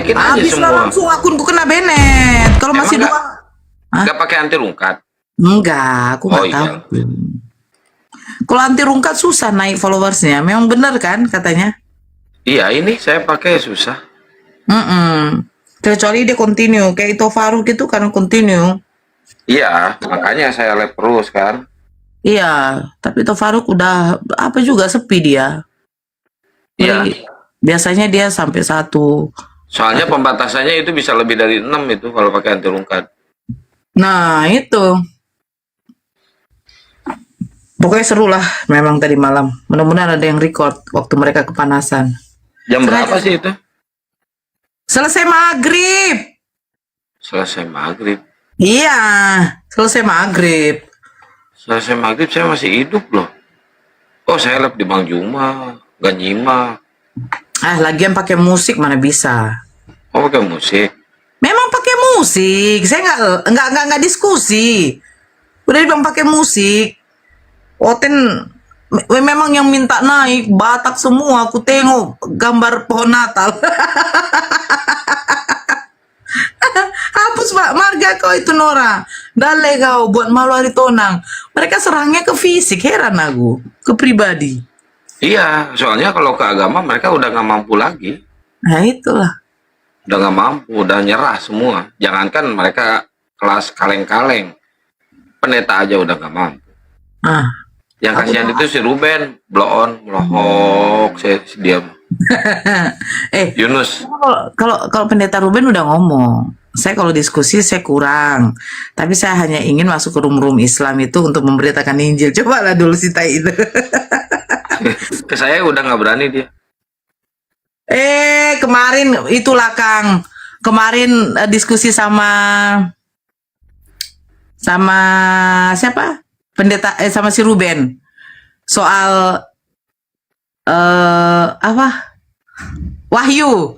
naikin aja Habis lah semua. langsung akunku kena banet. Kalau Emang masih nggak- dua. Hah? Nggak pakai anti rungkat. Enggak, aku nggak Oh, tahu. iya. Kalau anti rungkat susah naik followersnya. Memang benar kan katanya? Iya, ini saya pakai susah. Kecuali dia continue. Kayak itu Faruk itu karena continue. Iya, makanya saya live terus kan. Iya, tapi itu Faruk udah apa juga sepi dia. Iya. Biasanya dia sampai 1. Soalnya pembatasannya itu bisa lebih dari 6 itu kalau pakai anti rungkat. Nah, itu. Pokoknya seru lah memang tadi malam. Mudah-mudahan ada yang record waktu mereka kepanasan. Jam Sengaja. berapa sih itu? Selesai maghrib. Selesai maghrib. Iya, selesai maghrib. Selesai maghrib saya masih hidup loh. Oh, saya live di Bang Juma, gak nyimak. Lagian pakai musik mana bisa. Oh, pakai musik. Memang pakai musik. Saya nggak diskusi. Udah dibilang pakai musik. Oten memang yang minta naik Batak semua. Aku tengok gambar pohon Natal. Hapus Pak marga kau itu Nora. Dale kau buat malu hari tonang. Mereka serangnya ke fisik, heran aku. Ke pribadi. Iya, soalnya kalau ke agama mereka udah nggak mampu lagi. Nah itulah. Udah nggak mampu, udah nyerah semua. Jangankan mereka kelas kaleng-kaleng. Pendeta aja udah nggak mampu. Ah. Yang kasihan itu si Ruben, blow on, melohok, saya diam. Yunus. Kalau pendeta Ruben udah ngomong, saya kalau diskusi saya kurang, tapi saya hanya ingin masuk ke room Islam itu untuk memberitakan Injil. Cobalah dulu si Tai itu. Ke saya udah nggak berani dia. Kemarin itulah Kang, kemarin diskusi sama siapa? Pendeta sama si Ruben soal apa? Wahyu.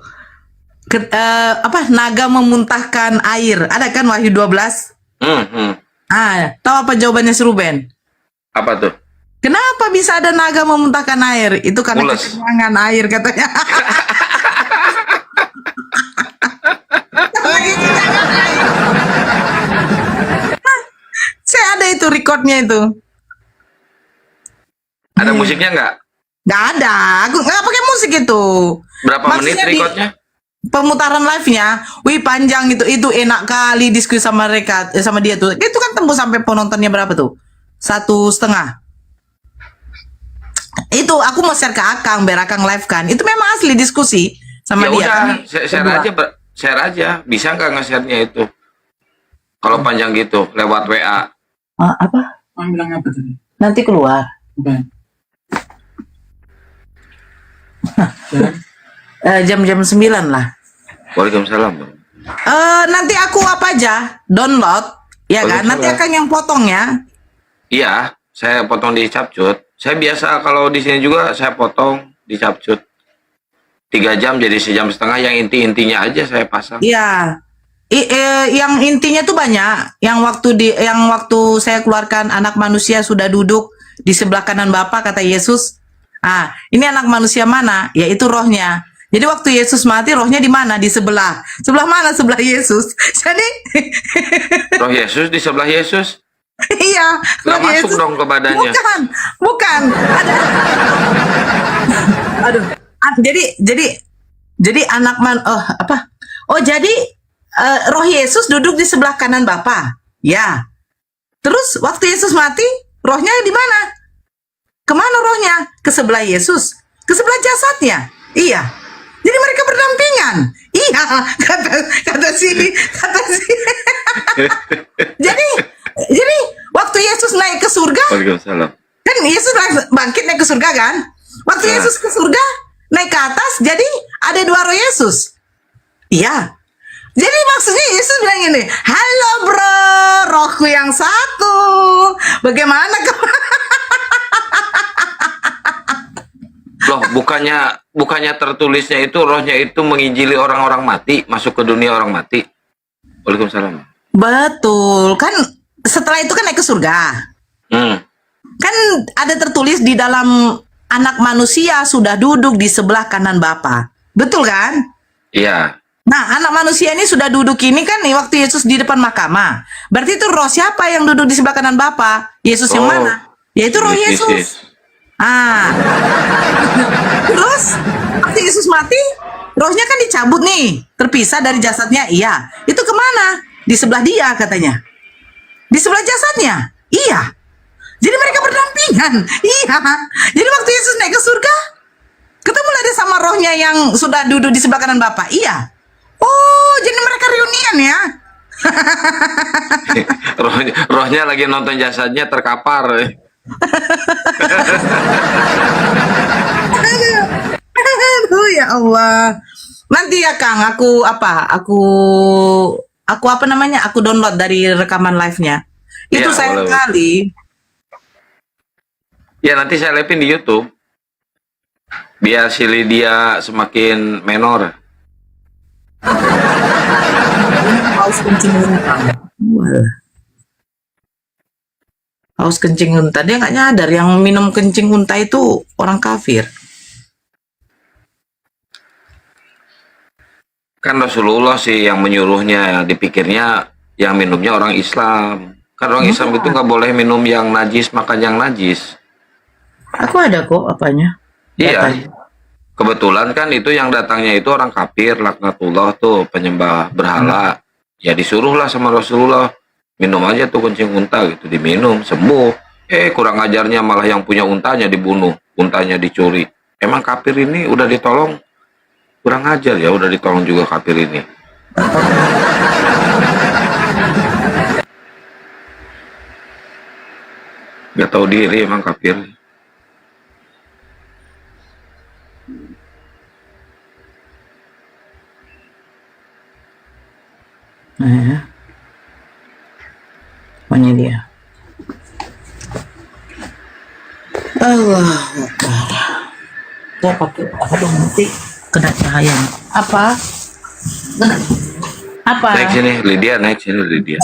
Naga memuntahkan air. Ada kan Wahyu 12? Tahu apa jawabannya si Ruben? Apa tuh? Kenapa bisa ada naga memuntahkan air? Itu karena Ules. kekenyangan air katanya. Saya ada itu recordnya itu. Ada musiknya nggak? Nggak ada. Aku nggak pakai musik itu. Berapa menit Maksudnya recordnya? Pemutaran live-nya, wih panjang itu enak kali diskusi sama mereka, sama dia tuh. Itu kan tembus sampai penontonnya berapa tuh? 1,5. Itu aku mau share ke Akang, biar Akang live kan. Itu memang asli diskusi sama Ya dia. udah, Kami share berdua. aja, share aja. Bisa nggak nge-share-nya itu? Kalau panjang gitu, lewat WA. Apa? Orang bilang apa tadi? Nanti keluar. Bukan. Jam-jam 9 lah. Waalaikumsalam. Bang. Nanti aku apa aja download, ya kan? Nanti Akang yang potong ya. Iya, saya potong di Capcut. Saya biasa kalau di sini juga saya potong di Capcut. 3 jam jadi 1,5 jam. Yang inti-intinya aja saya pasang. Iya. Yang intinya tuh banyak. Yang waktu saya keluarkan anak manusia sudah duduk di sebelah kanan Bapa kata Yesus. Ini anak manusia mana? Yaitu rohnya. Jadi waktu Yesus mati rohnya di mana? Di sebelah. Sebelah mana? Sebelah Yesus. Jadi Roh Yesus di sebelah Yesus. iya, Nggak roh masuk Yesus. dong ke badannya. Bukan. Aduh. Jadi anak jadi roh Yesus duduk di sebelah kanan Bapa. Ya. Terus waktu Yesus mati, rohnya di mana? Kemana rohnya? Ke sebelah Yesus. Ke sebelah jasadnya. Iya. Jadi mereka berdampingan. Iya, kata si. jadi waktu Yesus naik ke surga, Waalaikumsalam. kan Yesus bangkit naik ke surga kan? Waktu Yesus ke surga, naik ke atas, jadi ada 2 roh Yesus. Iya. Jadi maksudnya Yesus bilang gini, halo bro, rohku yang satu. Bagaimana Loh, bukannya tertulisnya itu rohnya itu menginjili orang-orang mati, masuk ke dunia orang mati. Waalaikumsalam. Betul, kan setelah itu kan naik ke surga. Kan ada tertulis di dalam anak manusia sudah duduk di sebelah kanan Bapa. Betul kan? Iya. Nah, anak manusia ini sudah duduk ini kan nih waktu Yesus di depan mahkamah. Berarti itu roh siapa yang duduk di sebelah kanan Bapa? Yesus yang Oh, mana? Yaitu roh Yesus. Ah, terus waktu Yesus mati, rohnya kan dicabut nih, terpisah dari jasadnya. Iya, itu kemana? Di sebelah dia katanya. Di sebelah jasadnya. Iya. Jadi mereka berdampingan. Iya. Jadi waktu Yesus naik ke surga, ketemulah dia sama rohnya yang sudah duduk di sebelah kanan Bapa. Iya. Oh, jadi mereka reunian ya? rohnya lagi nonton jasadnya terkapar. Aduh, ya Allah. Nanti ya Kang, aku apa namanya? Aku download dari rekaman live-nya. Itu Ya, sayang boleh. kali. Ya nanti saya live di YouTube. Biar si Lydia semakin menor. Haus kencing unta. Walah. Haus kencing unta. Dia nggak nyadar yang minum kencing unta itu orang kafir. Kan Rasulullah sih yang menyuruhnya, dipikirnya yang minumnya orang Islam. Kan orang Islam itu nggak boleh minum yang najis, makan yang najis. Aku ada kok apanya. Iya. Datanya. Kebetulan kan itu yang datangnya itu orang kafir, laknatullah tuh, penyembah berhala. Ya disuruhlah sama Rasulullah, minum aja tuh kencing unta gitu, diminum, sembuh. Kurang ajarnya malah yang punya untanya dibunuh, untanya dicuri. Emang kafir ini udah ditolong? Kurang ajar ya, udah ditolong juga kafir ini. Gak tahu diri emang kafir. Nah, ya. Pokoknya dia. Allah Akbar. Saya pakai aduh nanti kena cahaya. Apa? Kena. Apa? Naik sini, Lydia, naik sini, Lydia.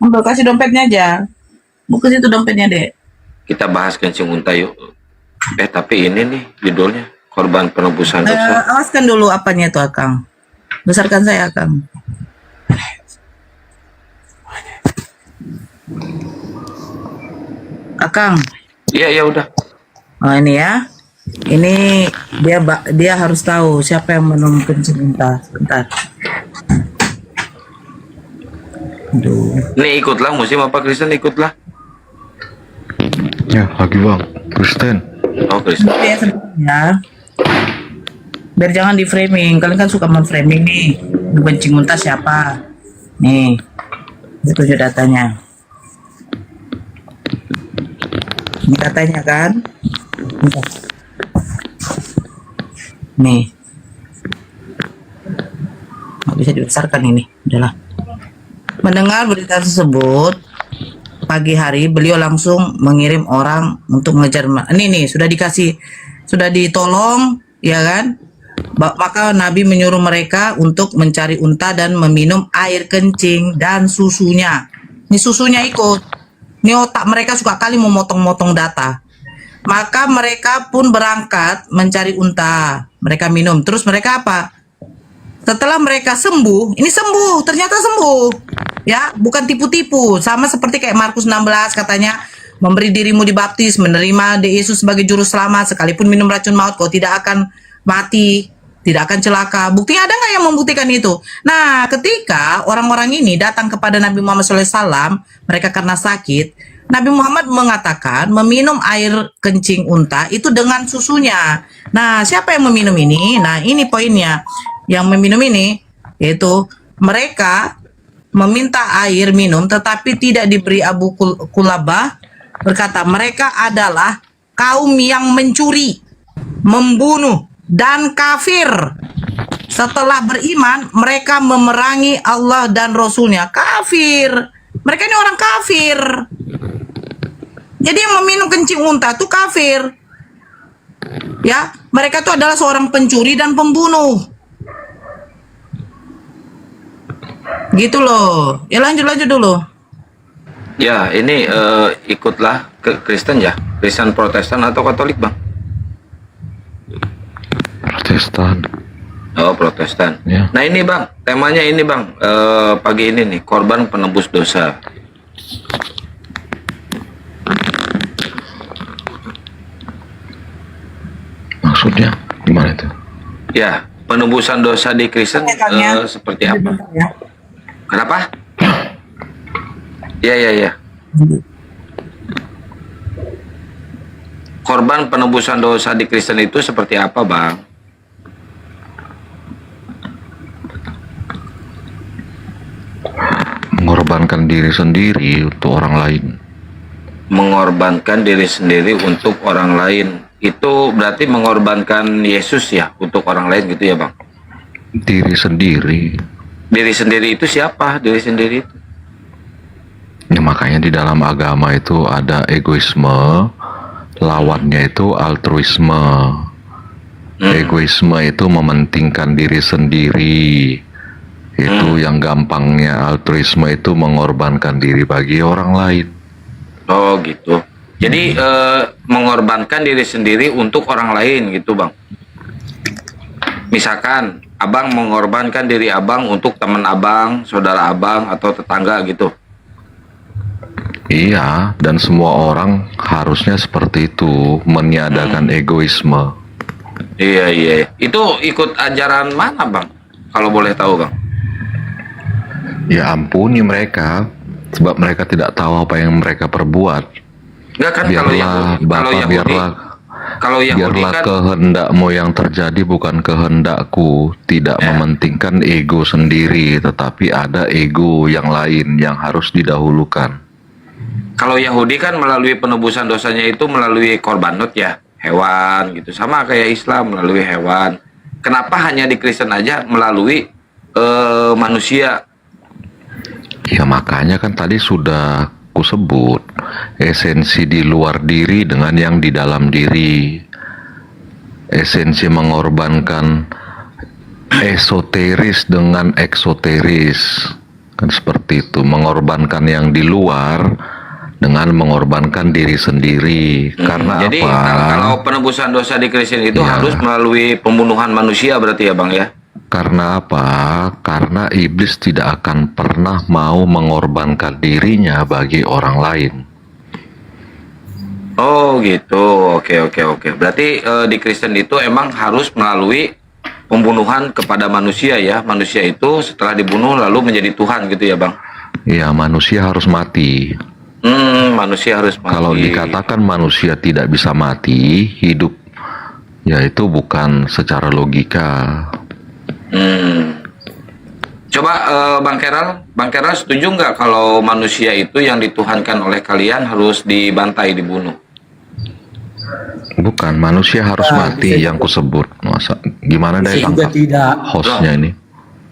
Ambil kasih dompetnya aja. Buka situ dompetnya, Dek. Kita bahas kencing unta yuk. Tapi ini nih judulnya, korban penebusan dosa. Awaskan dulu apanya itu, Akang. Besarkan saya, Akang. Akang. Iya, ya udah. Oh, ini ya. Ini dia harus tahu siapa yang minum kencing unta. Bentar. Aduh. Nih ikutlah, musim apa Kristen ikutlah. Ya, lagi bang, Kristen. Oh Kristen. Ya, sebenarnya. Biar jangan di framing. Kalian kan suka memframing nih. Kencing unta siapa? Nih. Itu tunjuk datanya. Ini datanya kan? Bentar. Nih. Nggak bisa dibesarkan ini. Udahlah. Mendengar berita tersebut, pagi hari beliau langsung mengirim orang untuk mengejar. Ini nih sudah ditolong, ya kan? Maka Nabi menyuruh mereka untuk mencari unta dan meminum air kencing dan susunya. Ini susunya ikut. Ini otak mereka suka kali memotong-motong data. Maka mereka pun berangkat mencari unta. Mereka minum. Terus mereka apa? Setelah mereka sembuh, ini sembuh, ternyata sembuh. Ya, bukan tipu-tipu. Sama seperti kayak Markus 16 katanya, memberi dirimu dibaptis, menerima Yesus sebagai juru selamat, sekalipun minum racun maut, kau tidak akan mati, tidak akan celaka. Buktinya ada nggak yang membuktikan itu? Nah, ketika orang-orang ini datang kepada Nabi Muhammad SAW, mereka karena sakit, Nabi Muhammad mengatakan meminum air kencing unta itu dengan susunya. Nah, siapa yang meminum ini? Nah, ini poinnya. Yang meminum ini yaitu mereka meminta air minum tetapi tidak diberi. Abu Kulabah berkata mereka adalah kaum yang mencuri, membunuh dan kafir. Setelah beriman mereka memerangi Allah dan Rasulnya. Kafir. Mereka ini orang kafir. Jadi yang meminum kencing unta itu kafir. Ya, mereka itu adalah seorang pencuri dan pembunuh. Gitu loh. Ya lanjut dulu. Ya ini ikutlah ke Kristen ya, Kristen Protestan atau Katolik bang? Protestan. Oh, Protestan. Ya. Nah ini bang, temanya ini bang, pagi ini nih, korban penebus dosa. Maksudnya gimana itu? Ya, penebusan dosa di Kristen Oke, Kang, ya. seperti apa? Ya. Kenapa? Ya, ya, ya. Korban penebusan dosa di Kristen itu seperti apa, bang? Mengorbankan diri sendiri untuk orang lain. Mengorbankan diri sendiri untuk orang lain. Itu berarti mengorbankan Yesus ya untuk orang lain gitu ya, bang? Diri sendiri. Diri sendiri itu siapa? Diri sendiri itu. Ya, makanya di dalam agama itu ada egoisme, lawannya itu altruisme. Egoisme itu mementingkan diri sendiri. Itu yang gampangnya. Altruisme itu mengorbankan diri bagi orang lain. Oh gitu. Jadi mengorbankan diri sendiri untuk orang lain gitu, bang. Misalkan abang mengorbankan diri abang untuk teman abang, saudara abang atau tetangga gitu. Iya, dan semua orang harusnya seperti itu, meniadakan egoisme. Iya, iya. Itu ikut ajaran mana, bang? Kalau boleh tahu, bang. Ya ampuni mereka, sebab mereka tidak tahu apa yang mereka perbuat. Enggak kan Biarlah, Bapak, kalau Yahudi biarlah kan kehendakmu yang terjadi bukan kehendakku. Tidak mementingkan ego sendiri, tetapi ada ego yang lain yang harus didahulukan. kalau Yahudi kan melalui penebusan dosanya itu melalui korbanot ya, hewan gitu. Sama kayak Islam melalui hewan. Kenapa hanya di Kristen aja melalui manusia? Ya makanya kan tadi sudah kusebut esensi di luar diri dengan yang di dalam diri. Esensi mengorbankan esoteris dengan eksoteris. Kan seperti itu, mengorbankan yang di luar dengan mengorbankan diri sendiri. Karena Jadi apa? kalau penebusan dosa di Kristen itu Ya. harus melalui pembunuhan manusia berarti ya, bang ya? Karena apa? Karena iblis tidak akan pernah mau mengorbankan dirinya bagi orang lain. Oh gitu, oke. Berarti di Kristen itu emang harus melalui pembunuhan kepada manusia ya. Manusia itu setelah dibunuh lalu menjadi Tuhan gitu ya, bang? Ya, manusia harus mati. Manusia harus mati. Kalau dikatakan manusia tidak bisa mati, hidup, ya itu bukan secara logika. Coba Bang Keral setuju nggak kalau manusia itu yang dituhankan oleh kalian harus dibantai, dibunuh? Bukan, manusia harus mati yang kusebut. Masa gimana dari Bisa juga tangkap tidak. hostnya ini?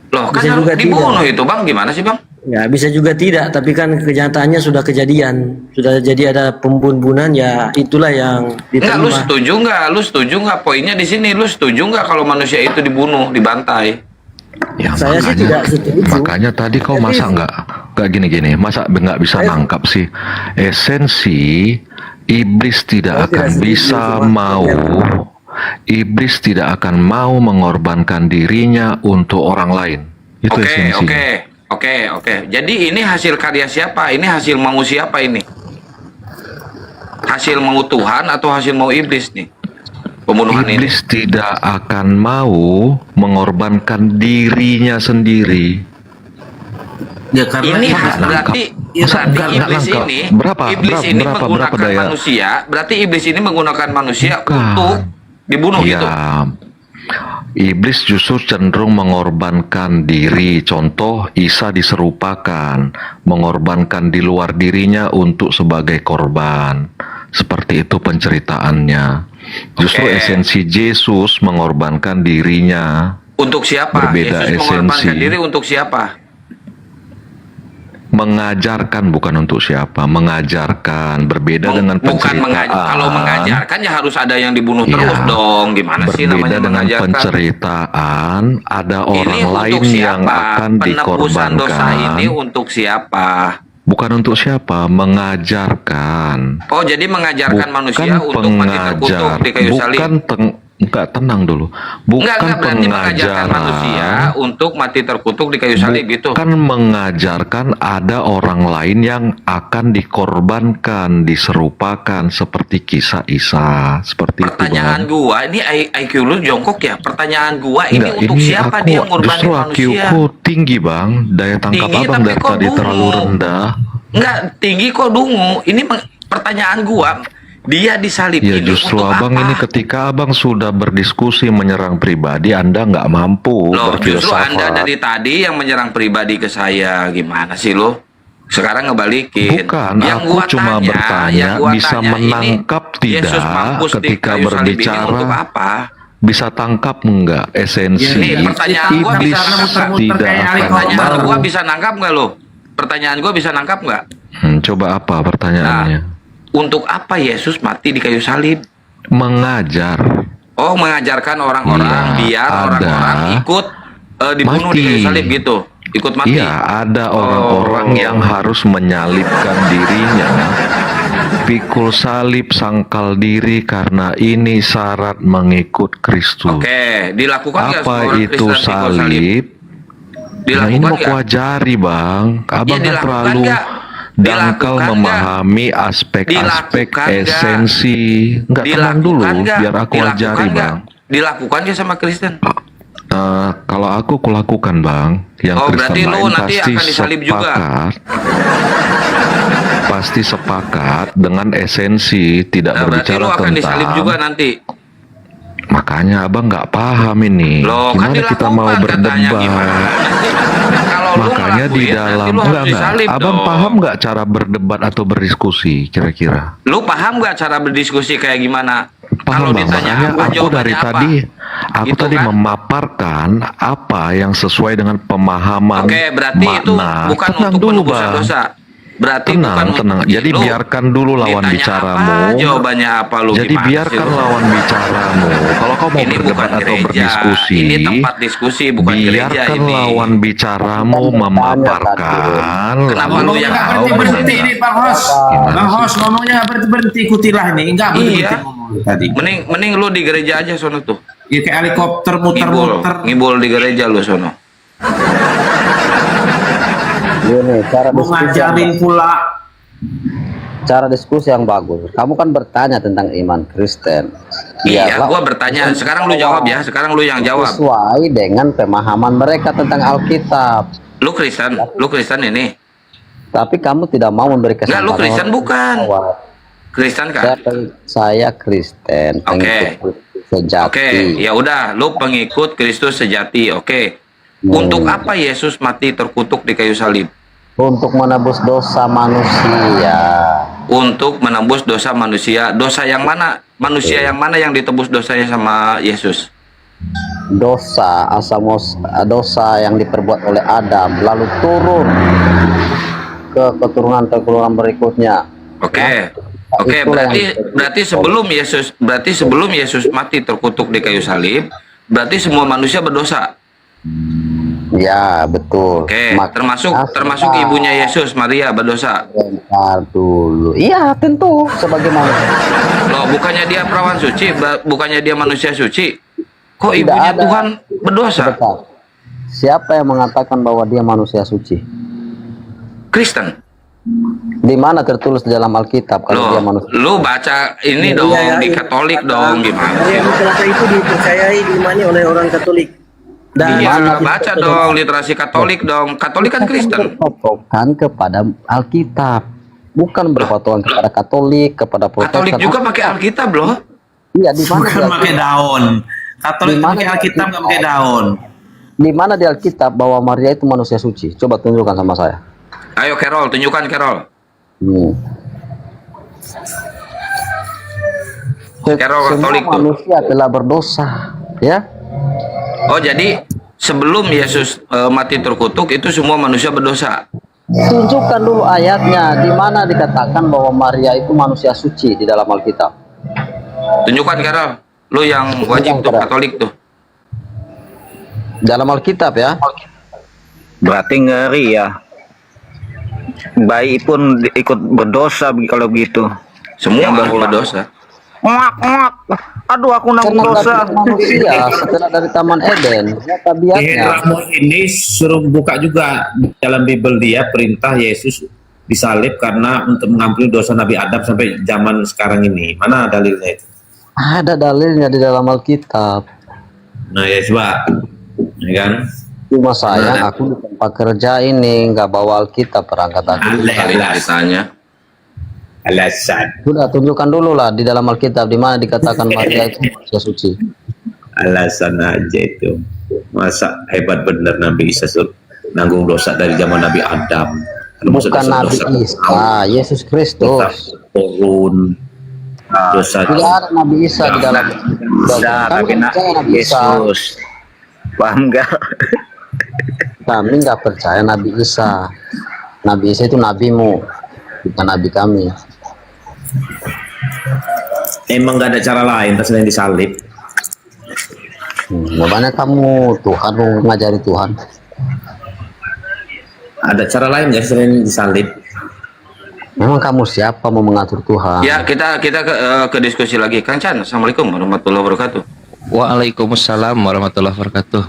Loh, kan Bisa harus juga dibunuh tidak. itu, bang. Gimana sih, bang? Ya bisa juga tidak, tapi kan kenyataannya sudah kejadian, sudah jadi ada pembunuhan, ya itulah yang Enggak, lu diterima. setuju nggak? Lu setuju nggak? Poinnya di sini, lu setuju nggak kalau manusia itu dibunuh, dibantai? Ya, Saya sih tidak setuju. makanya tadi kau masa nggak gini-gini, masa nggak bisa nangkap sih esensi iblis tidak Saya akan tidak setuju, bisa cuma- mau, iblis tidak akan mau mengorbankan dirinya untuk orang lain. Itu Oke, esensinya. oke. Jadi ini hasil karya siapa? Ini hasil mau siapa ini? Hasil mau Tuhan atau hasil mau iblis nih? Pembunuhan ini. Iblis tidak akan mau mengorbankan dirinya sendiri. Ya karena Ini Nggak berarti nangkap. Nggak iblis nangkap. ini Berapa menggunakan daya? manusia. Berarti iblis ini menggunakan manusia Bukan. untuk dibunuh gitu. Ya, iblis justru cenderung mengorbankan diri. Contoh, Isa diserupakan, mengorbankan di luar dirinya untuk sebagai korban. Seperti itu penceritaannya. Justru Oke. esensi Yesus mengorbankan dirinya. Untuk siapa? Berbeda Yesus mengorbankan esensi. diri untuk siapa? Mengajarkan, bukan untuk siapa. Mengajarkan, berbeda dengan Bukan penceritaan. kalau mengajarkan ya harus ada yang dibunuh Iya. terus dong. Gimana sih Berbeda namanya dengan mengajarkan? penceritaan, ada Ini orang untuk lain yang siapa? akan Penebusan dosa ini dikorbankan. untuk siapa? Bukan untuk siapa, mengajarkan. Oh, jadi mengajarkan Bukan manusia untuk mati terkutuk di kayu salib. Enggak, tenang dulu. Enggak berarti mengajarkan manusia untuk mati terkutuk di kayu salib gitu. Bukan mengajarkan ada orang lain yang akan dikorbankan, diserupakan seperti kisah Isa, seperti Pertanyaan itu, Bang. gua, ini IQ lu jongkok ya? Pertanyaan gua ini Enggak, untuk siapa dia justru ngorbanin manusia? IQ-ku tinggi, Bang. Daya tangkap Tinggi, Abang tapi dari kok tadi terlalu dungu? rendah. Enggak, tinggi kok dungu. Ini pertanyaan gua. Dia disalib Ya ini justru untuk Abang apa? ini ketika Abang sudah berdiskusi menyerang pribadi, Anda nggak mampu Loh, justru Anda berfilsafat. dari tadi yang menyerang pribadi ke saya. Gimana sih lo? Sekarang ngebalikin. Bukan, Yang aku gua cuma tanya, bertanya, yang gua bisa tanya, menangkap ini Yesus tidak mampus di ketika kayu salib ini berbicara? untuk apa? Bisa tangkap nggak esensi Ini pertanyaan gua iblis bisa muter-muter tidak kayak akan Pertanyaan mau. gua bisa nangkap nggak lo? Pertanyaan gua bisa nangkap nggak? Coba apa pertanyaannya? Untuk apa Yesus mati di kayu salib? Mengajar. Oh, mengajarkan orang-orang Iya, biar ada. orang-orang ikut dibunuh di Mati. kayu salib gitu. Ikut mati. Iya, ada orang-orang Oh. yang harus menyalibkan dirinya, pikul salib, sangkal diri karena ini syarat mengikut Kristus. Oke, dilakukan nggak semua Apa orang itu Kristen pikul salib? Nah, ini Dilakukan mau nggak? kuajari, Bang. Abang kan dilakukan terlalu nggak? dangkal Dilakukan memahami aspek-aspek Dilakukan nggak? esensi. Enggak, tenang dulu, nggak? biar aku Dilakukan ajari, nggak? Bang. Dilakukan nggak sama Kristen? Kalau aku kulakukan, Bang. Yang Oh, Kristen berarti lu lain nanti pasti akan disalib juga? pasti sepakat dengan esensi, tidak Nah, berarti berbicara lu akan disalib tentang. juga nanti. Makanya abang nggak paham ini. Loh, kan Gimana kita mau dilakukan katanya, berdebat? gimana sih? Kalau lu Makanya di ngelakuin, dalam nanti lu harus disalib abang dong. paham nggak cara berdebat atau berdiskusi kira-kira? Lu paham nggak cara berdiskusi kayak gimana? Kalau Paham, Bang. ditanya Makanya apa, aku jawabannya dari apa? tadi aku Gitu tadi kan? memaparkan apa yang sesuai dengan pemahaman Oke, berarti itu makna. bukan Tenang untuk dulu, menebus Bang. dosa. Berarti Tenang, bukan tenang. untuk Jadi lu biarkan dulu lawan ditanya bicaramu. Apa, jawabannya apa lu? Jadi gimana biarkan sih lu? lawan bicaramu. Kalau kau mau Ini berdebat bukan atau gereja. berdiskusi, Ini tempat diskusi, bukan gereja biarkan ini. lawan bicaramu memaparkan. Kenapa lu Ngomongnya yang nggak tahu berhenti-berhenti bersama? nih Bang Hos. Gimana Bang sih? Hos ngomongnya nggak berhenti-berhenti, ikutilah ini. Nggak berhenti Iya. ngomong tadi. Mending lu di gereja aja sono tuh. Ya, kayak helikopter Ngibul, muter-muter. ngibul di gereja lu sono. Ini Mau ngajarin pula. cara diskusi yang bagus. Kamu kan bertanya tentang iman Kristen. Iya, Biarlah gua bertanya. Sekarang lu jawab ya. Sekarang lu yang jawab. sesuai dengan pemahaman mereka tentang Alkitab. Lu Kristen ini. Tapi kamu tidak mau memberi Enggak, kesempatan. lu Kristen orang bukan. jawab. Kristen kan? Saya Kristen, Oke. pengikut Kristus sejati. Oke, ya udah, lu pengikut Kristus sejati. Oke. Untuk apa Yesus mati terkutuk di kayu salib? Untuk menebus dosa manusia. Untuk menembus dosa manusia. Dosa yang mana? Manusia yang mana yang ditebus dosanya sama Yesus? Dosa yang diperbuat oleh Adam lalu turun ke keturunan berikutnya. Oke. Oke, Itulah berarti sebelum Yesus mati terkutuk di kayu salib, berarti semua manusia berdosa. Ya, betul. Oke, Makanya termasuk ibunya Yesus, Maria, berdosa. Bentar dulu. Iya, tentu sebagai manusia. Loh, bukannya dia perawan suci, bukannya dia manusia suci. Kok Tidak ibunya ada. Tuhan berdosa? Bentar. Siapa yang mengatakan bahwa dia manusia suci? Kristen. Di mana tertulis di dalam Alkitab kalau dia Loh, manusia? lu baca ini dong di Katolik dong, gimana sih? Maria Magdalena itu dipercayai diimani oleh orang Katolik. Dan Iya, baca dong literasi Katolik dong. Katolik kan Kristen. Berpatokan kepada Alkitab, bukan berpatokan kepada Katolik, kepada Protestan. Katolik juga pakai Alkitab loh. Iya, di mana? Bukan pakai daun. Katolik Di mana pakai Alkitab nggak pakai daun. Di mana di Alkitab bahwa Maria itu manusia suci? Coba tunjukkan sama saya. Ayo Carol, tunjukkan Carol. Carol Katolik Semua tuh. manusia telah berdosa, ya. Oh, jadi sebelum Yesus mati terkutuk itu semua manusia berdosa. Tunjukkan dulu ayatnya di mana dikatakan bahwa Maria itu manusia suci di dalam Alkitab. Tunjukkan Carol. Lu yang wajib tuh Katolik tuh. Dalam Alkitab ya. Berarti ngeri ya. Bayi pun ikut berdosa kalau begitu. Semua Yang harus berulang. berdosa. Ngak. Aduh, aku nanggung Karena dosa. dari manusia setelah dari Taman Eden, ya, Di tabiatnya. Hebramu ini suruh buka juga dalam Bible dia perintah Yesus disalib karena untuk mengampuni dosa Nabi Adam sampai zaman sekarang ini. Mana dalilnya itu? Ada dalilnya di dalam Alkitab. Nah ya coba, ya kan? Cuma sayang aku di tempat kerja ini nggak bawa Alkitab, perangkat aku. Kali ditanya. Alasan, Sudah tunjukkan dulu lah di dalam Alkitab di mana dikatakan Maria itu manusia suci. alasan aja itu. Masa hebat bener Nabi Isa nanggung dosa dari zaman Nabi Adam. Bukan Nabi Isa, Yesus Kristus. Turun dosa. Tidak ada Nabi Isa di dalam. Udah, Kami tapi nak percaya Nabi Isa. Yesus. Paham nggak? Kami nggak percaya Nabi Isa. Nabi Isa itu nabimu, bukan nabi kami. Emang gak ada cara lain selain disalib. Makanya kamu Tuhan mau ngajari Tuhan. Ada cara lain ya selain disalib? Memang kamu siapa mau mengatur Tuhan? Ya, kita ke diskusi lagi. Kang Chan, Assalamualaikum warahmatullahi wabarakatuh. Waalaikumsalam warahmatullahi wabarakatuh.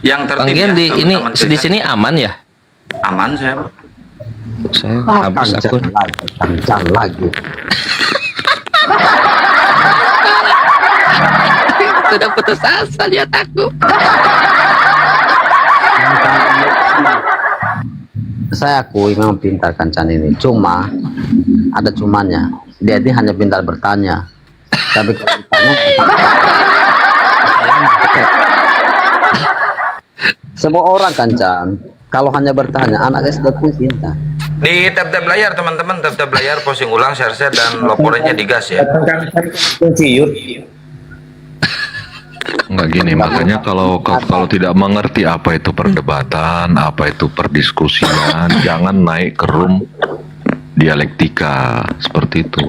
Yang Bang tertib Gian ya, di ini teman-teman di kita. sini aman ya? Aman saya, Pak. Saya habis akun. Kencang lagi. Sudah putus asa lihat aku. Saya akui memang pintar Kancan ini. Cuma ada cumanya. Dia ini hanya pintar bertanya. Tapi kalau ditanya, semua orang Kancan kalau hanya bertanya, anaknya sudah pun pintar. Di tab-tab layar teman-teman, tab-tab layar posting ulang, share dan laporannya digas ya. Enggak gini, makanya kalau tidak mengerti apa itu perdebatan, apa itu perdiskusian, jangan naik ke room dialektika seperti itu.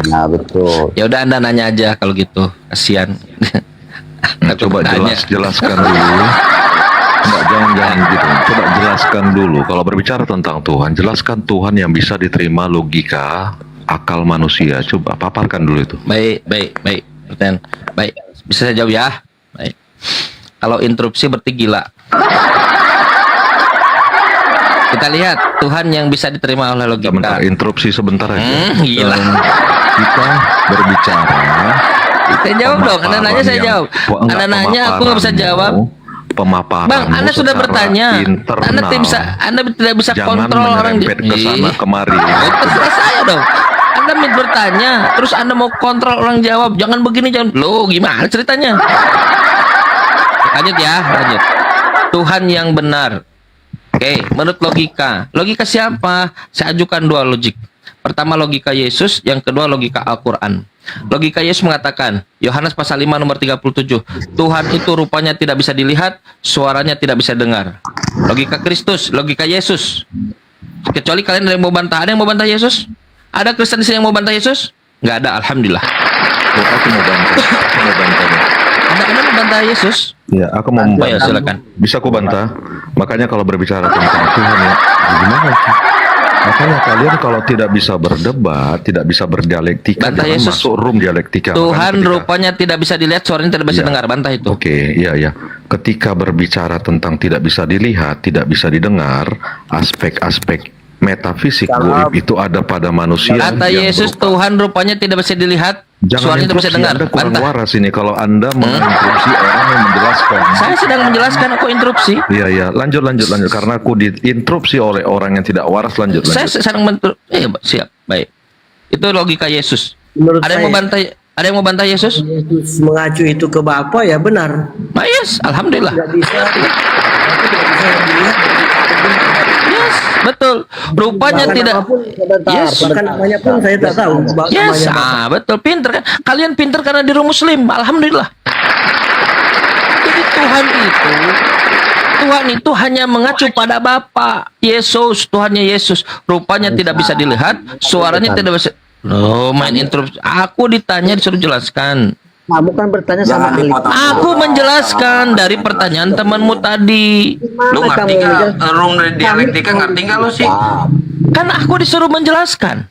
Nah betul. Ya udah Anda nanya aja kalau gitu. Kasihan. Nah, coba jelaskan dulu. Enggak, jangan gitu. Coba jelaskan dulu. Kalau berbicara tentang Tuhan, jelaskan Tuhan yang bisa diterima logika akal manusia. Coba paparkan dulu itu. Baik. Pertanyaan. Baik. Bisa saya jawab ya? Baik. Kalau interupsi berarti gila. Kita lihat Tuhan yang bisa diterima oleh logika. Sebentar, interupsi sebentar aja. Gila. Kita berbicara. Saya jawab dong. Anda nanya saya jawab. Anda nanya aku nggak bisa jawab. Pemaparan. Bang, Anda sudah bertanya. Anda tidak bisa jangan kontrol orang. menyerempet ke sana kemari. Terserah saya dong. Anda bertanya, terus Anda mau kontrol orang jawab. Jangan begini, jangan. Loh, gimana ceritanya? Lanjut ya, lanjut. Tuhan yang benar. Oke, menurut logika. Logika siapa? Saya ajukan dua logik. Pertama logika Yesus, yang kedua logika Al-Quran. Logika Yesus mengatakan, Yohanes pasal 5 nomor 37, Tuhan itu rupanya tidak bisa dilihat, suaranya tidak bisa dengar. Logika Kristus, logika Yesus. Kecuali kalian ada yang mau bantah. Ada yang mau bantah Yesus? Ada Kristen di sini yang mau bantah Yesus? Nggak ada, alhamdulillah. Aku mau bantah. Anda mau bantah Yesus? Ya, aku mau Ayo, membantah. silakan. Bisa aku bantah? Makanya kalau berbicara tentang Tuhan ya, gimana sih? Makanya kalian kalau tidak bisa berdebat, tidak bisa berdialektika, Bantah jangan Yesus. masuk room dialektika. Tuhan Makanya ketika- rupanya tidak bisa dilihat, suaranya tidak bisa Iya. dengar. Bantah itu. Oke, iya. Ketika berbicara tentang tidak bisa dilihat, tidak bisa didengar, aspek-aspek metafisik goib itu ada pada manusia. Kata yang Yesus, berupa- Tuhan rupanya tidak bisa dilihat, Jangan suaranya tidak bisa interupsi, dengar. Anda kurang Bantah. waras ini kalau Anda menginterupsi orang yang menjelaskan. Saya sedang menjelaskan, aku interupsi. Iya, lanjut karena aku diinterupsi oleh orang yang tidak waras. Lanjut. Saya sedang siap, baik. Itu logika Yesus. Menurut Ada yang mau bantah? Ada yang mau bantah Yesus? Yesus mengacu itu ke Bapa ya benar. Nah, yes, alhamdulillah. Tidak bisa. Tapi tidak bisa dilihat. Yes, betul. Rupanya Bahkan tidak. apapun saya tak Yes. tahu. Bahkan namanya pun saya tak tahu. Yes, Namanya Bapa. betul, pinter kan? Kalian pinter karena di rumah Muslim, alhamdulillah. Jadi Tuhan itu hanya mengacu pada Bapa Yesus, Tuhannya Yesus. Rupanya tidak bisa dilihat, suaranya tidak bisa. Loh, main interupsi. Aku ditanya disuruh jelaskan. Nah, bukan bertanya sama ahli. Aku menjelaskan dari pertanyaan temanmu tadi. Lu ngerti nggak? Room dialektika ngerti nggak lu sih? Kan aku disuruh menjelaskan.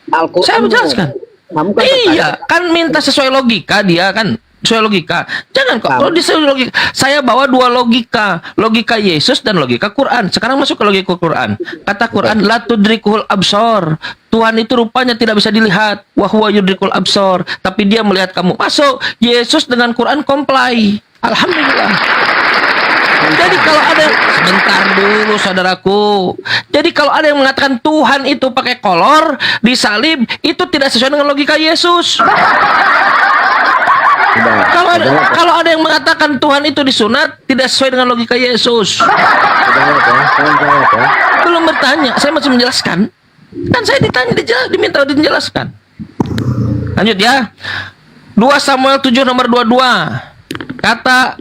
Al-Quran Saya menjelaskan. Kamu kan Iya, kan minta sesuai logika dia kan. Sesuai logika. Jangan kok. Kalau sesuai logika, saya bawa dua logika. Logika Yesus dan logika Quran. Sekarang masuk ke logika Quran. Kata Quran, la tudrikul absor. Tuhan itu rupanya tidak bisa dilihat. Wa huwa yudrikul absor. Tapi dia melihat kamu. Masuk. Yesus dengan Quran comply. Alhamdulillah. Jadi kalau ada sebentar dulu saudaraku. Jadi kalau ada yang mengatakan Tuhan itu pakai kolor disalib, itu tidak sesuai dengan logika Yesus. Kalau ada yang mengatakan Tuhan itu disunat, tidak sesuai dengan logika Yesus. Belum bertanya, saya masih menjelaskan. Kan saya ditanya, diminta dijelaskan. Lanjut ya. 2 Samuel 7 nomor 22. Kata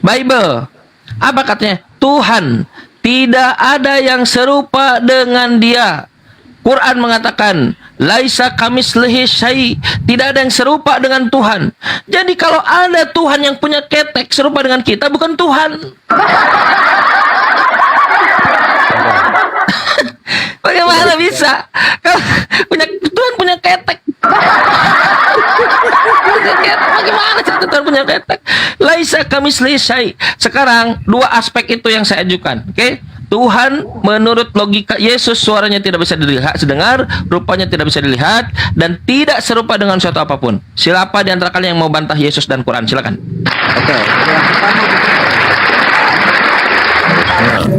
Bible, apa katanya? Tuhan, tidak ada yang serupa dengan Dia. Quran mengatakan, laisa kamislihi syai, tidak ada yang serupa dengan Tuhan. Jadi kalau ada Tuhan yang punya ketek serupa dengan kita, bukan Tuhan. Bagaimana bisa? Kalau Tuhan punya ketek. Bagaimana cerita Tuhan punya ketek? Laisa kamislihi syai. Sekarang 2 aspek itu yang saya ajukan. Oke? Tuhan menurut logika Yesus suaranya tidak bisa dilihat, sedengar, rupanya tidak bisa dilihat, dan tidak serupa dengan suatu apapun. Siapa di antara kalian yang mau bantah Yesus dan Quran? Silakan. Oke.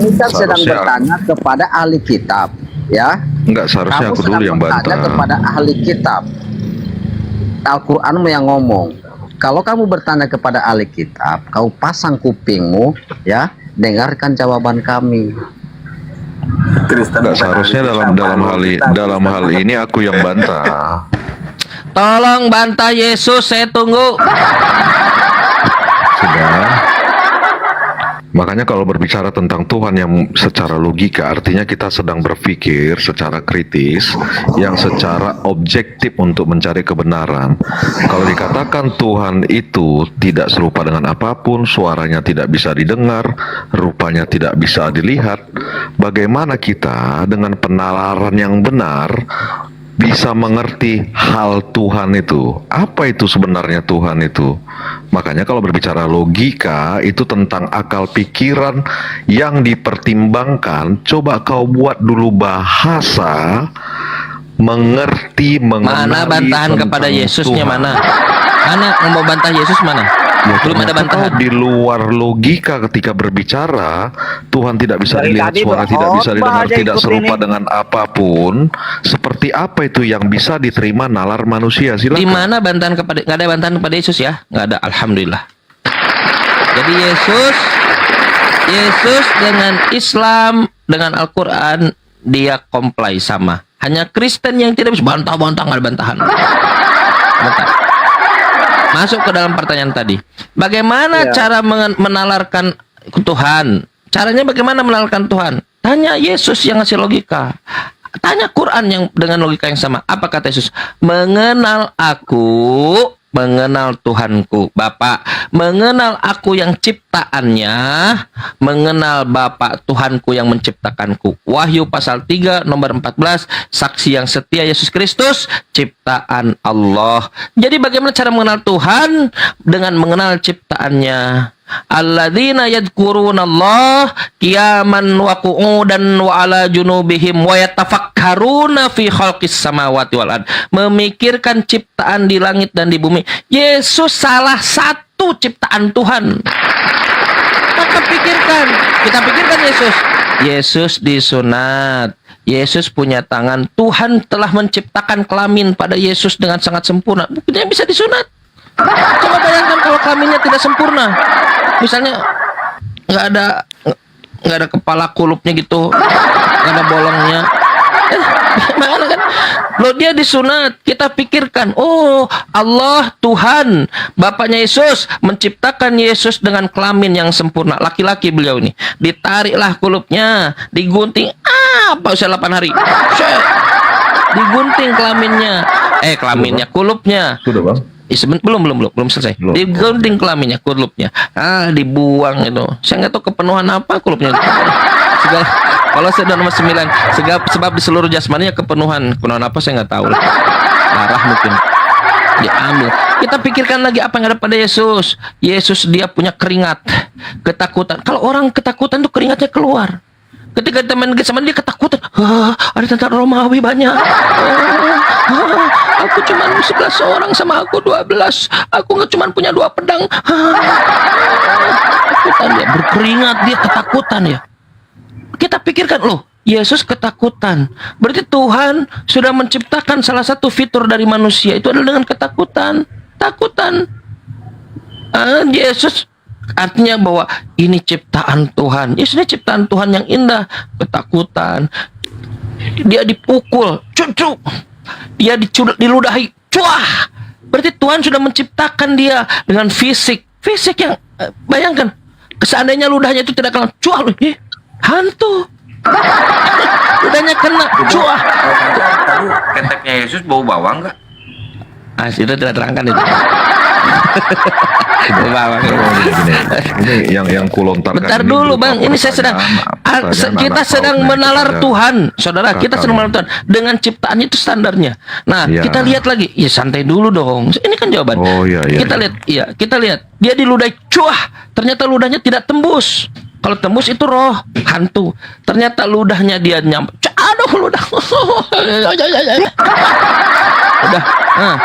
Kita sedang bertanya kepada ahli kitab, ya. Enggak, seharusnya aku dulu yang bertanya bantah. kepada ahli kitab. Al-Quranmu yang ngomong. Kalau kamu bertanya kepada ahli kitab, kau pasang kupingmu, ya, dengarkan jawaban kami. Enggak, seharusnya dalam hal ini aku yang bantah. Tolong bantah Yesus, saya tunggu. Sudah. Makanya kalau berbicara tentang Tuhan yang secara logika, artinya kita sedang berpikir secara kritis, yang secara objektif untuk mencari kebenaran. Kalau dikatakan Tuhan itu tidak serupa dengan apapun, suaranya tidak bisa didengar, rupanya tidak bisa dilihat, bagaimana kita dengan penalaran yang benar bisa mengerti hal Tuhan itu? Apa itu sebenarnya Tuhan itu? Makanya kalau berbicara logika, itu tentang akal pikiran yang dipertimbangkan. Coba kau buat dulu bahasa mengerti, mengenali. Mana bantahan kepada Yesusnya Tuhan. mana? Mana mau bantah Yesus mana? Ya, Belum ada bantahan. Di luar logika ketika berbicara, Tuhan tidak bisa Dari dilihat, tadi suara tidak bisa didengar, aja tidak ikut serupa ini. dengan apapun. Seperti apa itu yang bisa diterima nalar manusia? Di Silakan. mana bantahan kepada, nggak ada bantahan kepada Yesus ya? Nggak ada, alhamdulillah. Jadi Yesus dengan Islam, dengan Al-Quran, dia comply sama. Hanya Kristen yang tidak bisa bantah-bantah, nggak ada bantahan. Bentar. Masuk ke dalam pertanyaan tadi. Bagaimana cara menalarkan Tuhan? Caranya bagaimana menalarkan Tuhan? Tanya Yesus yang ngasih logika. Tanya Quran yang dengan logika yang sama. Apa kata Yesus? Mengenal aku, mengenal Tuhanku. Bapak, mengenal aku yang ciptaannya, mengenal Bapak Tuhanku yang menciptakanku. Wahyu pasal 3 nomor 14, saksi yang setia Yesus Kristus, ciptaan Allah. Jadi bagaimana cara mengenal Tuhan? Dengan mengenal ciptaannya. Alladzina yadhkuruna Allah qiyaman wa qu'udan wa ala junubihim wa yatafakkaruna fi khalqis samawati wal ard. Memikirkan ciptaan di langit dan di bumi. Yesus salah satu ciptaan Tuhan. Maka kita pikirkan Yesus disunat. Yesus punya tangan. Tuhan telah menciptakan kelamin pada Yesus dengan sangat sempurna. Buktinya bisa disunat. Coba bayangkan kalau kelaminnya tidak sempurna. Misalnya nggak ada kepala kulupnya gitu, nggak ada bolongnya. Gimana kan? Loh, dia disunat. Kita pikirkan, oh Allah Tuhan, Bapaknya Yesus menciptakan Yesus dengan kelamin yang sempurna. Laki-laki beliau ini. Ditariklah kulupnya, digunting. Apa usia 8 hari? Digunting kelaminnya, kulupnya. Sudah, Bang. Belum selesai. Digunting kelaminnya, kulupnya. Dibuang itu. Saya nggak tahu kepenuhan apa kulupnya. Segala, kalau saya nomor 9, sebab di seluruh jasmaninya kepenuhan apa saya nggak tahu. darah mungkin diambil. Kita pikirkan lagi apa yang ada pada Yesus. Yesus dia punya keringat, ketakutan. Kalau orang ketakutan tuh keringatnya keluar. Ketika kita main sama dia ketakutan, ada tentara Romawi banyak. Aku cuma 11 orang sama aku 12. Aku nggak cuma punya 2 pedang. Ketakutan dia, berkeringat dia, ketakutan ya. Kita pikirkan loh, Yesus ketakutan. Berarti Tuhan sudah menciptakan salah satu fitur dari manusia itu adalah dengan ketakutan. Takutan. Yesus artinya bahwa ini ciptaan Tuhan. Yesus ini ciptaan Tuhan yang indah. Ketakutan. Dia dipukul, cucuk. Dia diludahi, cuah. Berarti Tuhan sudah menciptakan dia dengan fisik yang bayangkan. Seandainya ludahnya itu tidak kena cuah, hantu. Ludahnya kena cuah. Keteknya Yesus bau bawang nggak? Itu tidak terangkan itu. Ini yang kulontarkan. Bentar ini dulu berupa Bang, ini saya sedang kita sedang menalar Tuhan, saudara. Kita sedang menalar Tuhan dengan ciptaan itu standarnya. Nah, Ya. kita lihat lagi. Ya santai dulu dong. Ini kan jawaban. Oh, iya, iya, kita iya. lihat, ya kita lihat. Dia diludahi, cuah. Ternyata ludahnya tidak tembus. Kalau tembus itu roh hantu. Ternyata ludahnya dia nyampe. Aduh ludah. Udah. Nah,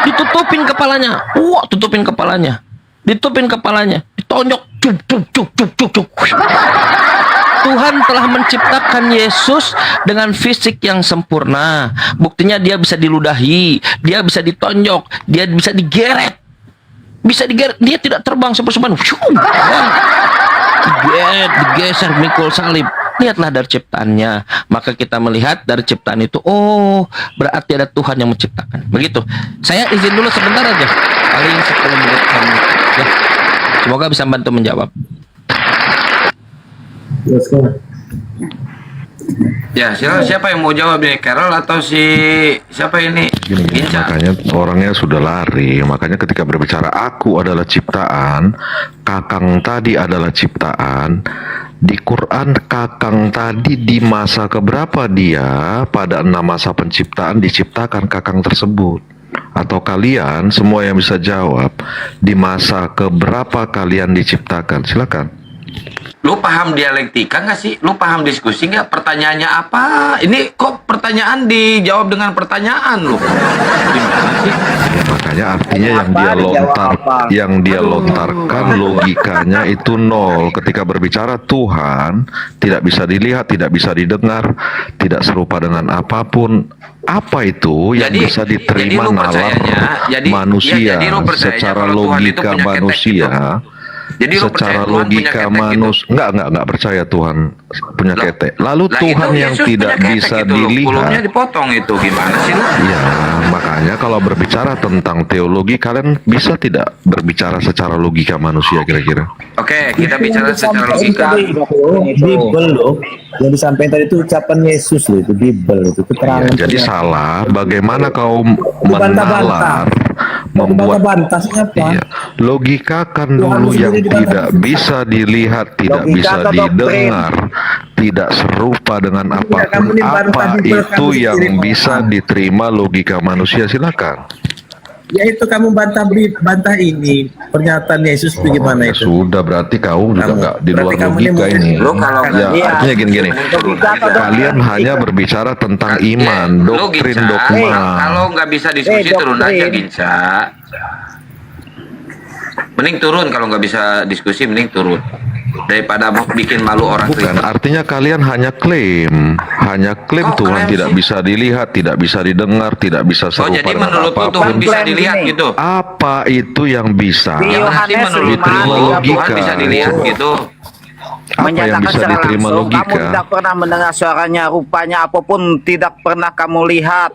ditutupin kepalanya. Wah, tutupin kepalanya. Ditutupin kepalanya. Ditonjok. Cuk, cuk, cuk, cuk, cuk, cuk. Tuhan telah menciptakan Yesus dengan fisik yang sempurna. Buktinya dia bisa diludahi, dia bisa ditonjok, dia bisa digeret. Bisa digeret, dia tidak terbang seperseban. Digeser mikul salib. Lihatlah dari ciptaannya. Maka kita melihat dari ciptaan itu, oh, berarti ada Tuhan yang menciptakan. Begitu. Saya izin dulu sebentar aja. Paling 10 menit. Ya. Semoga bisa bantu menjawab. Ya, siapa yang mau jawab nih? Carol atau siapa ini? Gini, Ginca. makanya orangnya sudah lari. Makanya ketika berbicara aku adalah ciptaan, kakang tadi adalah ciptaan. Di Quran kakang tadi di masa keberapa dia pada 6 masa penciptaan diciptakan kakang tersebut? Atau kalian semua yang bisa jawab di masa keberapa kalian diciptakan? Silakan. Lu paham dialektika nggak sih? Lu paham diskusi nggak? Pertanyaannya apa? Ini kok pertanyaan dijawab dengan pertanyaan lu? Gimana sih? Ya, makanya artinya yang dia lontarkan logikanya itu nol. Ketika berbicara Tuhan tidak bisa dilihat, tidak bisa didengar, tidak serupa dengan apapun. Apa itu yang bisa diterima lu nalar percayanya- manusia jadi lu percayanya secara kalau Tuhan itu logika punya ketek manusia? gitu? Jadi lu percaya Secara Tuhan punya logika ketek gitu? manusia enggak percaya Tuhan punya Lah, ketek. Lalu Lah, Tuhan itu yang Yesus tidak punya ketek bisa gitu loh. dilihat. Kulumnya dipotong itu gimana sih lu? Ya, makanya kalau berbicara tentang teologi, kalian bisa tidak berbicara secara logika manusia kira-kira? Oke, kita bicara secara logika. Bible loh, yang disampaikan tadi itu ucapan Yesus loh, itu Bible itu Ya, keterangan. jadi salah. Bagaimana kau Bantah-bantah. menalar, membuat Bantah siapa? iya, logikakan Tuhan dulu yang sendiri dibantah. tidak bisa dilihat, tidak Logika bisa atau doktrin? didengar, tidak serupa dengan kamu apapun. dibantah Apa Bible itu kamu yang sendiri, bisa Pak. diterima logika manusia? Silakan. Ya itu kamu bantah ini pernyataan Yesus bagaimana Ya itu? sudah, berarti kau juga Kamu- nggak di luar berarti kamu logika ini ini. Lu kalau Ya, Iya. artinya gini. Logika atau Kalian doktrin? hanya berbicara tentang iman, Lu, doktrin, Ginca, dogma. kalau nggak bisa diskusi turun doktrin. aja, Ginca. Mending turun kalau nggak bisa diskusi, mending turun daripada mau bikin malu orang Bukan, Kristen. artinya kalian hanya klaim Kok Tuhan klaim tidak sih? bisa dilihat, tidak bisa didengar, tidak bisa Oh, serupa jadi dengan menurut lu Tuhan apapun. bisa Klaim dilihat gini. gitu? Apa itu yang bisa? Di Yang nanti Yohanes menurut diterima lu Tuhan logika. bisa dilihat gitu? Apa yang Menyatakan bisa secara diterima langsung, kamu logika? tidak pernah mendengar suaranya, rupanya apapun tidak pernah kamu lihat.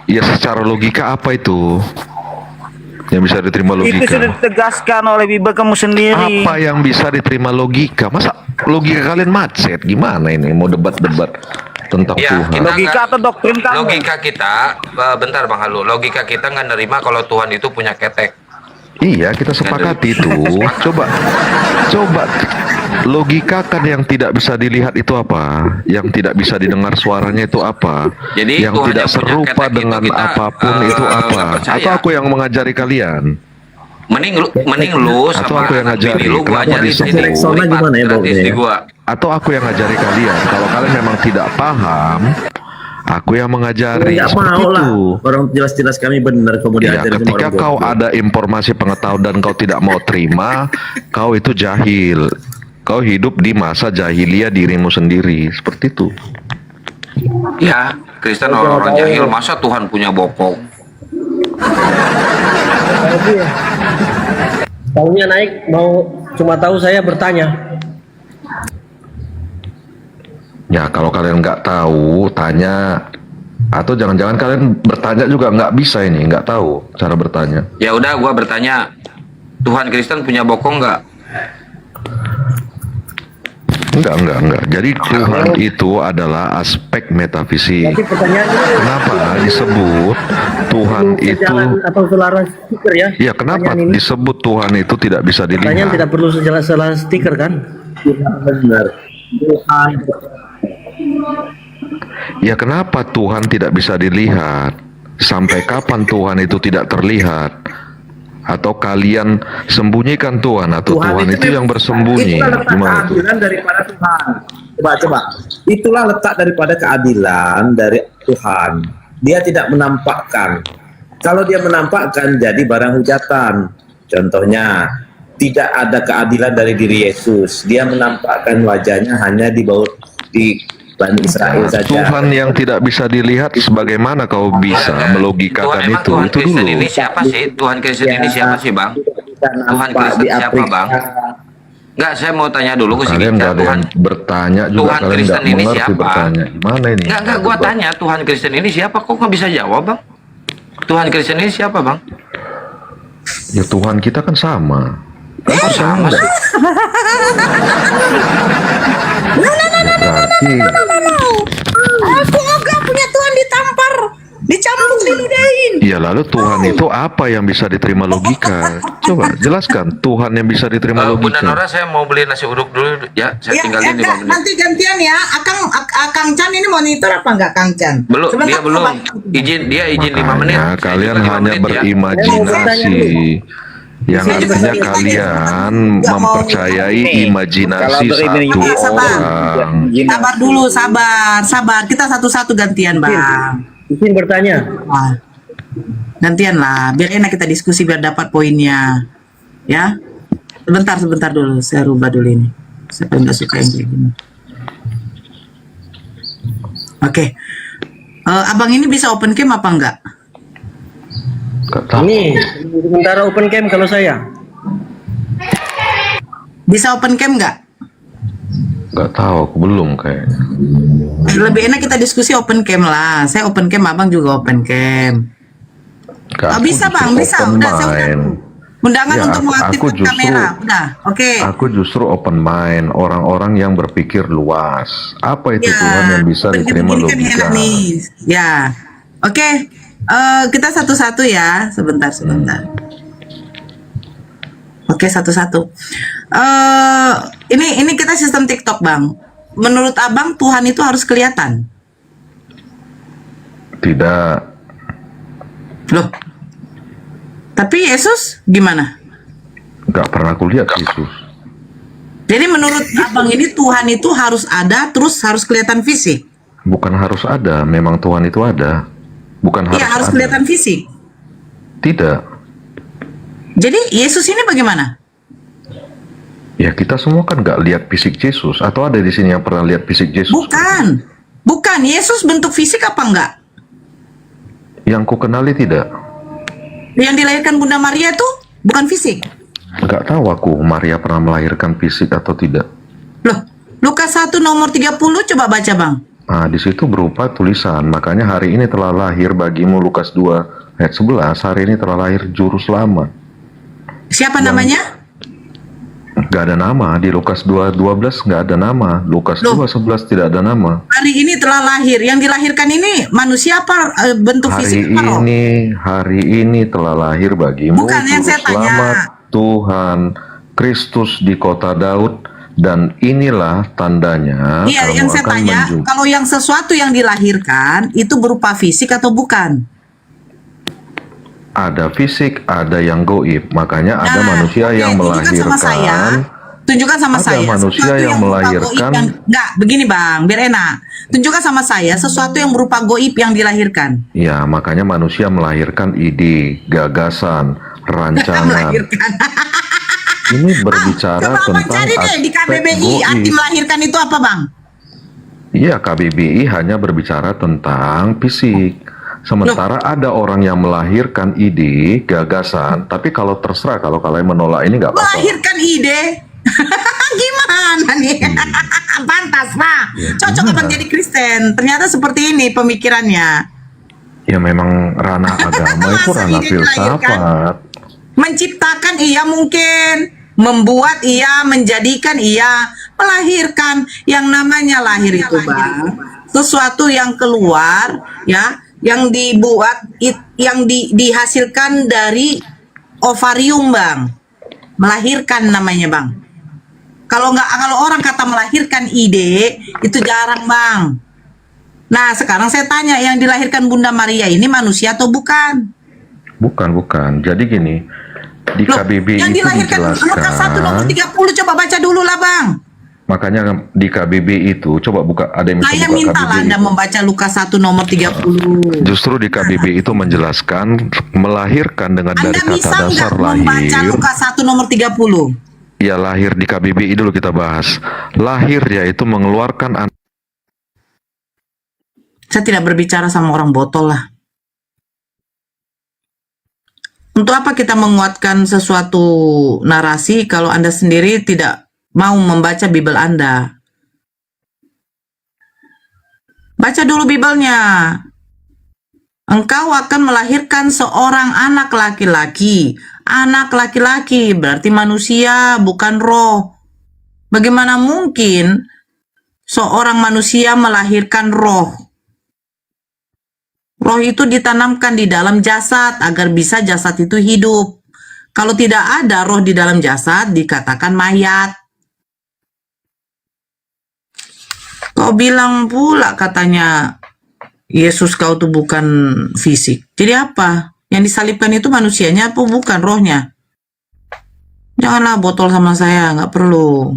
Ya, secara logika apa itu yang bisa diterima Itu logika? sudah ditegaskan oleh Bible kamu sendiri. Apa yang bisa diterima logika? Masa logika kalian macet? Gimana ini? Mau debat-debat tentang Ya, Tuhan? kita Logika nggak- atau doktrin kamu? Logika kita, bentar Bang Halu, logika kita nggak nerima kalau Tuhan itu punya ketek. Iya, kita sepakati itu. Coba logika kan yang tidak bisa dilihat itu apa? Yang tidak bisa didengar suaranya itu apa? Jadi yang Tuhan tidak yang punya serupa ketek itu dengan kita, apapun itu nggak apa? percaya. Atau aku yang mengajari kalian? Mending lu Atau sama aku yang anak ngajari? bini lu gua Kenapa ajarin disebut? sini. Rexona Lipat gimana ya gratis baunya di ya? gua. Atau aku yang ngajari kalian? Kalau kalian memang tidak paham, aku yang mengajari. Nggak Seperti mau lah. itu. Orang jelas-jelas kami benar kamu Ya, diajarin sama ketika orang tua. kau ada informasi pengetahuan dan kau tidak mau terima, kau itu jahil. Kau hidup di masa jahiliyah dirimu sendiri. Seperti itu. Ya, Kristen orang-orang jahil, masa Tuhan punya bokong? Taunya naik mau cuma tahu saya bertanya. Ya, kalau kalian nggak tahu, tanya. Atau jangan-jangan kalian bertanya juga nggak bisa ini, nggak tahu cara bertanya. Ya udah, gua bertanya, Tuhan Kristen punya bokong nggak? Enggak. Jadi Tuhan itu adalah aspek metafisik. Tapi pertanyaannya Kenapa disebut Tuhan itu? sejalan atau selaras stiker ya? Ya, kenapa Pertanyaan ini, disebut Tuhan itu tidak bisa pertanyaan dilihat? tidak perlu selaras stiker kan? Benar. Tuhan. Ya, kenapa Tuhan tidak bisa dilihat? Sampai kapan Tuhan itu tidak terlihat? Atau kalian sembunyikan Tuhan? Atau Tuhan itu yang bersembunyi? Itulah letak Gimana tuh? keadilan daripada Tuhan. Coba. Itulah letak daripada keadilan dari Tuhan. Dia tidak menampakkan. Kalau dia menampakkan jadi barang hujatan. Contohnya, tidak ada keadilan dari diri Yesus. Dia menampakkan wajahnya hanya di bawah di Bani Israel saja. Tuhan yang tidak bisa dilihat, sebagaimana kau bisa melogikakan Tuhan, emang itu? Tuhan Itu Kristen dulu. ini siapa sih? Tuhan Kristen ini siapa sih, Bang? Tuhan Kristen siapa, Bang? Enggak, saya mau tanya dulu ke si Kalian Ginca, nggak ada Tuhan. yang bertanya juga, Tuhan kalian Kristen nggak ini mengerti siapa? bertanya. Gimana ini? Enggak, gua tanya Tuhan Kristen ini siapa? Kok nggak bisa jawab, Bang? Tuhan Kristen ini siapa, Bang? Ya, Tuhan kita kan sama. Kok sama sih? Berarti Aku enggak punya Tuhan ditampar, dicampur, diludahin. ya, lalu Tuhan itu apa yang bisa diterima logika? Coba jelaskan Tuhan yang bisa diterima Bunda logika. Nora, saya mau beli nasi uduk dulu ya. Saya tinggalin 5 Kak, menit. nanti gantian ya. Kang Chan ini monitor apa enggak, Kang Chan? Belum, Sebentar, dia belum. Pak. Dia izin 5 menit. Makanya Saya kalian juga 5 hanya menit, ya. berimajinasi. Yang Saya juga artinya berimajinasi. kalian Nggak mau mempercayai imajinasi Kalau satu Oke, sabar. orang. Sabar dulu, sabar. Kita satu-satu gantian, Bang. Izin bertanya. Wah. Gantian lah, biar enak kita diskusi biar dapat poinnya. Ya. Sebentar dulu, saya rubah dulu ini. Saya nggak suka yang kayak gini. Oke. Abang ini bisa open cam apa enggak? Nggak tahu. Ini sementara open cam kalau saya. Bisa open cam enggak? Nggak tahu, aku belum kayaknya. Lebih enak kita diskusi open cam lah. Saya open cam, abang juga open cam. Nggak, Oh, aku bisa justru bang, bisa. open Udah, saya udah. mind. Undangan Ya, untuk aku mengaktifkan justru- kamera. Udah, oke. Aku justru open mind, orang-orang yang berpikir luas. Apa itu Tuhan yang bisa diterima begini kan logika? enak nih. Ya, oke. Kita satu-satu ya. Sebentar. Oke, satu-satu. Ini kita sistem TikTok, Bang. Menurut abang, Tuhan itu harus kelihatan. Tidak. Loh. Tapi Yesus gimana? Nggak pernah aku lihat Yesus. Jadi menurut abang ini Tuhan itu harus ada, terus harus kelihatan fisik. Bukan harus ada, memang Tuhan itu ada. Bukan Iya, harus ada. kelihatan fisik. Tidak. Jadi Yesus ini bagaimana? Ya, kita semua kan nggak lihat fisik Yesus. Atau ada di sini yang pernah lihat fisik Yesus? Bukan. Yesus bentuk fisik apa enggak? Yang ku kenali tidak. Yang dilahirkan Bunda Maria itu bukan fisik. Nggak tahu aku Maria pernah melahirkan fisik atau tidak. Loh, Lukas 1 nomor 30 coba baca, Bang. Nah, di situ berupa tulisan. Makanya hari ini telah lahir bagimu, Lukas 2 ayat 11. Hari ini telah lahir Juru Selamat. Siapa namanya? Nggak ada nama. Di Lukas 2:12 nggak ada nama. Lukas Loh. 2:11 tidak ada nama. Hari ini telah lahir. Yang dilahirkan ini manusia apa? Bentuk fisik apa? Roh? Hari ini telah lahir bagimu Bukan yang Juru saya tanya. Selamat Tuhan Kristus di kota Daud. Dan inilah tandanya Iya, yang kamu saya akan tanya, kalau yang sesuatu yang dilahirkan itu berupa fisik atau bukan? ada fisik, ada yang goib. Makanya ada Nah, manusia oke, yang tunjukkan sama ada saya manusia sesuatu yang berupa melahirkan. goib enggak, begini Bang, biar enak. Tunjukkan sama saya sesuatu yang berupa goib yang dilahirkan. Ya, makanya manusia melahirkan ide, gagasan, rancangan. Melahirkan. Ini berbicara Coba Abang tentang cari deh di aspek KBBI, arti goib. melahirkan itu apa Bang? Iya, KBBI hanya berbicara tentang fisik. Sementara ada orang yang melahirkan ide, gagasan, tapi kalau terserah, kalau kalian menolak ini nggak apa-apa. Melahirkan ide? Gimana nih? Pantas Pak. Ya, Cocok gimana? Abang jadi Kristen. Ternyata seperti ini pemikirannya. Ya memang ranah agama itu Masa ranah ide filsafat. Menciptakan iya mungkin, membuat iya, menjadikan iya, melahirkan. Yang namanya lahir itu Bang, sesuatu yang keluar ya, yang dibuat yang dihasilkan dari ovarium Bang. Melahirkan namanya Bang. Kalau orang kata melahirkan ide itu jarang Bang. Nah, sekarang saya tanya, yang dilahirkan Bunda Maria ini manusia atau bukan? Bukan. Jadi gini, di Loh, KBBI yang itu dilahirkan Lukas 1 nomor dijelaskan. 30, coba baca dulu lah Bang. Makanya di KBBI itu, coba buka, ada yang bisa Saya buka minta lah KBBI. Anda membaca Lukas 1 nomor 30. Justru di KBBI itu menjelaskan melahirkan dengan Anda dari bisa kata dasar nggak membaca lahir. Lukas 1 nomor 30? Ya, lahir di KBBI dulu kita bahas. Lahir yaitu mengeluarkan Saya tidak berbicara sama orang botol lah. Untuk apa kita menguatkan sesuatu narasi kalau Anda sendiri tidak mau membaca Bible Anda? Baca dulu Bible-nya. Engkau akan melahirkan seorang anak laki-laki. Anak laki-laki berarti manusia, bukan roh. Bagaimana mungkin seorang manusia melahirkan roh? Roh itu ditanamkan di dalam jasad agar bisa jasad itu hidup. Kalau tidak ada roh di dalam jasad, dikatakan mayat. Kau bilang pula katanya Yesus kau tuh bukan fisik. Jadi apa? Yang disalibkan itu manusianya apa bukan rohnya? Janganlah botol sama saya, nggak perlu.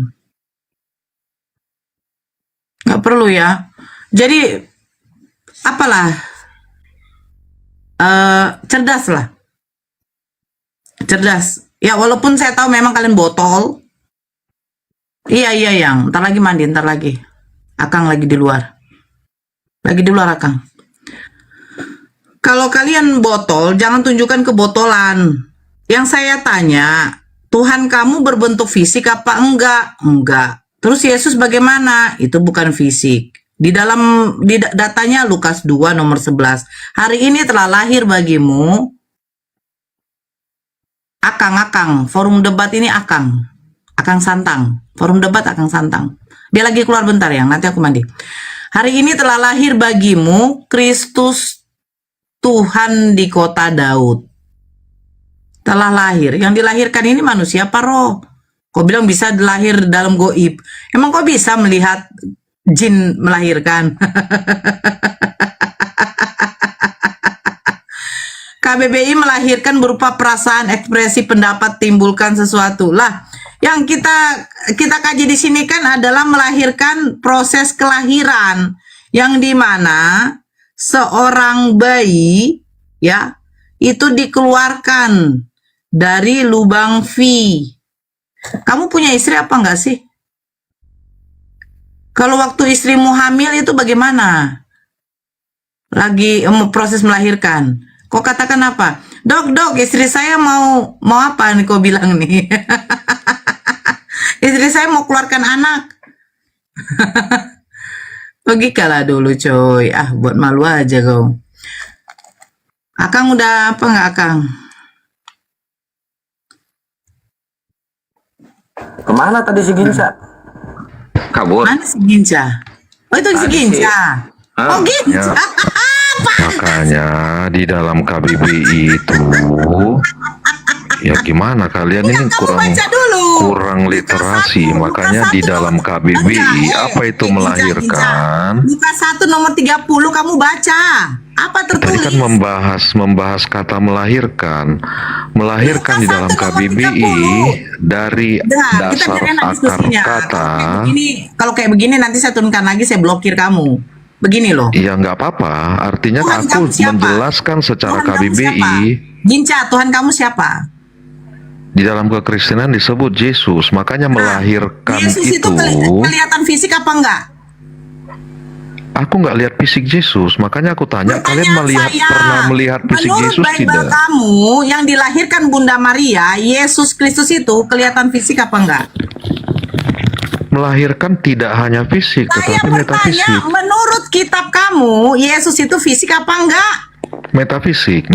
Nggak perlu ya. Jadi apalah? Cerdas lah. Cerdas. Ya walaupun saya tahu memang kalian botol. Iya yang. Ntar lagi mandi, ntar lagi. Akang lagi di luar. Lagi di luar Akang. Kalau kalian botol, jangan tunjukkan kebotolan. Yang saya tanya, Tuhan kamu berbentuk fisik apa enggak? Enggak. Terus Yesus bagaimana? Itu bukan fisik. Di datanya Lukas 2 nomor 11. Hari ini telah lahir bagimu Akang. Forum debat ini Akang Santang. Forum debat Akang Santang. Dia lagi keluar bentar ya, nanti aku mandi. Hari ini telah lahir bagimu Kristus Tuhan di kota Daud. Telah lahir. Yang dilahirkan ini manusia apa roh? Kau bilang bisa lahir dalam goib. Emang kau bisa melihat jin melahirkan? KBBI melahirkan berupa perasaan, ekspresi, pendapat, timbulkan sesuatu. Lah, yang kita kaji di sini kan adalah melahirkan proses kelahiran yang dimana seorang bayi ya itu dikeluarkan dari lubang V. Kamu punya istri apa enggak sih? Kalau waktu istrimu hamil itu bagaimana? Lagi proses melahirkan. Kok katakan apa? Dok, istri saya mau apa nih kau bilang nih? Istri saya mau keluarkan anak. Logika dulu coy. Buat malu aja kau. Akang udah apa enggak Akang? Kemana tadi si Ginca? Kabur. Mana si Ginca? Oh itu si Tadi Ginca. Ah, Oh Ginca. Makanya di dalam KBBI itu Ya gimana kalian Enggak, ini kamu kurang baca dulu. kurang Lukas literasi, 1, makanya Lukas di 1 dalam nomor- KBBI Enggak, apa itu Ginca, melahirkan? Lukas 1 nomor 30 kamu baca. Apa Tadi tertulis? kan membahas kata melahirkan di Lukas dalam 1 nomor KBBI 30. dari Udah, kita dasar biarin akar diskusinya. kata. Kalau kayak begini nanti saya turunkan lagi, saya blokir kamu. Begini loh. Ya nggak apa-apa, artinya Tuhan aku kamu siapa? menjelaskan secara Tuhan kamu siapa? KBBI. Ginca, Tuhan kamu siapa? Di dalam kekristenan disebut Yesus, makanya melahirkan Yesus itu itu. kelihatan fisik apa enggak? Aku nggak lihat fisik Yesus, makanya aku tanya kalian pernah melihat fisik Menurut Yesus Bible tidak? kamu yang dilahirkan Bunda Maria, Yesus Kristus itu kelihatan fisik apa enggak? Melahirkan tidak hanya fisik, Saya tetapi bertanya, metafisik. menurut kitab kamu, Yesus itu fisik apa enggak? Metafisik.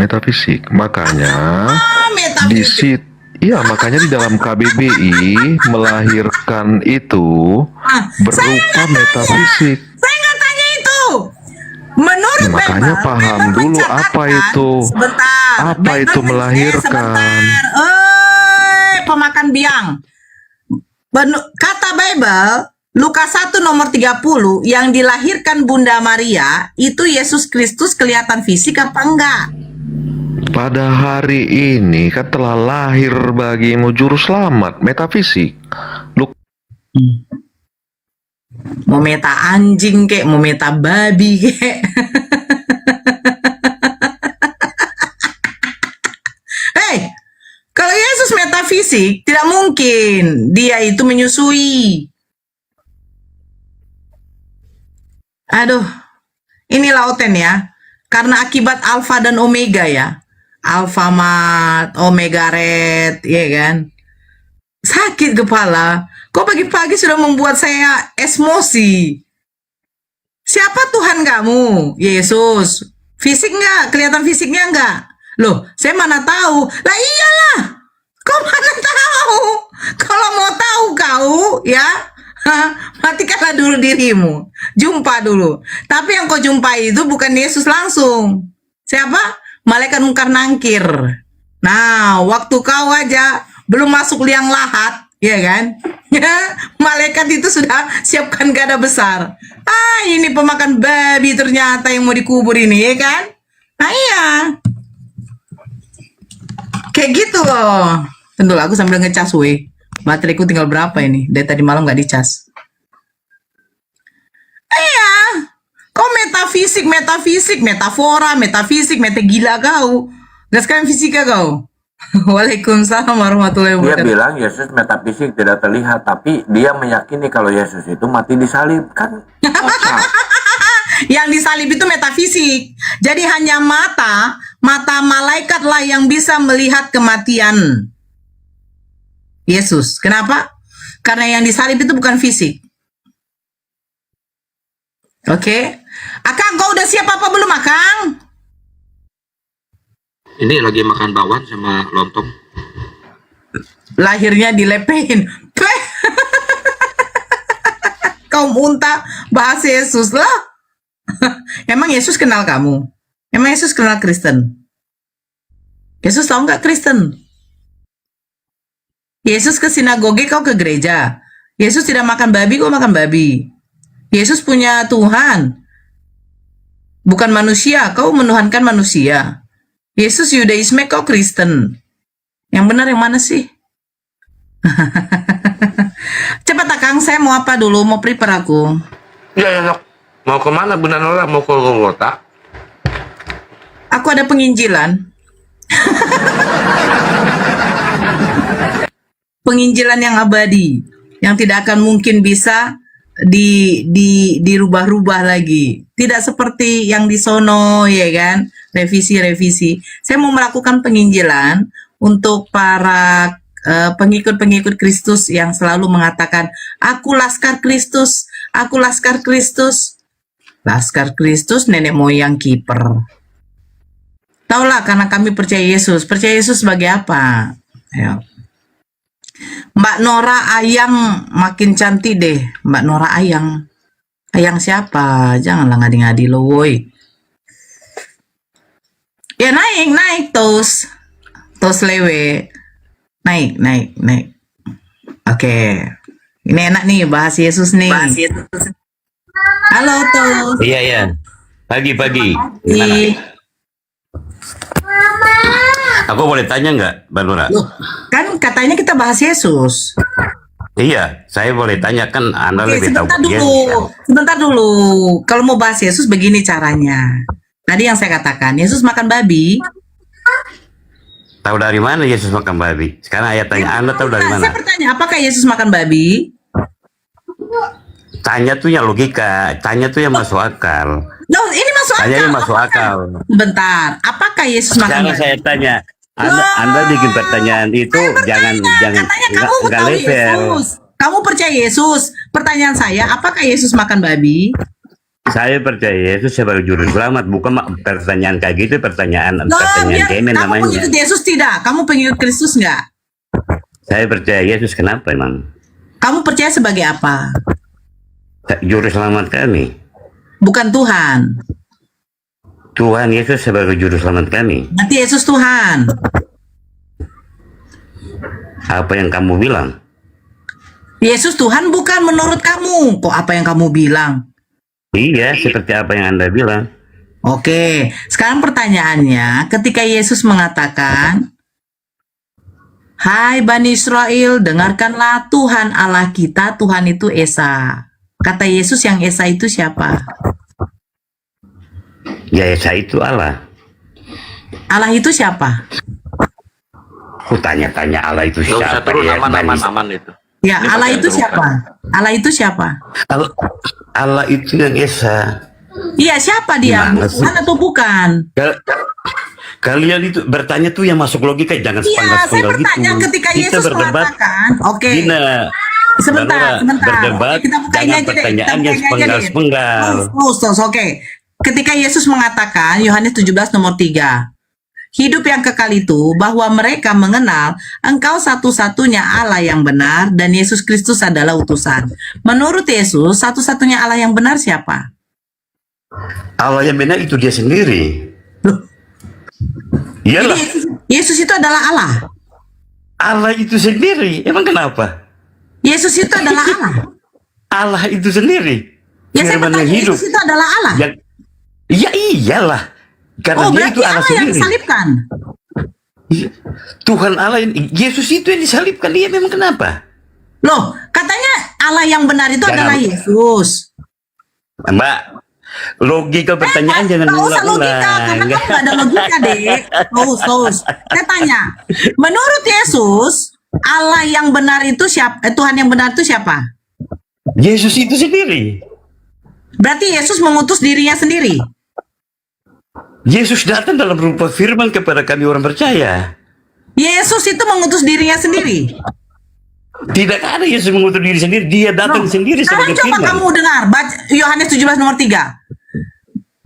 Makanya Metafisik. di situ, iya makanya di dalam KBBI melahirkan itu berupa metafisik. Saya nggak tanya itu. Menurut Makanya Bible, paham Bible dulu mencatatkan- apa itu. Sebentar. Apa Bible itu melahirkan? Sebentar. Pemakan biang. Kata Bible, Lukas 1 nomor 30, yang dilahirkan Bunda Maria, itu Yesus Kristus kelihatan fisik apa enggak? Pada hari ini kan telah lahir bagimu juru selamat, metafisik. Mau meta anjing kek, mau meta babi kek. Hei, kalau Yesus metafisik, tidak mungkin dia itu menyusui. Aduh, ini lauten ya. Karena akibat alfa dan omega ya. Alfa mat, omega red, ya kan? Sakit kepala. Kok pagi-pagi sudah membuat saya emosi? Siapa Tuhan kamu? Yesus. Fisik nggak? Kelihatan fisiknya nggak? Loh, saya mana tahu? Lah iyalah. Kau mana tahu? Kalau mau tahu kau, ya, matikanlah dulu dirimu. Jumpa dulu. Tapi yang kau jumpai itu bukan Yesus langsung. Siapa? Malaikat mungkar nangkir. Nah, waktu kau aja belum masuk liang lahat, ya kan? Malaikat itu sudah siapkan gada besar. Ini pemakan babi ternyata yang mau dikubur ini, ya kan? Nah, iya. Kayak gitu loh. Tentu aku sambil ngecas, weh. Bateraiku tinggal berapa ini? Dari tadi malam nggak dicas. Iya. Kau metafisik, metafora, metafisik, meta gila kau. Gak sekalian fisika kau. Waalaikumsalam warahmatullahi Dia wabarakatuh. bilang Yesus metafisik tidak terlihat, tapi dia meyakini kalau Yesus itu mati disalib. Kan kocak. Yang disalib itu metafisik. Jadi hanya mata malaikat lah yang bisa melihat kematian Yesus. Kenapa? Karena yang disalib itu bukan fisik. Oke. Akang, kau udah siap apa belum, Akang? Ini lagi makan bakwan sama lontong. Lahirnya dilepehin. Pleh. Kaum unta bahas Yesus lah. Emang Yesus kenal kamu? Emang Yesus kenal Kristen? Yesus tahu nggak Kristen? Yesus ke sinagoge, kau ke gereja. Yesus tidak makan babi, kau makan babi. Yesus punya Tuhan. Bukan manusia, kau menuhankan manusia. Yesus Yudaisme, kau Kristen. Yang benar yang mana sih? Cepat Akang, saya mau apa dulu? Mau prepare aku. Ya. Mau kemana Bunda Nora? Mau ke kota? Aku ada penginjilan. Penginjilan yang abadi, yang tidak akan mungkin bisa dirubah-rubah lagi. Tidak seperti yang di sono, ya kan? Revisi. Saya mau melakukan penginjilan untuk para pengikut-pengikut Kristus yang selalu mengatakan, aku Laskar Kristus, aku Laskar Kristus. Laskar Kristus nenek moyang kiper. Taulah, karena kami percaya Yesus. Percaya Yesus sebagai apa? Ayo. Mbak Nora Ayang makin cantik deh. Mbak Nora Ayang. Ayang siapa? Janganlah ngadi-ngadi lo, woi. Ya naik tos lewe. Naik, naik, naik. Oke. Ini enak nih bahas Yesus nih. Halo tuh. Iya, iya. Pagi-pagi. Gimana? Aku boleh tanya nggak, Mbak Nura? Loh, kan katanya kita bahas Yesus. Iya, saya boleh tanya, kan Anda Oke, lebih tahu. sebentar Iya, dulu. Sebentar dulu. Kalau mau bahas Yesus begini caranya. Tadi yang saya katakan, Yesus makan babi. tahu dari mana Yesus makan babi? Sekarang ayat tanya, Anda tahu dari Nah, mana? saya bertanya, apakah Yesus makan babi? Tanya tuh yang logika, tanya tuh yang masuk akal. Loh, ini masuk akal. Tanya yang masuk akal. Bentar, apakah Yesus makan Sekarang babi? saya tanya, Anda bikin pertanyaan itu jangan Katanya kamu nggak tahu level. Yesus. Kamu percaya Yesus. Pertanyaan saya, apakah Yesus makan babi? Saya percaya Yesus sebagai juru selamat, bukan pertanyaan kayak gitu, pertanyaan Loh, kemen kamu namanya. pengikut Yesus tidak? Kamu pengikut Kristus nggak? Saya percaya Yesus, kenapa emang? Kamu percaya sebagai apa? Juru selamat kami. Bukan Tuhan. Tuhan Yesus sebagai juru selamat kami. Nanti Yesus Tuhan. Apa yang kamu bilang? Yesus Tuhan bukan menurut kamu. Kok apa yang kamu bilang? Iya, seperti apa yang Anda bilang. Oke, sekarang pertanyaannya, ketika Yesus mengatakan, "Hai Bani Israel, dengarkanlah Tuhan Allah kita, Tuhan itu Esa." Kata Yesus yang Esa itu siapa? Ya, saya itu Allah. Allah itu siapa? Aku tanya-tanya Allah itu Nggak usah siapa turun, ya? aman itu. Ya, Ini Allah pakai itu turun. siapa? Allah itu siapa? Allah itu yang Esa. Iya, siapa dia? Gimana sih? Tuhan atau bukan? Kalian itu bertanya tuh yang masuk logika, jangan Iya, saya sepenggal-sepenggal gitu. bertanya ketika Kita Yesus berdebat. mengatakan, oke. Gina, Sebentar, Mbak Nora, sebentar. berdebat, Oke, kita buka ini jangan aja deh. pertanyaan Kita yang buka ini aja deh. sepenggal-sepenggal. Terus, oke. Ketika Yesus mengatakan, Yohanes 17 nomor 3, hidup yang kekal itu bahwa mereka mengenal Engkau satu-satunya Allah yang benar dan Yesus Kristus adalah utusan. Menurut Yesus, satu-satunya Allah yang benar siapa? Allah yang benar itu dia sendiri. Loh, Iyalah, jadi Yesus itu adalah Allah. Allah itu sendiri. Emang kenapa? Yesus itu adalah Allah. Allah itu sendiri. Ya, saya Firman yang bertanya, hidup. Yesus itu adalah Allah. Ya iyalah. Karena Oh, dia berarti itu Allah Allah yang sendiri. disalibkan. Iya. Tuhan Allah, Yesus itu yang disalibkan. Dia memang kenapa? Loh, katanya Allah yang benar itu Jangan- adalah Yesus. Mbak, logika pertanyaan jangan Nggak usah logika, diulang-ulang. karena kamu nggak ada logika, dek. Terus. Saya tanya, menurut Yesus, Allah yang benar itu siapa? Tuhan yang benar itu siapa? Yesus itu sendiri. Berarti Yesus mengutus dirinya sendiri. Yesus datang dalam rupa firman kepada kami orang percaya. Yesus itu mengutus dirinya sendiri. Tidak ada Yesus mengutus diri sendiri. Dia datang Loh, sendiri sekarang sebagai coba firman. kamu dengar, baca Yohanes 17 nomor 3.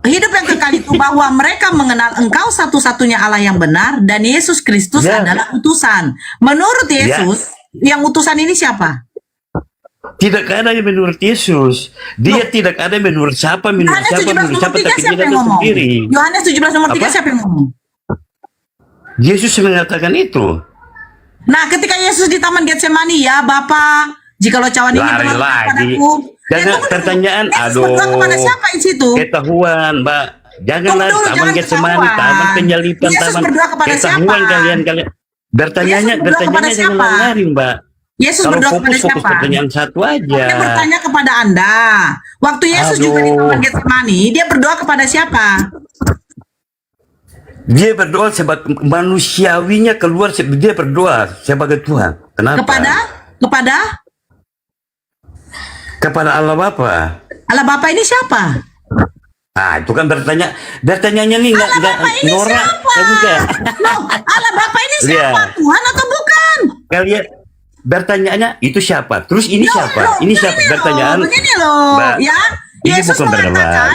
Hidup yang kekal itu bahwa mereka mengenal Engkau satu-satunya Allah yang benar dan Yesus Kristus Ya. adalah utusan. Menurut Yesus, yang utusan ini siapa? Tidak ada yang menurut Yesus. Dia tidak ada yang menurut siapa, menurut Yohanes siapa, 17 menurut nomor siapa, 3 tapi siapa dia yang datang ngomong? sendiri. Yohanes 17 nomor 3 Apa? siapa yang ngomong? Yesus mengatakan itu. Nah, ketika Yesus di Taman Getsemani, ya Bapa, jikalau cawan ini Lari berlalu lagi. kepadaku. Jangan tunggu dulu. pertanyaan, Yesus aduh. berdoa kepada siapa di situ? Ketahuan, Mbak. Janganlah Tunggu dulu, taman jangan Getsemani, ketahuan. taman penyalipan, Yesus taman berdoa kepada ketahuan siapa? kalian. Bertanyanya, Yesus berdoa kepada jangan siapa? lari, Mbak. Yesus Kalau berdoa kepada fokus siapa? pertanyaan satu aja. Saya bertanya kepada Anda. Waktu Yesus juga di Aduh. Taman Getsemani, dia berdoa kepada siapa? Dia berdoa sebagai manusiawinya keluar, dia berdoa sebagai Tuhan. Kenapa? Kepada Allah Bapa. Allah Bapa ini siapa? Ah, itu kan bertanyanya nih Allah Bapa ini Nora. siapa? Bukan. Loh, Allah Bapa ini Iya. siapa? Tuhan atau bukan? Kalian bertanyaannya itu siapa? Terus ini Loh, siapa? loh, Ini begini siapa? loh, Bertanyaan. begini loh, Mbak, ya. ini Yesus bukan berdebat. mengatakan,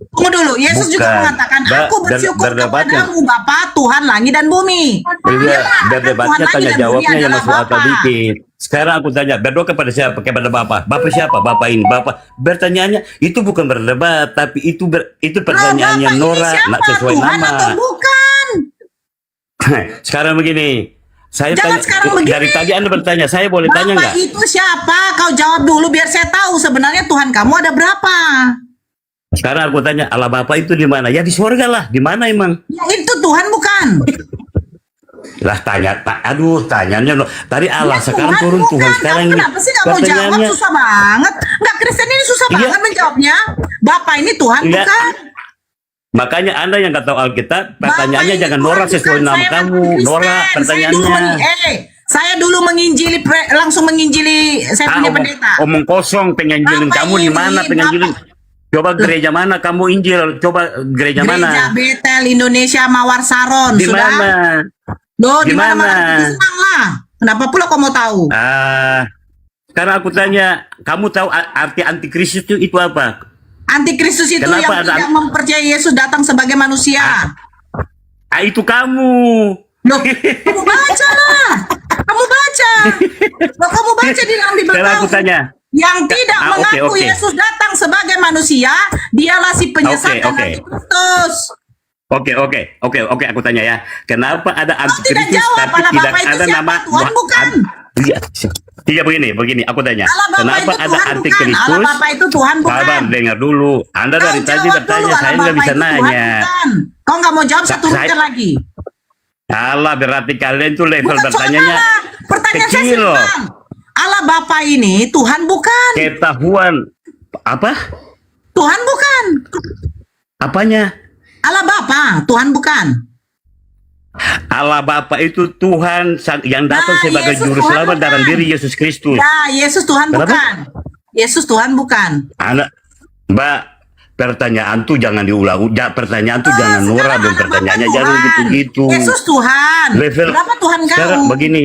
tunggu dulu. Yesus juga Bukan. mengatakan, Mbak, aku bersyukur berdebatnya. kepadamu Bapa, Tuhan langit dan bumi. Iya, Dia mengatakan berdebatnya Tuhan langit tanya dan bumi jawabnya yang adalah masuk akal Bapa. dikit. Sekarang aku tanya, berdoa kepada siapa? Kepada Bapa. Bapa siapa? Bapa ini. Bapa. Bertanyaannya itu bukan berdebat, tapi itu pertanyaannya Loh, Bapa ini Nora, siapa? nak sesuai Tuhan nama. atau bukan? Sekarang begini, Saya Jangan tanya, sekarang begini. dari tadi Anda bertanya, saya boleh tanya Bapak nggak? itu siapa? Kau jawab dulu biar saya tahu sebenarnya Tuhan kamu ada berapa. Sekarang aku tanya, Allah Bapa itu di mana? Ya di surga lah. Di mana emang? Ya itu Tuhan bukan. Lah tanyanya tadi Allah, Ya, sekarang Tuhan turun bukan. Tuhan, sekarang Kamu ini. kenapa sih nggak mau jawab? Pertanyaannya, Susah banget. Nggak, Kristen ini susah Iya. banget menjawabnya. Bapak ini Tuhan Iya. bukan. makanya Anda yang nggak tahu Alkitab, pertanyaannya Bapak ini jangan Tuhan norak sesuai bukan. nama Saya kamu. Kristen. Norak pertanyaannya. Saya dulu menginjili, langsung menginjili. Saya punya pendeta. Omong kosong, penginjilin Bapak kamu di ini, mana penginjilin? Coba gereja mana kamu injil? Coba gereja Gereja mana? Betel Indonesia Mawar Saron. Di Sudah? mana? Loh, Di di mana mana? senang lah. Kenapa pula kau mau tahu? Sekarang aku tanya, kamu tahu arti antikristus itu apa? Antikristus itu Kenapa yang ada- tidak mempercayai Yesus datang sebagai manusia. Itu kamu. Loh, kamu baca lah. Kamu baca. Loh, kamu baca di dalam Bible Sekarang aku kamu. tanya. Yang tidak oke, mengaku oke. Yesus datang sebagai manusia, dialah si penyesat dan Oke. antikristus. Oke, aku tanya ya. Kenapa ada Kau tidak antikristus jawab. tapi Allah tidak Bapa itu ada siapa? nama Tuhan bukan. Iya begini, aku tanya. Allah Bapa Kenapa itu ada Tuhan bukan. antikristus? Allah Bapa itu Tuhan bukan. Sabar, dengar dulu. Anda dari Kau tadi jawab bertanya, dulu, saya Allah nggak Bapa bisa itu Tuhan nanya. bukan. Kau nggak mau jawab, saya Saya- turunkan lagi. Allah, berarti kalian tuh level Bukan soal bertanyanya Allah. Pertanyaan saya kecil loh. simpel. Allah Bapa ini Tuhan bukan. Ketahuan apa? Tuhan bukan. Apanya? Allah Bapa, Tuhan bukan. Allah Bapa itu Tuhan yang datang Nah, sebagai Yesus juru Tuhan selamat bukan. dalam diri Yesus Kristus. Nah, Yesus Tuhan Kenapa? bukan. Yesus Tuhan bukan. Anak, Mbak, pertanyaan tuh jangan diulang. Pertanyaan tuh jangan Sekarang norak dong Allah pertanyaannya, Bapa jangan Tuhan. gitu-gitu. Yesus Tuhan. Level Berapa Tuhan sekarang kau? begini.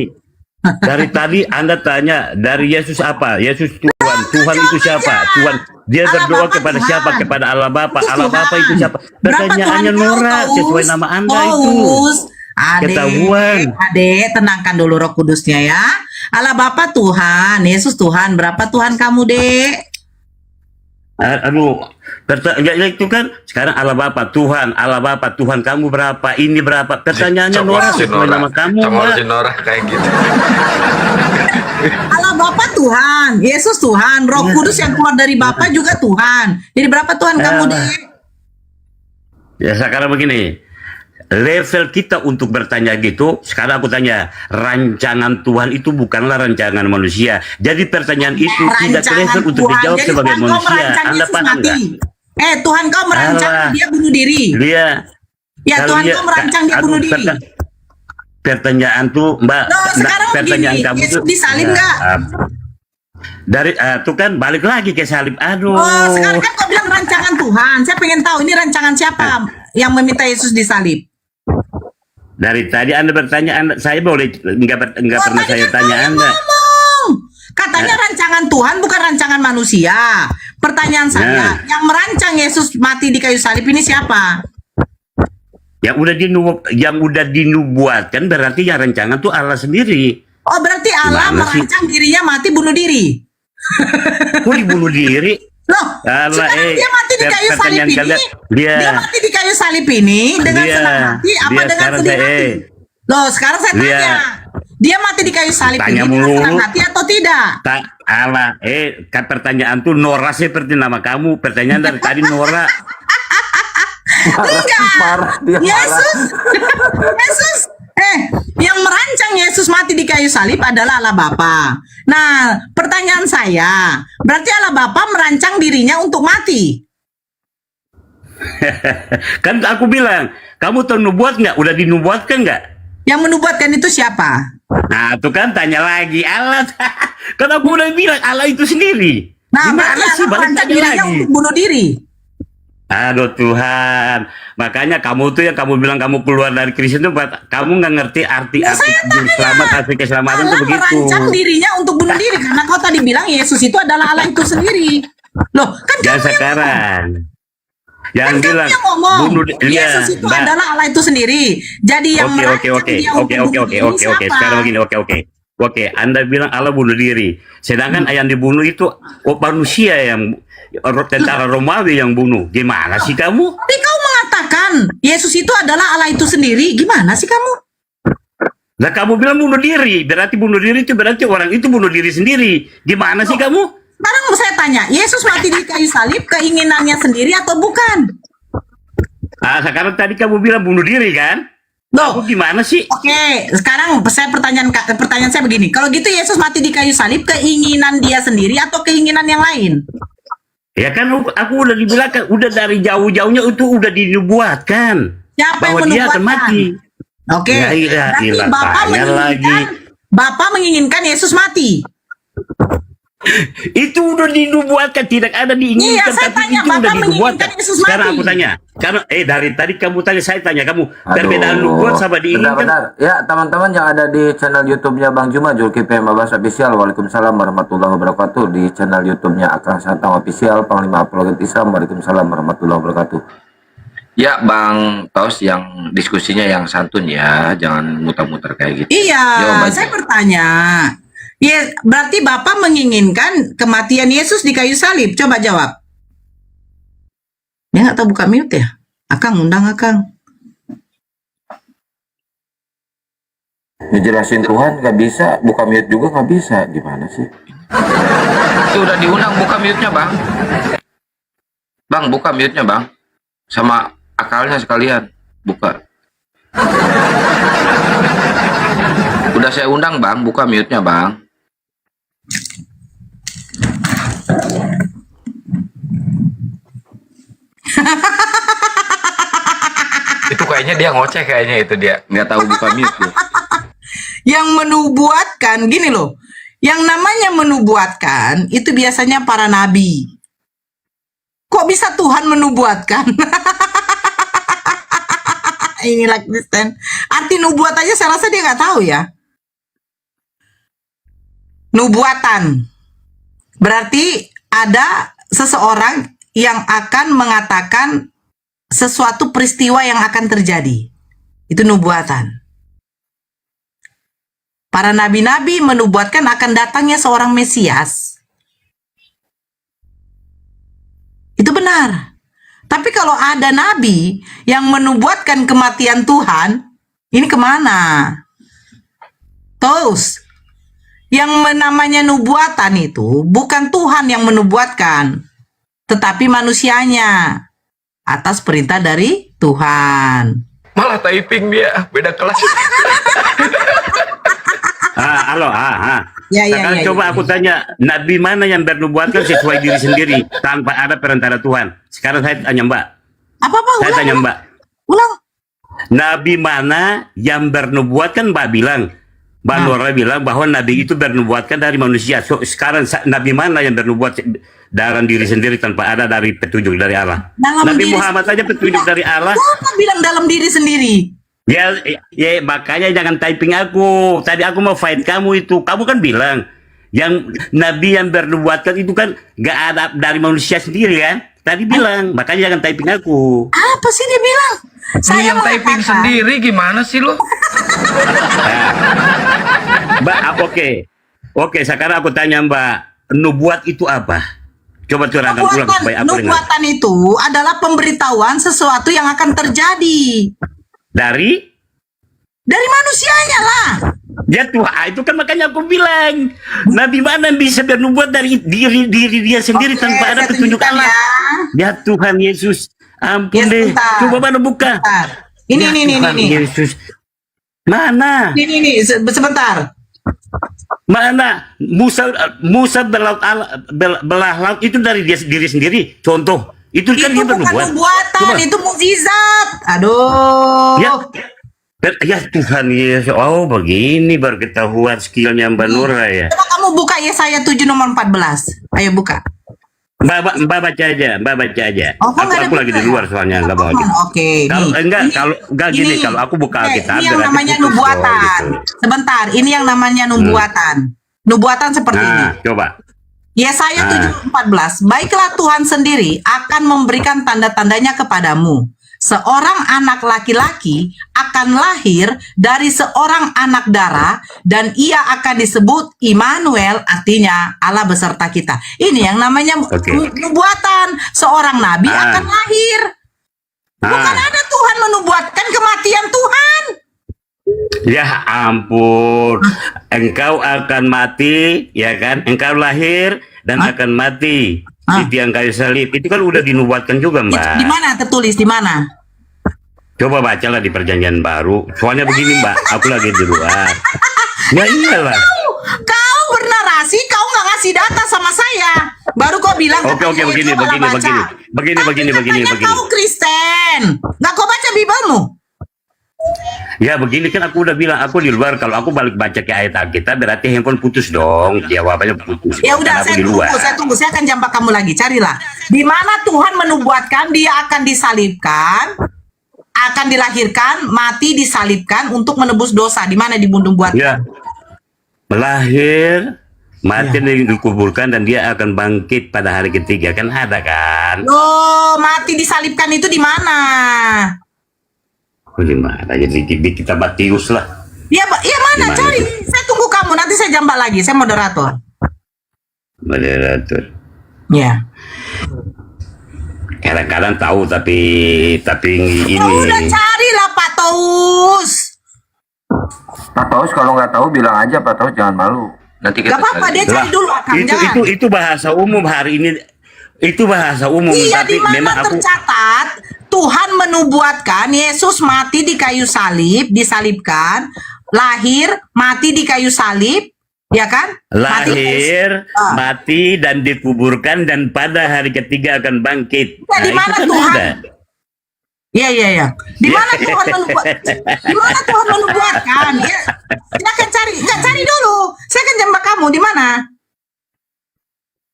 Dari tadi Anda tanya dari Yesus apa? Yesus Tuhan. Tuhan itu siapa? aja. Tuhan. Dia Allah berdoa Bapa kepada Tuhan. siapa? Kepada Allah Bapa. Itu Allah Bapa Tuhan. itu siapa? Berapa Pertanyaannya Tuhan kau, norak Paus? sesuai nama Anda itu. Paus. Ketahuan. Adek, tenangkan dulu Roh Kudusnya ya. Allah Bapa Tuhan, Yesus Tuhan. Berapa Tuhan kamu, Dek? Aduh, ya itu kan sekarang Allah Bapa Tuhan, Allah Bapa Tuhan kamu berapa? Ini berapa? Pertanyaannya norak sesuai nama kamu, Mbak. Nora kayak gitu. Allah Bapa Tuhan, Yesus Tuhan, Roh Kudus yang keluar dari Bapa juga Tuhan. Jadi berapa Tuhan kamu, Dek? Ya sekarang begini, level kita untuk bertanya gitu, sekarang aku tanya, rancangan Tuhan itu bukanlah rancangan manusia. Jadi pertanyaan itu tidak level untuk Tuhan. dijawab Jadi sebagai Tuhan kau manusia. merancang Anda Yesus paham mati. nggak? Tuhan kau merancang Alah. dia bunuh diri. Dia Ya, kalau Tuhan dia- kau merancang dia aduh, bunuh diri. pertanyaan tuh Mbak, Loh, sekarang pertanyaan begini, kamu Yesus tuh disalib nggak? Dari tuh kan balik lagi ke salib. Aduh. Oh, sekarang kan kau bilang rancangan Tuhan. Saya pengen tahu ini rancangan siapa yang meminta Yesus disalib? Dari tadi Anda bertanya, saya boleh enggak Oh, pernah tadi saya kan tanya kau yang Anda. ngomong. Katanya rancangan Tuhan bukan rancangan manusia. Pertanyaan saya, yang merancang Yesus mati di kayu salib ini siapa? Yang udah dinubuatkan berarti yang rancangan tuh Allah sendiri. Oh, berarti Allah Gimana sih? merancang dirinya mati bunuh diri. Kok dibunuh diri? Loh, Allah, sekarang dia mati di kayu salib pertanyaan ini. kalian, Dia mati di kayu salib ini dengan Dia- senang hati apa dia dengan sekarang sedih saya- hati? Loh, sekarang saya Dia- tanya. Dia mati di kayu salib Tanya ini dengan mulu. senang hati atau tidak? Tak Allah, kan pertanyaan tuh Nora seperti nama kamu. Pertanyaan dari tadi Nora. Enggak. Yesus. Yesus. Yang merancang Yesus mati di kayu salib adalah Allah Bapa. Nah, pertanyaan saya, berarti Allah Bapa merancang dirinya untuk mati. Kan aku bilang, kamu tahu nubuat nggak? Udah dinubuatkan nggak? Yang menubuatkan itu siapa? Nah, tuh kan tanya lagi Allah. Kan aku udah bilang Allah itu sendiri. Nah, berarti Gimana sih Allah balik merancang tanya dirinya lagi? untuk bunuh diri. Aduh Tuhan, makanya kamu tuh yang kamu bilang kamu keluar dari Kristen itu, kamu nggak ngerti arti Ya, saya juru selamat, arti keselamatan itu Allah begitu. merancang dirinya untuk bunuh diri karena kau tadi bilang Yesus itu adalah Allah itu sendiri. Loh, kan Jangan kamu yang sekarang. ngomong. Jangan Kan kamu bilang yang ngomong. bunuh Yesus itu Mbak. adalah Allah itu sendiri. Jadi yang Oke, merancang oke. dia untuk bunuh diri siapa? Sekarang begini, oke. Oke, Anda bilang Allah bunuh diri. Sedangkan yang dibunuh itu manusia yang tentara Romawi yang bunuh. Gimana sih kamu? Tapi kau mengatakan Yesus itu adalah Allah itu sendiri. Gimana sih kamu? Lah kamu bilang bunuh diri, berarti bunuh diri itu berarti orang itu bunuh diri sendiri. Gimana sih kamu? Sekarang saya tanya, Yesus mati di kayu salib keinginannya sendiri atau bukan? Ah, sekarang tadi kamu bilang bunuh diri kan? Loh, Aku gimana sih? oke, sekarang pertanyaan saya begini. Kalau gitu Yesus mati di kayu salib keinginan dia sendiri atau keinginan yang lain? Ya kan aku udah dibilang kan, udah dari jauh-jauhnya itu udah dinubuatkan Siapa yang bahwa dia akan menubuatkan? mati. Oke, Ya, iya, berarti gila, Bapak tanya lagi. Bapak menginginkan Yesus mati. Itu udah dinubuatkan, tidak ada Iya, diinginkan, saya tapi tanya, itu Bapak udah dinubuatkan. menginginkan Yesus Sekarang mati. aku tanya, karena dari tadi kamu tanya, saya tanya kamu, Aduh, perbedaan nubuat sama diinginkan. benar-benar. Ya, teman-teman yang ada di channel YouTube-nya Bang Juma, Zulkifli Mabas Official. Waalaikumsalam warahmatullahi wabarakatuh. Di channel YouTube-nya Akang Santang Official, Panglima Apologet Islam. Waalaikumsalam warahmatullahi wabarakatuh. Ya, Bang Tos, yang diskusinya yang santun ya, jangan muter-muter kayak gitu. Iya, Jawab aja. saya bertanya. Ya, berarti Bapak menginginkan kematian Yesus di kayu salib. Coba jawab. Ya, nggak tahu buka mute ya? Akang, undang Akang. Ngejelasin Tuhan nggak bisa, buka mute juga nggak bisa. Gimana sih? Itu udah diundang, buka mute-nya, Bang. Bang, buka mute-nya, Bang. Sama akalnya sekalian, buka. Udah saya undang, Bang, buka mute-nya, Bang. Itu kayaknya dia ngoceh, kayaknya itu dia nggak tahu buka mute tuh. Yang menubuatkan, gini loh. Yang namanya menubuatkan, itu biasanya para nabi. Kok bisa Tuhan menubuatkan? Inilah Kristen. Arti nubuat aja saya rasa dia nggak tahu ya. Nubuatan. Berarti ada seseorang yang akan mengatakan sesuatu peristiwa yang akan terjadi. Itu nubuatan. Para nabi-nabi menubuatkan akan datangnya seorang Mesias. Itu benar. Tapi kalau ada nabi yang menubuatkan kematian Tuhan, ini kemana? Terus, yang namanya nubuatan itu bukan Tuhan yang menubuatkan, tetapi manusianya atas perintah dari Tuhan. Malah typing dia, beda kelas. Halo, Ya, Sekarang coba aku tanya, nabi mana yang bernubuatkan sesuai diri sendiri tanpa ada perintah Tuhan? Sekarang saya tanya Mbak. Apa? Saya tanya Mbak. Ulang. Nabi mana yang bernubuatkan? Mbak bilang, Mbak Nora bilang bahwa nabi itu bernubuatkan dari manusia. So, sekarang nabi mana yang bernubuat dalam diri sendiri tanpa ada dari petunjuk dari Allah? Dalam Nabi diri Muhammad saja petunjuk dari Allah. Siapa bilang dalam diri sendiri? Ya, makanya jangan typing aku. Tadi aku mau fight kamu itu. Kamu kan bilang yang nabi yang bernubuatkan itu kan gak ada dari manusia sendiri kan? Tadi bilang, makanya jangan typing aku. Apa sih dia bilang? Lu yang typing sendiri gimana sih lu? Mbak, oke. Sekarang aku tanya Mbak, nubuat itu apa? Coba curahkan ulang supaya aku dengar. Nubuatan itu adalah pemberitahuan sesuatu yang akan terjadi. Dari manusianya lah. ya Tuhan, itu kan makanya aku bilang nabi mana yang bisa bernubuat dari diri dia sendiri tanpa ada saya petunjuk tunjukkan Allah. Ya Tuhan Yesus, ampun Ya, deh. sebentar. Coba mana buka. Sebentar. Ya Tuhan Yesus. Mana? Ini sebentar. Mana? Musa belah laut itu dari diri sendiri. Contoh, itu kan Itu dia bukan bernubuat. nubuatan, Coba. itu mukjizat. Aduh. Ya Tuhan Yesus. Oh begini baru ketahuan skillnya Mbak Nura ya. Coba kamu buka Yesaya 7 nomor 14. Ayo buka. Mbak baca aja. Oh, kok nggak ada Aku lagi di buka ya? luar soalnya nggak bawa gitu. Oke, Kalau nih. enggak gini, kalau aku buka Alkitab ini yang berarti namanya putus. nubuatan. Oh, gitu. Sebentar, ini yang namanya nubuatan. Nubuatan seperti ini. Nah, coba. Yesaya 7:14. Baiklah Tuhan sendiri akan memberikan tanda-tandanya kepadamu. Seorang anak laki-laki akan lahir dari seorang anak darah dan ia akan disebut Immanuel, artinya Allah beserta kita. Ini yang namanya nubuatan. Seorang nabi akan lahir. Bukan ada Tuhan menubuatkan kematian Tuhan. Ya ampun, engkau akan mati, ya kan? Engkau lahir dan akan mati di tiang kayu salib. Itu kan udah dinubuatkan juga, Itu Mbak. di mana tertulis di mana? Coba bacalah di Perjanjian Baru. Soalnya begini, Mbak, aku lagi di luar. Ya iyalah. Kau bernarasi, kau nggak ngasih data sama saya. Baru kau bilang Oke, katanya, begini, coba lah begini, baca. begini, Tapi begini. katanya kau Kristen. Nggak kau baca Bibelmu? Ya begini kan aku udah bilang aku di luar. Kalau aku balik baca ke ayat Alkitab berarti handphone putus dong. Jawabannya putus. Ya udah, Karena aku saya di luar. tunggu. Saya akan jambak kamu lagi. Carilah. Di mana Tuhan menubuatkan dia akan disalibkan, akan dilahirkan, mati, disalibkan untuk menebus dosa. Di mana dibuat? Ya, melahir, mati dan dikuburkan dan dia akan bangkit pada hari ketiga, kan ada kan? Loh, mati disalibkan itu di mana? Oh, di mana? Jadi kita Matius lah. Ya, ya mana? Di mana Cari. itu? Saya tunggu kamu. Nanti saya jambak lagi. Saya moderator. Moderator. Ya. Kadang-kadang tahu tapi ini. Ya udah carilah Pak Taus. Pak Taus kalau nggak tahu bilang aja Pak Taus, jangan malu. Nanti kita Gak apa-apa, cari. dia cari dulu Akang. Jangan. Itu bahasa umum hari ini. Itu bahasa umum. Iya, Tapi di mana memang aku tercatat Tuhan menubuatkan Yesus mati di kayu salib, disalibkan, lahir, mati di kayu salib, ya kan? lahir, Ah. mati dan dikuburkan dan pada hari ketiga akan bangkit. Ya, di itu mana kan Tuhan? ada. Iya. Di mana Tuhan menubuatkan? Ya, silakan cari. Nggak, cari dulu. Saya akan jambak kamu. Di mana?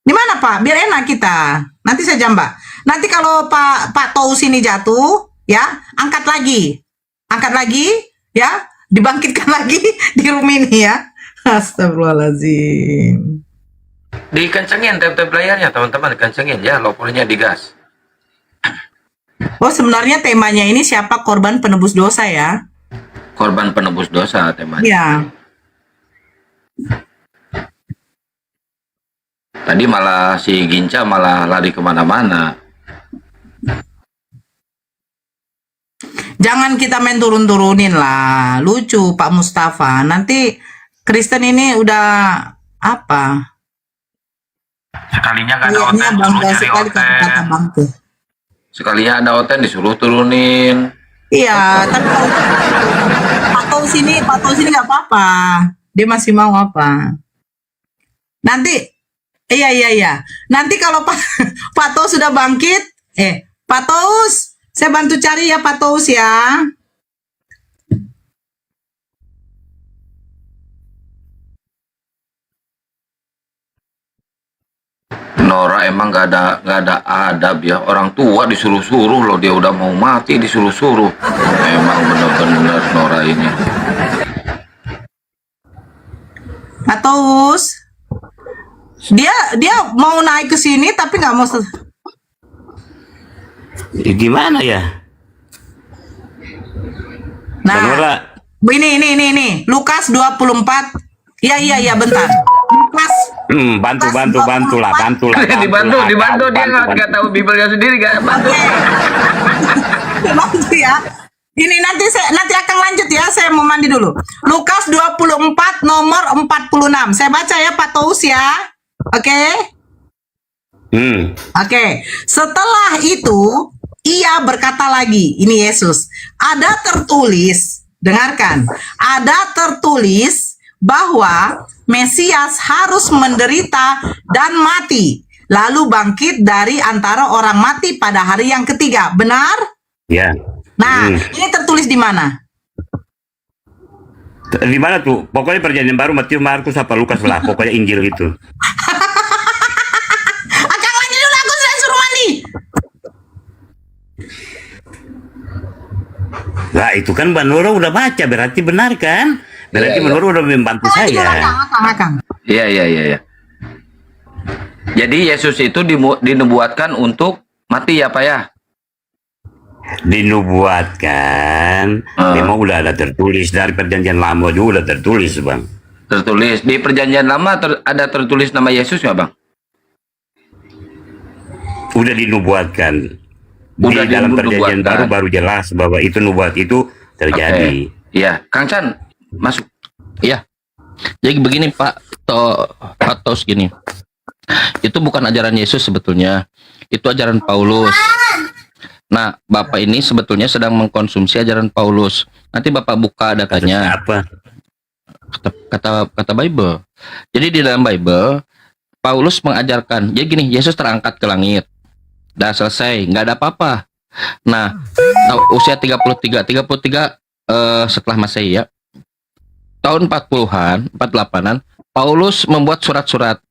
Di mana Pak? Biar enak kita. Nanti saya jambak. Nanti kalau Pak Taus ini jatuh, ya angkat lagi, ya dibangkitkan lagi di room ini ya. Astagfirullahaladzim. Dikencengin tap-tap layarnya teman-teman, dikencengin ya, lopornya digas. Oh, sebenarnya temanya ini siapa korban penebus dosa ya? Korban penebus dosa temanya. Iya. Tadi malah si Ginca malah lari kemana-mana. Jangan kita main turun-turunin lah. Lucu Pak Mustafa. Nanti Kristen ini udah apa? Sekalinya nggak ada Kayaknya oten, bangga suruh cari sekali kata-kata oten. bangke. Sekalinya ada oten disuruh turunin. Iya, tapi kalau Pak Taus ini nggak apa-apa. Dia masih mau apa? Nanti, iya. Nanti kalau Pak Taus sudah bangkit, Pak Taus, saya bantu cari ya Pak Taus ya. Nora emang nggak ada adab ya, orang tua disuruh-suruh loh, dia udah mau mati disuruh-suruh. Emang bener-bener Nora ini. Pak Taus, dia mau naik ke sini tapi nggak mau. Gimana ya? Nah, Nora, ini Lukas 24. Iya, bentar. Lukas bantu lah. dibantu dia nggak tahu Bibelnya sendiri, nggak bantu. Bantu ya. Ini nanti akan lanjut ya. Saya mau mandi dulu. Lukas 24 nomor 46. Saya baca ya Pak Taus ya. Oke. Oke. Setelah itu ia berkata lagi, ini Yesus. Ada tertulis, dengarkan. Ada tertulis bahwa Mesias harus menderita dan mati, lalu bangkit dari antara orang mati pada hari yang ketiga. Benar? ya. Nah, ini tertulis di mana? Di mana tuh? Pokoknya Perjanjian Baru, Matius, Markus, apa Lukas lah. Pokoknya Injil itu. Akang lagi dulu, aku sudah suruh mandi. Lah itu kan Mbak Nora udah baca, berarti benar kan? Berarti Mbak Nora udah membantu Lagi dulu, saya. Akang. Iya. Jadi Yesus itu dinubuatkan untuk mati ya Pak ya? Dinubuatkan, memang udah ada tertulis dari Perjanjian Lama juga udah tertulis, Bang. Tertulis di Perjanjian Lama ada tertulis nama Yesus nggak Bang? Udah dinubuatkan. Udah Di dalam Perjanjian dinubuatkan. Baru jelas bahwa itu nubuat itu terjadi. Iya, Kang Chan masuk. Iya. Jadi begini Pak Tos gini. Itu bukan ajaran Yesus sebetulnya. Itu ajaran Paulus. Nah, Bapak ini sebetulnya sedang mengkonsumsi ajaran Paulus. Nanti Bapak buka datanya. Apa? Kata Bible. Jadi di dalam Bible Paulus mengajarkan, jadi gini, Yesus terangkat ke langit. Udah selesai, nggak ada apa-apa. Nah, usia 33 setelah Masehi ya. Tahun 40-an, 48-an, Paulus membuat surat-surat.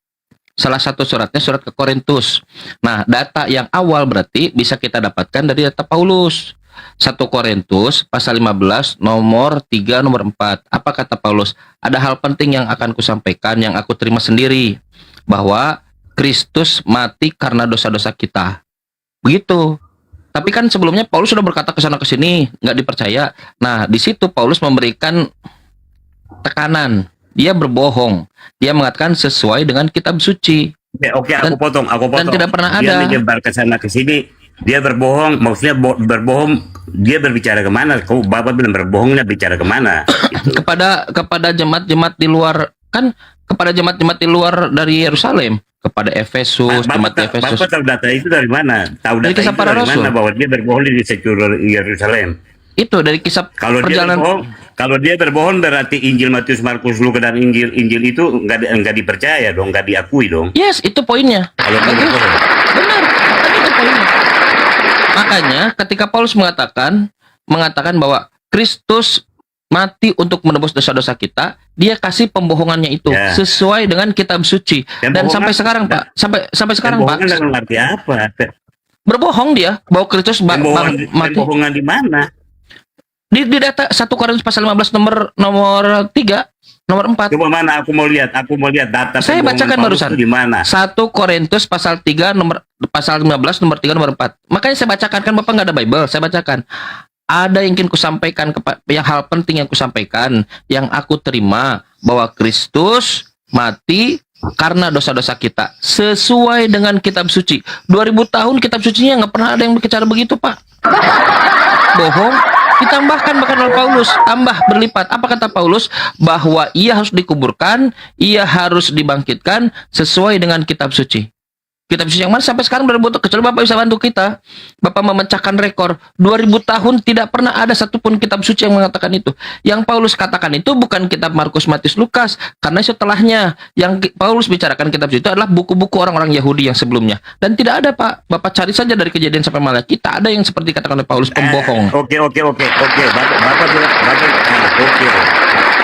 Salah satu suratnya surat ke Korintus. Nah, data yang awal berarti bisa kita dapatkan dari data Paulus. 1 Korintus pasal 15 nomor 3 nomor 4. Apa kata Paulus? Ada hal penting yang akan kusampaikan yang aku terima sendiri, bahwa Kristus mati karena dosa-dosa kita. Begitu. Tapi kan sebelumnya Paulus sudah berkata ke sana ke sini, nggak dipercaya. Nah, di situ Paulus memberikan tekanan. Dia berbohong. Dia mengatakan sesuai dengan kitab suci. Oke, aku potong. Dan tidak pernah Dia ada. menyebar ke sana ke sini. Dia berbohong, maksudnya berbohong. Dia berbicara kemana? Kau Bapak bilang berbohongnya bicara kemana? kepada jemaat-jemaat di luar, kan kepada jemaat-jemaat di luar dari Yerusalem, kepada Efesus, jemaat di Efesus. Bapak tahu data itu dari mana? Tahu Dari data Kisah itu Para dari Rasul. mana bahwa dia berbohong di seluruh Yerusalem? Itu dari kisah perjalanan. Kalau dia berbohong berarti Injil Matius, Markus, Lukas dan Injil itu nggak dipercaya dong, nggak diakui dong. Yes, itu poinnya. Kalau dia Bagus. berbohong. Benar, kan itu poinnya. Makanya ketika Paulus mengatakan bahwa Kristus mati untuk menebus dosa-dosa kita, dia kasih pembohongannya itu Ya. sesuai dengan kitab suci. Dan Pembohongan- sampai sekarang Pak, sampai sekarang Pak, Pembohongan dalam arti apa? berbohong dia bahwa Kristus mati. Pembohongan di mana? Di data 1 Korintus pasal 15 nomor 3, nomor 4. Coba mana? Aku mau lihat data. Saya pembohongan bacakan Paulus barusan. itu di mana? 1 Korintus pasal 3 pasal 15 nomor 3 nomor 4. Makanya saya bacakan, kan Bapak nggak ada Bible, saya bacakan. Ada yang ingin kusampaikan, yang hal penting yang kusampaikan, yang aku terima, bahwa Kristus mati karena dosa-dosa kita sesuai dengan kitab suci. 2000 tahun kitab sucinya nggak pernah ada yang berbicara begitu, Pak. Bohong. Ditambahkan bahkan oleh Paulus, tambah berlipat. Apa kata Paulus? Bahwa ia harus dikuburkan, ia harus dibangkitkan sesuai dengan kitab suci. Kitab suci yang mana sampai sekarang belum bentuk, kecuali Bapak bisa bantu kita. Bapak memecahkan rekor 2000 tahun tidak pernah ada satupun kitab suci yang mengatakan itu. Yang Paulus katakan itu bukan kitab Markus, Matius, Lukas, karena setelahnya yang Paulus bicarakan kitab suci itu adalah buku-buku orang-orang Yahudi yang sebelumnya. Dan tidak ada, Pak. Bapak cari saja dari Kejadian sampai Malaki, tak ada yang seperti katakan oleh Paulus, pembohong. Oke. Bapak bilang, oke.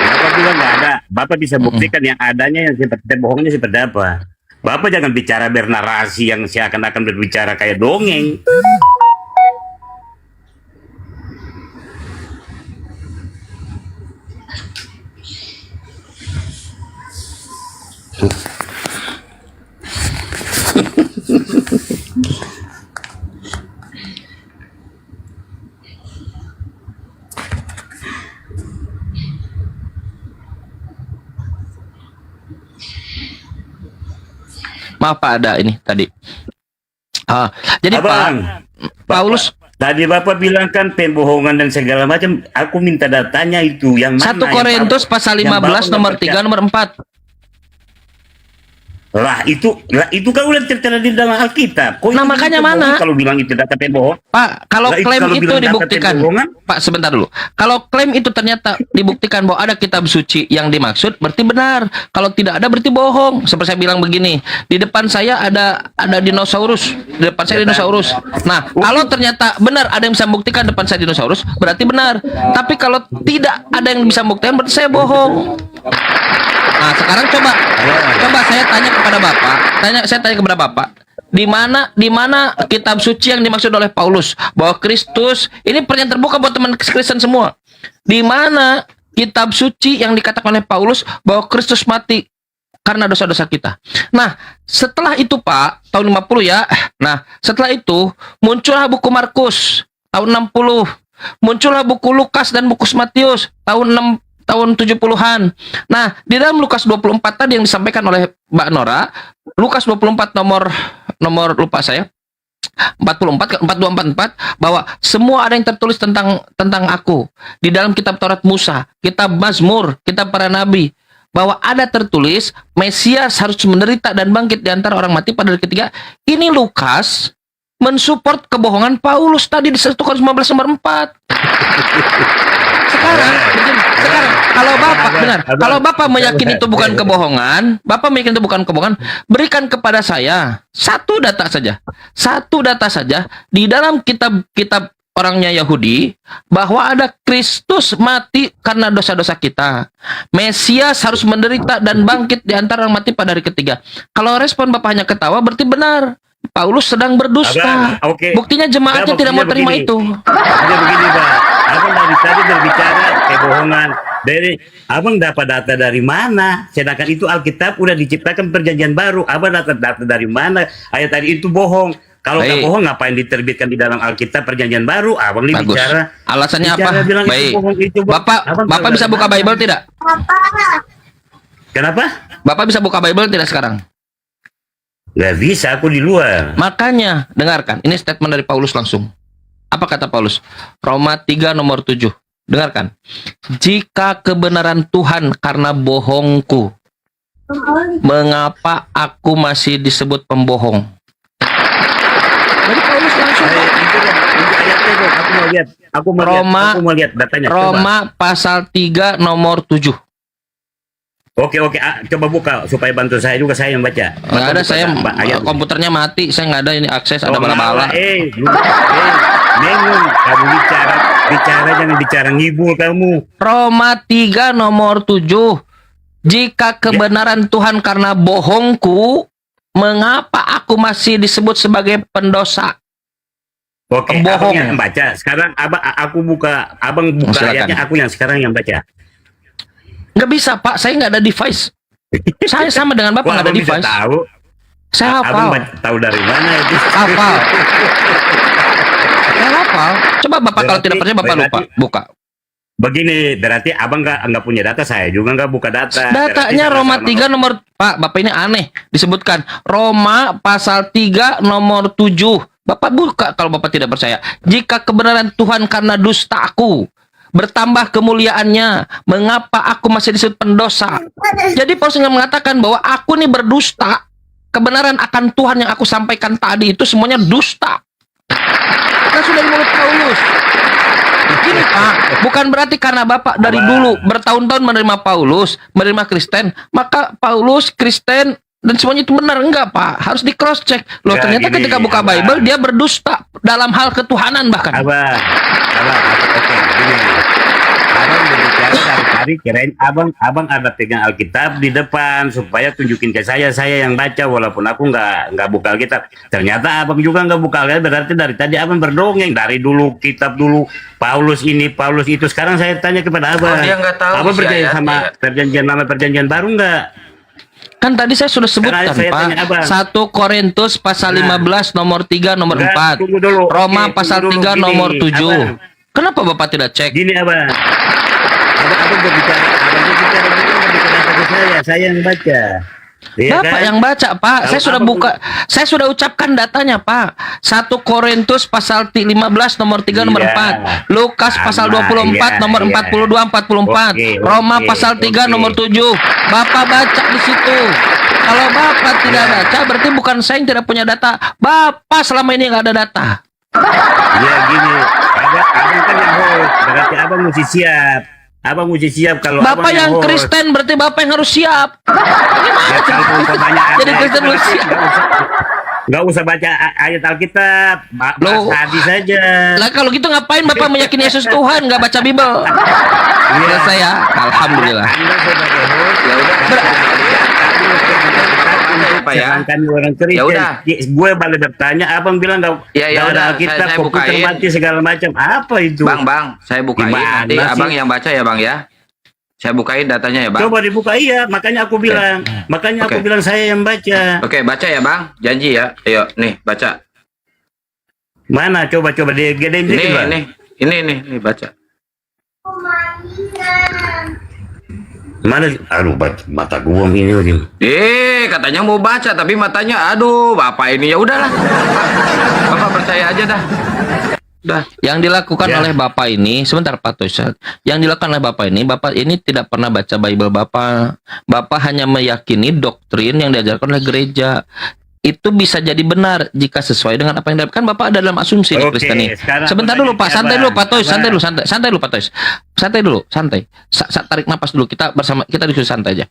Bapak bilang nggak ada. Bapak bisa buktikan yang adanya, yang seperti bohongnya seperti apa. Bapak jangan bicara bernarasi yang seakan-akan berbicara kayak dongeng. Maaf Pak, ada ini tadi. Jadi Abang, Pak, Paulus tadi Bapak bilang kan pembohongan dan segala macam. Aku minta datanya itu yang mana? 1 Korintus yang pasal yang 15 Bapak nomor nggak 3 nomor 4. Lah itu kan udah tertera di dalam Alkitab. Kok Nah, itu makanya bohong mana? Kalau bilang itu data pembohong. Pak, kalau Lah, klaim kalau itu bilang data dibuktikan, pembohongan? Pak sebentar dulu. Kalau klaim itu ternyata dibuktikan bahwa ada kitab suci yang dimaksud, berarti benar. Kalau tidak ada, berarti bohong. Seperti saya bilang begini, di depan saya ada dinosaurus, di depan saya dinosaurus. Nah, kalau ternyata benar ada yang bisa membuktikan depan saya dinosaurus, berarti benar. Tapi kalau tidak ada yang bisa membuktikan, berarti saya bohong. Nah, sekarang coba saya tanya kepada Bapak, saya tanya kepada Bapak, di mana kitab suci yang dimaksud oleh Paulus bahwa Kristus, ini pertanyaan terbuka buat teman Kristen semua. Di mana kitab suci yang dikatakan oleh Paulus bahwa Kristus mati karena dosa-dosa kita. Nah, setelah itu Pak, tahun 50 ya. Nah, setelah itu muncullah buku Markus tahun 60. Muncullah buku Lukas dan buku Matius tahun 70-an. Nah, di dalam Lukas 24 tadi yang disampaikan oleh Mbak Nora, Lukas 24 nomor lupa saya. 4244 bahwa semua ada yang tertulis tentang aku di dalam kitab Taurat Musa, kitab Mazmur, kitab para nabi, bahwa ada tertulis Mesias harus menderita dan bangkit di antara orang mati pada hari ketiga. Ini Lukas mensupport kebohongan Paulus tadi di 1 Korintus 15 nomor 4. Sekarang kalau Bapak meyakini itu bukan kebohongan, berikan kepada saya satu data saja di dalam kitab orangnya Yahudi bahwa ada Kristus mati karena dosa-dosa kita. Mesias harus menderita dan bangkit di antara orang mati pada hari ketiga. Kalau respon Bapak hanya ketawa, berarti benar. Paulus sedang berdusta. Buktinya jemaatnya tidak mau terima itu. Maksudnya begini, Pak. Abang dari tadi berbicara kebohongan. Abang dapat data dari mana? Sedangkan itu Alkitab udah diciptakan perjanjian baru. Abang dapat data dari mana? Ayat tadi itu bohong. Kalau nggak bohong, ngapain diterbitkan di dalam Alkitab perjanjian baru? Abang ini bicara. Alasannya apa? Bilang Baik. Itu bohong, itu Bapak bisa buka Bible tidak? Kenapa? Bapak bisa buka Bible tidak sekarang? Nggak bisa, aku di luar. Makanya, dengarkan. Ini statement dari Paulus langsung. Apa kata Paulus? Roma 3 nomor 7. Dengarkan. Jika kebenaran Tuhan karena bohongku, mengapa aku masih disebut pembohong? Dari Paulus langsung. Aku mau lihat datanya. Roma pasal 3 nomor 7. Oke, coba buka supaya bantu saya juga, saya yang baca. Nggak ada, saya komputernya mati, saya nggak ada ini akses, ada bala-bala. Memang kamu bicara jangan bicara ngibul kamu. Roma 3 nomor 7. Jika kebenaran Tuhan karena bohongku, mengapa aku masih disebut sebagai pendosa? Oke, abang yang baca. Sekarang abang buka ayatnya, aku yang sekarang yang baca. Nggak bisa, Pak. Saya nggak ada device. Saya sama dengan Bapak nggak ada device. Tahu. Saya hafal. Abang tahu dari mana itu? Hafal. Saya hafal. Coba Bapak kalau tidak percaya Bapak lupa. Buka. Begini, berarti abang nggak punya data, saya juga nggak buka data. Datanya Roma 3 nomor... Pak, Bapak ini aneh. Disebutkan Roma pasal 3 nomor 7. Bapak buka kalau Bapak tidak percaya. Jika kebenaran Tuhan karena dustaku bertambah kemuliaannya, mengapa aku masih disebut pendosa? Jadi Paulus mengatakan bahwa aku ini berdusta. Kebenaran akan Tuhan yang aku sampaikan tadi itu semuanya dusta. Kita sudah di mulut Paulus. Ini Pak, bukan berarti karena Bapak dari dulu bertahun-tahun menerima Paulus, menerima Kristen, maka Paulus, Kristen, dan semuanya itu benar. Enggak Pak, harus di cross check. Loh ternyata ketika buka Bible dia berdusta dalam hal ketuhanan bahkan. Oke, gini. Abang berbicara dari tadi, kirain abang ada pegang Alkitab di depan supaya tunjukin ke saya yang baca, walaupun aku nggak buka Alkitab. Ternyata abang juga nggak buka Alkitab, berarti dari tadi abang berdongeng dari dulu, kitab dulu, Paulus ini, Paulus itu. Sekarang saya tanya kepada abang, dia nggak tahu abang si percaya ayatnya. sama perjanjian lama, perjanjian baru nggak? Kan tadi saya sudah sebutkan Pak. 1 Korintus pasal 15 nomor 3 nomor 4. Tunggu dulu. Roma pasal 3 Gini, nomor 7. abang. Kenapa Bapak tidak cek? Gini abang berbicara saya yang baca. Iya Bapak kan? yang baca Pak. Saya sudah abang buka. Saya sudah ucapkan datanya Pak. 1 Korintus pasal 15 nomor 3 nomor 4. Lukas pasal 24 nomor 42 44. Roma pasal 3 nomor 7. Bapak baca di situ. Kalau Bapak tidak baca, berarti bukan saya yang tidak punya data. Bapak selama ini nggak ada data. Ya gini, abang kan yang host, berarti abang mesti siap. Abang mesti siap kalau Bapak abang yang host. Kristen, berarti Bapak yang harus siap. Ya, kalau umpamanya Jadi Kristen harus siap. Nggak usah baca ayat Alkitab, bahas hadis saja. Lah kalau gitu ngapain Bapak meyakini Yesus Tuhan, nggak baca Bible? Menurut saya, alhamdulillah. Anda sebagai host, ya udah. Pak ya. Kami orang Kristen. Ya udah. Gue balik bertanya, abang bilang nggak Ya nggak ada udah, Alkitab, saya komputer bukain. mati segala macam. Apa itu? Bang, saya bukain. Gimana Nanti sih? abang yang baca ya bang ya. Saya bukain datanya ya bang. Coba dibuka, iya. Makanya aku bilang, aku bilang saya yang baca. Oke, baca ya bang. Janji ya. Ayo, nih baca. Mana? Coba digedein dikit, Bang. Ini baca. Mana? Aduh, mata gua ini. Katanya mau baca tapi matanya aduh, Bapak ini ya udahlah. Bapak percaya aja dah. Dah. Yang dilakukan Ya. oleh Bapak ini, sebentar Pak Toysat. Yang dilakukan oleh Bapak ini tidak pernah baca Bible Bapak. Bapak hanya meyakini doktrin yang diajarkan oleh gereja. Itu bisa jadi benar jika sesuai dengan apa yang dilakukan. Bapak ada dalam asumsi nih Oke, Kristen nih. sekarang Sebentar aku dulu tanya Pak, ke santai Abang. dulu Pak Toys, santai Abang. dulu, santai dulu Pak Toys. Santai dulu, santai. Tarik napas dulu, kita bersama, kita diskusi santai aja.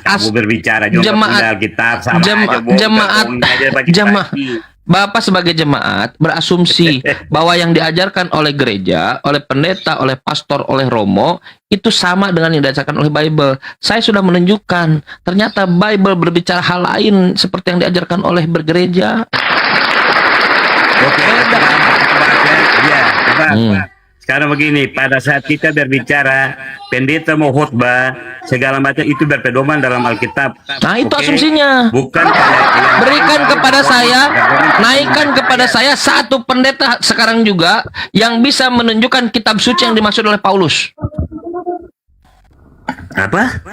Kamu berbicara juga jemaat- punya Alkitab sama jema- aja, bohong, jemaat- bohongin aja pagi-pagi. jemaat- Bapak sebagai jemaat berasumsi bahwa yang diajarkan oleh gereja, oleh pendeta, oleh pastor, oleh romo itu sama dengan yang diajarkan oleh Bible. Saya sudah menunjukkan ternyata Bible berbicara hal lain seperti yang diajarkan oleh bergereja. Oke, ya, Pak. Sekarang begini, pada saat kita berbicara, pendeta mau khotbah, segala macam itu berpedoman dalam Alkitab. Nah, itu Oke? asumsinya. Bukan kayak yang Berikan lain, kepada kalau saya, berdoman- naikkan kepada saya satu pendeta sekarang juga yang bisa menunjukkan kitab suci yang dimaksud oleh Paulus. Apa?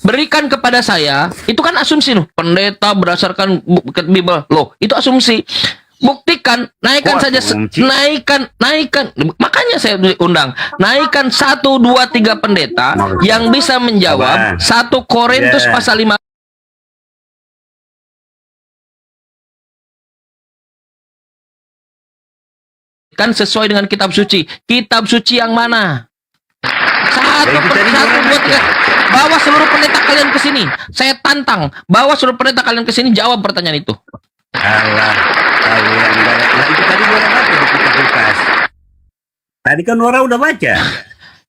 Berikan kepada saya, itu kan asumsi loh. Pendeta berdasarkan Bible. Loh, itu asumsi. Buktikan, naikkan Kok saja, asumsi? naikkan. Makanya saya undang, naikkan 1, 2, 3 pendeta yang bisa menjawab Abang. 1 Korintus Ya. pasal 5. Kan sesuai dengan kitab suci. Kitab suci yang mana? Satu, Ya, itu tadi satu, orang dua, tiga. Bawa seluruh pendeta kalian ke sini. Saya tantang. Bawa seluruh pendeta kalian ke sini. Jawab pertanyaan itu. Allah, kalian enggak. Nah, itu tadi orang baca di kitab Lukas. Tadi kan orang udah baca.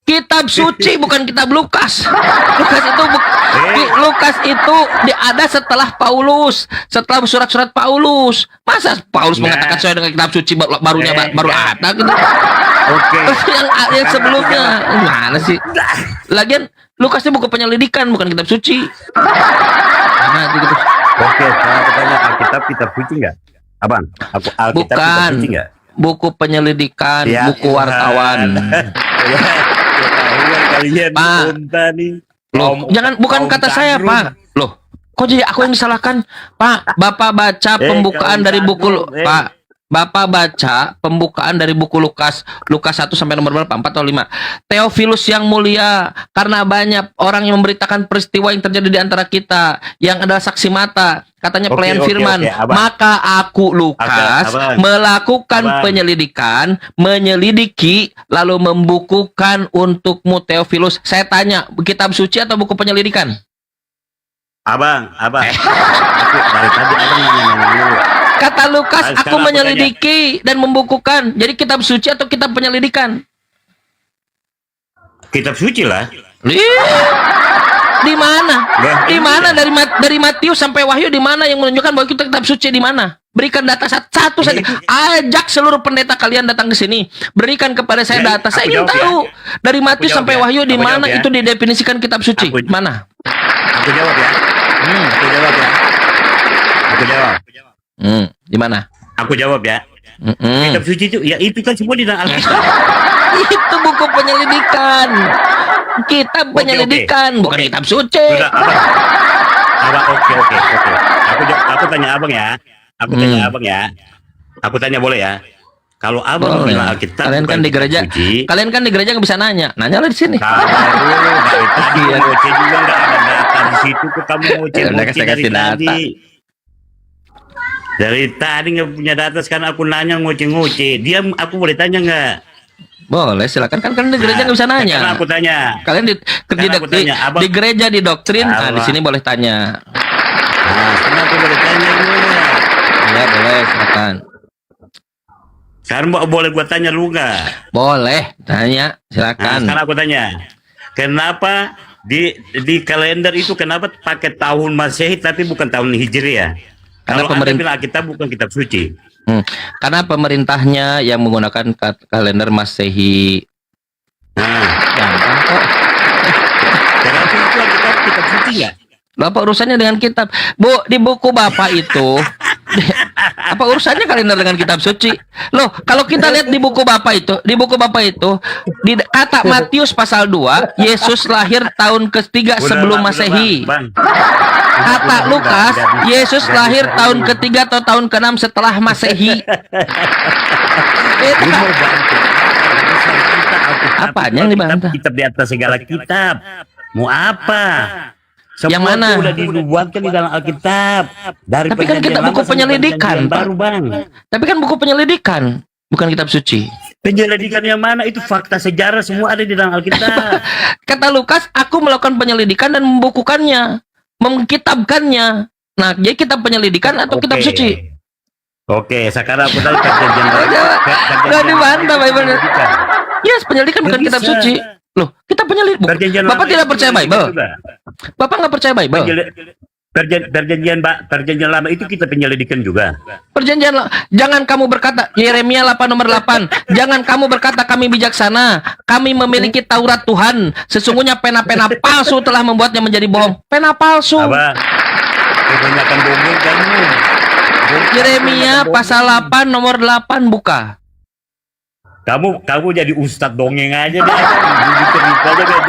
Kitab suci bukan kitab Lukas. Lukas itu ada setelah Paulus, setelah surat-surat Paulus. Masa Paulus Nah. mengatakan sesuai dengan kitab suci barunya baru ada gitu. Oke. Terus yang sebelumnya gimana sih? Lagian Lukas itu buku penyelidikan, bukan kitab suci. Nah, gitu. Oke, sekarang aku tanya, Alkitab kitab suci enggak? Abang, Alkitab Bukan. kitab suci enggak? Buku penyelidikan, Ya, buku wartawan. Ketahuan kalian Pak. unta nih. Loh, jangan, bukan kata saya, Pak. Loh, kok jadi aku yang disalahkan? Pak, Bapak baca pembukaan dari buku Pak. Bapak baca pembukaan dari buku Lukas 1 sampai nomor berapa? 4 atau 5. Theophilus yang mulia, karena banyak orang yang memberitakan peristiwa yang terjadi di antara kita, yang adalah saksi mata, katanya Oke, pelayan oke, firman. oke, Abang. Maka aku Lukas Abang. melakukan Abang. penyelidikan, menyelidiki, lalu membukukan untukmu Theophilus. Saya tanya, kitab suci atau buku penyelidikan? Abang. Aku dari tadi abang nanya dulu. Kata Lukas, Sekarang aku aku menyelidiki dan membukukan. Jadi kitab suci atau kitab penyelidikan? Kitab suci lah. Di mana? Lah, Di mana dari Matius sampai Wahyu, di mana yang menunjukkan bahwa kita kitab suci? Di mana? Berikan data satu saja. Ajak seluruh pendeta kalian datang ke sini. Berikan kepada saya Ya, data. Saya aku ingin jawab ya. tahu dari Matius jawab sampai ya. Wahyu di Aku mana jawab ya. itu didefinisikan kitab suci? Aku- Mana? Aku jawab ya. Aku jawab ya. Aku jawab. Di mana? Aku jawab ya. Kitab suci itu, ya itu kan semua di dalam Alkitab. Itu buku penyelidikan. Kitab Oke, penyelidikan, oke. bukan Oke. kitab suci. Sudah, abang, oke. Aku tanya abang ya. Aku tanya boleh ya. Kalau abang Boleh. bilang Alkitab, Kalian bukan kan di kitab gereja, suci, kalian kan di gereja nggak bisa nanya. Nanya lah di sini. sabar dulu, dari tadi Iya. ngoceh juga nggak ada data di situ kok kamu ngoceh Udah, saya dari kasih data. tadi. Dari tadi nggak punya data, sekarang aku nanya ngoceh-ngoceh. Aku boleh tanya nggak? Boleh, silakan. Kan kalian di gereja nggak bisa Sekarang nanya. aku tanya. Kalian Sekarang aku tanya, Abang- di gereja di doktrin, nah di Abang. sini boleh tanya. Nah, sekarang aku boleh tanya gimana? Ya boleh, silakan. Sekarang boleh gua tanya lu nggak? Boleh, tanya, Nah, silakan. sekarang aku tanya, kenapa di kalender itu kenapa pakai tahun Masehi tapi bukan tahun Hijriah? Karena Kalau Anda pemerintah- bilang Alkitab bukan kitab suci. Karena pemerintahnya yang menggunakan kalender Masehi. Nah, Gampang kok. kenapa itu Alkitab kitab suci nggak? Bapak urusannya dengan kitab. Bu, di buku Bapak itu Apa urusannya kalender dengan kitab suci? Loh, kalau kita lihat di buku Bapak itu, di kata Matius pasal 2, Yesus lahir tahun ketiga sebelum Masehi. Bang. Kata Lukas, Yesus lahir tahun ketiga atau tahun ke-6 setelah Masehi. Apanya yang dibantah? Kitab di atas segala kitab. Mau apa? Semua Yang mana? itu udah dibuatkan di dalam Alkitab. Dari Tapi kan kita perjanjian buku lama sampai penyelidikan, perjanjian Pak. baru, Bang. Tapi kan buku penyelidikan, bukan kitab suci. Penyelidikan yang mana? Itu fakta sejarah semua ada di dalam Alkitab. Kata Lukas, aku melakukan penyelidikan dan membukukannya, mengkitabkannya. Nah, jadi kitab penyelidikan atau kitab Oke. suci? Oke, sekarang aku tadi perjanjian baru. Nggak dibantah, Bible. Yes, penyelidikan bukan kitab bisa. suci. Loh, kita penyelidik. Perjanjian Bapak lama tidak itu percaya penyelidikan Bible? juga. Bapak nggak percaya Bible? Perjanjian lama itu kita penyelidikan juga. Jangan kamu berkata Yeremia 8 nomor 8. Jangan kamu berkata kami bijaksana, kami memiliki Taurat Tuhan. Sesungguhnya pena-pena palsu telah membuatnya menjadi bohong. Pena palsu. Apa? Kebanyakan bohong kamu. Yeremia pasal 8 nomor 8 buka. Kamu jadi ustadz dongeng aja deh. Cerita aja deh.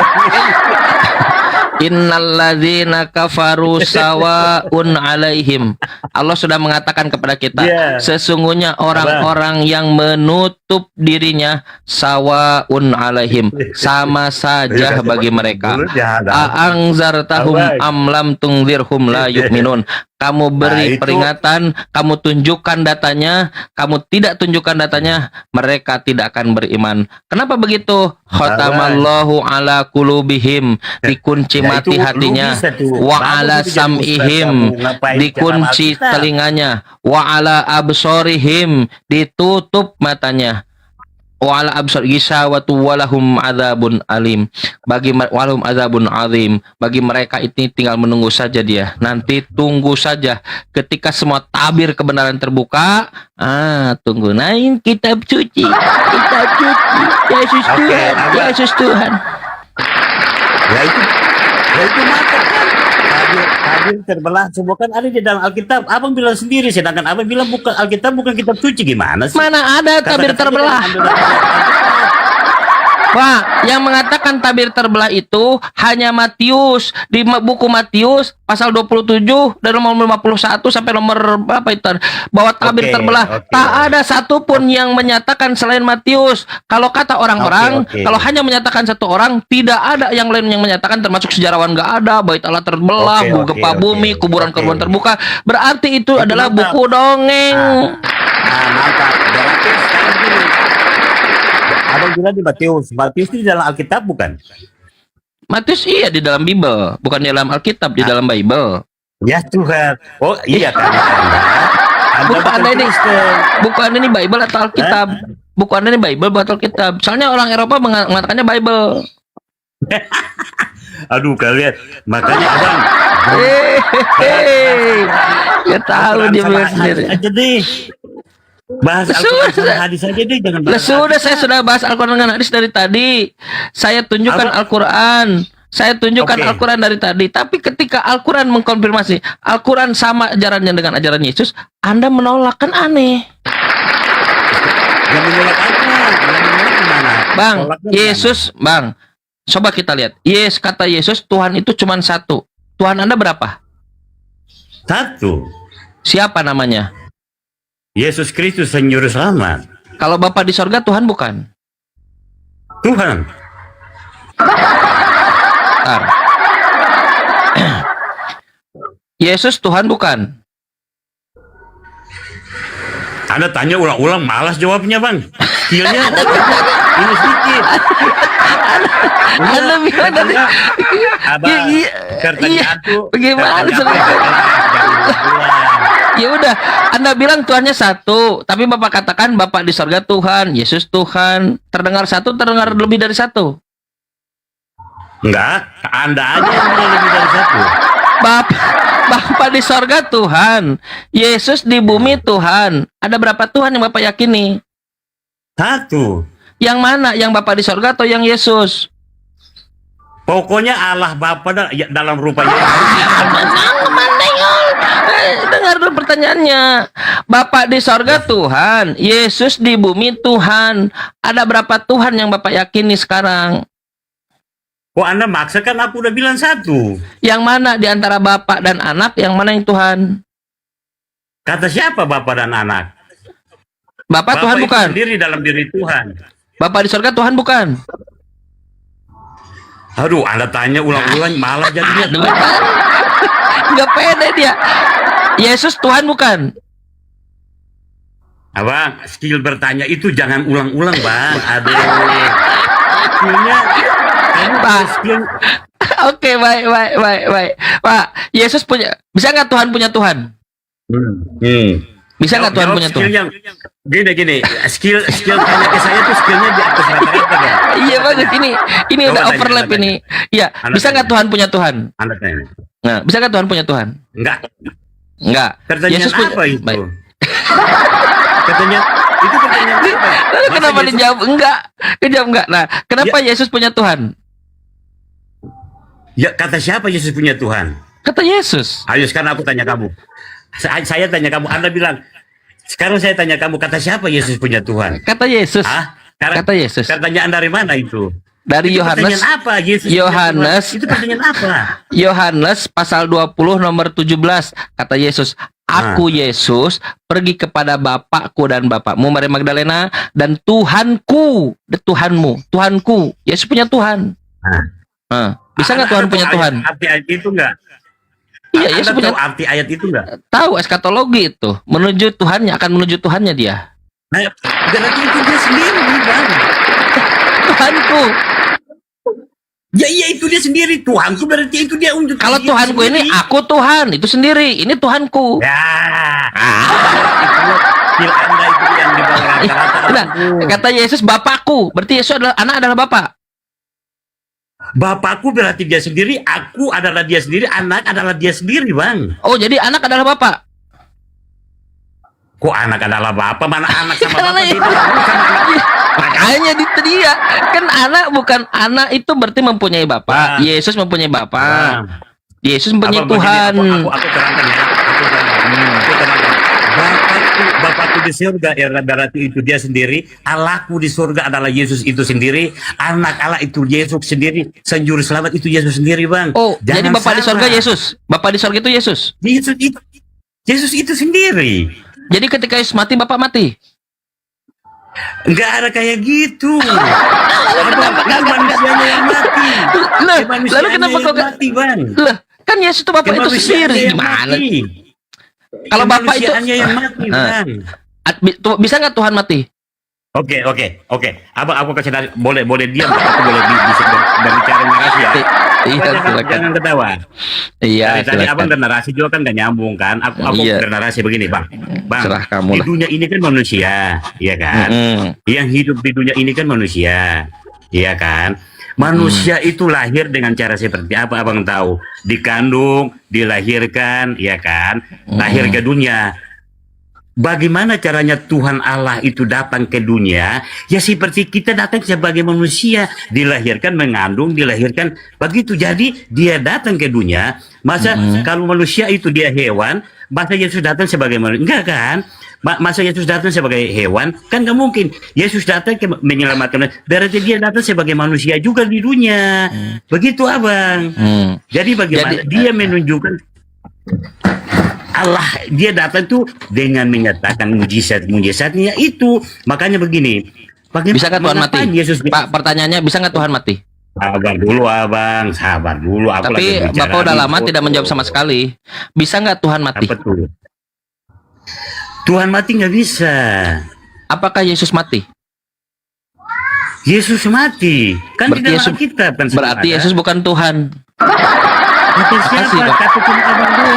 Innalladzina kafaru sawaun alaihim. Allah sudah mengatakan kepada kita, sesungguhnya orang-orang yang menutup dirinya sawaun alaihim, sama saja bagi mereka. A'angzartahum amlam tungzirhum la yu'minun. Kamu beri peringatan, kamu tunjukkan datanya, kamu tidak tunjukkan datanya, mereka tidak akan beriman. Kenapa begitu? Khatamallahu ala qulubihim, dikunci mati hatinya, wa ala sam'ihim, dikunci telinganya, wa ala absorihim, ditutup matanya, wa ala absor gisawatu walahum adzabun alim, walahum adzabun azim, bagi mereka ini tinggal menunggu saja dia, nanti tunggu saja ketika semua tabir kebenaran terbuka. Tunggu naik kitab suci, Yesus Tuhan, Yesus Tuhan. Ya itu mata kan. Tabir terbelah semua kan ada di dalam Alkitab. Abang bilang sendiri, sedangkan abang bilang bukan Alkitab, bukan kitab suci. Gimana sih? Mana ada tabir terbelah? Pak, yang mengatakan tabir terbelah itu hanya Matius. Di buku Matius pasal 27 dari nomor 51 sampai nomor berapa itu, bahwa tabir terbelah. Tak ada satupun yang menyatakan selain Matius. Kalau kata orang-orang, kalau hanya menyatakan satu orang, tidak ada yang lain yang menyatakan, termasuk sejarawan nggak ada, bait Allah terbelah, gempa bumi, kuburan-kuburan terbuka. Berarti itu adalah buku dongeng. Mantap. Berarti sekarang gini. Abang bilang di Matius. Matius itu di dalam Alkitab bukan? Matius iya di dalam Bible, bukan di dalam Alkitab, di dalam Bible. Ya Tuhan. Oh iya kan. Buku Anda ini Bible atau Alkitab? Buku Anda ini Bible atau Alkitab? Soalnya orang Eropa mengatakannya Bible. Aduh kalian, makanya abang. Ya tahu dia bilang sendiri. Aja deh. Bahas Al-Quran sama hadis aja deh, jangan bahas. Saya sudah bahas Al-Quran dengan hadis dari tadi. Saya tunjukkan Al-Quran. Saya tunjukkan Al-Quran dari tadi. Tapi ketika Al-Quran mengkonfirmasi Al-Quran sama ajarannya dengan ajaran Yesus, Anda menolak, kan aneh. Yang menolak apa? Yang menolak gimana? Bang, Yesus, Bang, coba kita lihat. Kata Yesus, Tuhan itu cuma satu. Tuhan Anda berapa? Satu. Siapa namanya? Yesus Kristus Sang Juru Selamat. Kalau Bapa di sorga, Tuhan bukan? Tuhan. Bentar. Yesus Tuhan bukan? Anda tanya ulang-ulang, malas jawabnya bang. Skillnya ini sedikit. Anda bilang tadi. Pertanyaan tuh bagaimana? Ya udah, Anda bilang Tuhannya satu, tapi Bapak katakan Bapak di sorga Tuhan, Yesus Tuhan. Terdengar satu, terdengar lebih dari satu. Enggak, Anda aja yang bilang lebih dari satu. Bapak di sorga Tuhan, Yesus di bumi Tuhan. Ada berapa Tuhan yang Bapak yakini? Satu. Yang mana? Yang Bapak di sorga atau yang Yesus? Pokoknya Allah Bapa dalam rupa Yesus. Dengar dulu pertanyaannya. Bapak di sorga Tuhan, Yesus di bumi Tuhan. Ada berapa Tuhan yang Bapak yakini sekarang? Kok Anda maksa, kan aku udah bilang satu. Yang mana di antara Bapak dan anak, yang mana yang Tuhan? Kata siapa Bapak dan anak? Bapak Tuhan itu bukan? sendiri dalam diri Tuhan. Bapak di sorga Tuhan bukan? Aduh, Anda tanya ulang-ulang malah jadinya. Aduh, nggak pede dia. Yesus Tuhan bukan? Abang, skill bertanya itu jangan ulang-ulang, Bang. Aduh. Skillnya, kamu Pak. skill. Oke, baik. Pak, Yesus punya, bisa nggak Tuhan punya Tuhan? Bisa nggak Tuhan Jawab punya Tuhan? skillnya. Gini, skill tanya ke saya tuh skillnya di atas rata-rata, Bang. Iya bagus, ini Coba udah tanya, overlap Anda ini. Iya, Anda bisa nggak tanya. Tuhan punya Tuhan? Anda tanya. Nah, bisa nggak Tuhan punya Tuhan? Enggak. Enggak. Pertanyaan Yesus punya. apa itu? Baik. Pertanyaan apa? Lalu Masa kenapa Yesus- dijawab enggak? Dijawab enggak. Nah, kenapa Yesus punya Tuhan? Ya, kata siapa Yesus punya Tuhan? Kata Yesus. Ayo sekarang aku tanya kamu. Saya tanya kamu, Anda bilang. Sekarang saya tanya kamu, kata siapa Yesus punya Tuhan? Kata Yesus. Hah? Kata Yesus. Pertanyaan dari mana itu? Dari Itu Yohanes. pertanyaan apa? Yesus punya Yohanes. Tuhan. Itu pertanyaan apa? Yohanes pasal 20 nomor 17. Kata Yesus, Aku Yesus pergi kepada Bapakku dan Bapakmu Maria Magdalena dan Tuhanku, Tuhanmu, Tuhanku. Yesus punya Tuhan. Bisa nggak Tuhan Anda punya tahu Tuhan? Arti ayat itu enggak? Iya, Yesus Anda punya. tahu arti ayat itu enggak? Tahu eskatologi itu, menuju Tuhannya, akan menuju Tuhannya dia. Nah, berarti itu dia sendiri, Bang. Tuhanku. Ya iya itu dia sendiri. Tuhanku berarti itu dia untuk Kalau dia Tuhanku ini sendiri. aku Tuhan, itu sendiri. Ini Tuhanku. Ya. Itu skill Anda itu yang di bawah rata-rata. Nah, kata Yesus Bapakku, berarti Yesus adalah anak adalah Bapak. Bapakku berarti dia sendiri, aku adalah dia sendiri, anak adalah dia sendiri, Bang. Oh, jadi anak adalah Bapak. Kok anak adalah bapak? Mana anak sama Karena bapak? itu- Itu sama anak. Makanya itu dia. Kan anak bukan anak itu berarti mempunyai Bapak. Bang. Yesus mempunyai Bapak. Bang. Yesus mempunyai Abang begini, Tuhan. Aku terangkan ya. Aku terangkan. Bapakku di surga ya berarti itu dia sendiri. Allahku di surga adalah Yesus itu sendiri. Anak Allah itu Yesus sendiri. Senjuru selamat itu Yesus sendiri, Bang. Oh, jadi Jangan Bapak di salah. sorga Yesus. Bapak di sorga itu Yesus. Yesus itu sendiri. Jadi ketika Yesus mati, Bapak mati. Enggak ada kayak gitu. Itu manusianya yang mati. Lah, Manusianya lalu kenapa yang kok mati, Bang? Lah, kan Yesus itu Bapak itu Kemanusiaannya sendiri. yang Gimana? mati. Kalau Bapak itu Kemanusiaannya yang mati, Bang. Bisa nggak Tuhan mati? Oke. Abang, aku kasih boleh diam, aku boleh bisa berbicara narasi ya. Iya, silakan. Jangan ketawa. Iya, Dari tadi abang silakan. bernarasi juga kan gak nyambung kan. Aku Iya. bernarasi begini, Bang. Serah kamu Di lah. dunia ini kan manusia, iya kan? Yang hidup di dunia ini kan manusia, iya kan? Manusia itu lahir dengan cara seperti apa abang tahu? Dikandung, dilahirkan, iya kan? Lahir ke dunia. Bagaimana caranya Tuhan Allah itu datang ke dunia? Ya seperti kita datang sebagai manusia, dilahirkan, mengandung, dilahirkan, begitu. Jadi dia datang ke dunia. Masa kalau manusia itu dia hewan, masa Yesus datang sebagai manusia? Enggak kan? Masa Yesus datang sebagai hewan? Kan nggak mungkin. Yesus datang menyelamatkan. Berarti dia datang sebagai manusia juga di dunia. Begitu abang. Jadi bagaimana dia menunjukkan Allah, dia datang tuh dengan menyatakan mujizat-mujizatnya itu. Makanya begini. Bisa nggak Tuhan mati? mengapa Yesus Pak, pertanyaannya bisa nggak Tuhan mati? sabar dulu abang, sabar dulu. Aku Tapi lagi bicara Bapak udah nih. lama tidak menjawab sama sekali. Bisa nggak Tuhan mati? Apa tuh? Tuhan mati nggak bisa. Apakah Yesus mati? Yesus mati. Kan Berarti di dalam Yesus- Alkitab kan Berarti ada. Yesus bukan Tuhan. Kata Makasih, siapa? Pak. Kata cuma abang dulu.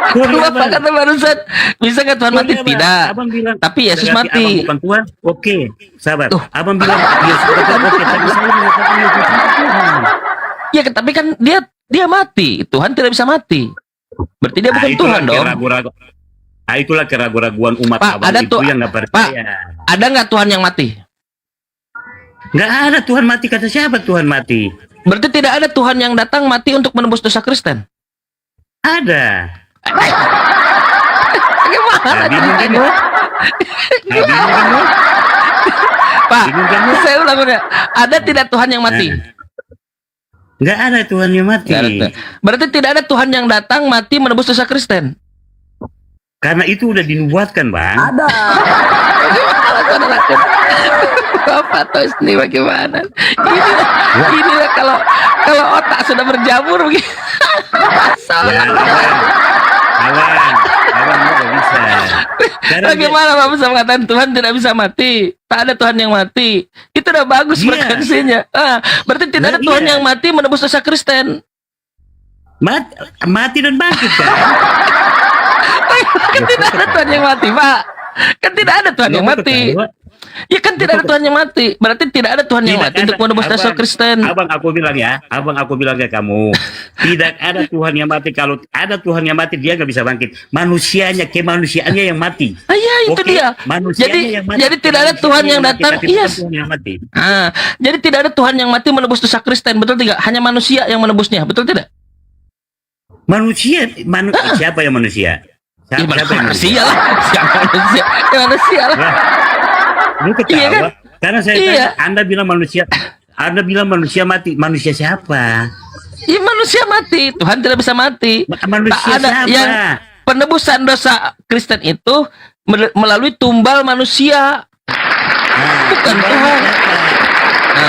Sorry, Bapak abang. kata barusan, bisa nggak Tuhan mati? Sorry, abang. Tidak. Abang bilang, Tapi Yesus berarti mati. Abang bukan Tuhan. Oke, sabar. Tuh. Abang bilang Yesus bukan oke, tapi saya mengatakan Yesus itu Tuhan. Ya, tapi kan dia mati. Tuhan tidak bisa mati. Berarti dia bukan itulah Tuhan dong. Itulah keraguan umat Pak, abang ada itu tuh- yang nggak Pak, percaya. ada nggak Tuhan yang mati? Nggak ada Tuhan mati, kata siapa Tuhan mati? Berarti tidak ada Tuhan yang datang mati untuk menebus dosa Kristen. Ada. Bagaimana bingung kan ceritanya? lu? Bingung kan lu? Pak, Bingung kan lu? saya ulang ya. Ada tidak Tuhan yang mati? Nggak ada Tuhan yang mati. Nggak ada. Berarti tidak ada Tuhan yang datang mati menebus dosa Kristen. Karena itu udah dinubuatkan, Bang. Ada. Bapak tahu sendiri bagaimana. Inilah kalau otak sudah berjamur begini. Ya, Abang nggak bisa. Karena Bagaimana Bapak bisa mengatakan Tuhan tidak bisa mati? Tak ada Tuhan yang mati. Itu udah bagus Iya. frekuensinya. Berarti tidak ada Nah, Tuhan iya. yang mati menebus dosa Kristen. mati dan bangkit kan? Kan tidak ada Tuhan yang mati, Pak. Kan tidak ada Tuhan yang mati. Ya kan tidak ada Tuhan yang mati. Berarti tidak ada Tuhan yang Tidak mati ada. untuk menebus dosa Abang, Kristen. Abang aku bilang ya kamu, tidak ada Tuhan yang mati. Kalau ada Tuhan yang mati, dia nggak bisa bangkit. Kemanusiaannya yang mati. Ya itu Oke? dia. Manusianya yang mati. Jadi tidak ada Tuhan yang Manusianya datang. mati, tapi bukan Yes. Tuhan yang mati. Jadi tidak ada Tuhan yang mati menebus dosa Kristen. Betul tidak? Hanya manusia yang menebusnya. Betul tidak? Siapa yang manusia? Ya, Siapa yang manusia lah. Siapa manusia? Ya manusia lah. Lah, lu ketawa? Iya kan? Karena saya Iya. tanya, Anda bilang manusia mati. Manusia siapa? Ya manusia mati. Tuhan tidak bisa mati. Manusia Tak ada siapa? yang penebusan dosa Kristen itu melalui tumbal manusia. Bukan Tuhan.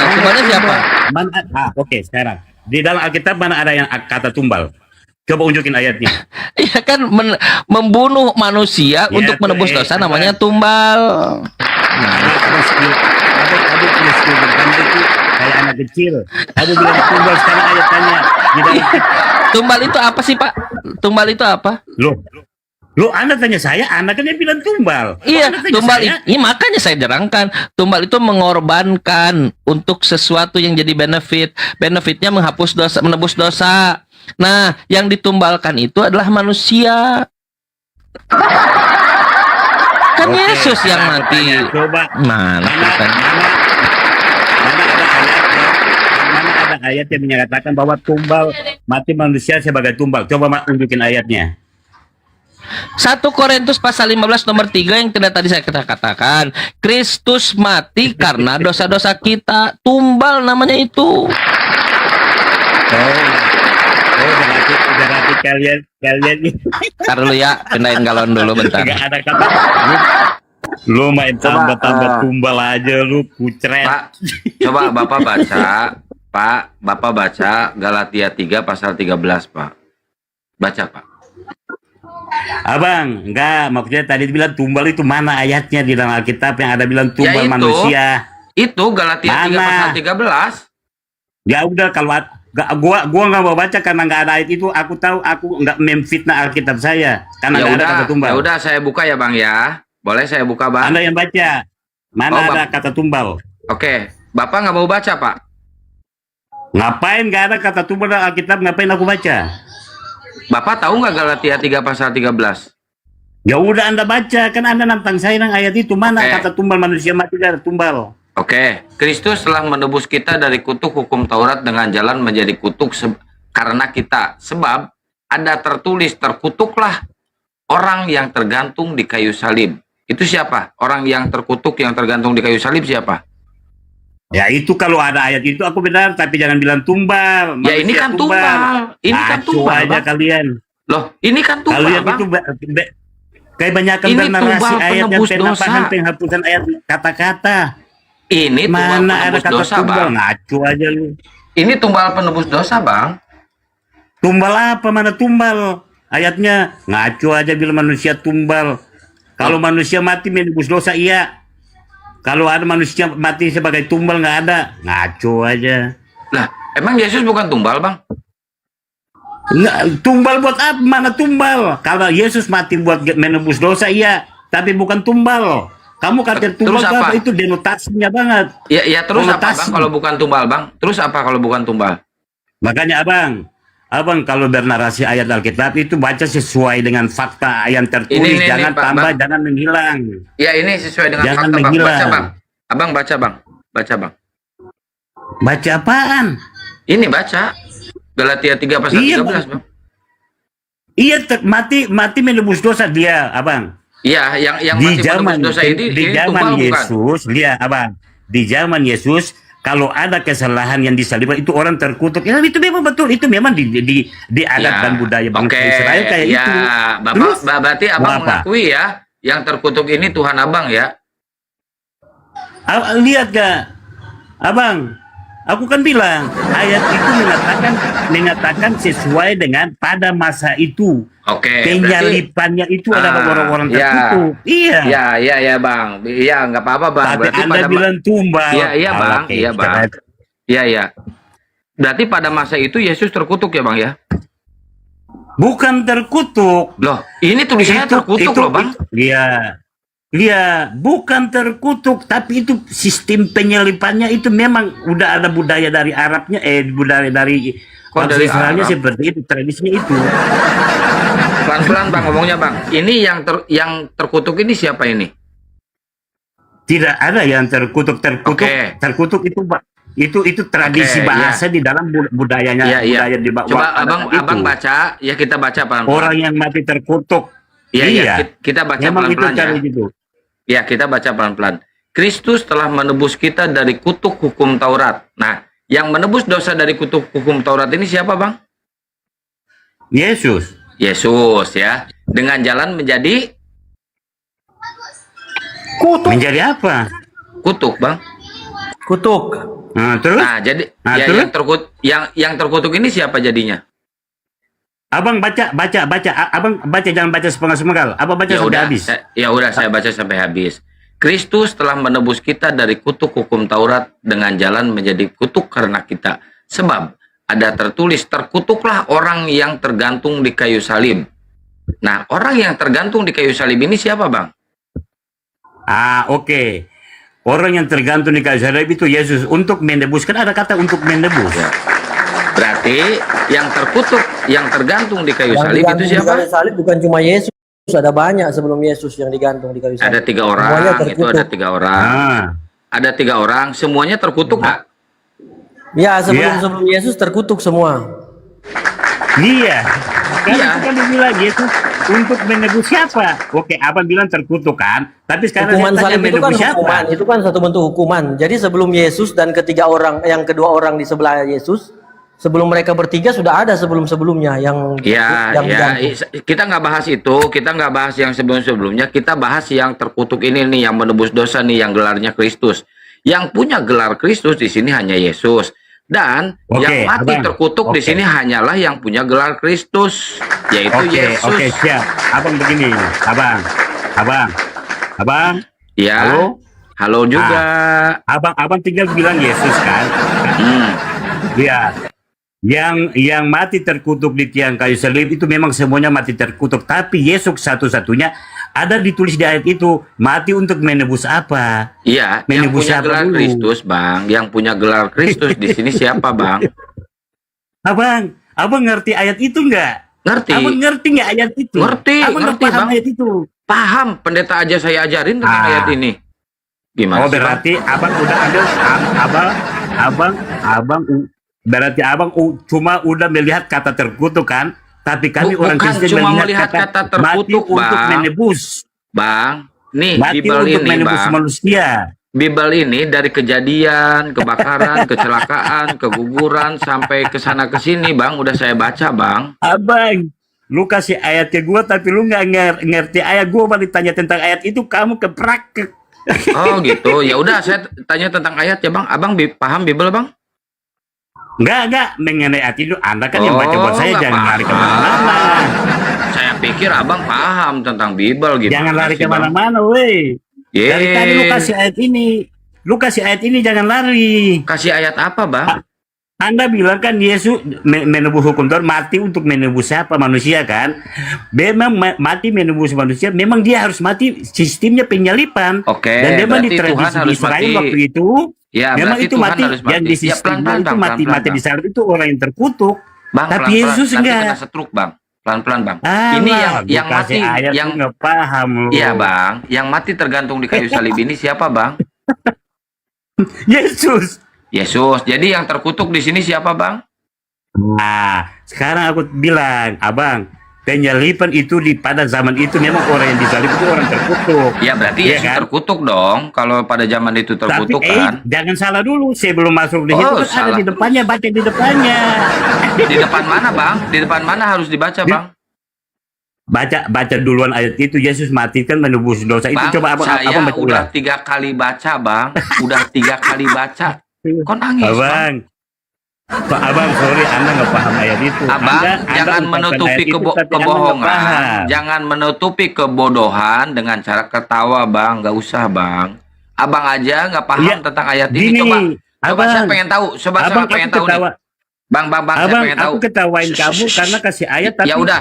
Tumbalnya siapa? Oke, sekarang di dalam Alkitab mana ada yang kata tumbal? Coba unjukin ayatnya. Iya kan membunuh manusia Ya, untuk menebus tuh, dosa namanya tumbal. Abu punya skill karena itu kayak anak kecil. Abu bilang tumbal sekarang ayatnya. Di dalam Tumbal itu apa sih, Pak? Tumbal itu apa? Lo Anda tanya saya, Anda kan yang bilang tumbal. Iya, Anda tanya tumbal saya, ini makanya saya terangkan. Tumbal itu mengorbankan untuk sesuatu yang jadi benefit. Benefitnya menghapus dosa, menebus dosa. Nah, yang ditumbalkan itu adalah manusia. Kan Oke, Yesus yang sekarang mati. tanya, coba Mana kan? mana ada ayat yang menyatakan bahwa tumbal mati manusia sebagai tumbal. Coba unjukin ayatnya. 1 Korintus pasal 15 nomor 3 yang tidak tadi saya katakan. Kristus mati karena dosa-dosa kita. Tumbal namanya itu. Berarti kalian Ntar dulu ya, pindahin galon dulu bentar. nggak ada kata. Lu main tambah-tambah tumbal aja lu kucret. Pak, coba Bapak baca Galatia 3 pasal 13, Pak. Baca, Pak. Abang, enggak, maksudnya tadi bilang tumbal itu mana ayatnya di dalam Alkitab yang ada bilang tumbal itu. manusia? Itu Galatia 3 Mana? pasal 13. Ya udah kalau gua nggak mau baca karena nggak ada ayat itu. Aku tahu aku nggak memfitnah Alkitab saya karena Ya nggak ada udah, kata tumbal. ya udah saya buka ya, Bang ya. Boleh saya buka, Bang? Anda yang baca. Mana Oh, ada kata tumbal? Oke, Bapak nggak mau baca, Pak? Ngapain nggak ada kata tumbal dalam Alkitab? Ngapain aku baca? Bapak tahu nggak Galatia 3 pasal 13? Ya udah Anda baca, kan Anda nantang saya nang ayat itu. Mana Oke. kata tumbal manusia mati dari tumbal? Oke, Kristus telah menebus kita dari kutuk hukum Taurat dengan jalan menjadi kutuk karena kita. Sebab ada tertulis, terkutuklah orang yang tergantung di kayu salib. Itu siapa? Orang yang terkutuk yang tergantung di kayu salib siapa? Ya itu kalau ada ayat itu aku benar, tapi jangan bilang tumbal. Ya ini Manusia kan tumbal. Ini kan Ngaco tumbal, aja Bang. kalian. Loh, ini kan tumbal, Kalian Bang. itu kayak banyak Ini bernarasi tumbal ayat yang penebus penambahan dosa. penghapusan ayat kata-kata. Ini tumbal Mana ada penebus kata dosa, tumbal? Bang. Ngaco aja lu. Ini tumbal penebus dosa, Bang. Tumbal apa? Mana tumbal? Ayatnya ngaco aja bilang manusia tumbal. Kalau manusia mati menebus dosa iya. Kalau ada manusia mati sebagai tumbal nggak ada. Ngaco aja. Lah, emang Yesus bukan tumbal, Bang? Nggak, tumbal buat apa? Mana tumbal? Kalau Yesus mati buat menebus dosa iya, tapi bukan tumbal. Kamu kata tumbal Terus itu apa? apa? Itu denotasinya banget. Ya terus apa, Konotasi. Bang, kalau bukan tumbal, Bang? Terus apa kalau bukan tumbal? Makanya abang kalau bernarasi ayat Alkitab itu baca sesuai dengan fakta yang tertulis, Ini, jangan Pak, tambah, Bang. jangan menghilang. Ya ini sesuai dengan Jangan fakta, Bang. menghilang. Baca, Bang. Abang baca, Bang. Baca, Bang. Baca apaan? Ini baca. Galatia 3 pasal Iya, 13, Bang. Iya, mati menebus dosa dia, abang. Iya, yang Di mati zaman menebus dosa ini di tumpal zaman bukan? Yesus, lihat abang. Di zaman Yesus, kalau ada kesalahan yang disalibkan itu orang terkutuk. Ya itu memang betul, itu memang di adat Ya, dan budaya bangsa oke. Israel kayak Ya, itu. Bapak, Terus, berarti mau abang apa? mengakui ya, yang terkutuk ini Tuhan abang ya? Lihat gak, abang? Aku kan bilang ayat itu mengatakan sesuai dengan pada masa itu. Oke, Penyalipannya itu adalah orang-orang terkutuk. Iya. Ya, Bang. Iya, nggak apa-apa, Bang. Tapi Anda bilang tumbal. Iya, Bang. Oke, Iya, Bang. Iya. Berarti pada masa itu Yesus terkutuk ya, Bang ya? Bukan terkutuk. Loh, ini tulisannya terkutuk loh, Bang. Iya, bukan terkutuk, tapi itu sistem penyalipannya itu memang udah ada budaya dari Arabnya, budaya dari bangsa dari Israelnya Arab? seperti itu, tradisinya itu. Pelan-pelan, Bang, ngomongnya, Bang. Ini yang terkutuk ini siapa ini? Tidak ada yang terkutuk. Oke. Terkutuk itu itu tradisi Oke, bahasa di dalam budayanya, Iya. budaya di Coba abang baca, ya kita baca pelan-pelan. Orang yang mati terkutuk. Iya. Kita baca Memang itu pelan-pelan cara ya. gitu. Ya, kita baca pelan-pelan. Kristus telah menebus kita dari kutuk hukum Taurat. Nah, yang menebus dosa dari kutuk hukum Taurat ini siapa, Bang? Yesus. Yesus ya. Dengan jalan menjadi Menjadi apa? kutuk, Bang. Kutuk. Nah, terus? Nah, jadi Nah, ya, terus? yang terkutuk ini siapa jadinya? Abang baca. Abang baca, jangan baca sepenggal-sepenggal. Abang baca Ya sampai udah, habis. saya baca sampai habis. Kristus telah menebus kita dari kutuk hukum Taurat dengan jalan menjadi kutuk karena kita. Sebab ada tertulis, terkutuklah orang yang tergantung di kayu salib. Nah, orang yang tergantung di kayu salib ini siapa, Bang? Oke. Orang yang tergantung di kayu salib itu Yesus. Untuk menebus, kan ada kata untuk menebus. Ya. Berarti yang terkutuk, yang tergantung di kayu salib itu Di siapa? kayu salib bukan cuma Yesus, ada banyak sebelum Yesus yang digantung di kayu salib. Ada 3 Semuanya orang, itu terkutuk. ada 3 orang. Ada 3 orang, semuanya terkutuk nggak? Ya, sebelum Yesus terkutuk semua. Iya. Kan Iya. itu kan dibilang Yesus untuk menebus siapa? Oke, abang bilang terkutuk kan. Tapi sekarang Hukuman saya tanya salib itu kan menebus siapa? hukuman, itu kan satu bentuk hukuman. Jadi sebelum Yesus dan yang kedua orang di sebelah Yesus, sebelum mereka bertiga sudah ada sebelumnya yang Ya, digantung. kita nggak bahas itu, kita nggak bahas yang sebelum-sebelumnya, kita bahas yang terkutuk ini nih, yang menebus dosa nih, yang gelarnya Kristus. Yang punya gelar Kristus di sini hanya Yesus. Dan Oke, yang mati abang. terkutuk di Oke. sini hanyalah yang punya gelar Kristus, yaitu Yesus. Oke, siap. Abang begini, abang. Ya, halo juga. Abang tinggal bilang Yesus kan. Hmm. Lihat. Yang mati terkutuk di tiang kayu salib itu memang semuanya mati terkutuk, tapi Yesus satu-satunya ada ditulis di ayat itu mati untuk menebus apa? Iya, yang Menebus punya siapa gelar dulu? Kristus, Bang. Yang punya gelar Kristus di sini siapa, Bang? Abang ngerti ayat itu enggak? Ngerti? Abang ngerti nggak ayat itu? Ngerti, Abang nggak ngerti, paham Bang. ayat itu. Paham, pendeta aja saya ajarin tentang ayat ini. Gimana Oh sih, Bang? berarti abang udah ambil berarti abang cuma udah melihat kata terkutuk kan? Tapi kami orang Bukan Kristen cuma melihat melihat kata mati terkutuk, untuk Bang. menebus. Bang, nih Mati Bible untuk ini, menebus Bang. manusia. Bible ini dari kejadian, kebakaran, kecelakaan, keguguran sampai ke sana ke sini, Bang. Udah saya baca, Bang. Abang, lu kasih ayat ke gua tapi lu nggak ngerti ayat. Gua baru tanya tentang ayat itu, kamu kepraktek. Oh, gitu. Ya udah, saya tanya tentang ayat ya, Bang. Abang paham Bible, Bang? Enggak, mengenai ayat itu Anda kan yang baca buat saya, nggak jangan lari paham. kemana-mana. Saya pikir Abang paham tentang Bible gitu. Jangan lari kemana-mana, weh. Dari tadi lu kasih ayat ini. Lu kasih ayat ini, jangan lari. Kasih ayat apa, Bang? Anda bilang kan Yesus menebus hukum Taurat, mati untuk menebus siapa? Manusia kan? Memang mati menebus manusia, memang dia harus mati, sistemnya penyalipan. Oke, Dan memang di berarti Tuhan tradisi di harus Israel mati. waktu itu, Ya, memang berarti itu Tuhan mati, harus mati. yang di Ya, sistemnya pelan-pelan, itu Bang, mati pelan-pelan, di salib itu orang yang terkutuk. Bang, Tapi pelan-pelan. Yesus Nanti enggak. kena stroke, Bang. Pelan-pelan, Bang. Alah, Ini yang gua mati, kasih ayat yang lu nggak paham lu. Iya, Bang. Yang mati tergantung di kayu salib ini siapa, Bang? Yesus. Yesus. Jadi yang terkutuk di sini siapa, Bang? Nah, sekarang aku bilang, abang, penyalipan itu pada zaman itu memang orang yang disalib itu orang terkutuk. Ya berarti Iya Yesus kan? terkutuk dong. Kalau pada zaman itu terkutuk Tapi kan. jangan salah dulu, sebelum masuk di situ Oh, kan ada salah di depannya, baca di depannya. Di depan mana bang? Di depan mana harus dibaca bang? Baca duluan ayat itu, Yesus mati kan menebus dosa itu. Bang, Coba abang saya baca udah ulang. 3 kali baca bang. Udah 3 kali baca. Kok nangis bang? Abang, sorry, Anda nggak paham ayat itu. Abang, Anda jangan ungkapkan menutupi ayat itu, tapi Anda nggak kebohongan. paham. Jangan menutupi kebodohan dengan cara ketawa, bang. Gak usah, bang. Abang aja nggak paham Ya, tentang ayat ini. gini, Coba saya Abang. pengen tahu. Coba saya Abang, pengen aku tahu nih. ketawa. Bang, saya Abang, pengen tahu. aku ketawain kamu karena kasih ayat, tapi Ya udah,